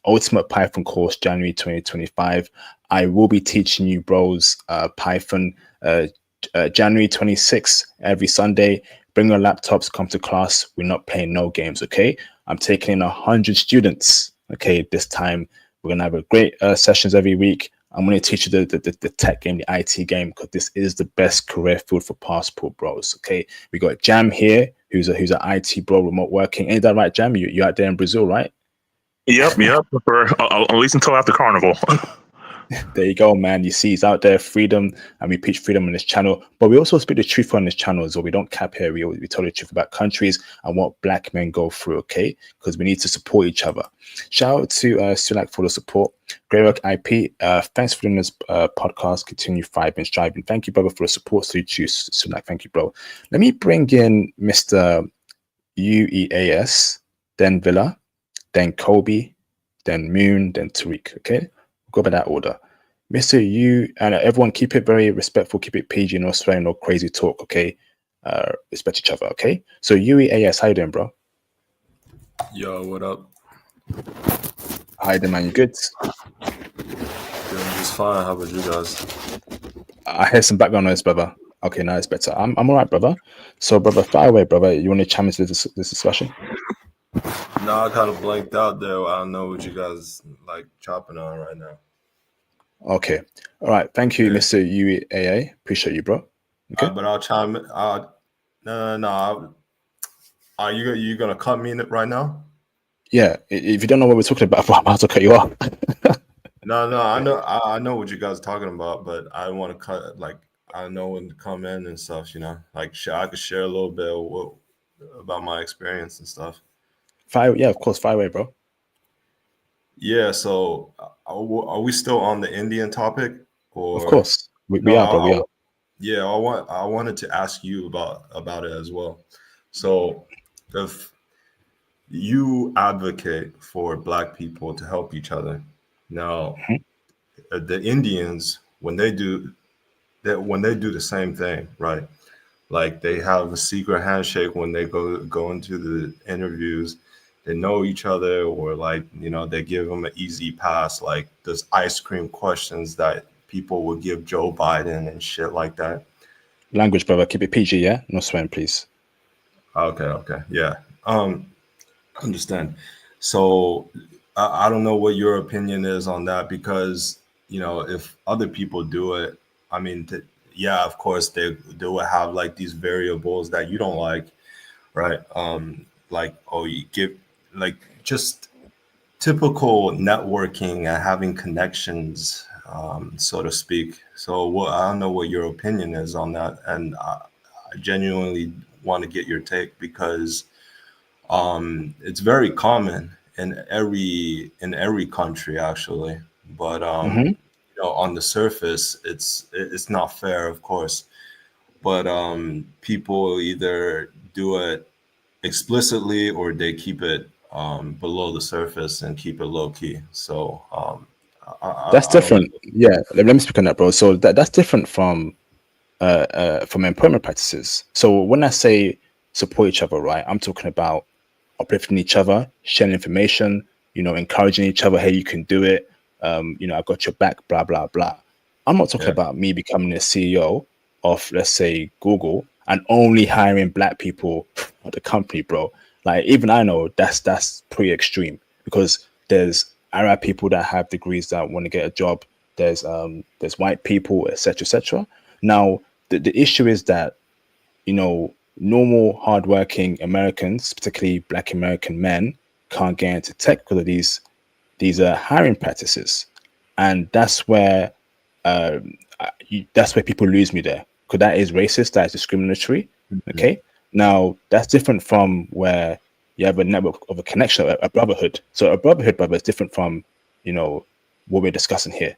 Ultimate Python course, January 2025. I will be teaching you bros Python January 26th every Sunday. Bring your laptops, come to class. We're not playing no games, okay? I'm taking in 100 students, okay? This time we're gonna have a great sessions every week. I'm gonna teach you the tech game, the IT game, because this is the best career field for passport bros, okay? We got Jam here, who's an IT bro, remote working. Ain't that right, Jam? You out there in Brazil, right? Yep. For at least until after Carnival. There you go, man. You see, he's out there, freedom, and we preach freedom on this channel. But we also speak the truth on this channel as well. We don't cap here. We tell the truth about countries and what black men go through, okay? Because we need to support each other. Shout out to Sulak for the support. Great work, IP. Thanks for doing this podcast. Continue thriving, striving. Thank you, brother, for the support. So you choose Sulak. Thank you, bro. Let me bring in Mr. UEAS, then Villa, then Kobe, then Moon, then Tariq, okay? Go by that order. Mr. You and everyone, keep it very respectful, keep it PG, no swearing, no crazy talk, okay? Respect each other, okay? So UEAS, how you doing, bro? Yo, what up? Hi there, man. You good? Doing just fine. How about you guys? I hear some background noise, brother. Okay, now it's better. I'm all right, brother. So, brother, fire away, brother. You want to challenge this discussion? No, I kind of blanked out there. I don't know what you guys like chopping on right now. Okay. All right. Thank you, Mr. UAA. Appreciate you, bro. Okay. But I'll chime in. No. Are you gonna cut me right now? Yeah. If you don't know what we're talking about, I'm about to cut you off. No. I know what you guys are talking about, but I want to cut. Like, I know when to come in and stuff. You know, like I could share a little bit about my experience and stuff. Yeah, of course. Fire away, bro. Yeah, so are we still on the Indian topic? Or of course, we are, bro. We are. Yeah, I wanted to ask you about it as well. So, if you advocate for Black people to help each other, now the Indians when they do the same thing, right? Like they have a secret handshake when they go into the interviews. They know each other, or like, you know, they give them an easy pass, like those ice cream questions that people would give Joe Biden and shit like that. Language, brother. Keep it PG, yeah? No swearing, please. Okay. Yeah. Understand. So I don't know what your opinion is on that, because, you know, if other people do it, I mean, yeah, of course they will have like these variables that you don't like, right? Like, oh, you give like just typical networking and having connections, so to speak. So I don't know what your opinion is on that, and I genuinely want to get your take, because it's very common in every country actually, but you know, on the surface it's not fair, of course, but people either do it explicitly or they keep it below the surface and keep it low key. So that's different. Yeah, let me speak on that, bro. So that's different from employment practices. So when I say support each other, right, I'm talking about uplifting each other, sharing information, you know, encouraging each other. Hey, you can do it. You know, I got your back, blah, blah, blah. I'm not talking about me becoming a CEO of, let's say, Google and only hiring Black people at the company, bro. Like, even I know that's pretty extreme, because there's Arab people that have degrees that want to get a job. There's white people, etc., etc. Now, the issue is that, you know, normal hardworking Americans, particularly Black American men, can't get into tech because of these hiring practices, and that's where people lose me there, because that is racist, that is discriminatory. Okay, Now, that's different from where you have a network of a connection, a brotherhood. So a brotherhood, brother, is different from, you know, what we're discussing here,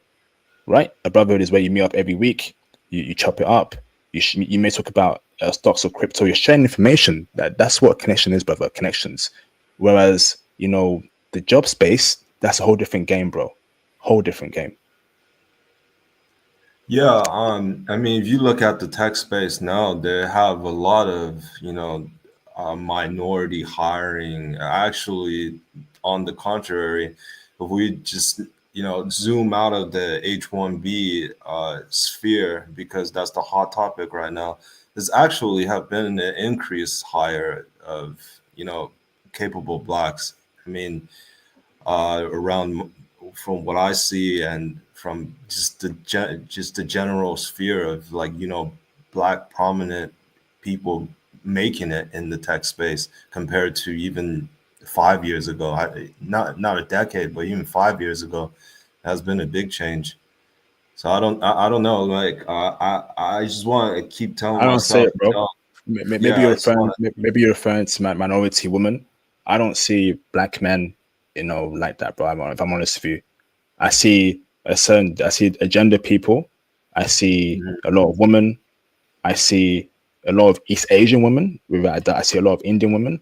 right? A brotherhood is where you meet up every week, you chop it up. You may talk about stocks or crypto. You're sharing information. That's what connection is, brother. Connections. Whereas, you know, the job space, that's a whole different game, bro. Whole different game. Yeah, I mean, if you look at the tech space now, they have a lot of, minority hiring. Actually, on the contrary, if we just, zoom out of the H-1B sphere, because that's the hot topic right now, there's actually have been an increase hire of, capable blacks. I mean, around from what I see and from just the general sphere of like black prominent people making it in the tech space compared to even 5 years ago. Not a decade, but even 5 years ago, has been a big change. So I don't know. Like I just want to keep telling I don't say myself, it, bro. Maybe yeah, you're I just referring, want to. maybe you're referring to minority women. I don't see black men, you know, like that, bro. If I'm honest with you, I see I see agenda people. I see a lot of women. I see a lot of East Asian women. Without that, I see a lot of Indian women.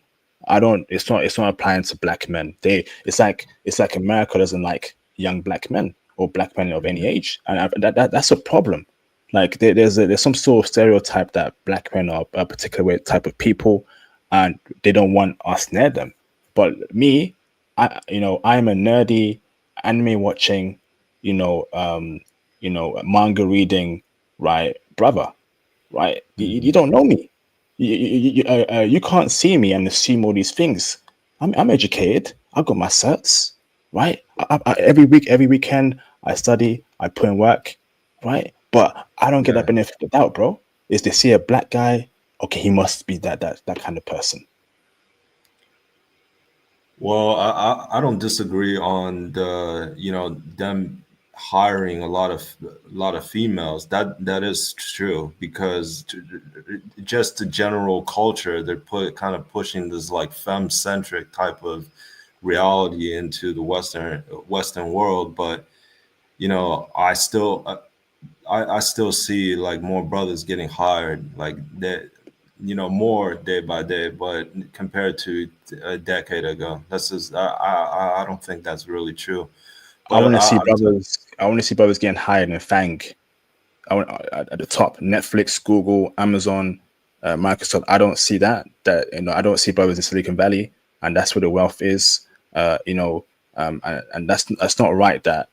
I don't. It's not applying to black men. It's like America doesn't like young black men or black men of any age, and that's a problem. Like there's some sort of stereotype that black men are a particular way type of people, and they don't want us near them. But me, I'm a nerdy anime watching, manga reading, right, brother, right? You don't know me. You can't see me and assume all these things. I'm educated. I've got my certs, right? Every week, every weekend, I study. I put in work, right? But I don't get that Yeah. benefit of the doubt, bro. Is they see a black guy, okay, he must be that kind of person. Well, I don't disagree on the them hiring a lot of females. That is true because just the general culture, they're kind of pushing this like femme centric type of reality into the Western world. But I still see like more brothers getting hired like that, more day by day, but compared to a decade ago, that's just I don't think that's really true. I But want to see brothers. I want to see brothers getting hired in Fang. I want at the top. Netflix, Google, Amazon, Microsoft. I don't see that. I don't see brothers in Silicon Valley, and that's where the wealth is. And that's not right. That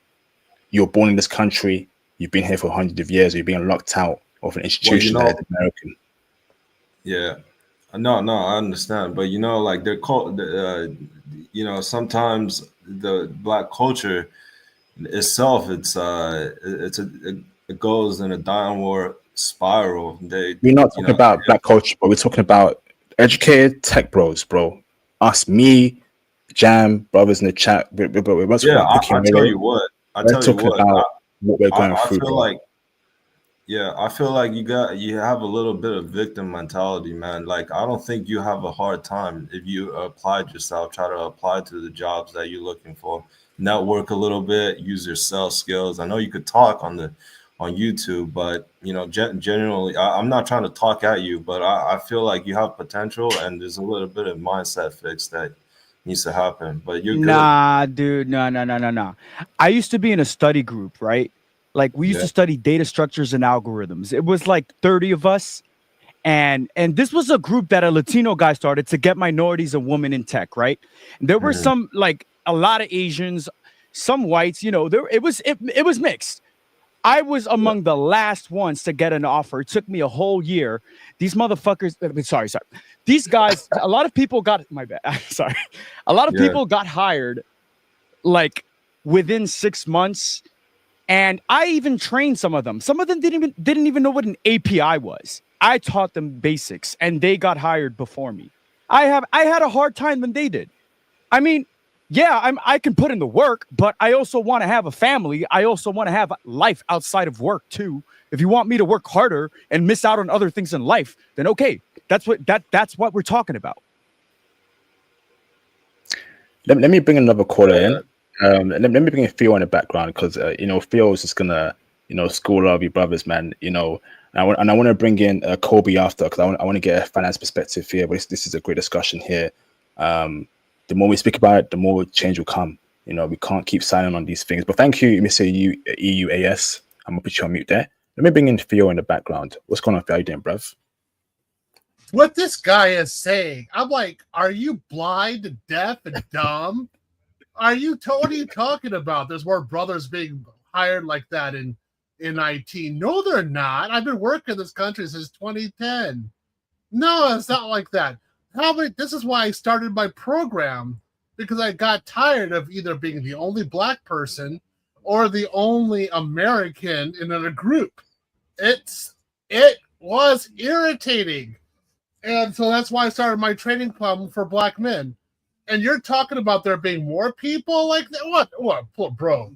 you're born in this country, you've been here for hundreds of years, you're being locked out of an well, institution that is American. yeah, no, I understand, but like they're called, sometimes the black culture itself, it goes in a downward spiral. We're not talking about black culture, but we're talking about educated tech bros, bro. Us, me, Jam, brothers in the chat. We're not talking Yeah, about picking I tell away. you what. We're talking about what we're going I through, feel bro. like, yeah, I feel like you have a little bit of victim mentality, man. Like I don't think you have a hard time if you applied yourself, try to apply to the jobs that you're looking for. Network a little bit, use your sales skills. I know you could talk on YouTube, but generally, I'm not trying to talk at you, but I feel like you have potential, and there's a little bit of mindset fix that needs to happen. But you're good. Nah, dude, no. I used to be in a study group, right? Like we used Yeah. to study data structures and algorithms. It was like 30 of us. And this was a group that a Latino guy started to get minorities and women in tech, right? And there were Mhm. some like a lot of Asians, some whites, it was mixed. I was among the last ones to get an offer. It took me a whole year. These motherfuckers, sorry. These guys, a lot of people got my bad. Sorry. A lot of Yeah. people got hired like within 6 months. And I even trained some of them. Some of them didn't even know what an API was. I taught them basics and they got hired before me. I had a hard time than they did. I mean, yeah, I can put in the work, but I also want to have a family. I also want to have life outside of work too. If you want me to work harder and miss out on other things in life, then okay, that's what we're talking about. Let me bring another caller in. Let me bring in Theo in the background because Theo is just gonna school all of you brothers, man. And I want to bring in Kobe after because I want to get a finance perspective here. But this is a great discussion here. The more we speak about it, the more change will come. We can't keep silent on these things. But thank you, Mr. EUAS. I'm gonna put you on mute there. Let me bring in Theo in the background. What's going on, Theo? How you doing, bruv? What this guy is saying, I'm like, are you blind, deaf, and dumb? What are you talking about? There's more brothers being hired like that in IT. No, they're not. I've been working in this country since 2010. No, it's not like that. This is why I started my program, because I got tired of either being the only black person or the only American in a group. It was irritating. And so that's why I started my training plan for black men. And you're talking about there being more people like that? What, bro?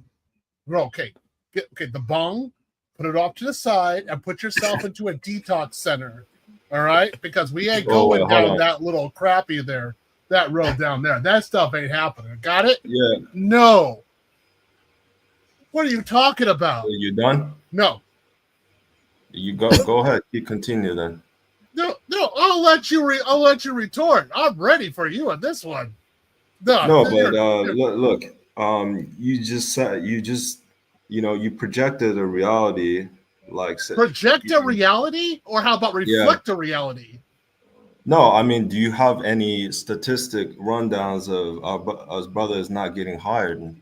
Okay, the bong, put it off to the side and put yourself into a detox center. All right? Because we ain't going down that little crappy there, that road down there. That stuff ain't happening. Got it? Yeah. No. What are you talking about? Are you done? No. You go ahead. You continue then. No, I'll let you retort. I'm ready for you on this one. No, but look, you just said you projected a reality, like project a reality, or how about reflect a reality? No, I mean, do you have any statistic rundowns of us brothers not getting hired and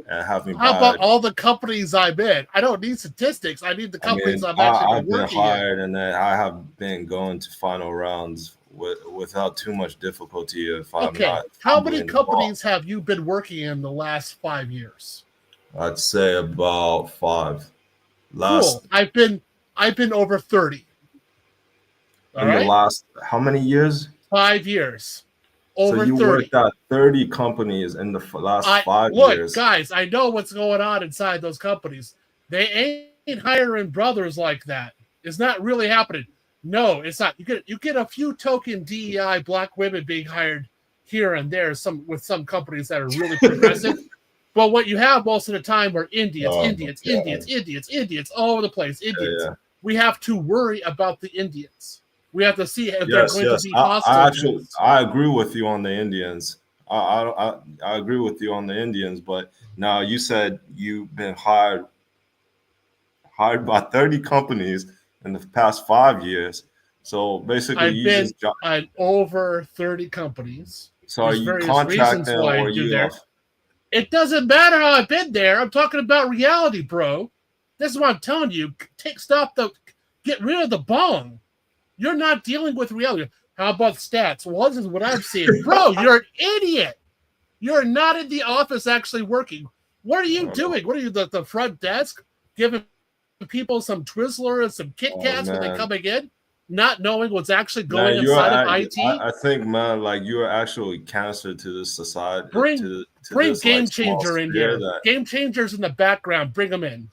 having? How about all the companies I'm in? I don't need statistics. I need the companies I've actually been working hired, and then I have been going to final rounds without too much difficulty. How many companies have you been working in the last 5 years? I'd say about 5. Cool. I've been over 30. In the last how many years? 5 years. Over so you 30. Worked at 30 companies in the last 5 years. Guys, I know what's going on inside those companies. They ain't hiring brothers like that. It's not really happening. No, it's not. You get a few token DEI black women being hired here and there, with some companies that are really progressive. But what you have most of the time are Indians all over the place. Indians. Yeah. We have to worry about the Indians. We have to see if they're going to be hostile. I agree with you on the Indians. I agree with you on the Indians, but now you said you've been hired by 30 companies in the past 5 years. So basically, I've been at over 30 companies. So are you contracting or are you off? It doesn't matter how I've been there. I'm talking about reality, bro. This is what I'm telling you. Get rid of the bong. You're not dealing with reality. How about stats? Well, this is what I'm seeing. Bro, you're an idiot. You're not in the office actually working. What are you doing? What are you, the front desk? Giving people some Twizzler and some Kit Kats when they're coming in? Not knowing what's actually going inside of IT? I think, man, like you're actually cancer to this society. Bring this, Game Changer in here. Game Changer's in the background. Bring them in.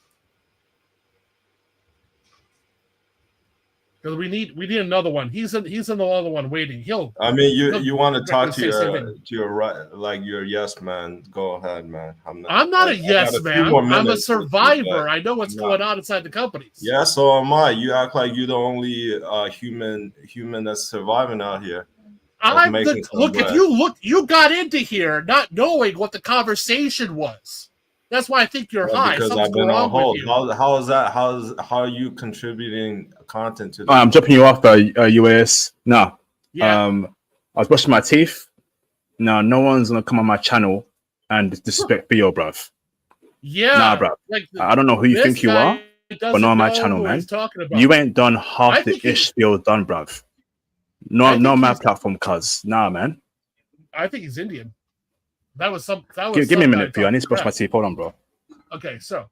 Because we need another one. He's in the other one waiting. You want to talk to your right, like your yes man. Go ahead, man. I'm not a yes man. I'm a survivor. I know what's going on inside the companies. Yeah, so am I. You act like you're the only human that's surviving out here. You got into here not knowing what the conversation was. That's why I think you're high. Because I've been on hold. How is that? How are you contributing content to? I'm dropping you off, UAS. No. Yeah. I was brushing my teeth. No one's gonna come on my channel and disrespect Theo, bruv. Yeah. Nah, bruv. I don't know who you think you are, but not on my channel, man. You ain't done half the ish spiel done, bruv. No, my platform, cuz. Nah, man. I think he's Indian. That was give me a minute, Theo. I need to brush my teeth. Hold on, bro. Okay, so,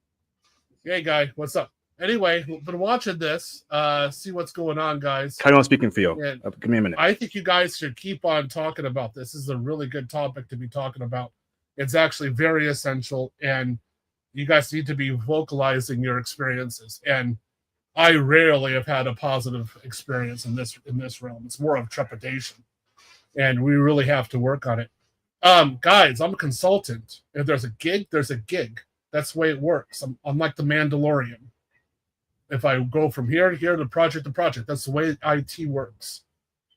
hey, guy, what's up? Anyway, been watching this. See what's going on, guys. Carry on speaking, Theo. Give me a minute. I think you guys should keep on talking about this. This is a really good topic to be talking about. It's actually very essential, and you guys need to be vocalizing your experiences. And I rarely have had a positive experience in this realm. It's more of trepidation, and we really have to work on it. Guys, I'm a consultant. If there's a gig, there's a gig. That's the way it works. I'm like the Mandalorian. If I go from here to here to project, that's the way IT works.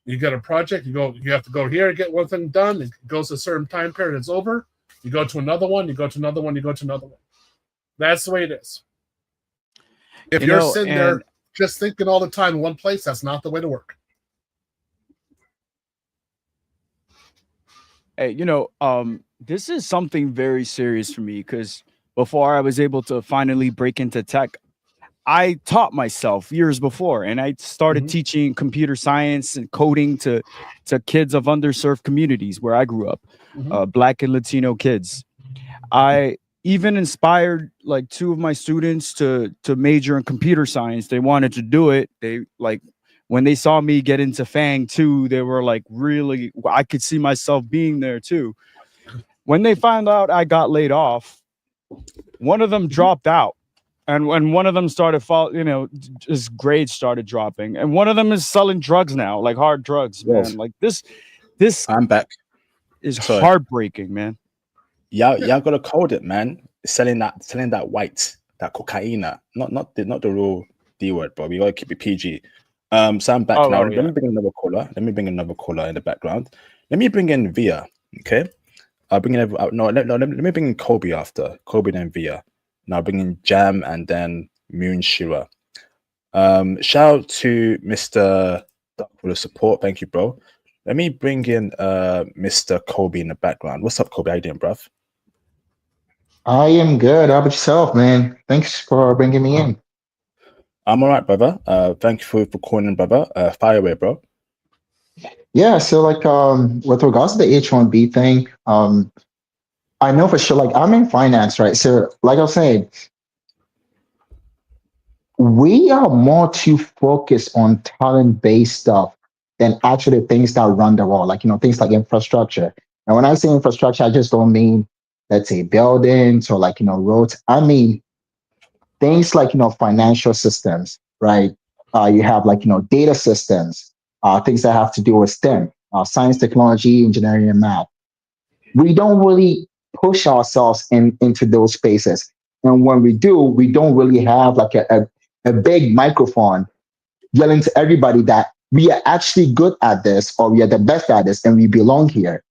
You get a project, you have to go here, get one thing done. It goes a certain time period, it's over. You go to another one, you go to another one, you go to another one. That's the way it is. If you're sitting there just thinking all the time in one place, that's not the way to work. Hey, this is something very serious for me because before I was able to finally break into tech, I taught myself years before, and I started teaching computer science and coding to kids of underserved communities where I grew up, Black and Latino kids. I even inspired like two of my students to major in computer science. They wanted to do it. They when they saw me get into FANG too, they were like, really, I could see myself being there too. When they found out I got laid off, one of them dropped out. And when one of them started his grades started dropping. And one of them is selling drugs now, like hard drugs, man. Like this I'm back. Is heartbreaking, man. Y'all gotta code it, man. Selling that white, that cocaine. Not the real D word, but we gotta keep it PG. So I'm back now. Let me bring another caller. Let me bring another caller in the background. Let me bring in Via. Okay. I'll bring in let me bring in Kobe after. Kobe then Via. Now bring in Jam and then Moon Shira. Shout out to Mr. Duck for the support. Thank you, bro. Let me bring in Mr. Kobe in the background. What's up, Kobe? How you doing, bruv? I am good. How about yourself, man? Thanks for bringing me in. I'm all right, brother. Thank you for calling in, brother. Fire away, bro. Yeah, so with regards to the H-1B thing, I know for sure, I'm in finance, right? So like I was saying, we are more too focused on talent-based stuff than actually things that run the world, things like infrastructure. And when I say infrastructure, I just don't mean, let's say, buildings or roads. I mean things like financial systems, right? You have data systems, things that have to do with STEM, science, technology, engineering, and math. We don't really push ourselves into those spaces, and when we do, we don't really have a big microphone yelling to everybody that we are actually good at this, or we are the best at this, and we belong here,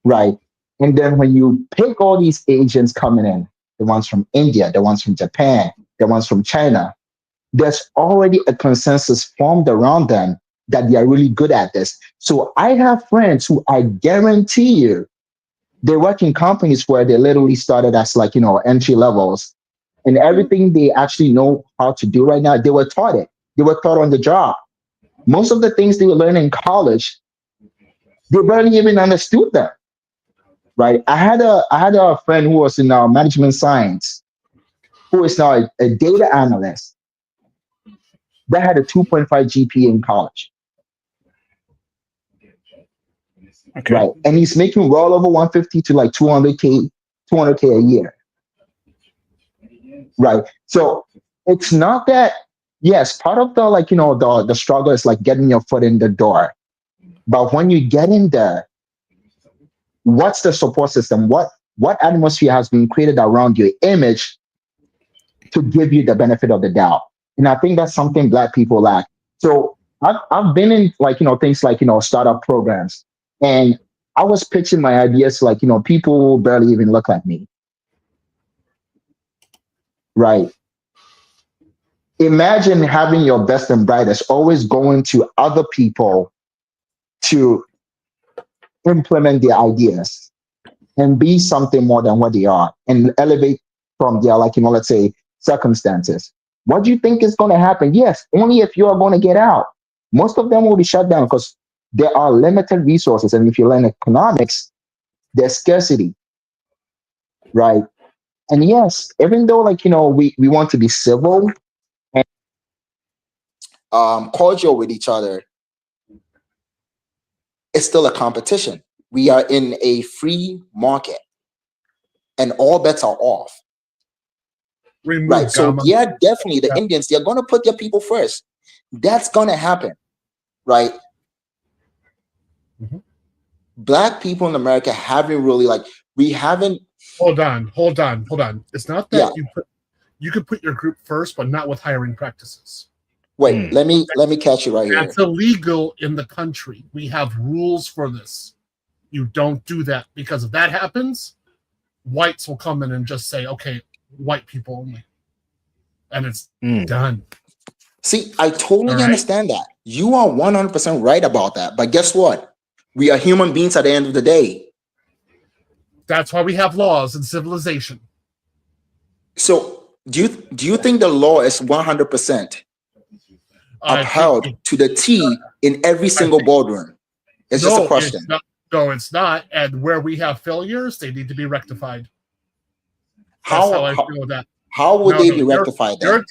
right? And then when you pick all these agents coming in, the ones from India, the ones from Japan, the ones from China, there's already a consensus formed around them that they are really good at this. So I have friends who I guarantee you, they work in companies where they literally started as entry levels, and everything they actually know how to do right now, they were taught it. They were taught on the job. Most of the things they were learning in college, they barely even understood them. Right? I had a friend who was in management science, who is now a data analyst, that had a 2.5 GPA in college. Okay. Right. And he's making well over 150 to 200K a year. Right. So it's not that, yes, part of the struggle is getting your foot in the door. But when you get in there, what's the support system? What atmosphere has been created around your image to give you the benefit of the doubt? And I think that's something Black people lack. So I've been in things startup programs, and I was pitching my ideas to people who barely even look like me. Right. Imagine having your best and brightest always going to other people to implement their ideas and be something more than what they are and elevate from their let's say circumstances. What do you think is going to happen? Yes, only if you are going to get out. Most of them will be shut down because there are limited resources, and if you learn economics, there's scarcity, right? And yes, even though we want to be civil and cordial with each other, it's still a competition. We are in a free market, and all bets are off. Remove Right. So Gamma. yeah, definitely the Yeah. Indians, they're going to put their people first. That's going to happen. Right. Mm-hmm. Black people in America haven't really we haven't. Hold on. It's not that Yeah. you could put your group first, but not with hiring practices. Wait, let me catch you right here. That's illegal in the country. We have rules for this. You don't do that, because if that happens, whites will come in and just say, okay, white people only. And it's done. See, I totally understand that. You are 100% right about that. But guess what? We are human beings at the end of the day. That's why we have laws and civilization. So do you think the law is 100% upheld to the T in every single boardroom? It's just a question. It's not. And where we have failures, they need to be rectified. How I feel with that. How would they be rectified then?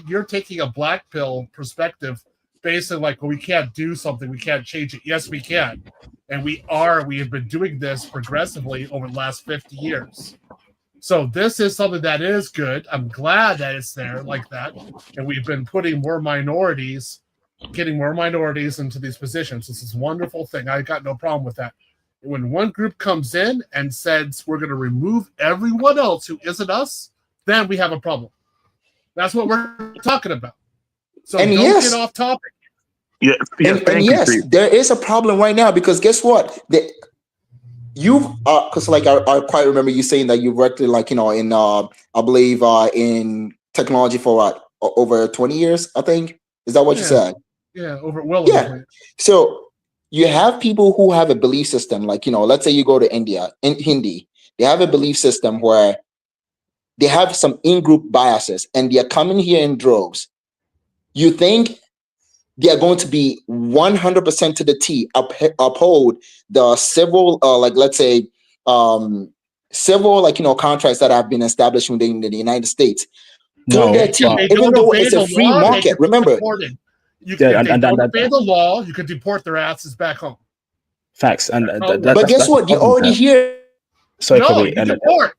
You're taking a black pill perspective, basically like, well, we can't do something, we can't change it. Yes, we can. And we have been doing this progressively over the last 50 years. So this is something that is good. I'm glad that it's there like that. And we've been putting more minorities, getting more minorities into these positions. This is a wonderful thing. I got no problem with that. When one group comes in and says, we're going to remove everyone else who isn't us, then we have a problem. That's what we're talking about. So don't get off topic. Yeah, and yes, there is a problem right now, because guess what? Because I quite remember you saying that you worked in I believe in technology for over 20 years, I think. Is that what you said? Yeah, over. So you have people who have a belief system, let's say you go to India, in Hindi, they have a belief system where they have some in-group biases, and they're coming here in droves. You think they are going to be 100% to the T uphold the civil, let's say, civil, contracts that have been established within the United States? No, even though it's a free market, remember. If they don't obey the law, you can deport their asses back home. Facts. But guess what? You're already here. You deport.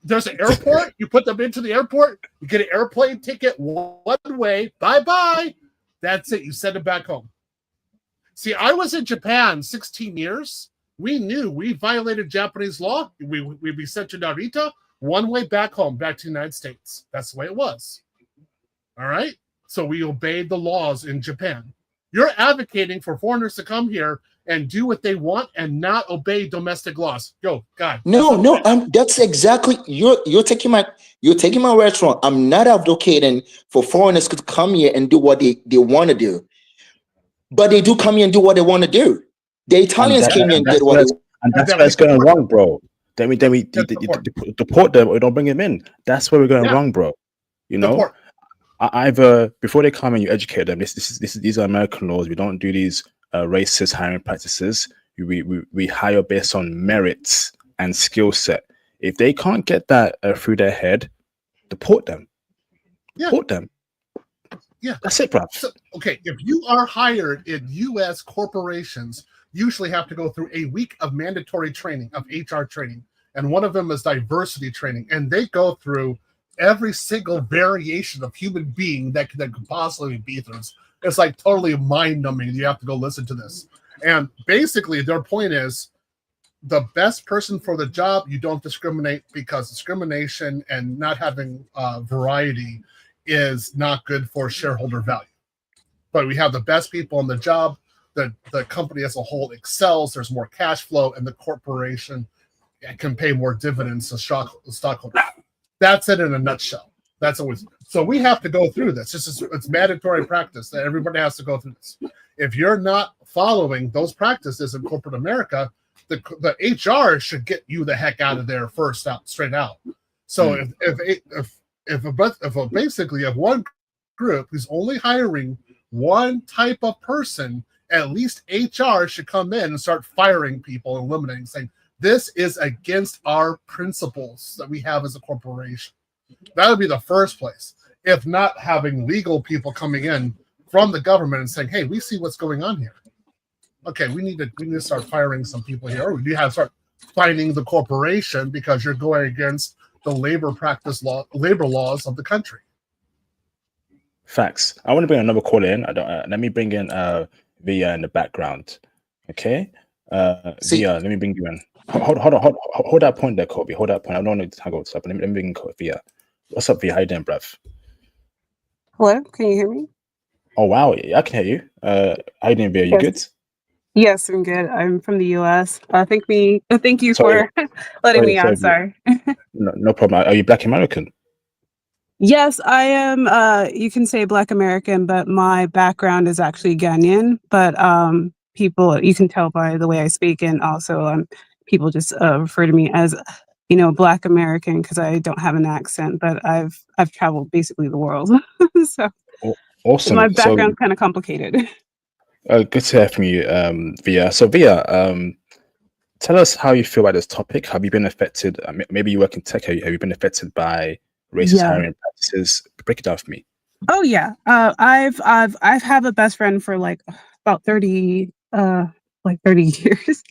There's an airport. You put them into the airport. You get an airplane ticket one way. Bye-bye. That's it. You send them back home. See, I was in Japan 16 years. We knew we violated Japanese law. We'd be sent to Narita, one way back home, back to the United States. That's the way it was. All right? So we obeyed the laws in Japan. You're advocating for foreigners to come here and do what they want and not obey domestic laws. Go, God. No, that's exactly you're taking my words wrong. I'm not advocating for foreigners to come here and do what they want to do, but they do come here and do what they want to do. The Italians came here and did what they. And that's where it's going wrong, bro. Then we deport them, or we don't bring them in. That's where we're going wrong, bro. You know, either before they come and you educate them. These are American laws. We don't do these racist hiring practices. We hire based on merits and skill set. If they can't get that through their head, deport them. Deport them. Yeah, that's it, bro. So, okay, if you are hired in U.S. corporations, you usually have to go through a week of mandatory training, of HR training, and one of them is diversity training, and they go through every single variation of human being that could possibly be through. It's like totally mind-numbing. You have to go listen to this. And basically, their point is the best person for the job, you don't discriminate, because discrimination and not having variety is not good for shareholder value. But we have the best people on the job. The company as a whole excels. There's more cash flow, and the corporation can pay more dividends to stockholders. That's it in a nutshell. That's always so. We have to go through this. It's mandatory practice that everybody has to go through this. If you're not following those practices in corporate America, the HR should get you the heck out of there first, straight out. So if basically one group who's only hiring one type of person, at least HR should come in and start firing people and eliminating, saying this is against our principles that we have as a corporation. That would be the first place. If not, having legal people coming in from the government and saying, "Hey, we see what's going on here. Okay, we need to start firing some people here. Or we have to start fighting the corporation because you're going against the labor laws of the country. Facts. I want to bring another call in. I don't. Let me bring in Via in the background. Okay. Via, let me bring you in. Hold that point there, Kobe. Hold that point. I don't want to tangle this up. Let me bring Via. What's up, Via? How you doing, bruv? Hello, can you hear me? Oh wow, yeah, I can hear you. How you doing, Via? You Yes. good? Yes, I'm good. I'm from the US. Thank you Sorry, for letting me on. Via. Sorry. No problem. Are you Black American? Yes, I am. You can say Black American, but my background is actually Ghanaian. But people, you can tell by the way I speak, and also people just refer to me as, Black American because I don't have an accent. But I've traveled basically the world, so Awesome. my So background's kind of complicated. good to hear from you, Via. So Via, tell us how you feel about this topic. Have you been affected? Maybe you work in tech. Have you been affected by racist Yeah. hiring practices? Break it down for me. Oh yeah. I've have a best friend for like about 30 years.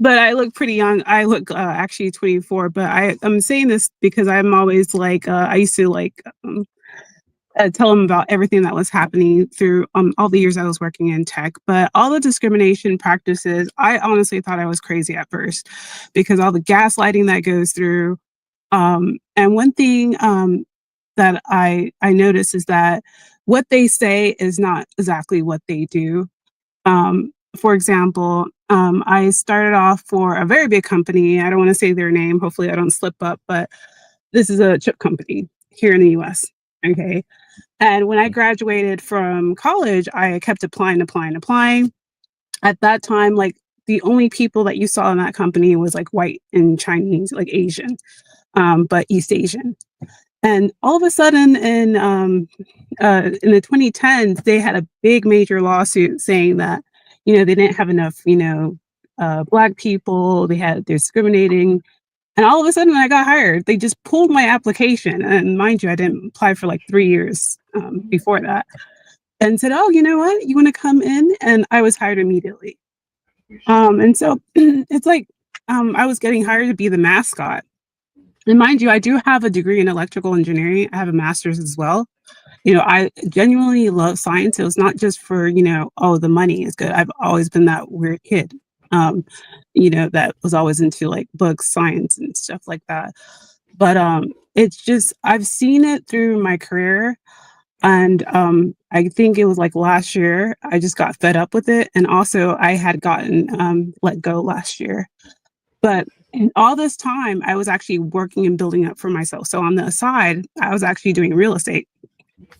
But I look pretty young. I look actually 24, but I'm saying this because I'm always like I used to like tell them about everything that was happening through all the years I was working in tech. But all the discrimination practices, I honestly thought I was crazy at first because all the gaslighting that goes through. And one thing that I notice is that what they say is not exactly what they do. For example, I started off for a very big company. I don't want to say their name. Hopefully I don't slip up, but this is a chip company here in the US. Okay. And when I graduated from college, I kept applying. At that time, like the only people that you saw in that company was like white and Chinese, like Asian, but East Asian. And all of a sudden in the 2010s, they had a big major lawsuit saying that, they didn't have enough, Black people, they're discriminating. And all of a sudden when I got hired, they just pulled my application. And mind you, I didn't apply for like 3 years before that. And said, oh, you know what? You want to come in? And I was hired immediately. And so it's like I was getting hired to be the mascot. And mind you, I do have a degree in electrical engineering. I have a master's as well. I genuinely love science. It was not just for, the money is good. I've always been that weird kid, that was always into like books, science and stuff like that. But it's just, I've seen it through my career. And I think it was like last year, I just got fed up with it. And also I had gotten let go last year. But in all this time, I was actually working and building up for myself. So on the side, I was actually doing real estate.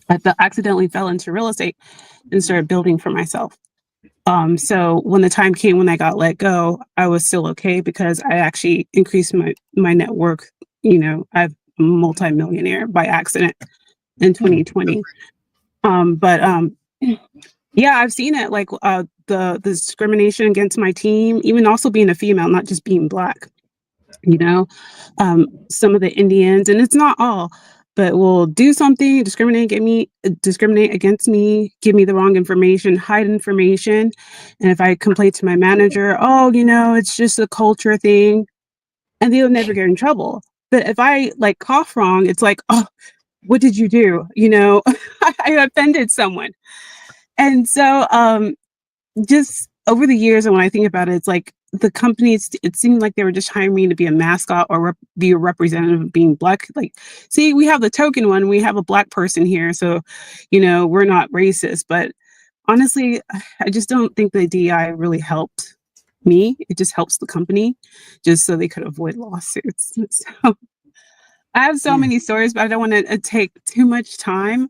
I accidentally fell into real estate and started building for myself. So when the time came when I got let go, I was still okay because I actually increased my net worth. I'm a multimillionaire by accident in 2020. Yeah, I've seen it like the discrimination against my team, even also being a female, not just being Black. Some of the Indians, and it's not all, but will do something, discriminate against me, give me the wrong information, hide information. And if I complain to my manager, oh, it's just a culture thing, and they'll never get in trouble. But if I like cough wrong, it's like, oh, what did you do? I offended someone. And so just over the years, and when I think about it, it's like the companies, it seemed like they were just hiring me to be a mascot or be a representative of being Black. Like, see, we have the token one, we have a Black person here. So, we're not racist. But honestly, I just don't think the DEI really helped me. It just helps the company just so they could avoid lawsuits. So I have so many stories, but I don't want to take too much time.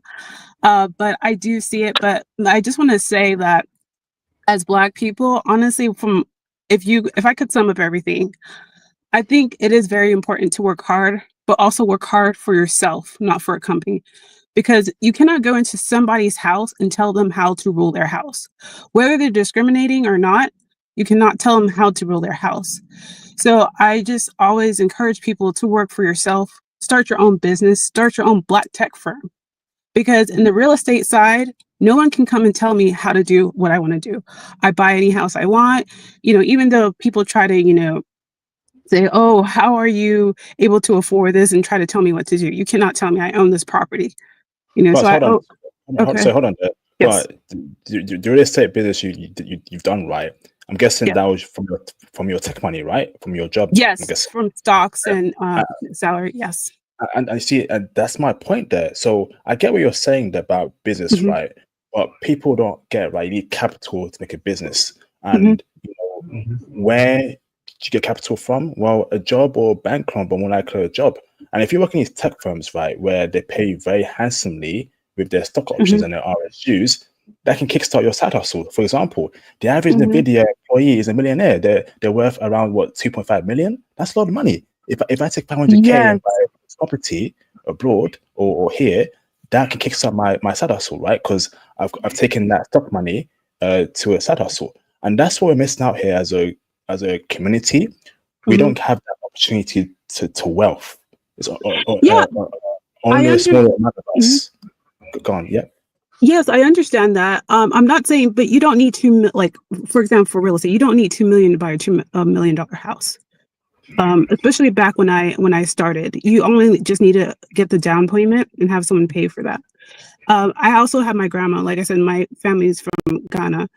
But I do see it. But I just want to say that as Black people, honestly, if I could sum up everything, I think it is very important to work hard, but also work hard for yourself, not for a company. Because you cannot go into somebody's house and tell them how to rule their house. Whether they're discriminating or not, you cannot tell them how to rule their house. So I just always encourage people to work for yourself, start your own business, start your own Black tech firm. Because in the real estate side, no one can come and tell me how to do what I want to do. I buy any house I want, even though people try to, say, oh, how are you able to afford this, and try to tell me what to do. You cannot tell me I own this property. You know, But so hold on. okay. So hold on there. Yes. But the real estate business you've done, right? I'm guessing Yeah. that was from your tech money, right? From your job. I'm Yes, guessing. from stocks and salary. Yes. And I see, and that's my point there. So I get what you're saying about business, Mhm. right? But people don't get, right? You need capital to make a business, Mhm. and you know, where do you get capital from? Well, a job or bank loan, but more likely a job. And if you work in these tech firms, right, where they pay you very handsomely with their stock options Mhm. and their RSUs, that can kickstart your side hustle. For example, the average Mhm. NVIDIA employee is a millionaire. They're worth around what 2.5 million. That's a lot of money. If I take 500K Yes. and buy property abroad or here, that can kickstart my side hustle, right? Because I've taken that stock money to a side hustle, and that's what we're missing out here as a community. We Mhm. don't have that opportunity to wealth. It's Yeah, I only a small amount of Mhm. us. Go on, yeah. Yes, I understand that. I'm not saying, but you don't need like, for example, for real estate, you don't need $2 million to buy a $2 million house. Especially back when I started, you only just need to get the down payment and have someone pay for that. I also have my grandma. Like I said, my family is from Ghana.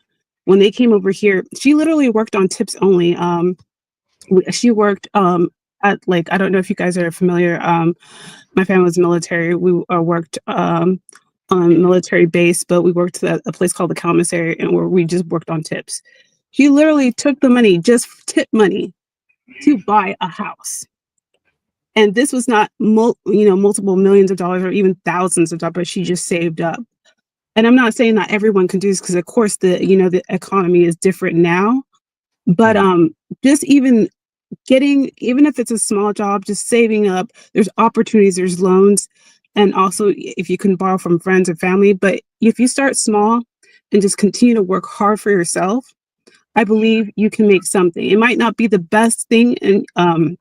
When they came over here, she literally worked on tips only. She worked at, like, I don't know if you guys are familiar. My family was military. We worked on military base, but we worked at a place called the commissary, and where we just worked on tips. She literally took the money, just tip money, to buy a house. And this was not multiple millions of dollars or even thousands of dollars, but she just saved up. And I'm not saying that everyone can do this, because of course the economy is different now. But just even if it's a small job, just saving up, there's opportunities, there's loans, and also if you can borrow from friends or family. But if you start small and just continue to work hard for yourself, I believe you can make something. It might not be the best thing and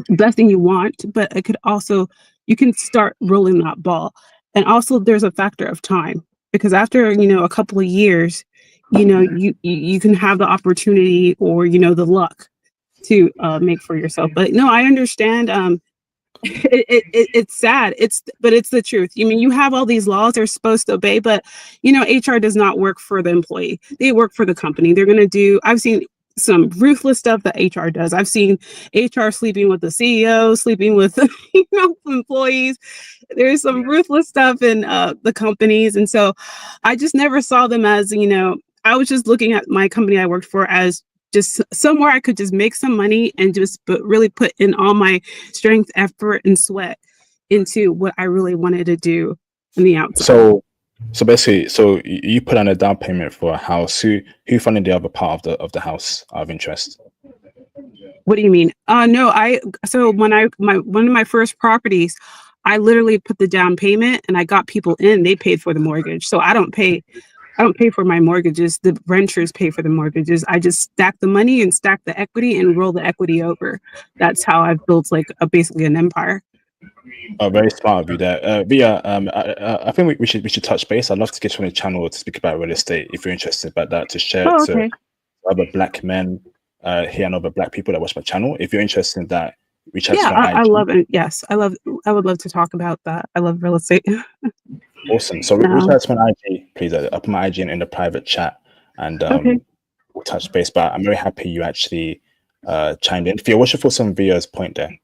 best thing you want, but it could also, you can start rolling that ball. And also there's a factor of time, because after a couple of years, you can have the opportunity or the luck to make for yourself. But no, I understand. It's sad. But it's the truth. I mean, you have all these laws they're supposed to obey, but HR does not work for the employee. They work for the company. They're gonna do. I've seen some ruthless stuff that HR does. I've seen HR sleeping with the CEO, sleeping with employees. There's some ruthless stuff in the companies, and so I just never saw them as I was just looking at my company I worked for as just somewhere I could just make some money and just really put in all my strength, effort, and sweat into what I really wanted to do in the outside. So basically, you put on a down payment for a house. Who funded the other part of the house out of interest? What do you mean? No, so when one of my first properties, I literally put the down payment and I got people in. They paid for the mortgage, so I don't pay for my mortgages. The renters pay for the mortgages. I just stack the money and stack the equity and roll the equity over. That's how I've built like basically an empire. Oh, very smart of you there. But yeah, I think we should touch base. I'd love to get you on the channel to speak about real estate if you're interested about that, to share it to other black men here and other black people that watch my channel. If you're interested in that, reach out to my IG. I love it. Yes, I would love to talk about that. I love real estate. Awesome. So reach out to my IG, please. I'll put my IG in the private chat, and we'll touch base. But I'm very happy you actually chimed in. Theo, what's your thoughts on Via's point there?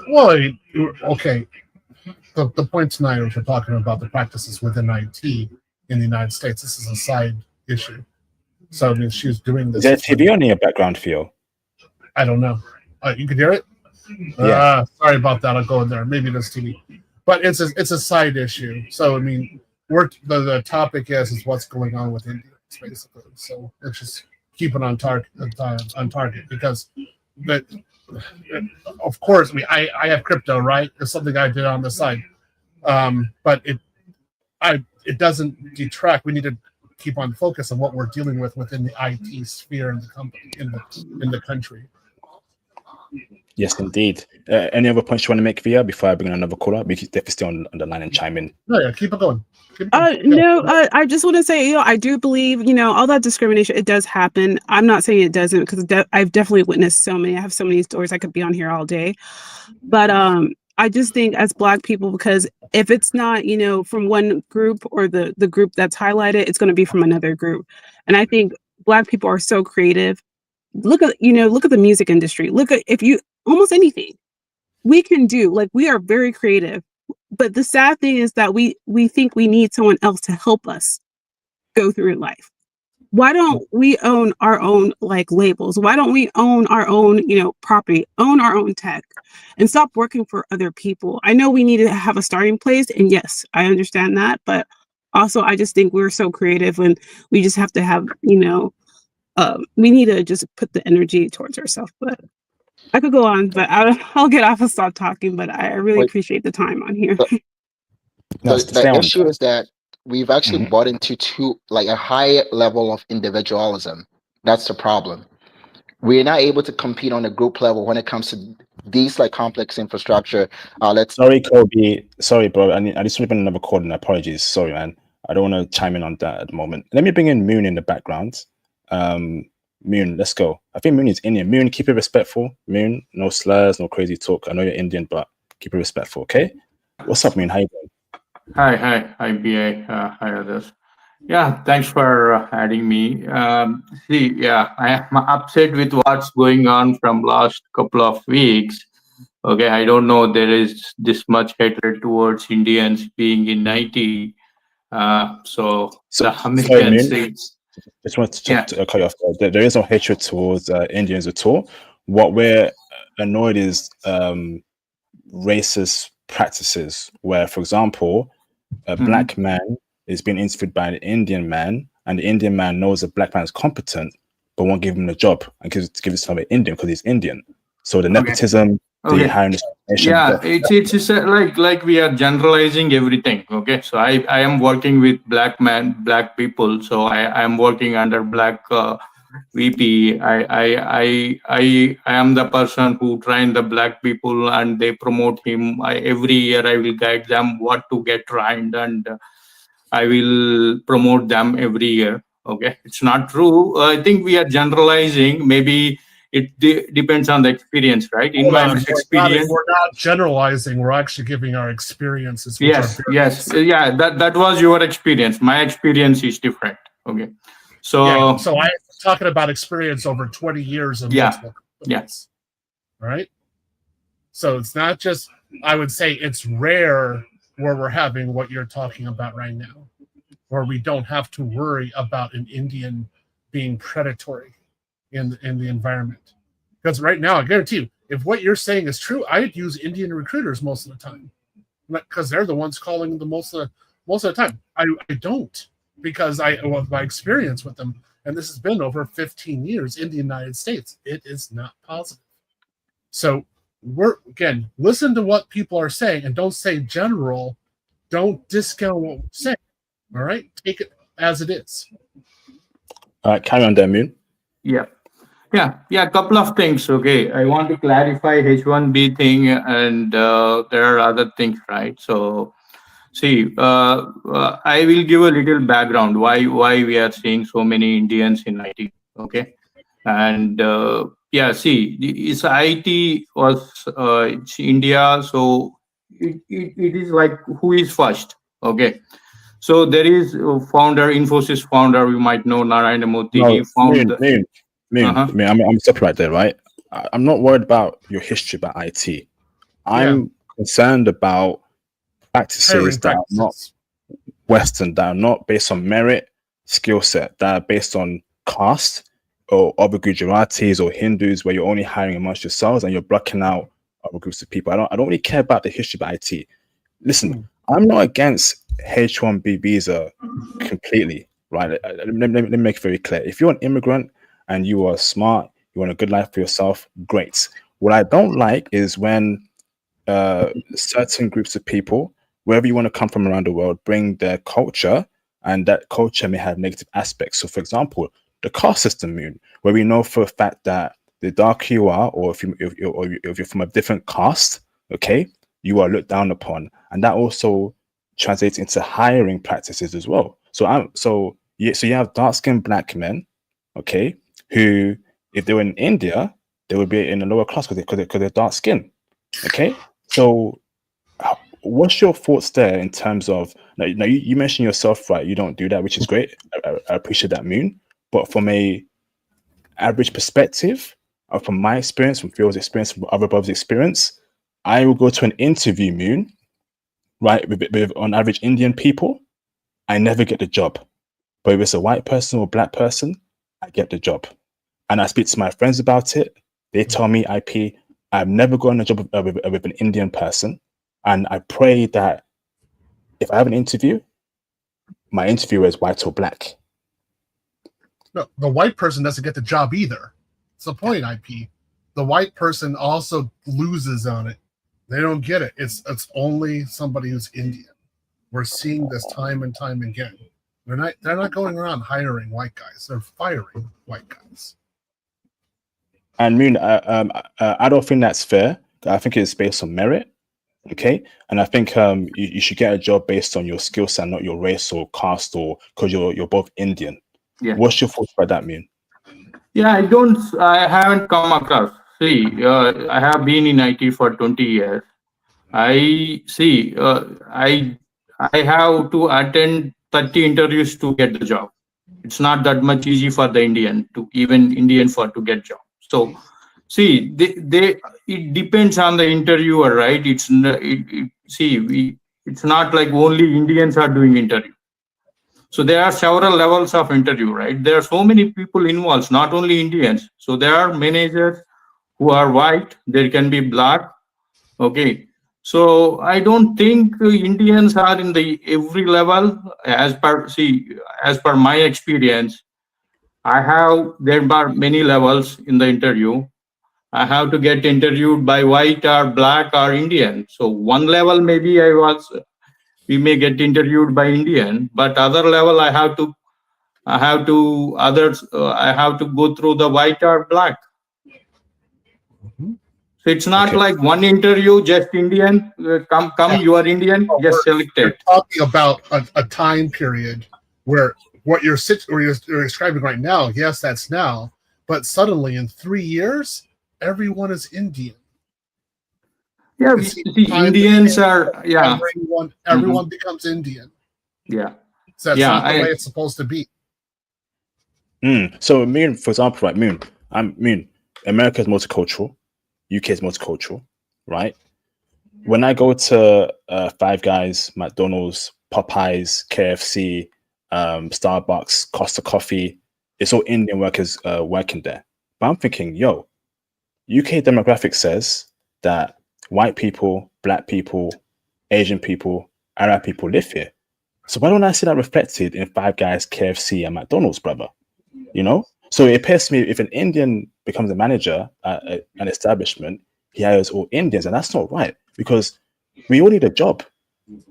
Well, okay. The point tonight was we're talking about the practices within IT in the United States. This is a side issue. So I mean, she's doing this. Is there TV on in your background, Theo? I don't know. You can hear it? Yeah. Sorry about that. I'll go in there. Maybe there's TV. But it's a side issue. So I mean, the topic is what's going on with India, basically. So let's just keep it on target because that. Of course, I have crypto, right? It's something I did on the side, but it doesn't detract. We need to keep on focus on what we're dealing with within the IT sphere in the company in the country. Yes, indeed. Any other points you want to make, Via, before I bring in another caller? We can definitely stay on the line and chime in. No, yeah, keep it going. Keep it going. No, I just want to say, I do believe, all that discrimination, it does happen. I'm not saying it doesn't, because I've definitely witnessed so many. I have so many stories. I could be on here all day. But I just think as Black people, because if it's not, from one group or the group that's highlighted, it's going to be from another group. And I think Black people are so creative. Look at the music industry. Look at almost anything we can do. Like, we are very creative. But the sad thing is that we think we need someone else to help us go through life. Why don't we own our own labels? Why don't we own our own, property, own our own tech, and stop working for other people? I know we need to have a starting place, and yes, I understand that, but also I just think we're so creative, and we just have to have, we need to just put the energy towards ourselves. But I could go on, but I'll get off and stop talking. But I really appreciate the time on here. The issue is that we've actually bought into a high level of individualism. That's the problem. We're not able to compete on a group level when it comes to these complex infrastructure. Sorry, Kobe. Sorry, bro. I just want to bring another call in. Apologies. Sorry, man. I don't want to chime in on that at the moment. Let me bring in Moon in the background. Moon, let's go. I think Moon is Indian. Moon, keep it respectful. Moon, no slurs, no crazy talk. I know you're Indian, but keep it respectful, okay? What's up, Moon? How you doing? Hi, BA. Hi, others. Yeah, thanks for adding me. I am upset with what's going on from last couple of weeks. Okay, I don't know there is this much hatred towards Indians being in IT. So the American states. Just want to cut you off. There is no hatred towards Indians at all. What we're annoyed is racist practices where, for example, a black man is being interviewed by an Indian man, and the Indian man knows the black man is competent, but won't give him the job and give it to some Indian because he's Indian. So the nepotism, the hiring discrimination. Yeah, it's like we are generalizing everything. Okay, so I am working with black people. So I am working under black VP. I am the person who train the black people, and they promote him. Every year I will guide them what to get trained, and I will promote them every year. Okay, it's not true. I think we are generalizing. Maybe it depends on the experience, right? In my experience, we're not generalizing. We're actually giving our experiences. Yes. Yeah, that was your experience. My experience is different. Okay, so so I'm talking about experience over 20 years of multiple companies. All right. So it's not just. I would say it's rare where we're having what you're talking about right now, where we don't have to worry about an Indian being predatory in the environment. Because right now, I guarantee you, if what you're saying is true, I'd use Indian recruiters most of the time, because they're the ones calling the most of the time. I don't, because my experience with them, and this has been over 15 years in the United States, it is not positive. So listen to what people are saying, and don't say general. Don't discount what we're saying. All right, take it as it is. All right, carry on there, Moon. Yeah. Couple of things. Okay, I want to clarify H-1B thing, and there are other things, right? So, see, I will give a little background why we are seeing so many Indians in IT. Okay, and it's IT was it's India, so it is like who is first. Okay. So there is Infosys founder, you might know Narayana Murthy. No, he found I'm stopping right there, right? I'm not worried about your history about IT. I'm concerned about practices that are not Western, that are not based on merit, skill set, that are based on caste or other Gujaratis or Hindus, where you're only hiring amongst yourselves and you're blocking out other groups of people. I don't really care about the history of IT. Listen, I'm not against H-1B visa completely, right? Let me make it very clear. If you're an immigrant and you are smart, you want a good life for yourself, great. What I don't like is when certain groups of people, wherever you want to come from around the world, bring their culture, and that culture may have negative aspects. So, for example, the caste system, Moon, where we know for a fact that the darker you are, or if you're from a different caste, okay, you are looked down upon, and that also translates into hiring practices as well. So you have dark-skinned black men, okay, who, if they were in India, they would be in a lower class because they're dark skinned. Okay, so what's your thoughts there in terms of now you mentioned yourself, right? You don't do that, which is great. I appreciate that, Moon. But from a average perspective, or from my experience, from Phil's experience, from other brothers' experience, I will go to an interview, Moon, right, with on average Indian people. I never get the job. But if it's a white person or black person, I get the job. And I speak to my friends about it. They tell me, IP, I've never gotten a job with an Indian person. And I pray that if I have an interview, my interviewer is white or black. No, the white person doesn't get the job either. It's the point, IP. The white person also loses on it. They don't get it. It's only somebody who's Indian. We're seeing this time and time again. They're not going around hiring white guys. They're firing white guys. And Moon, I don't think that's fair. I think it's based on merit. Okay, and I think you should get a job based on your skill set, not your race or caste, or because you're both Indian. Yeah. What's your thoughts about that, Moon? Yeah, I haven't come across. See, I have been in IT for 20 years. I see. I have to attend 30 interviews to get the job. It's not that much easy for the Indian to get job. So, see, it depends on the interviewer, right? It's not like only Indians are doing interview. So there are several levels of interview, right? There are so many people involved, not only Indians. So there are managers who are white. There can be black. Okay. So I don't think Indians are in the every level. As per my experience, there are many levels in the interview. I have to get interviewed by white or black or Indian. So one level maybe we may get interviewed by Indian, but other level I have to go through the white or black. So it's not like one interview, just Indian, come, you are Indian, just selected. You're talking about a time period where what you're describing right now, yes, that's now, but suddenly in 3 years, everyone is Indian. Yeah, the Indians are, yeah. Everyone becomes Indian. Yeah. So that's not the way it's supposed to be. So Moon, for example, right, Moon, America is multicultural, UK is multicultural, right? When I go to Five Guys, McDonald's, Popeyes, KFC, Starbucks, Costa Coffee, it's all Indian workers working there. But I'm thinking, yo, UK demographic says that white people, black people, Asian people, Arab people live here. So why don't I see that reflected in Five Guys, KFC, and McDonald's, brother? You know? So it appears to me if an Indian becomes a manager at an establishment, he hires all Indians, and that's not right because we all need a job.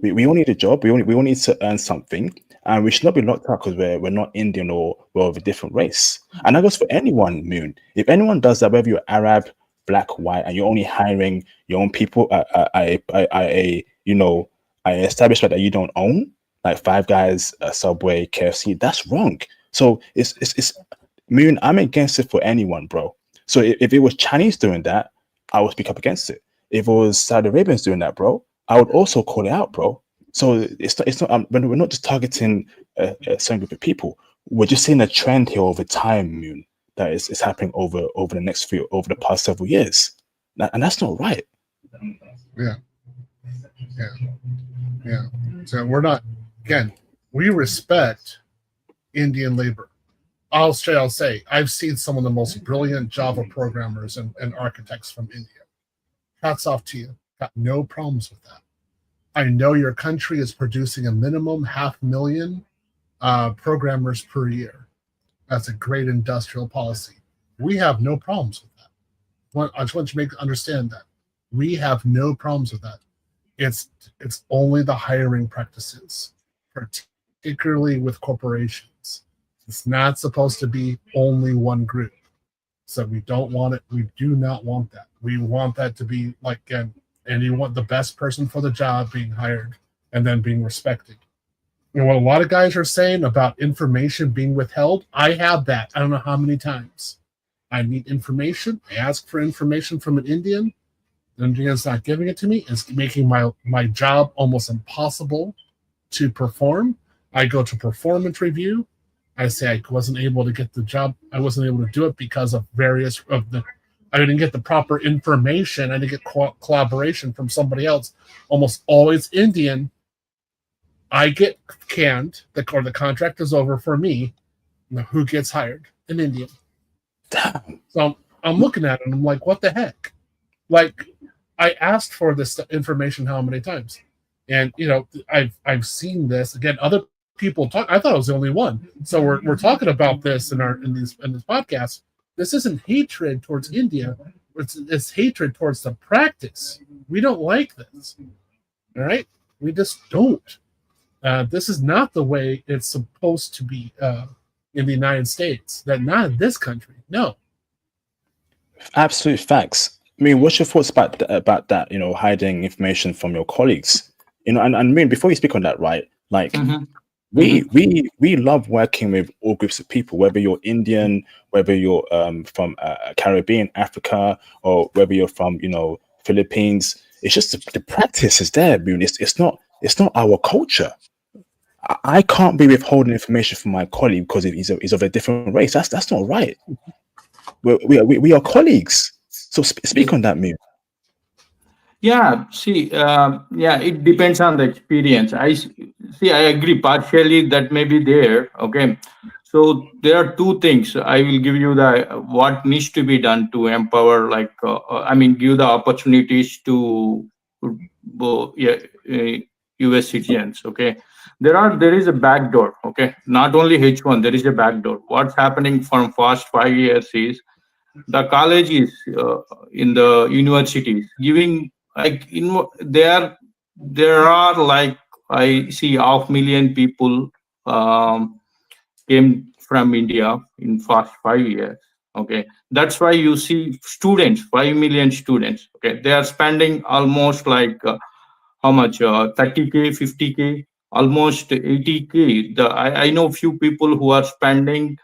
We all need a job. We all need to earn something, and we should not be locked out because we're not Indian or we're of a different race. And that goes for anyone, Moon. If anyone does that, whether you're Arab, black, white, and you're only hiring your own people at a establishment that you don't own, like Five Guys, Subway, KFC, that's wrong. So it's Moon, I'm against it for anyone, bro. So if it was Chinese doing that, I would speak up against it. If it was Saudi Arabians doing that, bro, I would also call it out, bro. So it's not we're not just targeting a certain group of people. We're just seeing a trend here over time, Moon, that is happening over the past several years, and that's not right. Yeah. So we're not, again, we respect Indian labor. I'll say, I've seen some of the most brilliant Java programmers and architects from India. Hats off to you. Got no problems with that. I know your country is producing a minimum 500,000 programmers per year. That's a great industrial policy. We have no problems with that. I just want you to understand that. We have no problems with that. It's only the hiring practices, particularly with corporations. It's not supposed to be only one group. So we don't want it. We do not want that. We want that to be like, and you want the best person for the job being hired and then being respected. And what a lot of guys are saying about information being withheld, I have that. I don't know how many times. I need information. I ask for information from an Indian. The Indian's not giving it to me. It's making my job almost impossible to perform. I go to performance review. I say I wasn't able to get the job. I wasn't able to do it because of I didn't get the proper information. I didn't get collaboration from somebody else. Almost always Indian. I get canned, the contract is over for me. Now, who gets hired? An Indian. Damn. So I'm looking at it and I'm like, what the heck? Like, I asked for this information how many times? And I've seen this again. Other people talk. I thought I was the only one. So we're talking about this in this podcast. This isn't hatred towards India. It's hatred towards the practice. We don't like this. All right, we just don't. This is not the way it's supposed to be in the United States. That not in this country. No. Absolute facts. I mean, what's your thoughts about that? Hiding information from your colleagues. And I mean, before you speak on that, right? Like, we love working with all groups of people, whether you're Indian, whether you're from Caribbean, Africa, or whether you're from Philippines. It's just the practice is there. I mean, it's not our culture. I can't be withholding information from my colleague because he's of a different race. That's not right. We are colleagues. So speak on that, Moon. Yeah, see, it depends on the experience. I agree partially that may be there. Okay, so there are two things. I will give you what needs to be done to empower, give the opportunities to U.S. citizens. Okay, there is a backdoor. Okay, not only H1, there is a backdoor. What's happening from past 5 years is the colleges in the universities giving there are like I see 500,000 people came from India in past 5 years. Okay, that's why you see students, 5 million students. Okay, they are spending almost like how much 30K, 50K, almost 80K. I know few people who are spending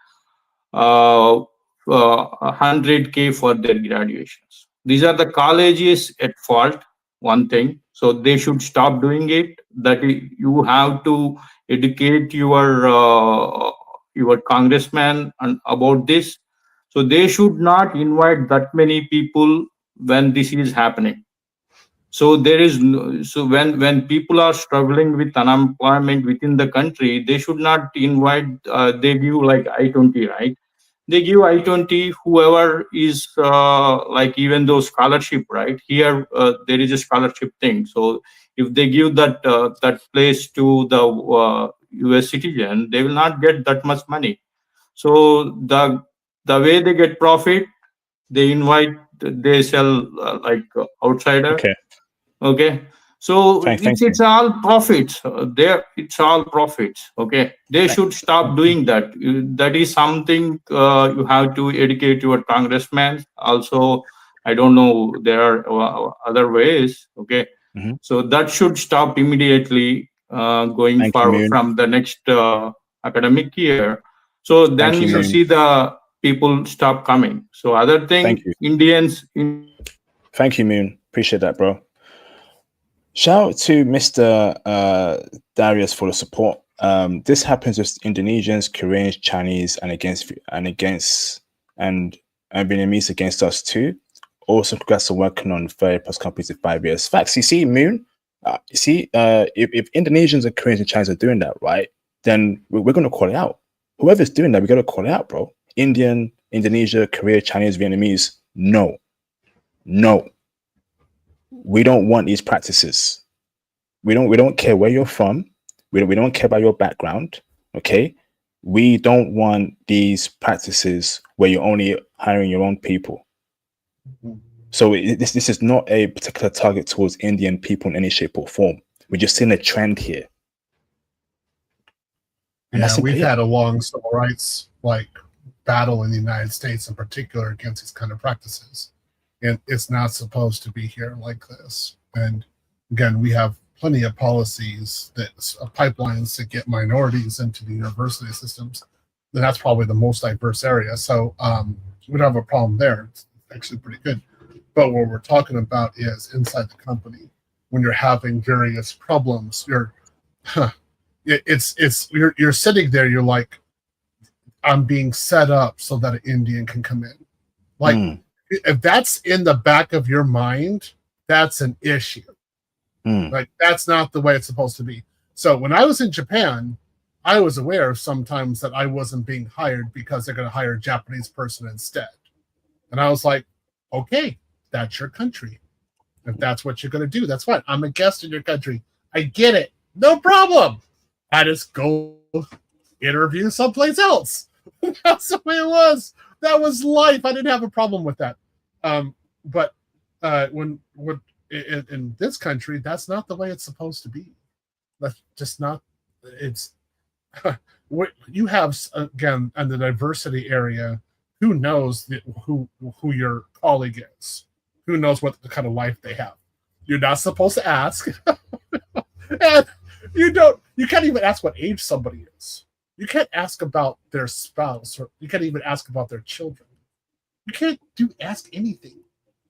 100K for their graduations. These are the colleges at fault. One thing, so they should stop doing it. That you have to educate your congressman about this. So they should not invite that many people when this is happening. So when people are struggling with unemployment within the country, they should not invite. They give like I-20, right? They give I-20 whoever is even though scholarship, right? Here there is a scholarship thing. So if they give that place to the US citizen, they will not get that much money. So the way they get profit, they sell outsider. Okay. So it's all profits. It's all profits. Okay. They should stop doing that. That is something you have to educate your congressman. Also, I don't know, there are other ways. Okay. So that should stop immediately going forward from the next academic year. So then you see the people stop coming. So other thing, Indians. Thank you, Moon. Appreciate that, bro. Shout out to Mr. Darius for the support. This happens with Indonesians, Koreans, Chinese, and Vietnamese against us too. Also, congrats on working on 30+ companies in 5 years. Facts. You see, Moon. If Indonesians and Koreans and Chinese are doing that, right, then we're going to call it out. Whoever's doing that, we got to call it out, bro. Indian, Indonesia, Korea, Chinese, Vietnamese. No. We don't want these practices. We don't care where you're from. We don't care about your background. Okay, we don't want these practices where you're only hiring your own people. So this is not a particular target towards Indian people in any shape or form. We're just seeing a trend here. And we've had a long civil rights battle in the United States in particular against these kind of practices. And it's not supposed to be here like this. And again, we have plenty of policies that pipelines to get minorities into the university systems. And that's probably the most diverse area. So we don't have a problem there. It's actually pretty good. But what we're talking about is inside the company, when you're having various problems, you're sitting there, you're like, I'm being set up so that an Indian can come in. Like, if that's in the back of your mind, that's an issue. Like, that's not the way it's supposed to be. So when I was in Japan, I was aware sometimes that I wasn't being hired because they're going to hire a Japanese person instead. And I was like, okay, that's your country. If that's what you're going to do, that's fine. I'm a guest in your country. I get it. No problem. I just go interview someplace else. That's the way it was. That was life. I didn't have a problem with that. But when in this country, that's not the way it's supposed to be. That's just not. It's what you have again in the diversity area. Who knows who your colleague is? Who knows what the kind of life they have? You're not supposed to ask, and you can't even ask what age somebody is. You can't ask about their spouse, or you can't even ask about their children. You can't ask anything.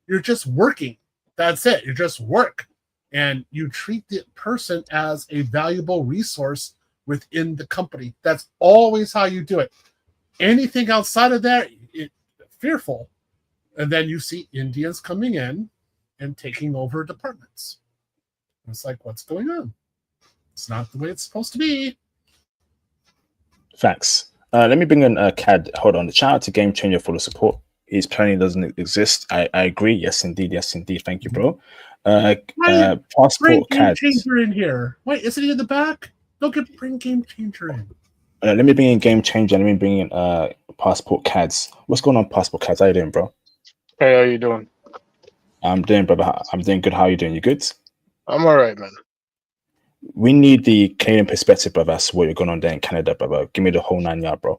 You're just working. That's it. You just work, and you treat the person as a valuable resource within the company. That's always how you do it. Anything outside of that, fearful. And then you see Indians coming in and taking over departments. It's like, what's going on? It's not the way it's supposed to be. Facts. Let me bring in CAD. Hold on. Shout out to Game Changer for the support. His planning doesn't exist. I agree. Yes, indeed. Yes, indeed. Thank you, bro. Passport Bring Game CAD. Changer in here. Wait, isn't he in the back? Bring Game Changer in. Let me bring in Game Changer. Let me bring in Passport CADs. What's going on, Passport CADs? How you doing, bro? Hey, how you doing? I'm doing, brother. I'm doing good. How are you doing? You good? I'm all right, man. We need the Canadian perspective, brother. That's what you're going on there in Canada, brother. Give me the whole 9 yard, bro.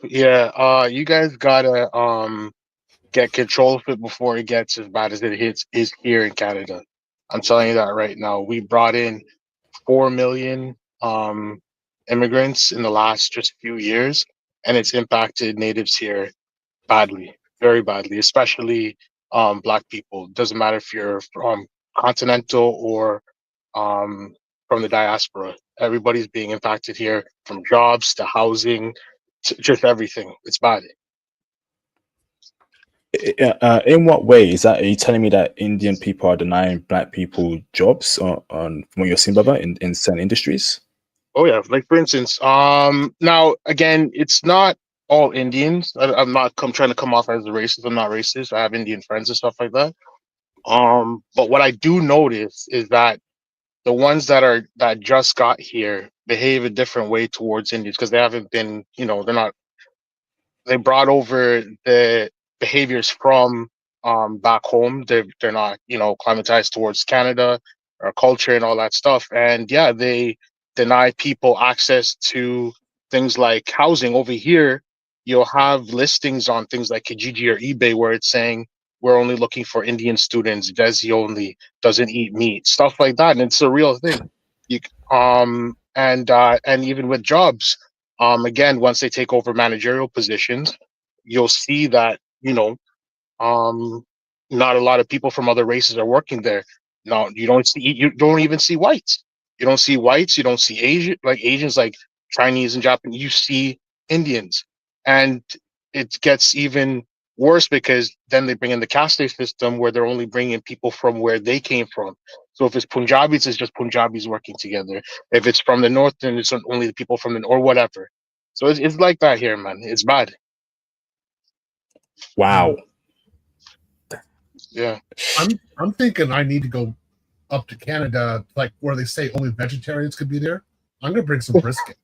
Yeah, you guys gotta get control of it before it gets as bad as it is here in Canada. I'm telling you that right now. We brought in 4 million immigrants in the last just few years, and it's impacted natives here badly, very badly, especially Black people. Doesn't matter if you're from continental or from the diaspora. Everybody's being impacted here, from jobs to housing to just everything. It's bad. In what way is that? Are you telling me that Indian people are denying Black people jobs on what you're seeing, brother, in certain industries? Oh yeah, like for instance, now again, it's not all Indians. I'm not trying to come off as a racist. I'm not racist. I have Indian friends and stuff like that. But what I do notice is that the ones that just got here behave a different way towards Indians because they haven't been, they brought over the behaviors from back home. They're not, climatized towards Canada, our culture and all that stuff. And yeah, they deny people access to things like housing. Over here, you'll have listings on things like Kijiji or eBay where it's saying we're only looking for Indian students, Vesi only, doesn't eat meat, stuff like that. And it's a real thing. And even with jobs, again, once they take over managerial positions, you'll see that, not a lot of people from other races are working there. No, you don't even see whites. You don't see whites. You don't see Asians like Chinese and Japanese. You see Indians, and it gets even worse because then they bring in the caste system where they're only bringing people from where they came from. So if it's Punjabis, it's just Punjabis working together. If it's from the north, then it's only the people from the or whatever. So it's like that here, man. It's bad. Wow. Yeah. I'm thinking I need to go up to Canada, like where they say only vegetarians could be there. I'm gonna bring some brisket.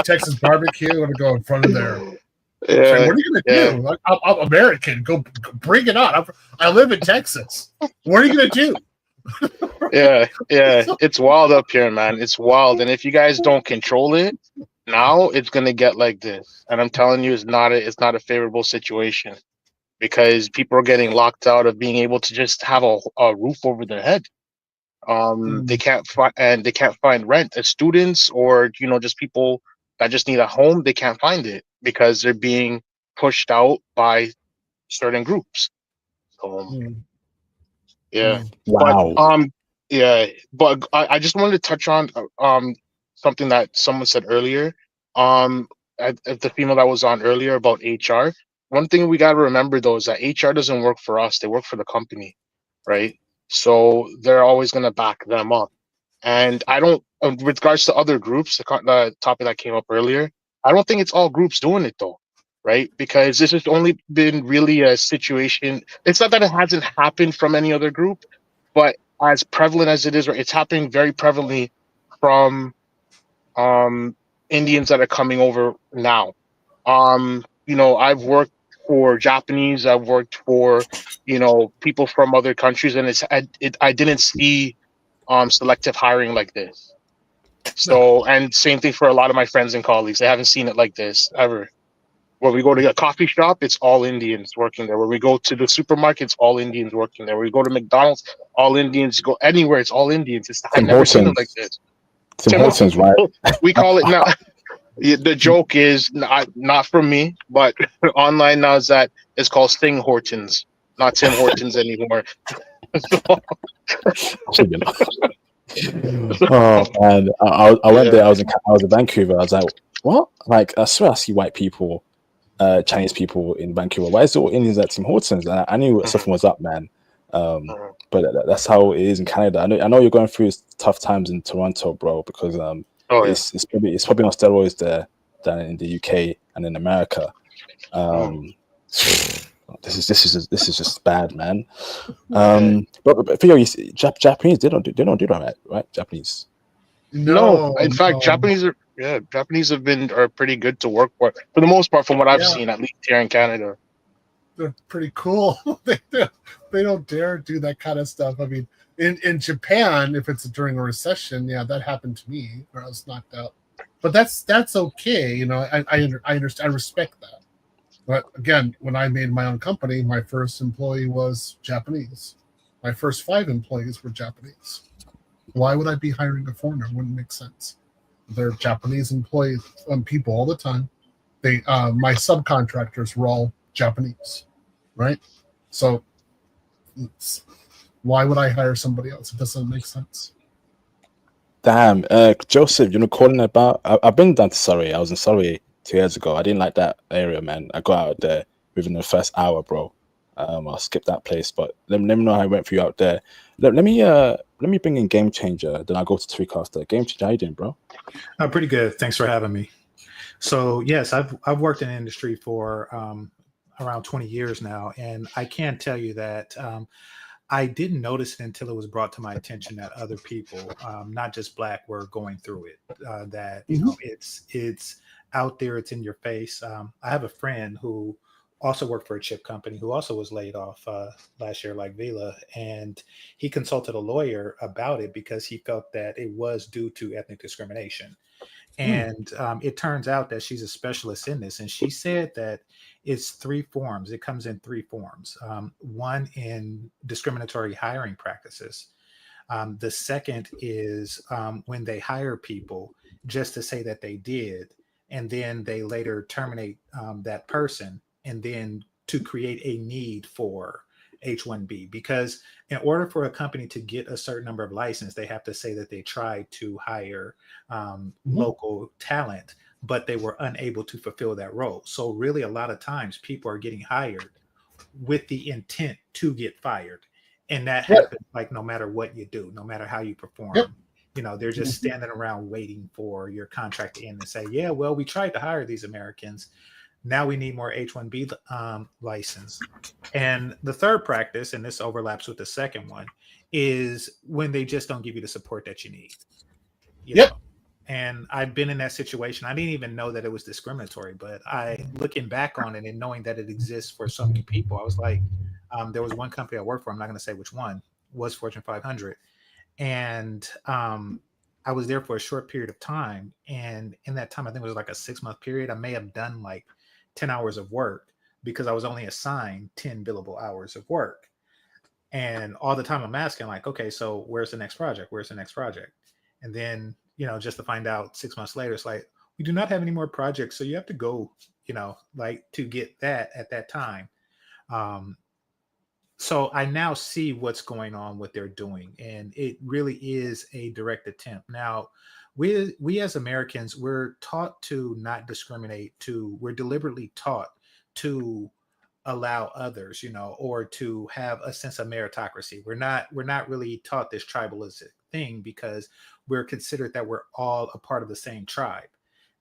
Texas barbecue. I'm gonna go in front of there. Say, what are you gonna do? Like, I'm American. Go bring it on. I live in Texas. What are you gonna do? yeah, it's wild up here, man. It's wild, and if you guys don't control it, Now it's gonna get like this, and I'm telling you, it's not a favorable situation because people are getting locked out of being able to just have a roof over their head. They can't find rent as students or just people that just need a home. They can't find it because they're being pushed out by certain groups. Yeah, but Wow. yeah, but I just wanted to touch on something that someone said earlier. At the female that was on earlier about HR. One thing we got to remember though is that HR doesn't work for us; they work for the company, right? So they're always going to back them up. And I don't, with regards to other groups, the topic that came up earlier, I don't think it's all groups doing it though, right? Because this has only been really a situation. It's not that it hasn't happened from any other group, but as prevalent as it is, right, it's happening very prevalently from Indians that are coming over now. I've worked for Japanese, I've worked for people from other countries, and I didn't see selective hiring like this. So, and same thing for a lot of my friends and colleagues. They haven't seen it like this ever. When we go to a coffee shop, it's all Indians working there. When we go to the supermarket, it's all Indians working there. When we go to McDonald's, all Indians. Go anywhere, it's all Indians. I've Tim never seen it like Hortons. this. Tim Hortons, right? We call it now. The joke is not from me, but online now is that it's called Sting Hortons, not Tim Hortons anymore. Oh man, I went Yeah. there. I was in Vancouver. I was like, what? Like, I swear I see white people, Chinese people in Vancouver. Why is it all Indians at Tim Hortons? And I knew something was up, man. But that's how it is in Canada. I know you're going through tough times in Toronto, bro, because it's probably on steroids there than in the UK and in America. This is just bad, man. But for you, Japanese, they don't do that, right? Japanese. No, in fact, no. Japanese are pretty good to work for the most part, from what I've Yeah. seen, at least here in Canada. They're pretty cool. They don't dare do that kind of stuff. I mean, in Japan, if it's during a recession, yeah, that happened to me where I was knocked out. But that's okay. I understand. I respect that. But again, when I made my own company, my first employee was Japanese. My first 5 employees were Japanese. Why would I be hiring a foreigner? Wouldn't make sense. They're Japanese employees, people all the time. My subcontractors were all Japanese, right? So why would I hire somebody else? It doesn't make sense. Damn, Joseph, calling about. I've been down to Surrey. I was in Surrey 2 years ago. I didn't like that area, man. I got out there within the first hour, bro. I'll skip that place, but let me know how it went for you out there. Let me bring in Game Changer. Then I'll go to Tweetcaster. Game Changer, how you doing, bro? Pretty good. Thanks for having me. So yes, I've worked in the industry for around 20 years now, and I can tell you that I didn't notice it until it was brought to my attention that other people, not just Black, were going through it. That it's out there, it's in your face. I have a friend who also worked for a chip company who also was laid off last year, like Vila, and he consulted a lawyer about it because he felt that it was due to ethnic discrimination. And it turns out that she's a specialist in this. And she said that it's 3 forms. It comes in 3 forms. One in discriminatory hiring practices. The second is when they hire people just to say that they did, and then they later terminate that person, and then to create a need for H-1B, because in order for a company to get a certain number of license, they have to say that they tried to hire local talent, but they were unable to fulfill that role. So really, a lot of times people are getting hired with the intent to get fired. And that happens like no matter what you do, no matter how you perform. They're just standing around waiting for your contract to end and say, yeah, well, we tried to hire these Americans. Now we need more H-1B license. And the third practice, and this overlaps with the second one, is when they just don't give you the support that you need. You know? And I've been in that situation. I didn't even know that it was discriminatory, but looking back on it and knowing that it exists for so many people, I was like, there was one company I worked for, I'm not going to say which one, was Fortune 500. And I was there for a short period of time, and in that time, I think it was like a 6-month period. I may have done like 10 hours of work because I was only assigned 10 billable hours of work. And all the time I'm asking, like, okay, so where's the next project? Where's the next project? And then, just to find out 6 months later, it's like, we do not have any more projects. So you have to go, like to get that at that time. So I now see what's going on, what they're doing. And it really is a direct attempt. Now, we as Americans, we're taught to not discriminate, we're deliberately taught to allow others, or to have a sense of meritocracy. We're not really taught this tribalistic thing because we're considered that we're all a part of the same tribe.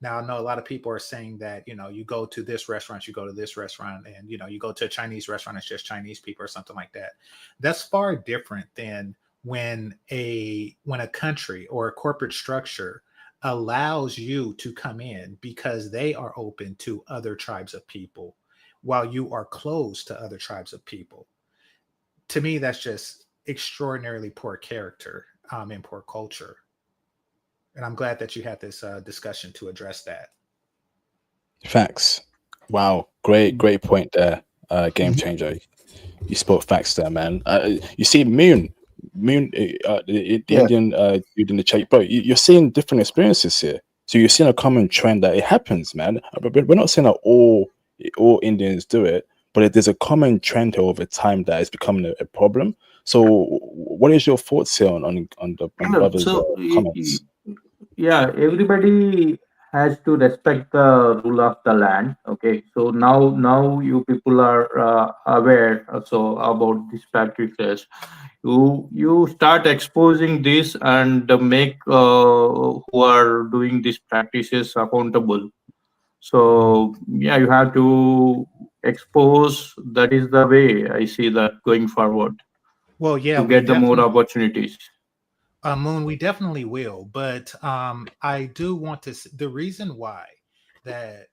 Now, I know a lot of people are saying that, you go to this restaurant, you go to this restaurant, and, you go to a Chinese restaurant, it's just Chinese people or something like that. That's far different than when a country or a corporate structure allows you to come in because they are open to other tribes of people while you are closed to other tribes of people. To me, that's just extraordinarily poor character and poor culture. And I'm glad that you had this discussion to address that. Facts. Wow. Great point there. Game changer. You spoke facts there, man. You see, Moon, the Indian dude in the chat, bro, you're seeing different experiences here. So you're seeing a common trend that it happens, man. But we're not saying that all Indians do it, but there's a common trend here over time that is becoming a problem. So what is your thoughts here on the brother's comments? Yeah, everybody has to respect the rule of the land. Okay, so now you people are aware so about these practices. You start exposing this and make who are doing these practices accountable. So yeah, you have to expose. That is the way I see that going forward. Well, yeah, to get the more opportunities. Moon, we definitely will, but I do want to. The reason why that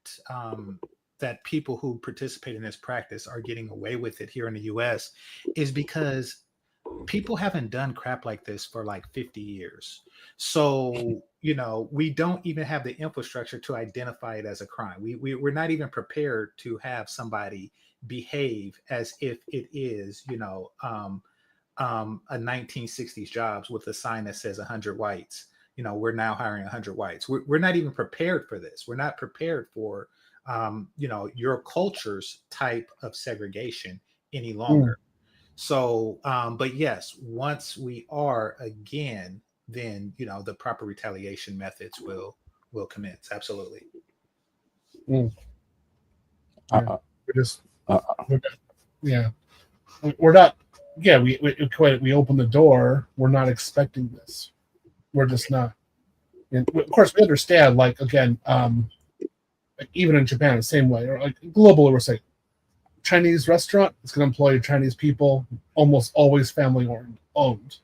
that people who participate in this practice are getting away with it here in the U.S. is because people haven't done crap like this for like 50 years. So we don't even have the infrastructure to identify it as a crime. We're not even prepared to have somebody behave as if it is a 1960s jobs with a sign that says 100 whites. We're now hiring 100 whites. We're not even prepared for this. We're not prepared for your culture's type of segregation any longer. So but yes, once we are again, then the proper retaliation methods will commence. Absolutely. Yeah. We're not. Yeah, we open the door. We're not expecting this. We're just not. And of course, we understand. Like again, like even in Japan, the same way, or like globally, we're saying Chinese restaurant is going to employ Chinese people, almost always family owned.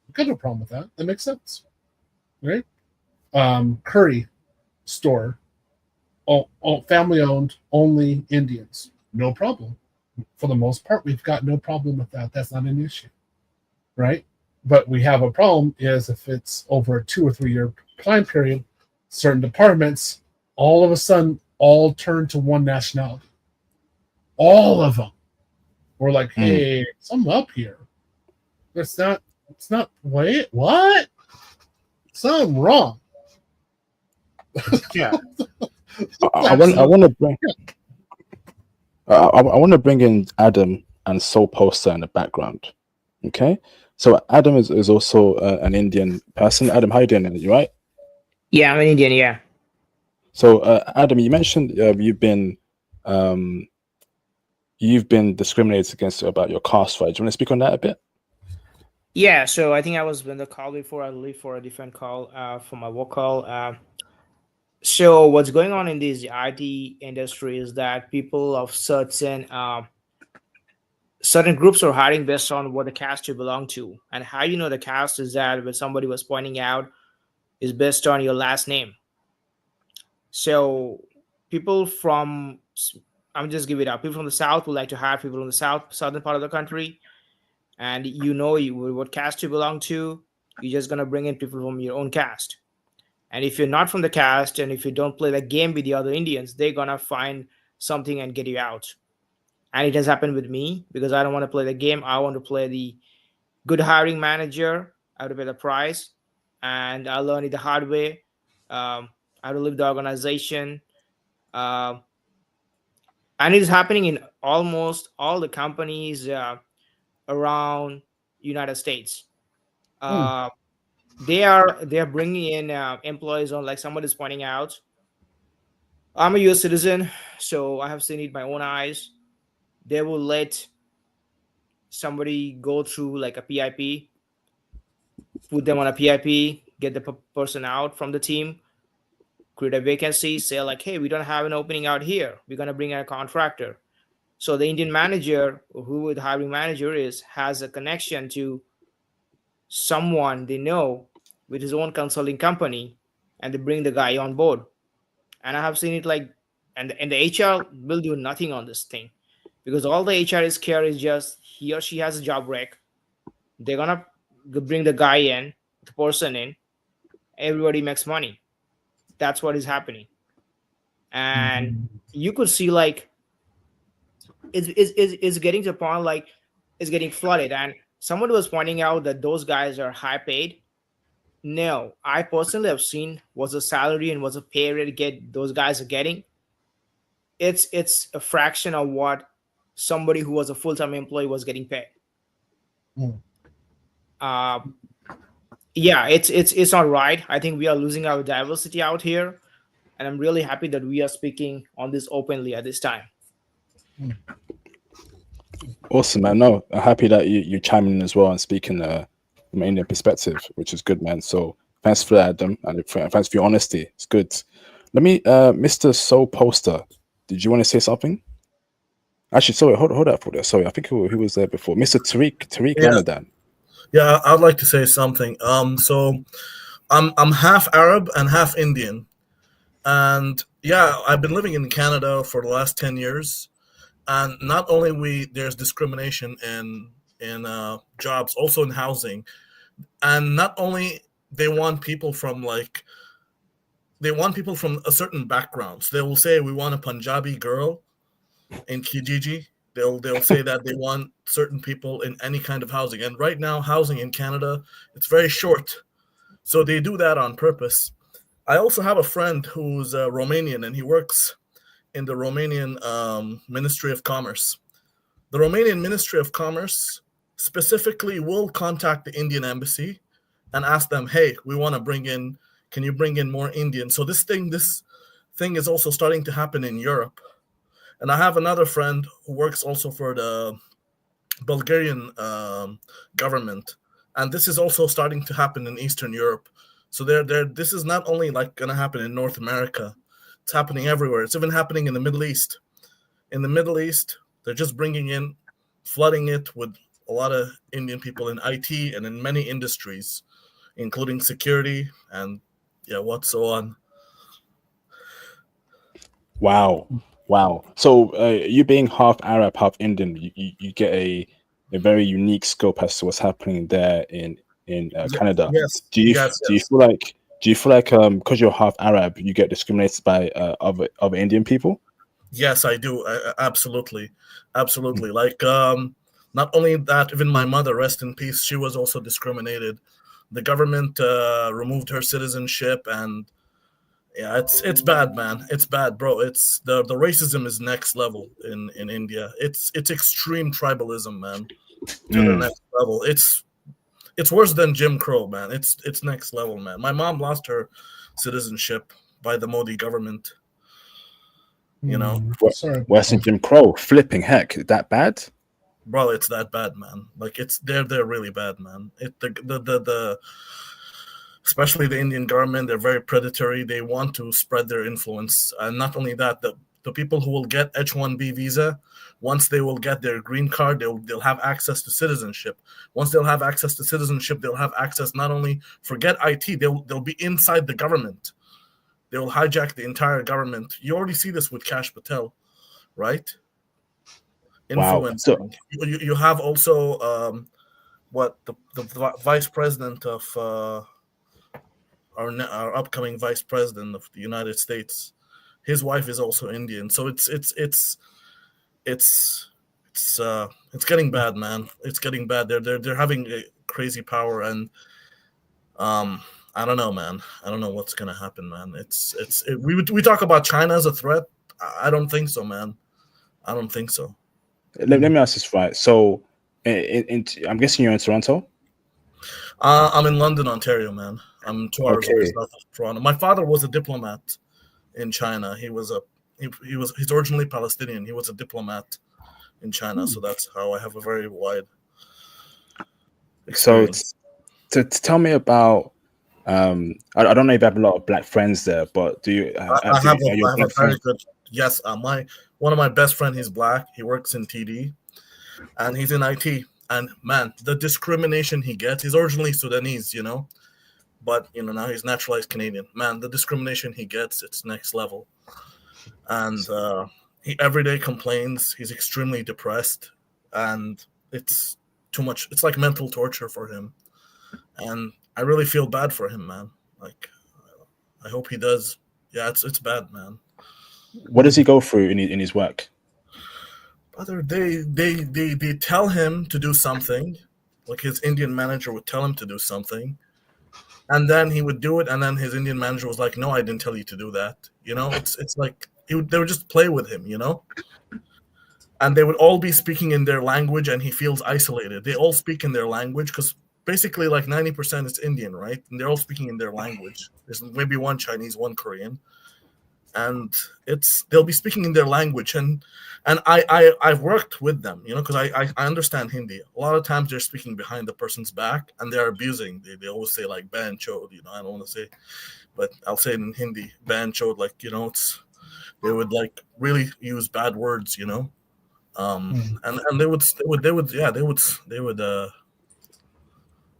We've got no problem with that. That makes sense, right? Curry store, all family owned, only Indians, no problem. For the most part, we've got no problem with that. That's not an issue, right? But we have a problem is if it's over a 2 or 3 year time period, certain departments all of a sudden all turn to one nationality. All of them. We're like, hey, something up here. It's not, wait, what? Something wrong. Yeah. I want to bring in Adam and Soul Poster in the background. Okay, so Adam is also an Indian person. Adam, how you doing? You right? Yeah, I'm an Indian. Yeah. So Adam, you mentioned you've been discriminated against about your caste, right? Do you want to speak on that a bit? Yeah. So I think I was in the call before. I leave for a different call for my work call. So what's going on in this IT industry is that people of certain groups are hiring based on what the caste you belong to. And how you know the caste is that, when somebody was pointing out, is based on your last name. So people from, I'm just give it up. People from the South would like to hire people in the southern part of the country, and what caste you belong to. You're just gonna bring in people from your own caste. And if you're not from the caste, and if you don't play the game with the other Indians, they're gonna find something and get you out. And it has happened with me because I don't want to play the game. I want to play the good hiring manager. I have to pay the price, and I learned it the hard way. I have to leave the organization, uh, and it is happening in almost all the companies around United States. Uh, they're bringing in employees on, like somebody is pointing out. I'm a U.S. citizen, so I have seen it with my own eyes. They will let somebody go through like a PIP, put them on a PIP, get the person out from the team, create a vacancy, say like, hey, we don't have an opening out here. We're gonna bring in a contractor. So the Indian manager, who the hiring manager is, has a connection to someone they know with his own consulting company, and they bring the guy on board. And I have seen it like, and the HR will do nothing on this thing because all the HR is care is just he or she has a job rec. They're gonna bring the guy in, the person in. Everybody makes money. That's what is happening, and you could see like it's getting to a point like it's getting flooded. And someone was pointing out that those guys are high paid. No, I personally have seen what's the salary and what's the pay rate get those guys are getting. It's a fraction of what somebody who was a full-time employee was getting paid. Uh, yeah, it's not right. I think we are losing our diversity out here, and I'm really happy that we are speaking on this openly at this time. Awesome, man. No, I'm happy that you're chiming in as well and speaking from an Indian perspective, which is good, man. So thanks for that, Adam, and thanks for your honesty. It's good. Let me, Mr. Soul Poster, did you want to say something? Actually, sorry, hold up for that. Sorry, I think who was there before? Mr. Tariq Yeah. Ramadan. Yeah, I'd like to say something. So I'm half Arab and half Indian, and yeah, I've been living in Canada for the last 10 years, and not only there's discrimination in jobs, also in housing, and not only they want people from a certain backgrounds. They will say we want a Punjabi girl in Kijiji. They'll say that they want certain people in any kind of housing. And right now, housing in Canada, it's very short. So they do that on purpose. I also have a friend who's Romanian, and he works in the Romanian Ministry of Commerce. The Romanian Ministry of Commerce specifically will contact the Indian embassy and ask them, hey, we want to can you bring in more Indians? So this thing is also starting to happen in Europe. And I have another friend who works also for the Bulgarian government, and this is also starting to happen in Eastern Europe. So this is not only like going to happen in North America; it's happening everywhere. It's even happening in the Middle East. In the Middle East, they're just flooding it with a lot of Indian people in IT and in many industries, including security and what so on. Wow. So you being half Arab, half Indian, you get a very unique scope as to what's happening there in Canada. Yes. Do you feel like because you're half Arab, you get discriminated by other Indian people? Yes, I do. Absolutely. Like not only that, even my mother, rest in peace, she was also discriminated. The government removed her citizenship, and yeah, it's bad, man. It's bad, bro. It's the racism is next level in India. It's extreme tribalism, man, to the next level. It's worse than Jim Crow, man. It's next level, man. My mom lost her citizenship by the Modi government. You know, worse than Jim Crow. Flipping heck, is that bad? Bro, it's that bad, man. Like they're really bad, man. The especially the Indian government, they're very predatory. They want to spread their influence. And not only that, the people who will get H-1B visa, once they will get their green card, they'll have access to citizenship. Once they'll have access to citizenship, they'll have access not only, forget IT, they'll be inside the government. They will hijack the entire government. You already see this with Kash Patel, right? Influencing. Wow. You have also the vice president of our upcoming vice president of the United States, his wife is also Indian. So it's getting bad, man. It's getting bad. They're having a crazy power, and I don't know, man. I don't know what's gonna happen, man. We talk about China as a threat. I don't think so, man. I don't think so. Let me ask this right. So, I'm guessing you're in Toronto. I'm in London, Ontario, man. I'm 2 hours away Okay. south of Toronto. My father was a diplomat in China. He's originally Palestinian. He was a diplomat in China, so that's how I have a very wide So, experience. to tell me about, I don't know if you have a lot of black friends there, but do you? I have Are your a black very friends? good yes. One of my best friend, he's black. He works in TD, and he's in IT. And man, the discrimination he gets. He's originally Sudanese, but now he's naturalized Canadian. Man, the discrimination he gets, it's next level. And he every day complains. He's extremely depressed, and it's too much. It's like mental torture for him, and I really feel bad for him, man. Like, I hope he does. Yeah, it's bad, man. What does he go through in his work? Brother, they tell him to do something, like his Indian manager would tell him to do something, and then he would do it, and then his Indian manager was like, "No, I didn't tell you to do that." It's like they would just play with him, and they would all be speaking in their language, and he feels isolated. They all speak in their language because basically like 90% is Indian, right? And they're all speaking in their language. There's maybe one Chinese, one Korean, and they'll be speaking in their language, and I've worked with them, because I understand Hindi. A lot of times they're speaking behind the person's back, and they're abusing. They always say like "ban chod," I don't want to say, but I'll say it in Hindi, "ban chod," like they would like really use bad words, and they would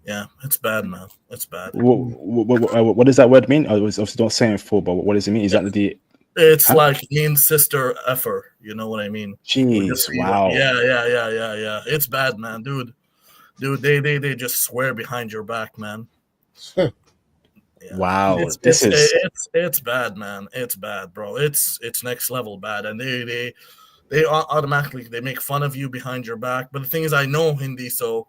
yeah, it's bad, man. It's bad. What does that word mean? I was obviously not saying it full, but what does it mean? Is that the? It's Huh? like mean sister effer, you know what I mean? Jeez, wow. Yeah. It's bad, man, dude. They just swear behind your back, man. Wow, this is. It's bad, man. It's bad, bro. It's next level bad, and they automatically they make fun of you behind your back. But the thing is, I know Hindi, so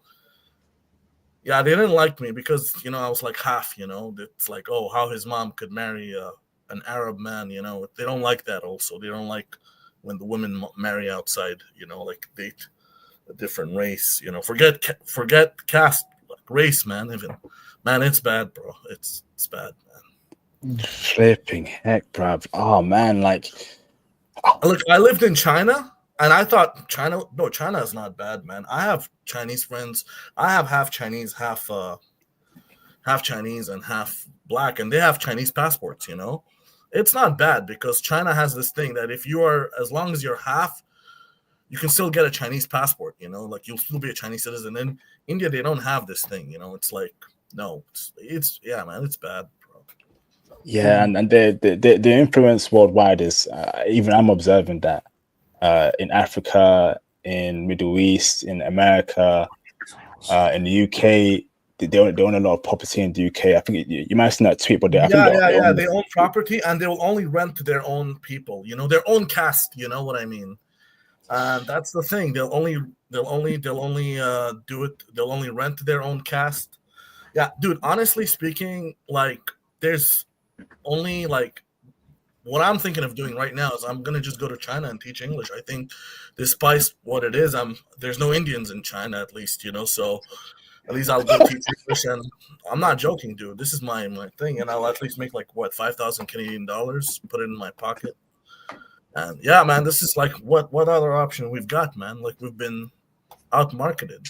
yeah, they didn't like me because I was like half. It's like, oh, how his mom could marry an Arab man. They don't like that. Also, they don't like when the women marry outside. Like date a different race. Forget caste, like race, man. Man, it's bad, bro. It's bad, man. Flipping heck, bruv. Oh man, like. Look, I lived in China, and I thought China is not bad, man. I have Chinese friends. I have half Chinese, half Chinese, and half black, and they have Chinese passports. It's not bad because China has this thing that as long as you're half, you can still get a Chinese passport. Like you'll still be a Chinese citizen. In India, they don't have this thing. It's like no, it's yeah, man, it's bad. Yeah, and the influence worldwide is even I'm observing that in Africa, in Middle East, in America, in the UK, they own a lot of property in the UK. I think you might have seen that tweet, but I think They own property, and they will only rent to their own people. Their own caste. You know what I mean? And that's the thing. They'll only do it. They'll only rent to their own caste. Yeah, dude. Honestly speaking, like there's only like what I'm thinking of doing right now is I'm gonna just go to China and teach English. I think, despite what it is, there's no Indians in China at least, so at least I'll go teach English. And I'm not joking, dude. This is my thing, and I'll at least make like what 5,000 Canadian dollars, put it in my pocket. And yeah, man, this is like what other option we've got, man? Like we've been out marketed.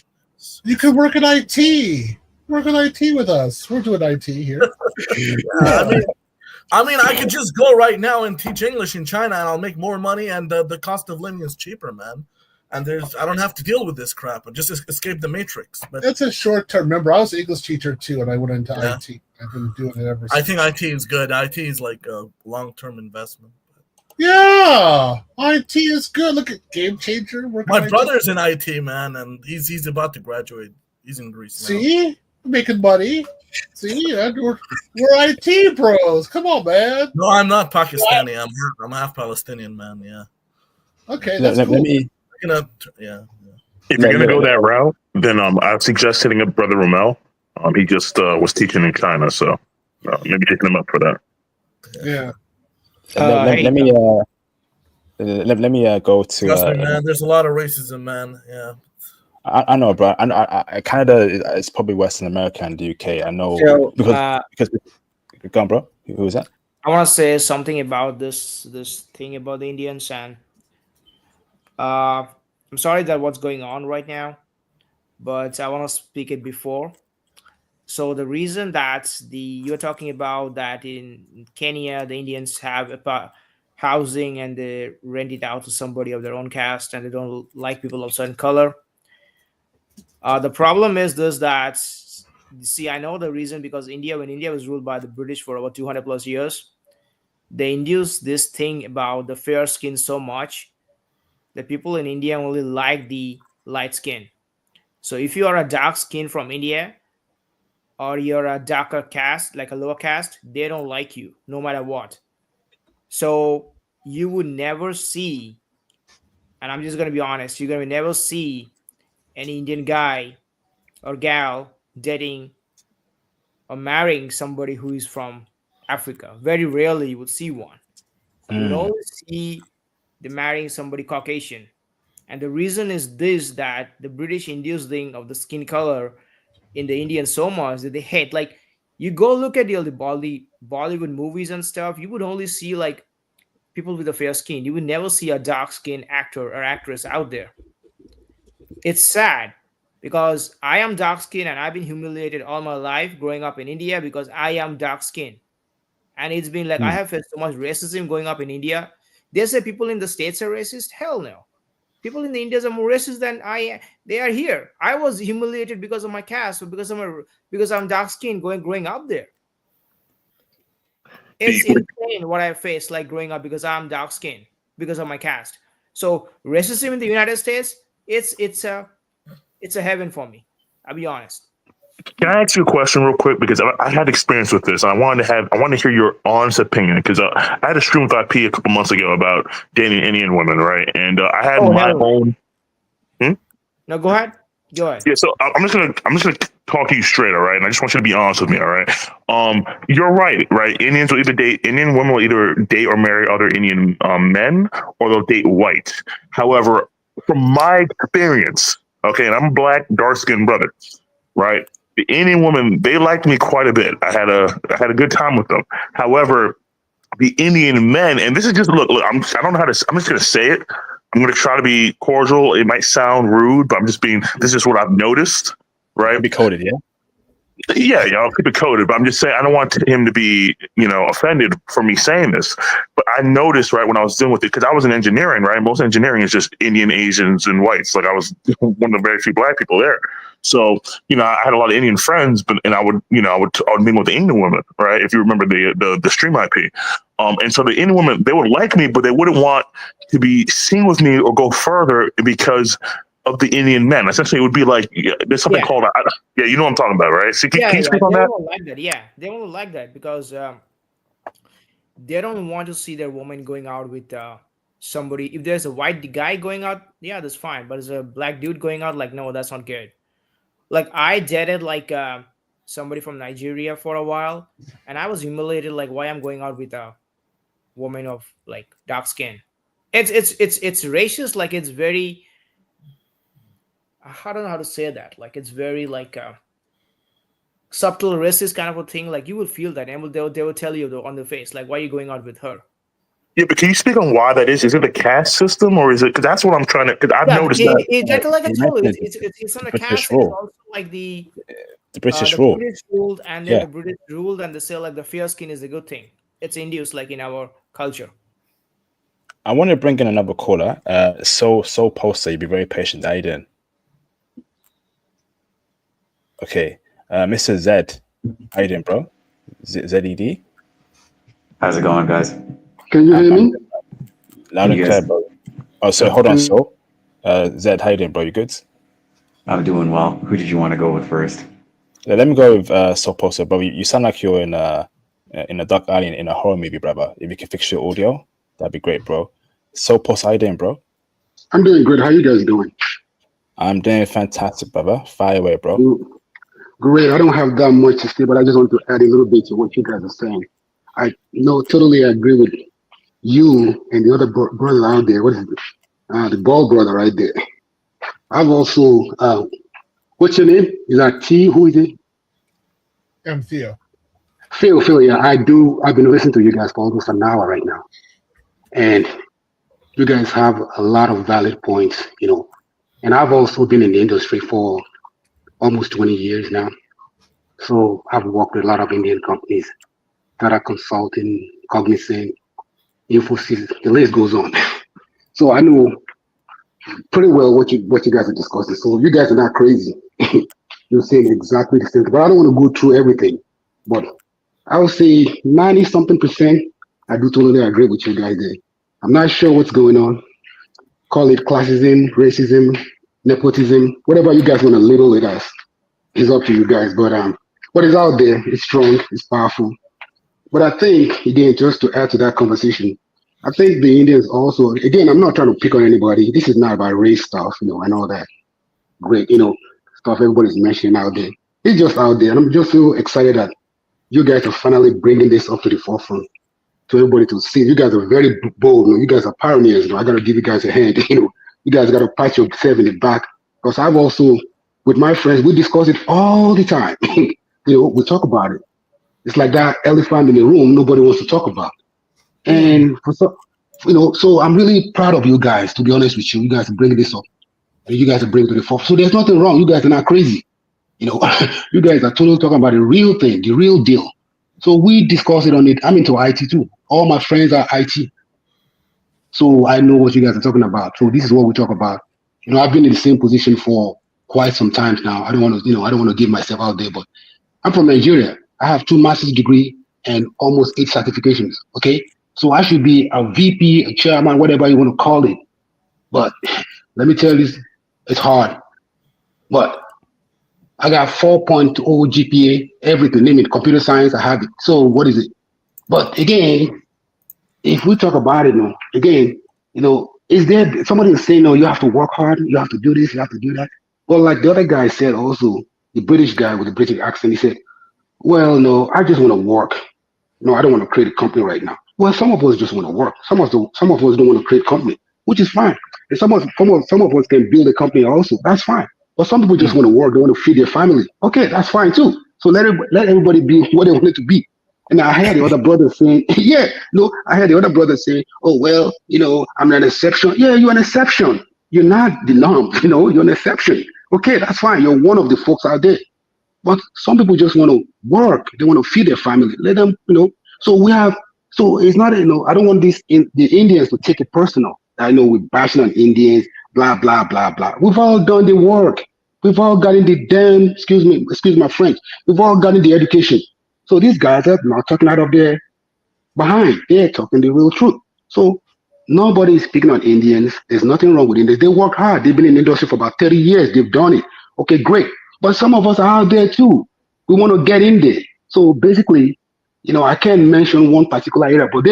You could work in IT. Work in IT with us. We're doing IT here. Yeah, I mean, I could just go right now and teach English in China, and I'll make more money, and the cost of living is cheaper, man. And I don't have to deal with this crap. I just escape the matrix. But that's a short term. Remember, I was an English teacher too, and I went into IT. I've been doing it ever since. I think IT is good. IT is like a long term investment. Yeah, IT is good. Look at Game Changer. My brother's in IT, man, and he's about to graduate. He's in Greece now. See, making money. See, we're IT bros. Come on, man. No, I'm not Pakistani. I'm half Palestinian, man. Yeah. Okay, Let, that's let, cool. let me Yeah. If you're gonna go that route, then I suggest hitting up Brother Romel. He just was teaching in China, so maybe hitting him up for that. Yeah. let me go to. Trust me, man. There's a lot of racism, man. Yeah. I know, bro. Canada is probably Western America and the UK. I know So, because go on, bro. Who was that? I want to say something about this thing about the Indians, and I'm sorry that what's going on right now, but I want to speak it before. So the reason that you're talking about that in Kenya the Indians have housing and they rent it out to somebody of their own caste and they don't like people of certain color. The problem is this, that see, I know the reason, because when India was ruled by the British for over 200 plus years, they induced this thing about the fair skin so much that people in India only like the light skin. So if you are a dark skin from India, or you're a darker caste, like a lower caste, they don't like you no matter what. So you would never see, and I'm just going to be honest, you're going to never see an Indian guy or gal dating or marrying somebody who is from Africa. Very rarely you would see one. You would always see them marrying somebody Caucasian. And the reason is this, that the British induced thing of the skin color in the Indian so much that they hate. Like, you go look at the Bollywood movies and stuff, you would only see like people with a fair skin. You would never see a dark skinned actor or actress out there. It's sad because I am dark skinned and I've been humiliated all my life growing up in India because I am dark skinned. And it's been like I have faced so much racism growing up in India. They say people in the States are racist. Hell no. People in the Indians are more racist than they are here. I was humiliated because of my caste, or because I'm dark skinned growing up there. It's insane what I faced like growing up because I'm dark skinned because of my caste. So racism in the United States, it's a heaven for me. I'll be honest. Can I ask you a question real quick? Because I had experience with this. I wanted to hear your honest opinion, because I had a stream with IP a couple months ago about dating Indian women, right? And I had my own. No, go ahead. Go ahead. Yeah, so I'm just gonna talk to you straight, all right? And I just want you to be honest with me, all right? You're right? Indian women will either date or marry other Indian men, or they'll date white. However, from my experience, okay, and I'm a black, dark-skinned brother, right? The Indian women, they liked me quite a bit. I had a good time with them. However, the Indian men, and this is just look, I don't know how to. I'm just gonna say it. I'm gonna try to be cordial. It might sound rude, but this is what I've noticed, right? Be coded, yeah. Yeah, I'll keep it coded, but I'm just saying I don't want him to be, offended for me saying this. But I noticed, right, when I was dealing with it, because I was in engineering, right? Most engineering is just Indian, Asians, and whites. Like, I was one of the very few black people there. So, I had a lot of Indian friends, and I would mingle with the Indian women, right? If you remember the stream IP. And so the Indian women, they would like me, but they wouldn't want to be seen with me or go further because of the Indian men. Essentially, it would be like there's something called you know what I'm talking about, right? So can you speak on that? They won't like that. Yeah, they won't like that because they don't want to see their woman going out with somebody. If there's a white guy going out, yeah, that's fine. But as a black dude going out, like, no, that's not good. Like, I dated like somebody from Nigeria for a while, and I was humiliated. Like, why I'm going out with a woman of like dark skin? It's racist. Like, it's very. I don't know how to say that. Like, it's very like subtle racist kind of a thing. Like, you will feel that, and they will tell you on the face, like, why are you going out with her? Yeah, but can you speak on why that is? Is it the caste system, or is it? Because that's what I'm trying to. Because I've noticed that. Like I told you, it's on the caste. It's also like the British rule. British ruled, and then the British ruled, and they say like the fair skin is a good thing. It's induced like in our culture. I want to bring in another caller. So poster, you be very patient. Aiden. Okay, Mr. Zed, how you doing, bro? ZED. How's it going, guys? Can you hear me? Loud and clear, bro. Oh, so hold on. So, Zed, how you doing, bro? You good? I'm doing well. Who did you want to go with first? Let me go with Soposo, bro. You sound like you're in a dark alley in a horror movie, brother. If you can fix your audio, that'd be great, bro. Soposo, how you doing, bro? I'm doing good. How you guys doing? I'm doing fantastic, brother. Fire away, bro. Great. I don't have that much to say, but I just want to add a little bit to what you guys are saying. I totally agree with you and the other brother out there. What is it? The bald brother right there. I've also, what's your name? Is that T? Who is it? I'm Theo. Phil, yeah, I've been listening to you guys for almost an hour right now. And you guys have a lot of valid points, and I've also been in the industry for almost 20 years now. So I've worked with a lot of Indian companies, Tata Consulting, Cognizant, Infosys, the list goes on. So I know pretty well what you guys are discussing. So you guys are not crazy. You're saying exactly the same, but I don't want to go through everything. But I would say 90-something%, I do totally agree with you guys there. I'm not sure what's going on. Call it classism, racism, nepotism, whatever you guys want to label it as. It's up to you guys. But what is out there, it's strong, it's powerful. But I think, again, just to add to that conversation, I think the Indians also, again, I'm not trying to pick on anybody. This is not about race stuff, and all that great, stuff everybody's mentioning out there. It's just out there. And I'm just so excited that you guys are finally bringing this up to the forefront to everybody to see. You guys are very bold. You guys are pioneers. I got to give you guys a hand. You guys got to pat yourself in the back. Because I've also, with my friends, we discuss it all the time. We talk about it. It's like that elephant in the room nobody wants to talk about. And so I'm really proud of you guys, to be honest with you. You guys are bringing this up. And you guys are bringing it to the forefront. So there's nothing wrong. You guys are not crazy. You guys are totally talking about the real thing, the real deal. So we discuss it on it. I'm into IT too. All my friends are IT. So I know what you guys are talking about. So this is what we talk about. I've been in the same position for quite some time now. I don't want to give myself out there, but I'm from Nigeria. I have 2 master's degree and almost 8 certifications. Okay. So I should be a VP, a chairman, whatever you want to call it. But let me tell you, it's hard. But I got 4.0 GPA, everything, name it, computer science, I have it. So what is it? But again, if we talk about it now, again, is there somebody is saying, no, you have to work hard, you have to do this, you have to do that? Well, like the other guy said also, the British guy with the British accent, he said, well, no, I just want to work. No, I don't want to create a company right now. Well, some of us just want to work. Some of us don't want to create a company, which is fine. And some of us can build a company also. That's fine. But some people just want to work. They want to feed their family. Okay, that's fine too. So let everybody be what they want it to be. And I heard the other brother saying, I heard the other brother saying, oh, well, I'm an exception. Yeah, you're an exception. You're not the norm. You're an exception. Okay, that's fine. You're one of the folks out there. But some people just want to work. They want to feed their family. Let them, so it's not, I don't want the Indians to take it personal. I know we're bashing on Indians, blah, blah, blah, blah. We've all done the work. We've all gotten the damn, excuse my French. We've all gotten the education. So these guys are not talking out of their behind. They're talking the real truth. So nobody is speaking on Indians. There's nothing wrong with Indians. They work hard. They've been in the industry for about 30 years. They've done it. Okay, great. But some of us are out there too. We want to get in there. So basically, I can't mention one particular area, but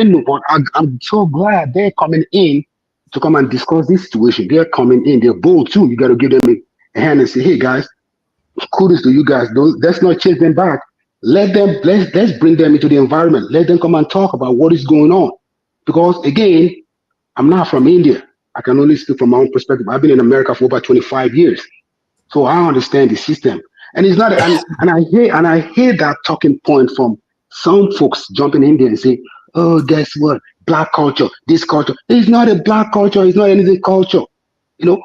I'm so glad they're coming in to come and discuss this situation. They're coming in. They're bold too. You got to give them a hand and say, hey guys, kudos to you guys. Let's not chase them back. Let's bring them into the environment. Let them come and talk about what is going on. Because again, I'm not from India. I can only speak from my own perspective. I've been in America for over 25 years. So I understand the system. And it's not, and I hear that talking point from some folks jumping in there and say, oh, guess what? Black culture, this culture. It's not a black culture. It's not anything culture.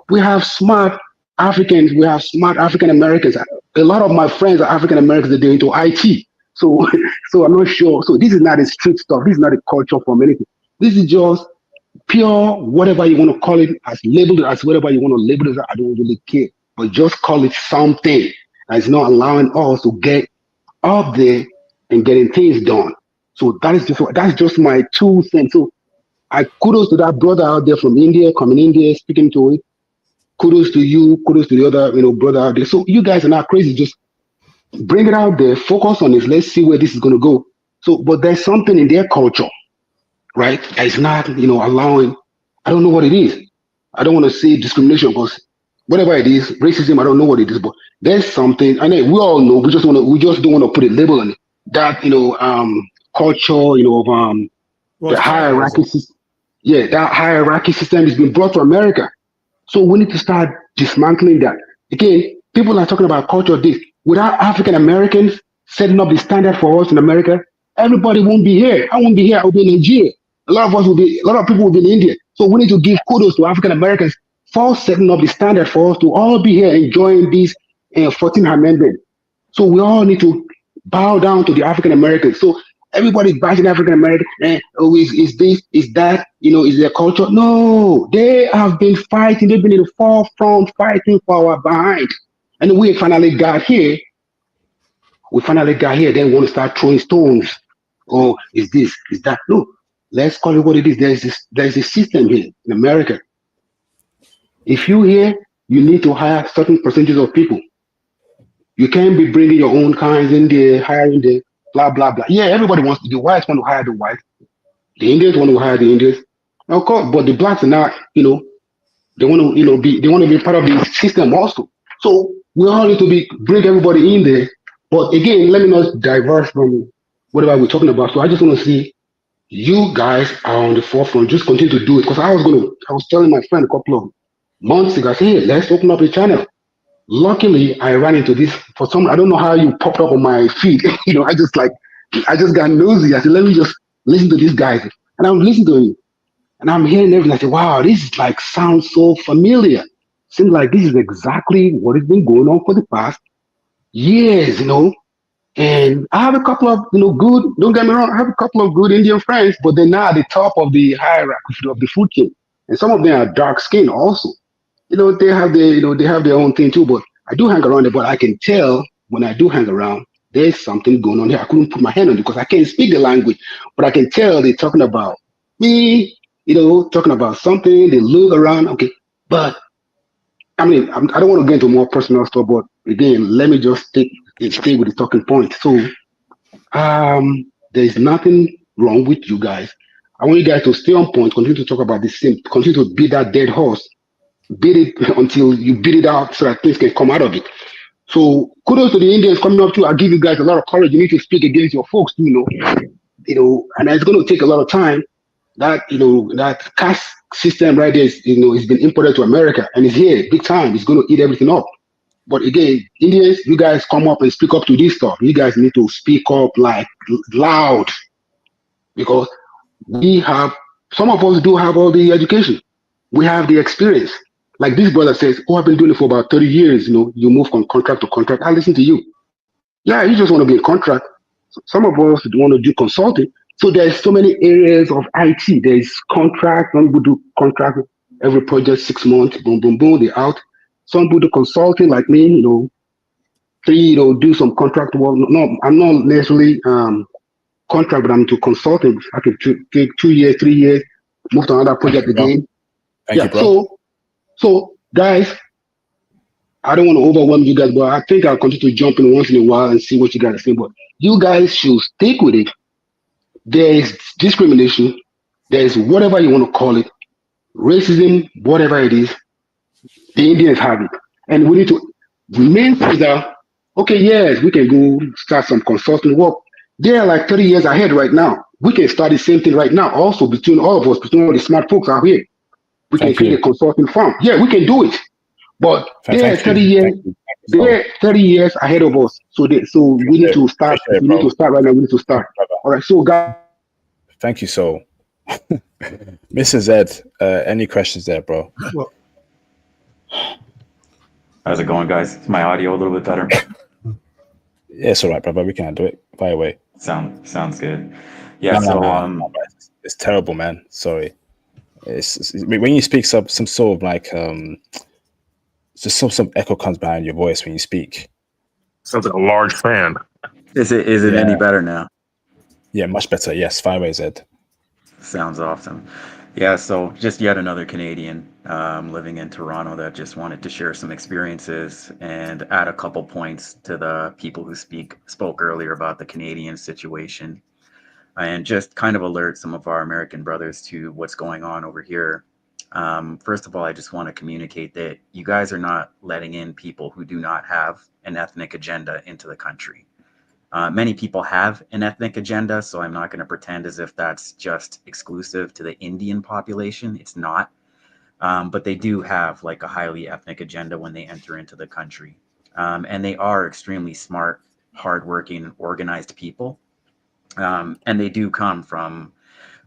We have smart Africans. We have smart African Americans. A lot of my friends are African Americans that they're into IT. So I'm not sure. So this is not a street stuff. This is not a culture from anything. This is just pure, whatever you want to call it, label it as whatever you want to label it as. I don't really care. But just call it something that's not allowing us to get up there and getting things done. So that's just my 2 cents. So I kudos to that brother out there from India, coming in there, speaking to it. kudos to you, kudos to the other, brother out there. So you guys are not crazy. Just bring it out there, focus on this. Let's see where this is going to go. So, but there's something in their culture, right, that is not, allowing. I don't know what it is. I don't want to say discrimination because whatever it is, racism, I don't know what it is, but there's something, and we all know. We just don't want to put a label on it. That culture, Well, the it's hierarchy tribalism. system. Yeah, that hierarchy system has been brought to America. So we need to start dismantling that. Again, people are talking about culture of this. Without African Americans setting up the standard for us in America, everybody won't be here. I won't be here. I will be in Nigeria. A lot of people will be in India. So we need to give kudos to African Americans for setting up the standard for us to all be here enjoying this 14th Amendment. So we all need to bow down to the African Americans. So everybody's bashing African American, is this, is that, is their culture? No, they have been fighting. They've been in the forefront fighting for our behind. And we finally got here. Then we want to start throwing stones. Oh, is this, is that? No, let's call it what it is. There's a system here in America. If you here, you need to hire certain percentages of people. You can't be bringing your own kinds in there, hiring the blah, blah, blah. Yeah, everybody wants to. The whites want to hire the whites. The Indians want to hire the Indians. Of course, but the blacks are not, they want to, they want to be part of the system also. So we all need to bring everybody in there. But again, let me not diverge from whatever we're talking about. So I just want to see you guys are on the forefront. Just continue to do it. Because I was telling my friend a couple of months ago, I said, hey, let's open up a channel. Luckily, I ran into this I don't know how you popped up on my feed. I just got nosy. I said, let me just listen to these guys. And I'm listening to him. And I'm hearing everything. I said, wow, this is sounds so familiar. Seems like this is exactly what has been going on for the past years, And I have a couple of, good, don't get me wrong, I have a couple of good Indian friends, but they're not at the top of the hierarchy of the food chain. And some of them are dark skinned also. They have their own thing too, but I do hang around there, but I can tell when I do hang around, there's something going on here. I couldn't put my hand on it because I can't speak the language, but I can tell they're talking about me, talking about something, they look around, okay. But I mean, I don't want to get into more personal stuff, but again, let me just stay with the talking point. So there's nothing wrong with you guys. I want you guys to stay on point, continue to talk about the same, continue to beat that dead horse. Beat it until you beat it out so that things can come out of it. So kudos to the Indians coming up too. I give you guys a lot of courage. You need to speak against your folks, and it's going to take a lot of time. That that caste system right there is, it's been imported to America and it's here big time. It's going to eat everything up. But again, Indians, you guys come up and speak up to this stuff. You guys need to speak up loud because some of us do have all the education. We have the experience. Like this brother says, I've been doing it for about 30 years. You move from contract to contract. I listen to you. Yeah, you just want to be in contract. Some of us want to do consulting. So there's so many areas of IT. There's contract. Some people do contract every project 6 months. Boom, boom, boom. They're out. Some people do consulting like me. Do some contract work. No, I'm not necessarily contract, but I'm into consulting. I can take 2 years, 3 years, move to another project again. Thank you, bro. So, guys, I don't want to overwhelm you guys, but I think I'll continue to jump in once in a while and see what you guys are saying. But you guys should stick with it. There is discrimination. There is whatever you want to call it. Racism, whatever it is. The Indians have it. And we need to remain further. Okay, yes, we can go start some consulting work. They're like 30 years ahead right now. We can start the same thing right now. Also, between all of us, between all the smart folks out here. We can create a consulting firm. Yeah, we can do it. But they're 30 years. They're 30 years ahead of us. So we need to start. We need to start right now. We need to start. All right. So, guys. Thank you, so. Mr. Zed, any questions there, bro? How's it going, guys? Is my audio a little bit better? Yeah, it's all right, brother. We can do it. Fire away. Sounds good. Yeah. No, it's terrible, man. Sorry. It's when you speak some sort of just some echo comes behind your voice when you speak. Sounds like a large fan. Is it any better now? Yeah, much better. Yes, fire away, Zed. Sounds awesome. Yeah, so just yet another Canadian living in Toronto that just wanted to share some experiences and add a couple points to the people who spoke earlier about the Canadian situation, and just kind of alert some of our American brothers to what's going on over here. First of all, I just want to communicate that you guys are not letting in people who do not have an ethnic agenda into the country. Many people have an ethnic agenda, so I'm not going to pretend as if that's just exclusive to the Indian population. It's not. But they do have like a highly ethnic agenda when they enter into the country. And they are extremely smart, hardworking, organized people. And they do come from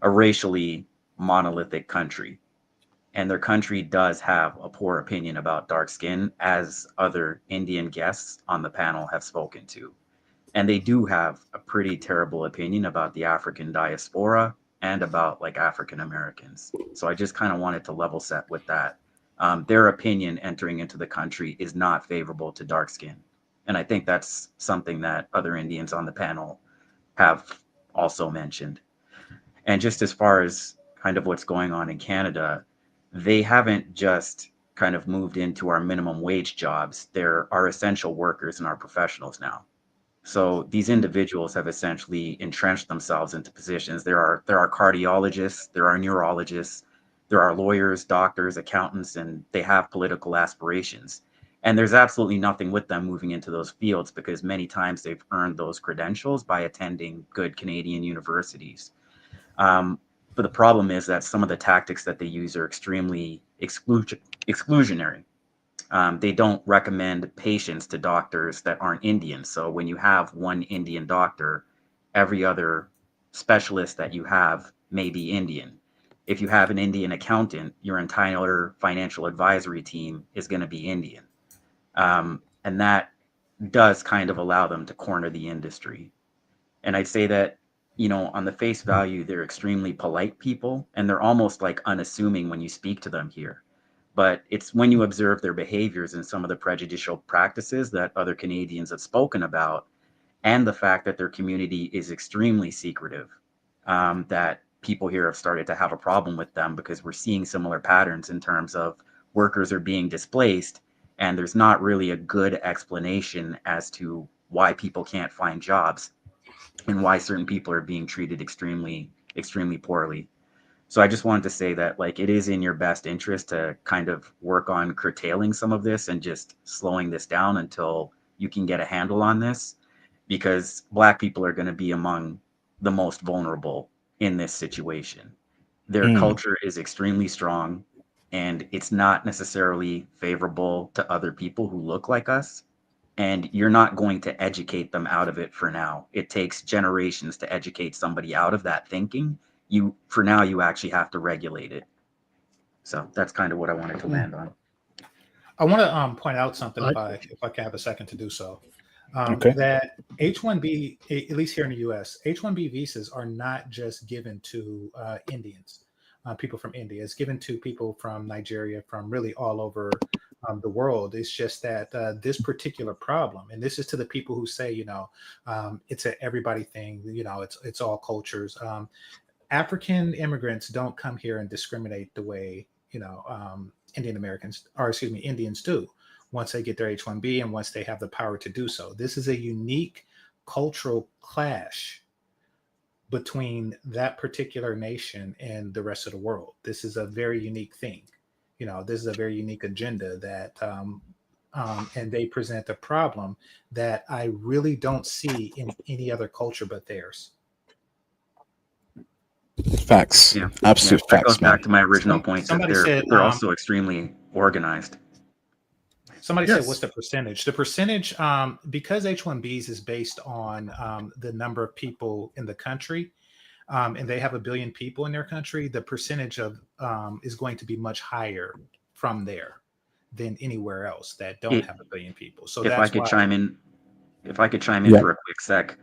a racially monolithic country. And their country does have a poor opinion about dark skin, as other Indian guests on the panel have spoken to. And they do have a pretty terrible opinion about the African diaspora and about like African Americans. So I just kind of wanted to level set with that. Their opinion entering into the country is not favorable to dark skin. And I think that's something that other Indians on the panel have also mentioned. And just as far as kind of what's going on in Canada, they haven't just kind of moved into our minimum wage jobs. They're our essential workers and our professionals now. So these individuals have essentially entrenched themselves into positions. There are cardiologists, there are neurologists, there are lawyers, doctors, accountants, and they have political aspirations. And there's absolutely nothing with them moving into those fields, because many times they've earned those credentials by attending good Canadian universities. But the problem is that some of the tactics that they use are extremely exclusionary. They don't recommend patients to doctors that aren't Indian. So when you have one Indian doctor, every other specialist that you have may be Indian. If you have an Indian accountant, your entire financial advisory team is going to be Indian. And that does kind of allow them to corner the industry. And I'd say that, you know, on the face value, they're extremely polite people, and they're almost like unassuming when you speak to them here. But it's when you observe their behaviors and some of the prejudicial practices that other Canadians have spoken about, and the fact that their community is extremely secretive, that people here have started to have a problem with them, because we're seeing similar patterns in terms of workers are being displaced, and there's not really a good explanation as to why people can't find jobs and why certain people are being treated extremely, extremely poorly. So I just wanted to say that, like, it is in your best interest to kind of work on curtailing some of this and just slowing this down until you can get a handle on this, because Black people are going to be among the most vulnerable in this situation. Their culture is extremely strong, and it's not necessarily favorable to other people who look like us. And you're not going to educate them out of it for now. It takes generations to educate somebody out of that thinking. For now, you actually have to regulate it. So that's kind of what I wanted to land on. I want to point out something, if I can have a second to do so. That H-1B, at least here in the U.S., H-1B visas are not just given to Indians, people from India. It's given to people from Nigeria, from really all over the world. It's just that this particular problem, and this is to the people who say, you know, it's an everybody thing, you know, it's all cultures. African immigrants don't come here and discriminate the way, you know, Indians do once they get their H-1B and once they have the power to do so. This is a unique cultural clash between that particular nation and the rest of the world. This is a very unique thing. You know, this is a very unique agenda that, and they present a problem that I really don't see in any other culture but theirs. Facts. Yeah, Absolute that facts, goes man. back to my original point that Somebody said, they're also extremely organized. Somebody said, what's the percentage? The percentage, because H-1Bs is based on the number of people in the country, and they have 1 billion people in their country, the percentage of is going to be much higher from there than anywhere else that don't have 1 billion people. So if I could chime in for a quick sec,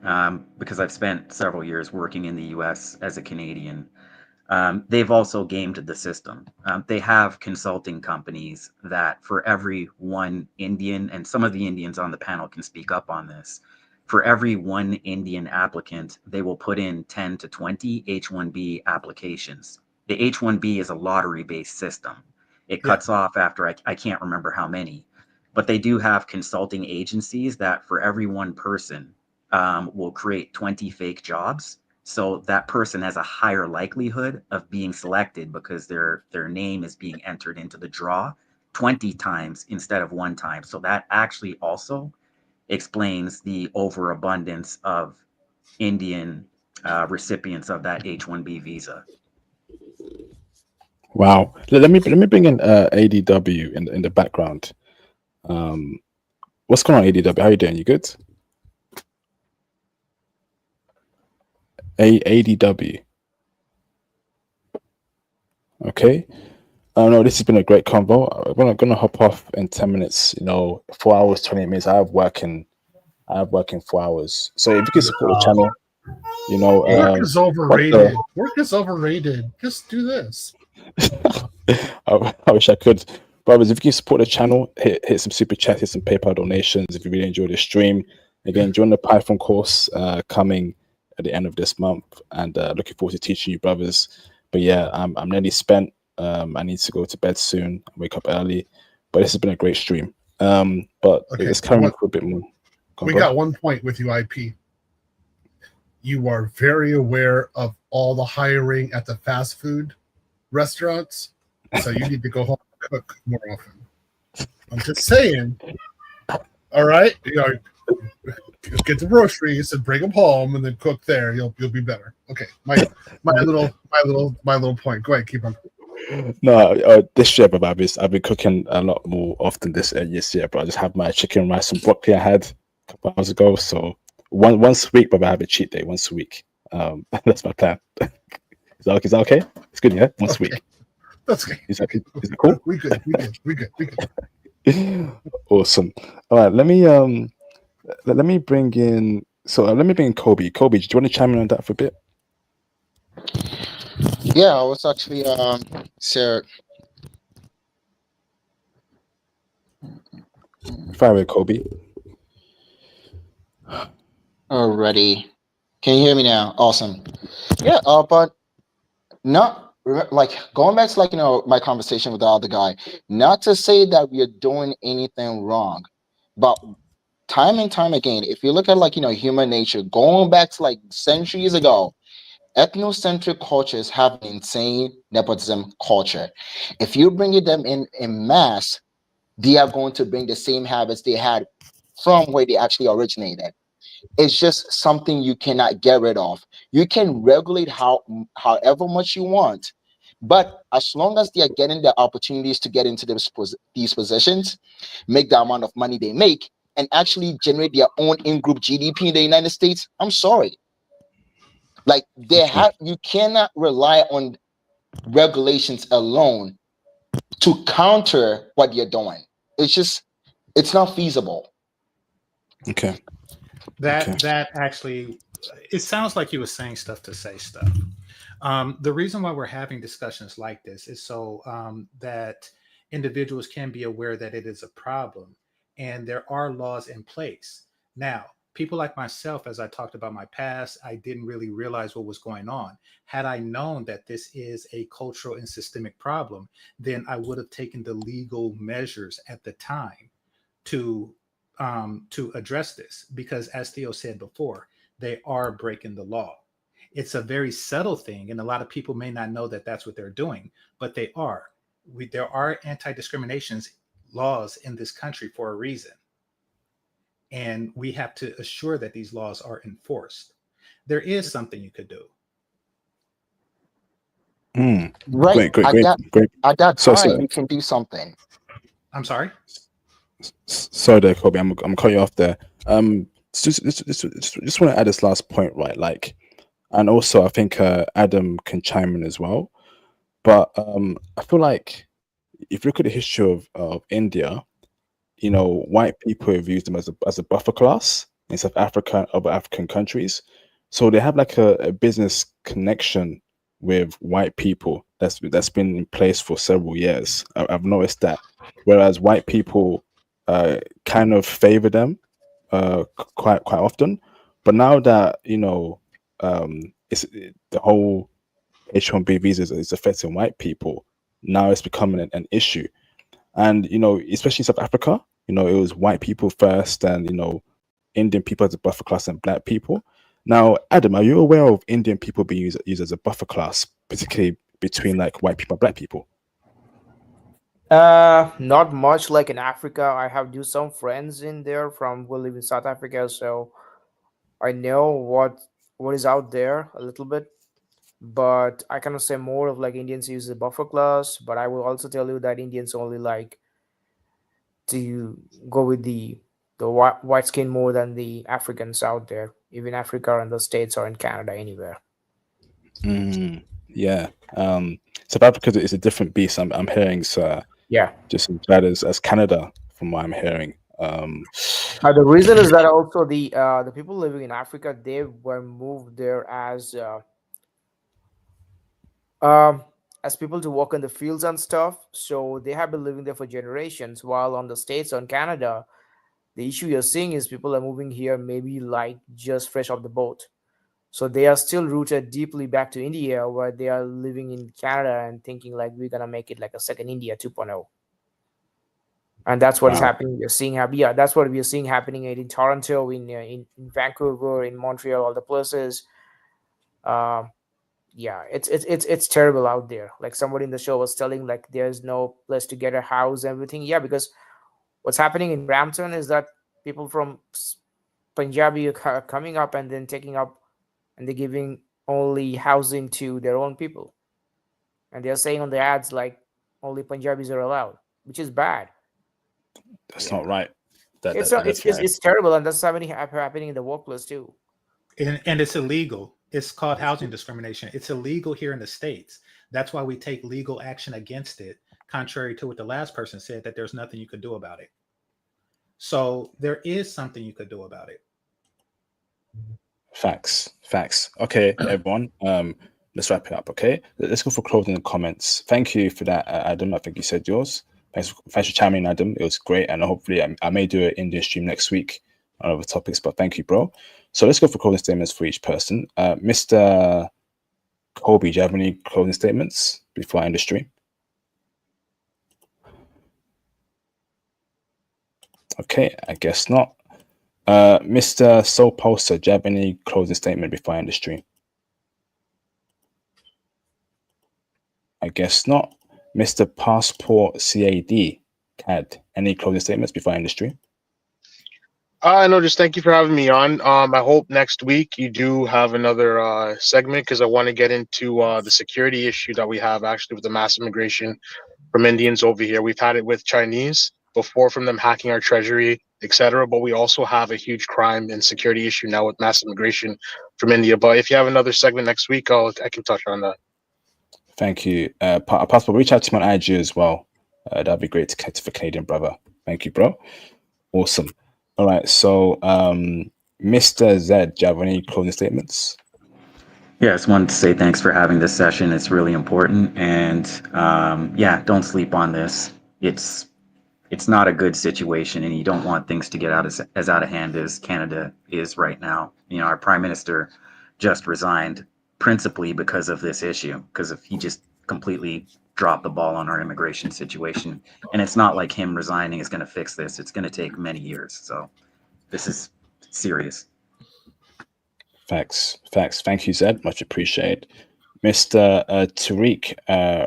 because I've spent several years working in the U.S. as a Canadian. They've also gamed the system. They have consulting companies that for every one Indian, and some of the Indians on the panel can speak up on this, for every one Indian applicant, they will put in 10 to 20 H-1B applications. The H-1B is a lottery-based system. It cuts off after I can't remember how many, but they do have consulting agencies that for every one person will create 20 fake jobs. So that person has a higher likelihood of being selected because their name is being entered into the draw 20 times instead of one time. So that actually also explains the overabundance of Indian recipients of that H-1B visa. Wow. Let me bring in ADW in the background. What's going on, ADW? How you doing? You good? ADW. Okay. No, this has been a great convo. I'm gonna hop off in 10 minutes. 4 hours, 20 minutes. I have work in 4 hours. So if you can support the channel, Work is what overrated. Work is overrated. Just do this. I wish I could. Brothers, if you can support the channel, hit some super chat, hit some PayPal donations if you really enjoy the stream. Again, join the Python course coming at the end of this month, and looking forward to teaching you, brothers. But yeah, I'm nearly spent. I need to go to bed soon, wake up early. But this has been a great stream. But let's carry on for a bit more. We got one point with you, IP. You are very aware of all the hiring at the fast food restaurants, so you need to go home and cook more often. I'm just saying. All right, get the groceries and bring them home, and then cook there. You'll be better. Okay, my little point. Go ahead, keep on. No, this year, but I've been cooking a lot more often this year. But I just have my chicken, rice, and broccoli I had a couple hours ago. So once a week, but I have a cheat day once a week. That's my plan. Is that okay? It's good, yeah. Once a week. That's okay. Is that cool? We good. Awesome. All right, let me bring in. So let me bring in Kobe. Kobe, do you want to chime in on that for a bit? Yeah, I was actually Sarah. Fire away, Kobe. Already. Can you hear me now? Awesome. Yeah, but not like going back to my conversation with the other guy, not to say that we are doing anything wrong, but time and time again, if you look at human nature, going back to centuries ago, ethnocentric cultures have an insane nepotism culture. If you bring them in mass, they are going to bring the same habits they had from where they actually originated. It's just something you cannot get rid of. You can regulate however much you want, but as long as they are getting the opportunities to get into these positions, make the amount of money they make, and actually generate their own in-group GDP in the United States, I'm sorry. You cannot rely on regulations alone to counter what you're doing. It's not feasible. Okay. That actually, it sounds like you were saying stuff to say stuff. The reason why we're having discussions like this is so that individuals can be aware that it is a problem and there are laws in place. Now, people like myself, as I talked about my past, I didn't really realize what was going on. Had I known that this is a cultural and systemic problem, then I would have taken the legal measures at the time to address this, because as Theo said before, they are breaking the law. It's a very subtle thing, and a lot of people may not know that that's what they're doing, but they are. There are anti-discrimination laws in this country for a reason, and we have to assure that these laws are enforced. There is something you could do. Right. Great. At that So, time, you can do something. I'm sorry? Sorry there, Kobe. I'm cutting you off there. Just want to add this last point, right? And also I think Adam can chime in as well. But I feel like if you look at the history of India, white people have used them as a buffer class in South Africa and other African countries. So they have a business connection with white people that's been in place for several years. I've noticed that. Whereas white people kind of favor them quite often. But now that it's the whole H-1B visas is affecting white people, now it's becoming an issue. And, especially in South Africa, it was white people first, and, Indian people as a buffer class and black people. Now, Adam, are you aware of Indian people being used as a buffer class, particularly between like white people and black people? Not much like in Africa. I have do some friends in there from who live in South Africa, so I know what is out there a little bit. But I cannot say more of like Indians use the buffer class. But I will also tell you that Indians only like to go with the white skin more than the Africans out there, even Africa and the States or in Canada, anywhere. Yeah. South Africa is a different beast. I'm hearing, so Yeah. just as bad as Canada, from what I'm hearing. The reason is that also the people living in Africa, they were moved there as people to work in the fields and stuff. So they have been living there for generations. While on the States or in Canada, the issue you're seeing is people are moving here maybe like just fresh off the boat. So they are still rooted deeply back to India, where they are living in Canada and thinking like we're gonna make it like a second India 2.0. And that's what is Wow. happening. We're seeing that's what we are seeing happening in Toronto, in Vancouver, in Montreal, all the places. Yeah, it's terrible out there. Like somebody in the show was telling, like there's no place to get a house, everything. Yeah, because what's happening in Brampton is that people from Punjabi are coming up and then taking up, and they're giving only housing to their own people, and they're saying on the ads like only Punjabis are allowed, which is bad. That's not right. It's That's right. it's terrible, and that's happening in the workplace too. And it's illegal. It's called housing discrimination. It's illegal here in the States. That's why we take legal action against it, contrary to what the last person said, that there's nothing you could do about it. So there is something you could do about it. Facts. Okay, everyone. Let's wrap it up. Okay, let's go for closing comments. Thank you for that, Adam. I think you said yours. Thanks for chiming in, Adam. It was great, and hopefully I may do an Indian stream next week on other topics. But thank you, bro. So let's go for closing statements for each person. Mr. Kobe, do you have any closing statements before I end the stream? Okay, I guess not. Mr. Soul Pulsar, do you have any closing statement before I end the stream? I guess not. Mr. Passport CAD, any closing statements before I end the stream? No, just thank you for having me on. I hope next week you do have another segment, because I want to get into the security issue that we have actually with the mass immigration from Indians over here. We've had it with Chinese before, from them hacking our treasury, etc. But we also have a huge crime and security issue now with mass immigration from India. But if you have another segment next week, I can touch on that. Thank you. Passport, reach out to me on IG as well. That'd be great to catch for Canadian brother. Thank you, bro. Awesome. All right. So, Mr. Zed, do you have any closing statements? Yeah, I just wanted to say thanks for having this session. It's really important. And yeah, don't sleep on this. It's not a good situation, and you don't want things to get as out of hand as Canada is right now. You know, our prime minister just resigned principally because of this issue, because if he just completely dropped the ball on our immigration situation, and it's not like him resigning is going to fix this. It's going to take many years. So this is serious. Facts. Thank you, Zed. Much appreciated. Mr. Tariq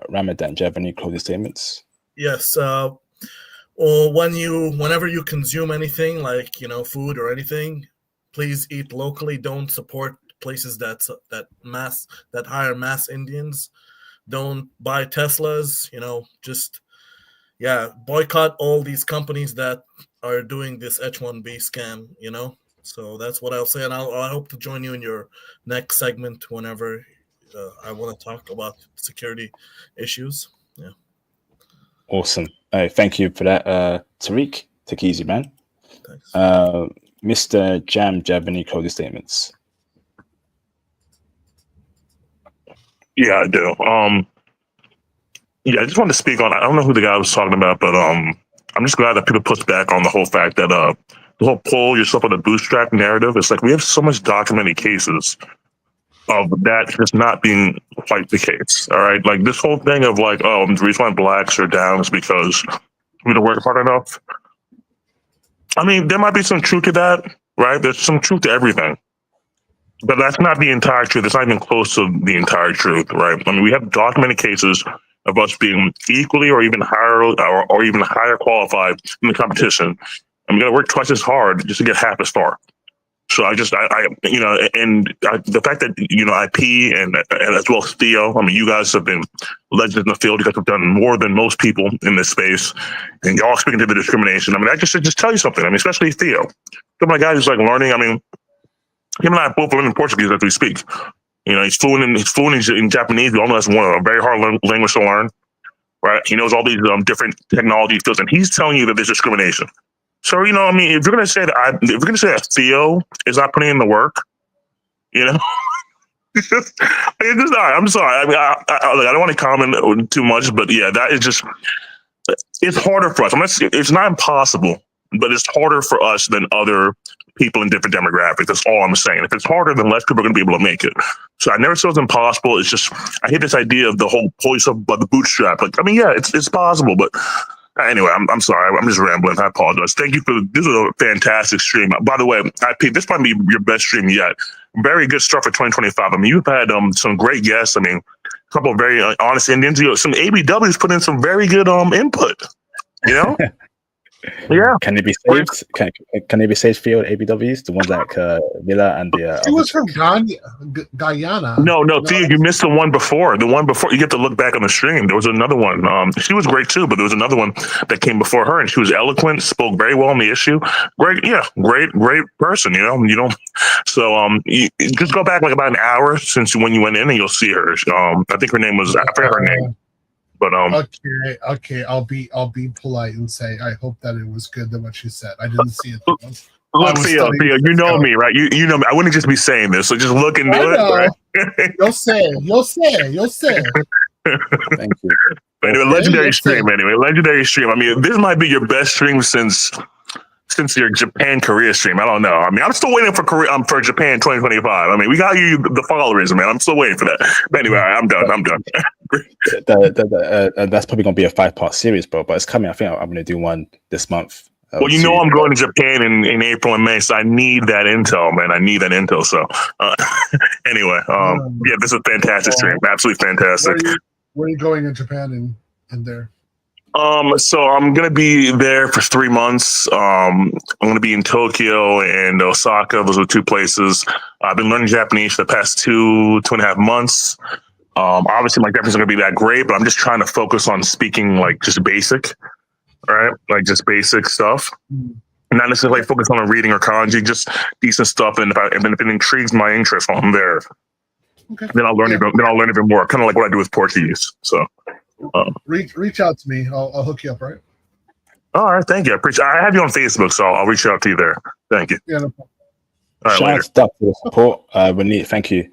Ramadan, do you have any closing statements? Yes. Or whenever you consume anything like, food or anything, please eat locally. Don't support places that hire mass Indians. Don't buy Teslas. Boycott all these companies that are doing this H-1B scam. So that's what I'll say, and I hope to join you in your next segment whenever I want to talk about security issues. Yeah. Awesome. Thank you for that, Tariq. Take it easy, man. Thanks. Mr. Jam, do you have any closing statements? Yeah, I do. I just wanted to speak on, I don't know who the guy was talking about, but I'm just glad that people push back on the whole fact that the whole pull yourself on the bootstrap narrative. It's like we have so much documented cases of that just not being quite the case. All right, like this whole thing of like, oh, the reason why blacks are down is because we don't work hard enough. I mean, there might be some truth to that, right? There's some truth to everything, but that's not the entire truth. It's not even close to the entire truth, right? I mean, we have documented cases of us being equally or even higher or even higher qualified in the competition. I'm going to work twice as hard just to get half as far. So the fact that, IP and as well as Theo, I mean, you guys have been legends in the field. You guys have done more than most people in this space, and y'all speaking to the discrimination. I mean, I just should just tell you something. I mean, especially Theo. My guy is like learning. I mean, him and I both learning Portuguese as we speak. He's fluent in Japanese. We all know that's a very hard language to learn, right? He knows all these different technology fields, and he's telling you that there's discrimination. So, I mean, if you're going to say that Theo is not putting in the work, it's just not. I'm sorry. I mean, I don't want to comment too much, but yeah, that is just, it's harder for us. It's not impossible, but it's harder for us than other people in different demographics. That's all I'm saying. If it's harder, then less people are going to be able to make it. So I never said it's impossible. It's just, I hate this idea of the whole police of the bootstrap. Like, I mean, yeah, it's possible, but anyway, I'm sorry. I'm just rambling. I apologize. Thank you this is a fantastic stream. By the way, IP, this might be your best stream yet. Very good stuff for 2025. I mean, you've had some great guests. I mean, a couple of very honest Indians. Some ABWs put in some very good input. Yeah. Can they be saved? Can they be saved for your ABWs? The ones like Villa and the. She was from Guyana. No, Theo, you missed the one before. The one before, you get to look back on the stream. There was another one. She was great too, but there was another one that came before her, and she was eloquent, spoke very well on the issue. Great person. So you just go back like about an hour since when you went in, and you'll see her. I think her name was, I forgot her name. But okay, I'll be polite and say I hope that it was good than what she said. I didn't see it. Look, Theo, you know me, right? You know me. I wouldn't just be saying this, so just look and do it, right? You'll say it. Thank you. Anyway, legendary stream. I mean, this might be your best stream since your Japan Korea stream. I don't know. I mean, I'm still waiting for Japan 2025. I mean, we got you the followers, man. I'm still waiting for that. But anyway, I'm done. That's probably gonna be a 5-part series, bro. But it's coming. I think I'm gonna do one this month. Well, I'm going to Japan in April and May, so I need that intel, man. I need that intel. So anyway, yeah, this is a fantastic stream. Absolutely fantastic. Where are you going in Japan and there? So I'm gonna be there for 3 months. I'm gonna be in Tokyo and Osaka. Those are 2 places. I've been learning Japanese for the past 2.5 months. Obviously my Japanese isn't gonna be that great, but I'm just trying to focus on speaking like just basic, right? Like just basic stuff. Not necessarily focus on reading or kanji, just decent stuff. And if it intrigues my interest while I'm there, then I'll learn even more. Kind of like what I do with Portuguese. So. Reach out to me. I'll hook you up, right? All right, thank you. I have you on Facebook, so I'll reach out to you there. Thank you. Yeah, no problem. All right, Shout later. out to Doug for the support. Thank you.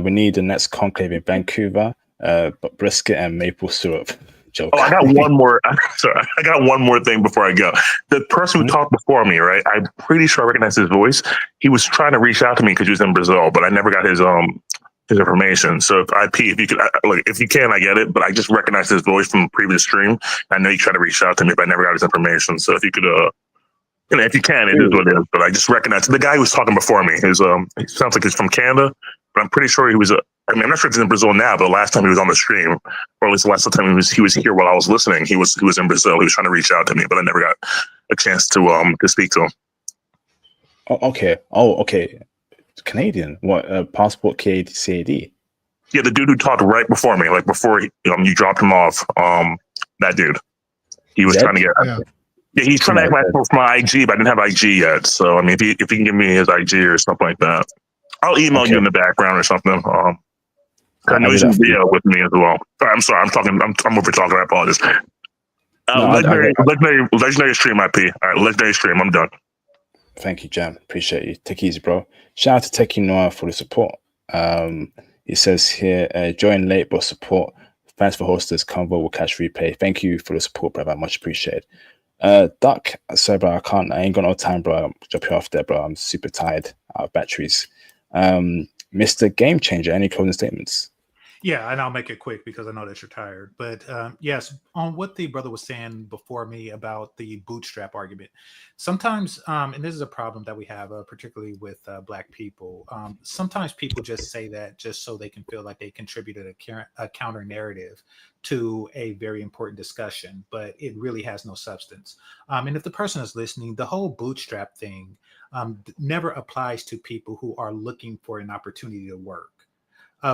We need the next conclave in Vancouver, but brisket and maple syrup. Joke. Oh, I got one more. Sorry, I got one more thing before I go. The person who talked before me, right? I'm pretty sure I recognize his voice. He was trying to reach out to me because he was in Brazil, but I never got his information. So if you can, I get it, but I just recognize his voice from the previous stream. I know you tried to reach out to me, but I never got his information. So if you could, if you can, it is what it is. But I just recognize the guy who was talking before me. He sounds like he's from Canada, but I'm pretty sure he was. I'm not sure if he's in Brazil now, but the last time he was on the stream, or at least the last time he was here while I was listening, he was in Brazil. He was trying to reach out to me, but I never got a chance to speak to him. Okay. Canadian? What? Passport CAD? Yeah, the dude who talked right before me, like before you dropped him off. That dude, he was trying to get. Yeah, he's trying to act for my IG, but I didn't have IG yet. So I mean, if he can give me his IG or something like that, I'll email you in the background or something. I know he's in video with me as well. I'm sorry, I'm over talking. I apologize. Legendary stream IP. All right, legendary stream. I'm done. Thank you, Jam. Appreciate you. Take it easy, bro. Shout out to Teki Noir for the support. He says here, join late but support. Thanks for hosters. Convo will catch replay. Thank you for the support, brother. Much appreciated. Duck, sorry, bro. I ain't got no time, bro. I'll drop you off there, bro. I'm super tired out of batteries. Mr. Game Changer, any closing statements? Yeah, and I'll make it quick because I know that you're tired. But yes, on what the brother was saying before me about the bootstrap argument, sometimes, and this is a problem that we have, particularly with Black people. Sometimes people just say that just so they can feel like they contributed a counter narrative to a very important discussion, but it really has no substance. And if the person is listening, the whole bootstrap thing never applies to people who are looking for an opportunity to work.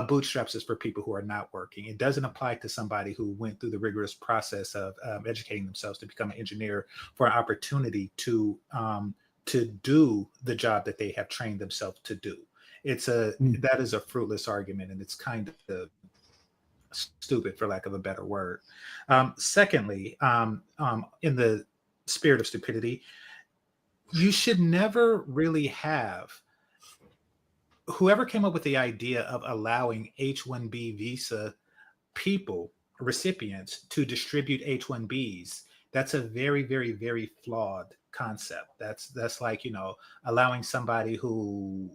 Bootstraps is for people who are not working. It doesn't apply to somebody who went through the rigorous process of educating themselves to become an engineer for an opportunity to do the job that they have trained themselves to do. That is a fruitless argument, and it's kind of stupid, for lack of a better word. Secondly, in the spirit of stupidity, you should never really have whoever came up with the idea of allowing H-1B visa people, recipients, to distribute H-1Bs. That's a very, very, very flawed concept. That's like, allowing somebody who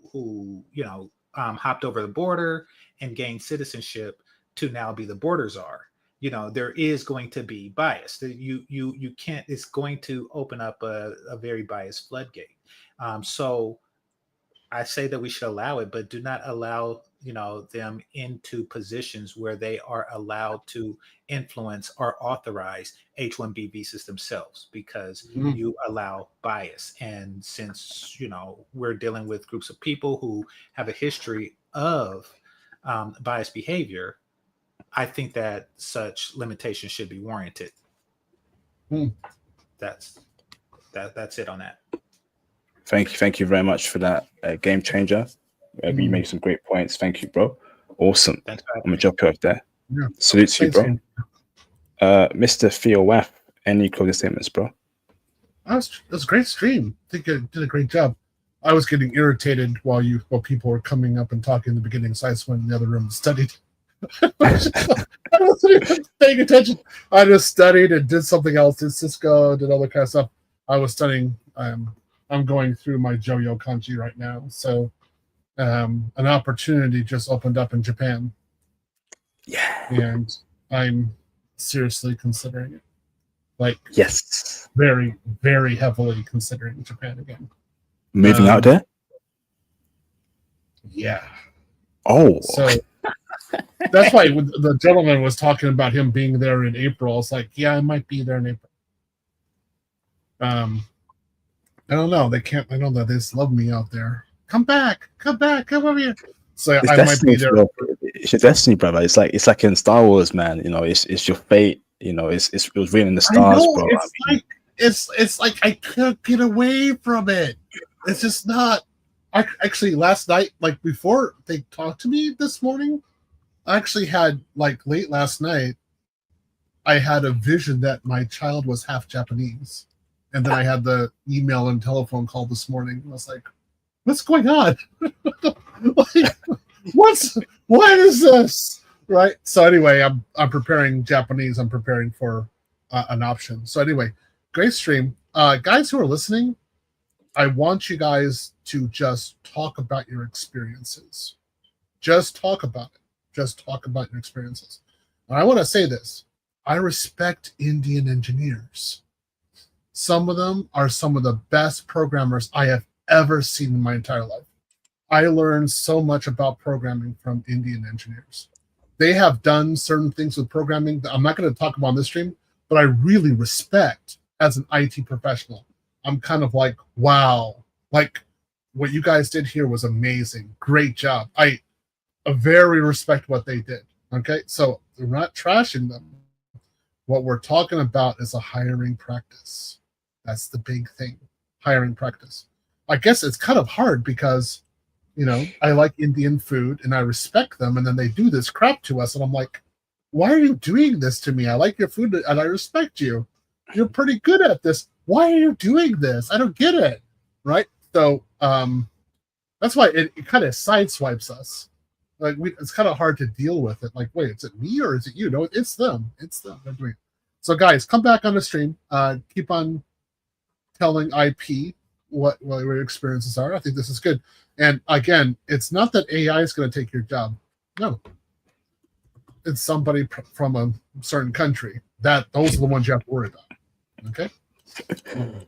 hopped over the border and gained citizenship to now be the border czar. There is going to be bias. You can't. It's going to open up a very biased floodgate. So I say that we should allow it, but do not allow them into positions where they are allowed to influence or authorize H-1B visas themselves, because you allow bias. And since we're dealing with groups of people who have a history of biased behavior, I think that such limitations should be warranted. That's it on that. Thank you very much for that, game changer. You made some great points. Thank you, bro. Awesome. I'm gonna jump off there. Yeah. Salute to you, bro. Mr. Theo Waff, any closing statements, bro? That was a great stream. I think you did a great job. I was getting irritated while people were coming up and talking in the beginning, so I just went in the other room and studied. I wasn't even paying attention. I just studied and did something else. Did Cisco, did all that kind of stuff. I was studying. I'm going through my Joyo kanji right now. So an opportunity just opened up in Japan. Yeah. And I'm seriously considering it. Like, yes. Very, very heavily considering Japan again. Moving out there? Yeah. Oh. So that's why the gentleman was talking about him being there in April. It's like, yeah, I might be there in April. I don't know. They can't. I know that they just love me out there. Come back, come over here. So It's I might be destiny, there. bro. It's your destiny, brother. It's like in Star Wars, man. It's your fate. It was written in the stars, I know, bro. It's like I can't get away from it. It's just not. Actually, last night, like before they talked to me this morning, I actually had late last night. I had a vision that my child was half Japanese. And then I had the email and telephone call this morning. I was like, what's going on? What is this? Right. So anyway, I'm preparing Japanese. I'm preparing for an option. So anyway, great stream. Guys who are listening, I want you guys to just talk about your experiences. Just talk about it. Just talk about your experiences. And I want to say this. I respect Indian engineers. Some of them are some of the best programmers I have ever seen in my entire life. I learned so much about programming from Indian engineers. They have done certain things with programming that I'm not going to talk about on this stream, but I really respect as an IT professional. I'm kind of like, wow, like what you guys did here was amazing. Great job. I very respect what they did. Okay, so we're not trashing them. What we're talking about is a hiring practice. That's the big thing, hiring practice. I guess it's kind of hard because, I like Indian food and I respect them, and then they do this crap to us, and I'm like, why are you doing this to me? I like your food and I respect you. You're pretty good at this. Why are you doing this? I don't get it, right? So that's why it kind of sideswipes us. Like it's kind of hard to deal with it. Like, wait, is it me or is it you? No, it's them. It's them. They're doing it. So guys, come back on the stream. Keep on telling IP what your experiences are. I think this is good. And again, it's not that AI is going to take your job. No. it's somebody from a certain country. Those are the ones you have to worry about. Okay.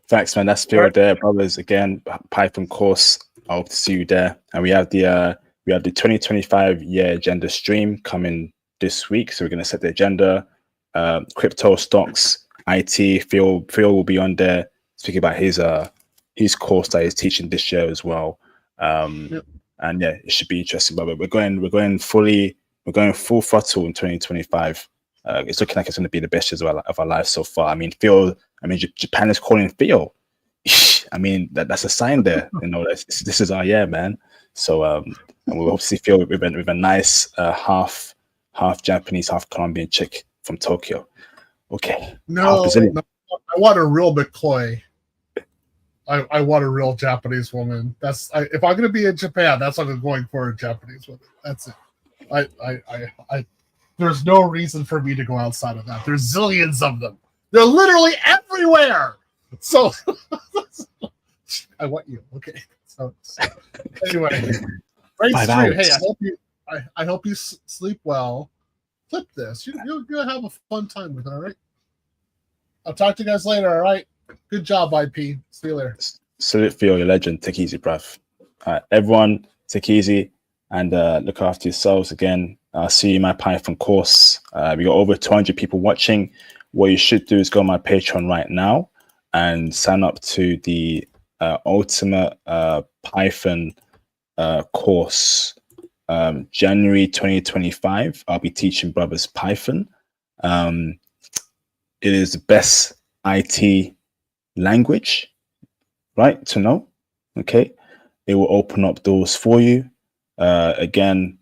Thanks, man. That's Phil there, brothers. Again, Python course. I hope to see you there. And we have the 2025 year agenda stream coming this week. So we're going to set the agenda. Crypto, stocks, IT. Phil will be on there speaking about his course that he's teaching this year as well. And yeah, it should be interesting. But we're going full throttle in 2025. It's looking like it's going to be the best year of our lives so far. I mean, Japan is calling Phil. I mean, that's a sign there. You know, this is our year, man. So and we'll obviously feel with a nice half Japanese, half Colombian chick from Tokyo. Okay. No, I want a real McCoy. I want a real Japanese woman. If I'm going to be in Japan, that's what I'm going for, a Japanese woman. That's it. There's no reason for me to go outside of that. There's zillions of them. They're literally everywhere. So I want you. Okay. So anyway, great stream. Hey, I hope you sleep well. Clip this. You're gonna have a fun time with it. All right. I'll talk to you guys later. All right. Good job, IP. See you later. Salute Phil, your legend. Take easy, bruv. All right, everyone, take easy and look after yourselves. Again, I'll see you in my Python course. We got over 200 people watching. What you should do is go on my Patreon right now and sign up to the Ultimate Python course. January 2025, I'll be teaching brothers Python. It is the best IT language, right, to know. Okay, it will open up doors for you. Again,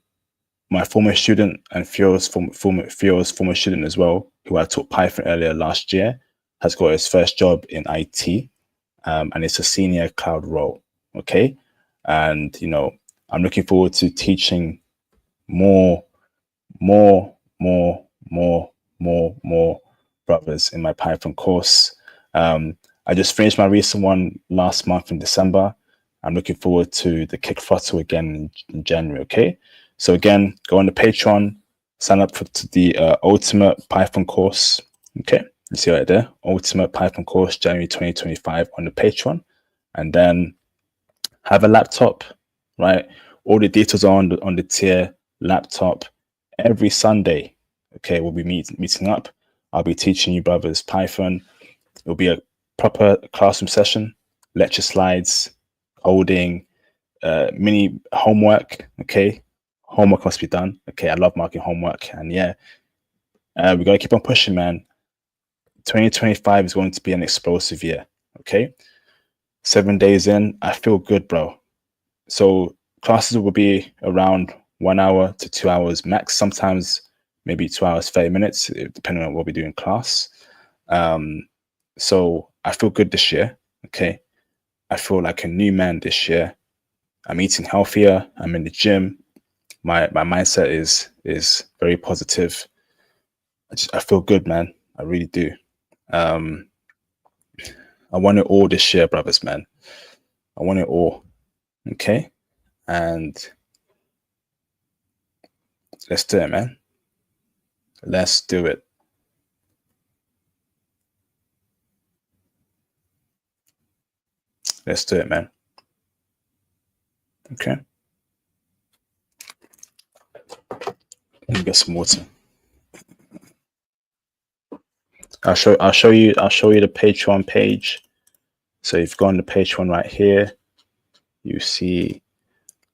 my former student and Fio's former student as well, who I taught Python earlier last year, has got his first job in IT, and it's a senior cloud role. Okay, and you know, I'm looking forward to teaching more brothers in my Python course. I just finished my recent one last month in December. I'm looking forward to the kick throttle again in January. Okay, so again, go on the Patreon, sign up to the Ultimate Python course. Okay, you see right there, Ultimate Python course, January 2025 on the Patreon, and then have a laptop, right? All the details are on the tier laptop. Every Sunday, okay, we'll be meeting up. I'll be teaching you brothers Python. It'll be a proper classroom session, lecture slides, coding, mini homework. Okay, homework must be done. Okay, I love marking homework, and yeah, we gotta keep on pushing, man. 2025 is going to be an explosive year. Okay, 7 days in, I feel good, bro. So classes will be around 1 hour to 2 hours max. Sometimes maybe 2 hours 30 minutes, depending on what we do in class. So I feel good this year. Okay, I feel like a new man this year. I'm eating healthier. I'm in the gym. My mindset is very positive. I feel good, man. I really do. I want it all this year, brothers, man. I want it all. Okay, and let's do it, man. Let's do it. Let's do it, man. Okay. Let me get some water. I'll show you the Patreon page. So if you go on the Patreon right here, you see,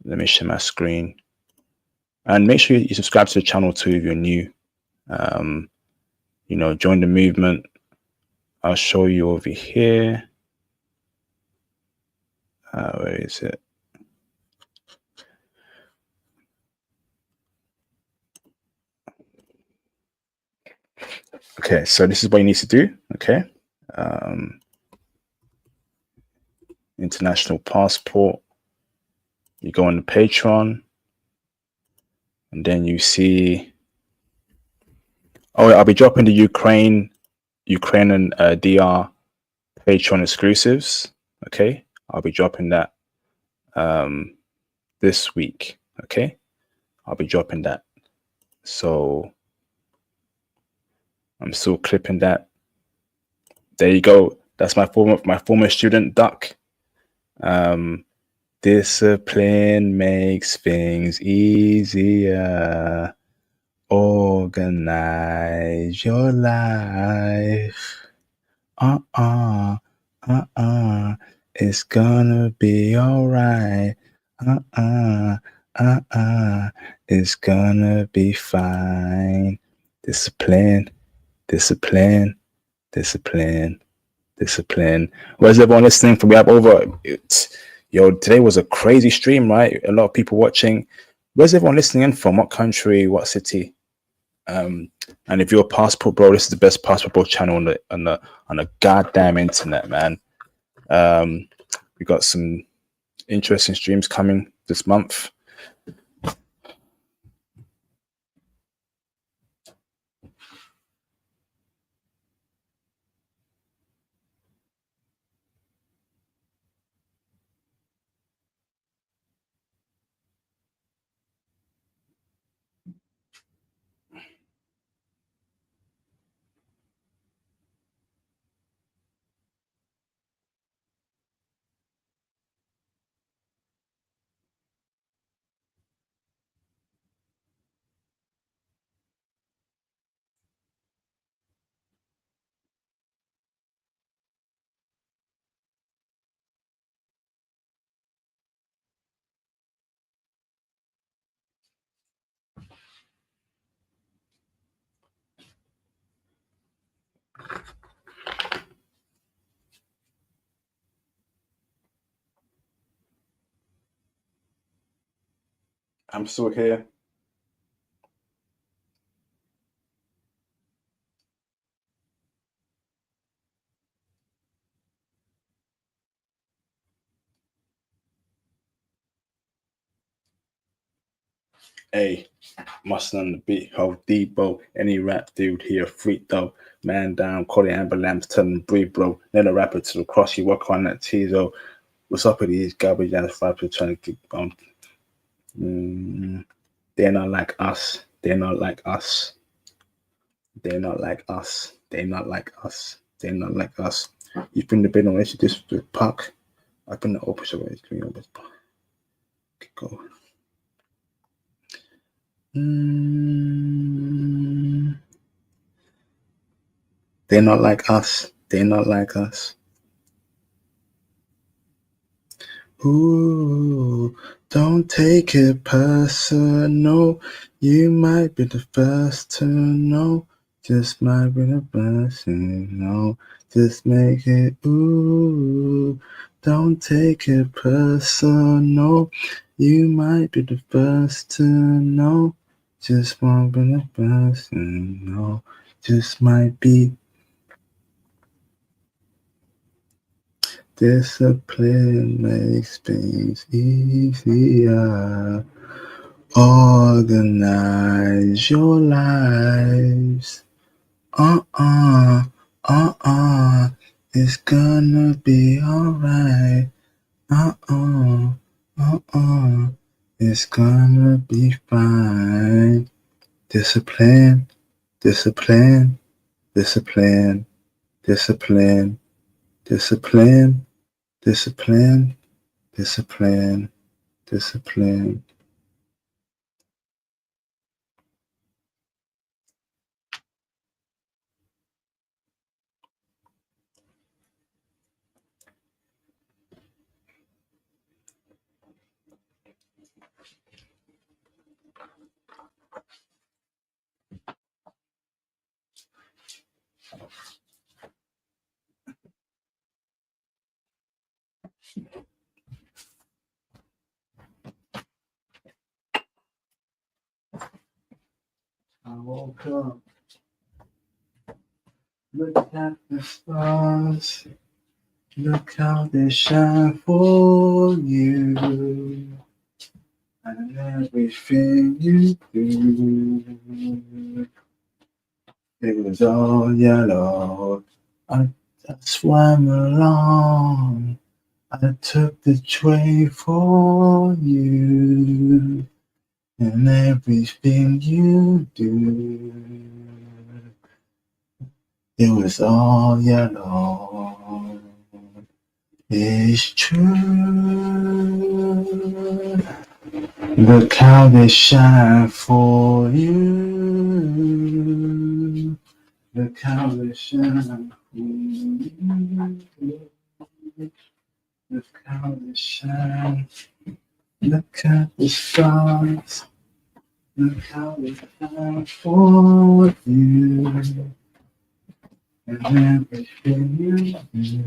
let me share my screen. And make sure you subscribe to the channel too if you're new. You know, join the movement. I'll show you over here. Where is it? Okay, so this is what you need to do. Okay. International passport. You go on the Patreon, and then you see. Oh, I'll be dropping the Ukraine and DR Patreon exclusives. Okay, I'll be dropping that this week. Okay, I'll be dropping that. So I'm still clipping that. There you go. That's my former student, Duck. Discipline makes things easier. Organize your life. It's gonna be alright. It's gonna be fine. Discipline, discipline, discipline, discipline. Where's everyone listening from? We have today was a crazy stream, right? A lot of people watching. Where's everyone listening in from? What country? What city? And if you're a passport bro, this is the best passport bro channel on the goddamn internet, man. We got some interesting streams coming this month. I'm still here. Hey, mustard on the beat, hold Debo. Any rap dude here, freak though. Man down, call the ambulance, tell them breathe, bro. Let a rapper to the cross, you work on that teaser. What's up with these garbage ass rappers trying to keep they're not like us. They're not like us. They're not like us. They're not like us. They're not like us. You've been debating on this with Puck. I've been the opposite way. Go. They're not like us. They're not like us. Ooh, don't take it personal. You might be the first to know. Just might be the first to know. Just make it ooh. Don't take it personal. You might be the first to know. Just might be the first to know. Just might be. Discipline makes things easier. Organize your lives. It's gonna be alright. It's gonna be fine. Discipline, discipline, discipline, discipline, discipline, discipline, discipline, discipline. I woke up, look at the stars, look how they shine for you, and everything you do. It was all yellow, I swam along, I took the train for you, and everything you do. It was all yellow. It's true. Look how they shine for you. Look how they shine for you. Look how they shine. Look at the stars. Look how they shine for you. And everything you do.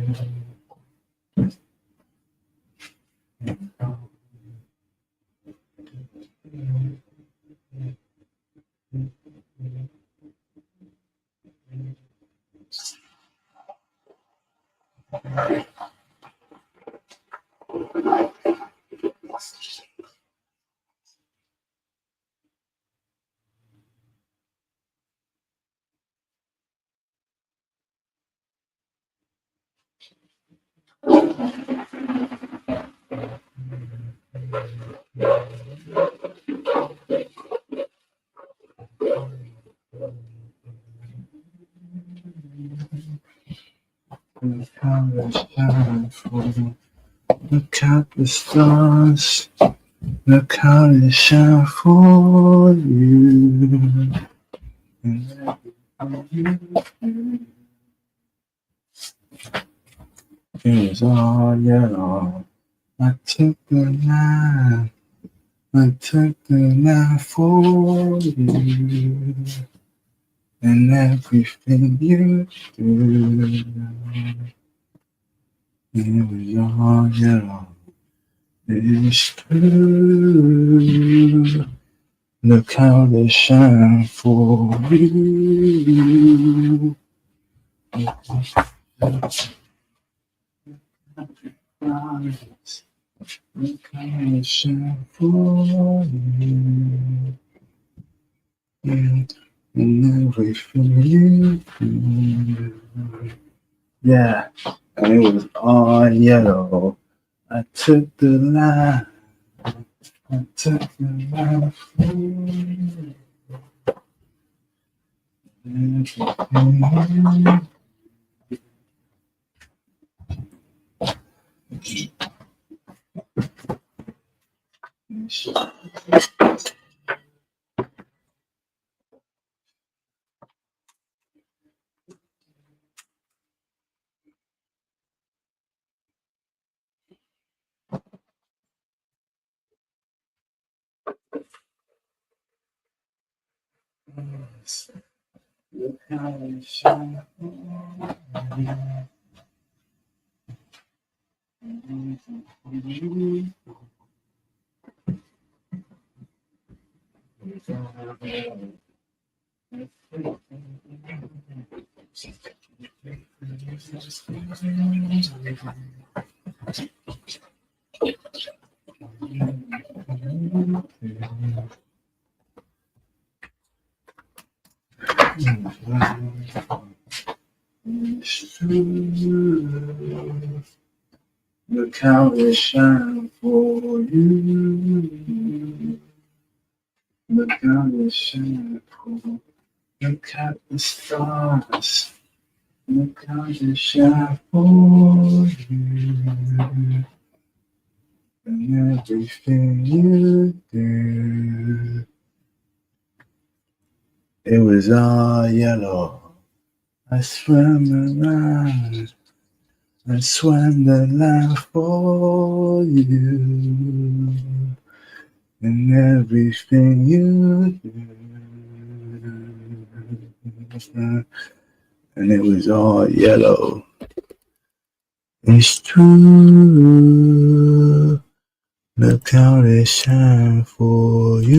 Look how they shine for you. Look at the stars. Look how they shine for you. And everything you do. It was all yellow. I took the line. I took the line for you. And everything you do. It was all yellow. It's true. Look how they shine for you. Look how they shine for you. And everything you do. Yeah, and it was all yellow. I took the line. I took the line for you. Look how they shine for you. Look how they shine for you. Look how they shine for you. Look at the stars. Look how they shine for you. And everything you do. It was all yellow. I swam the line. I swam the line for you. And everything you do. And it was all yellow. It's true. Look how they shine for you.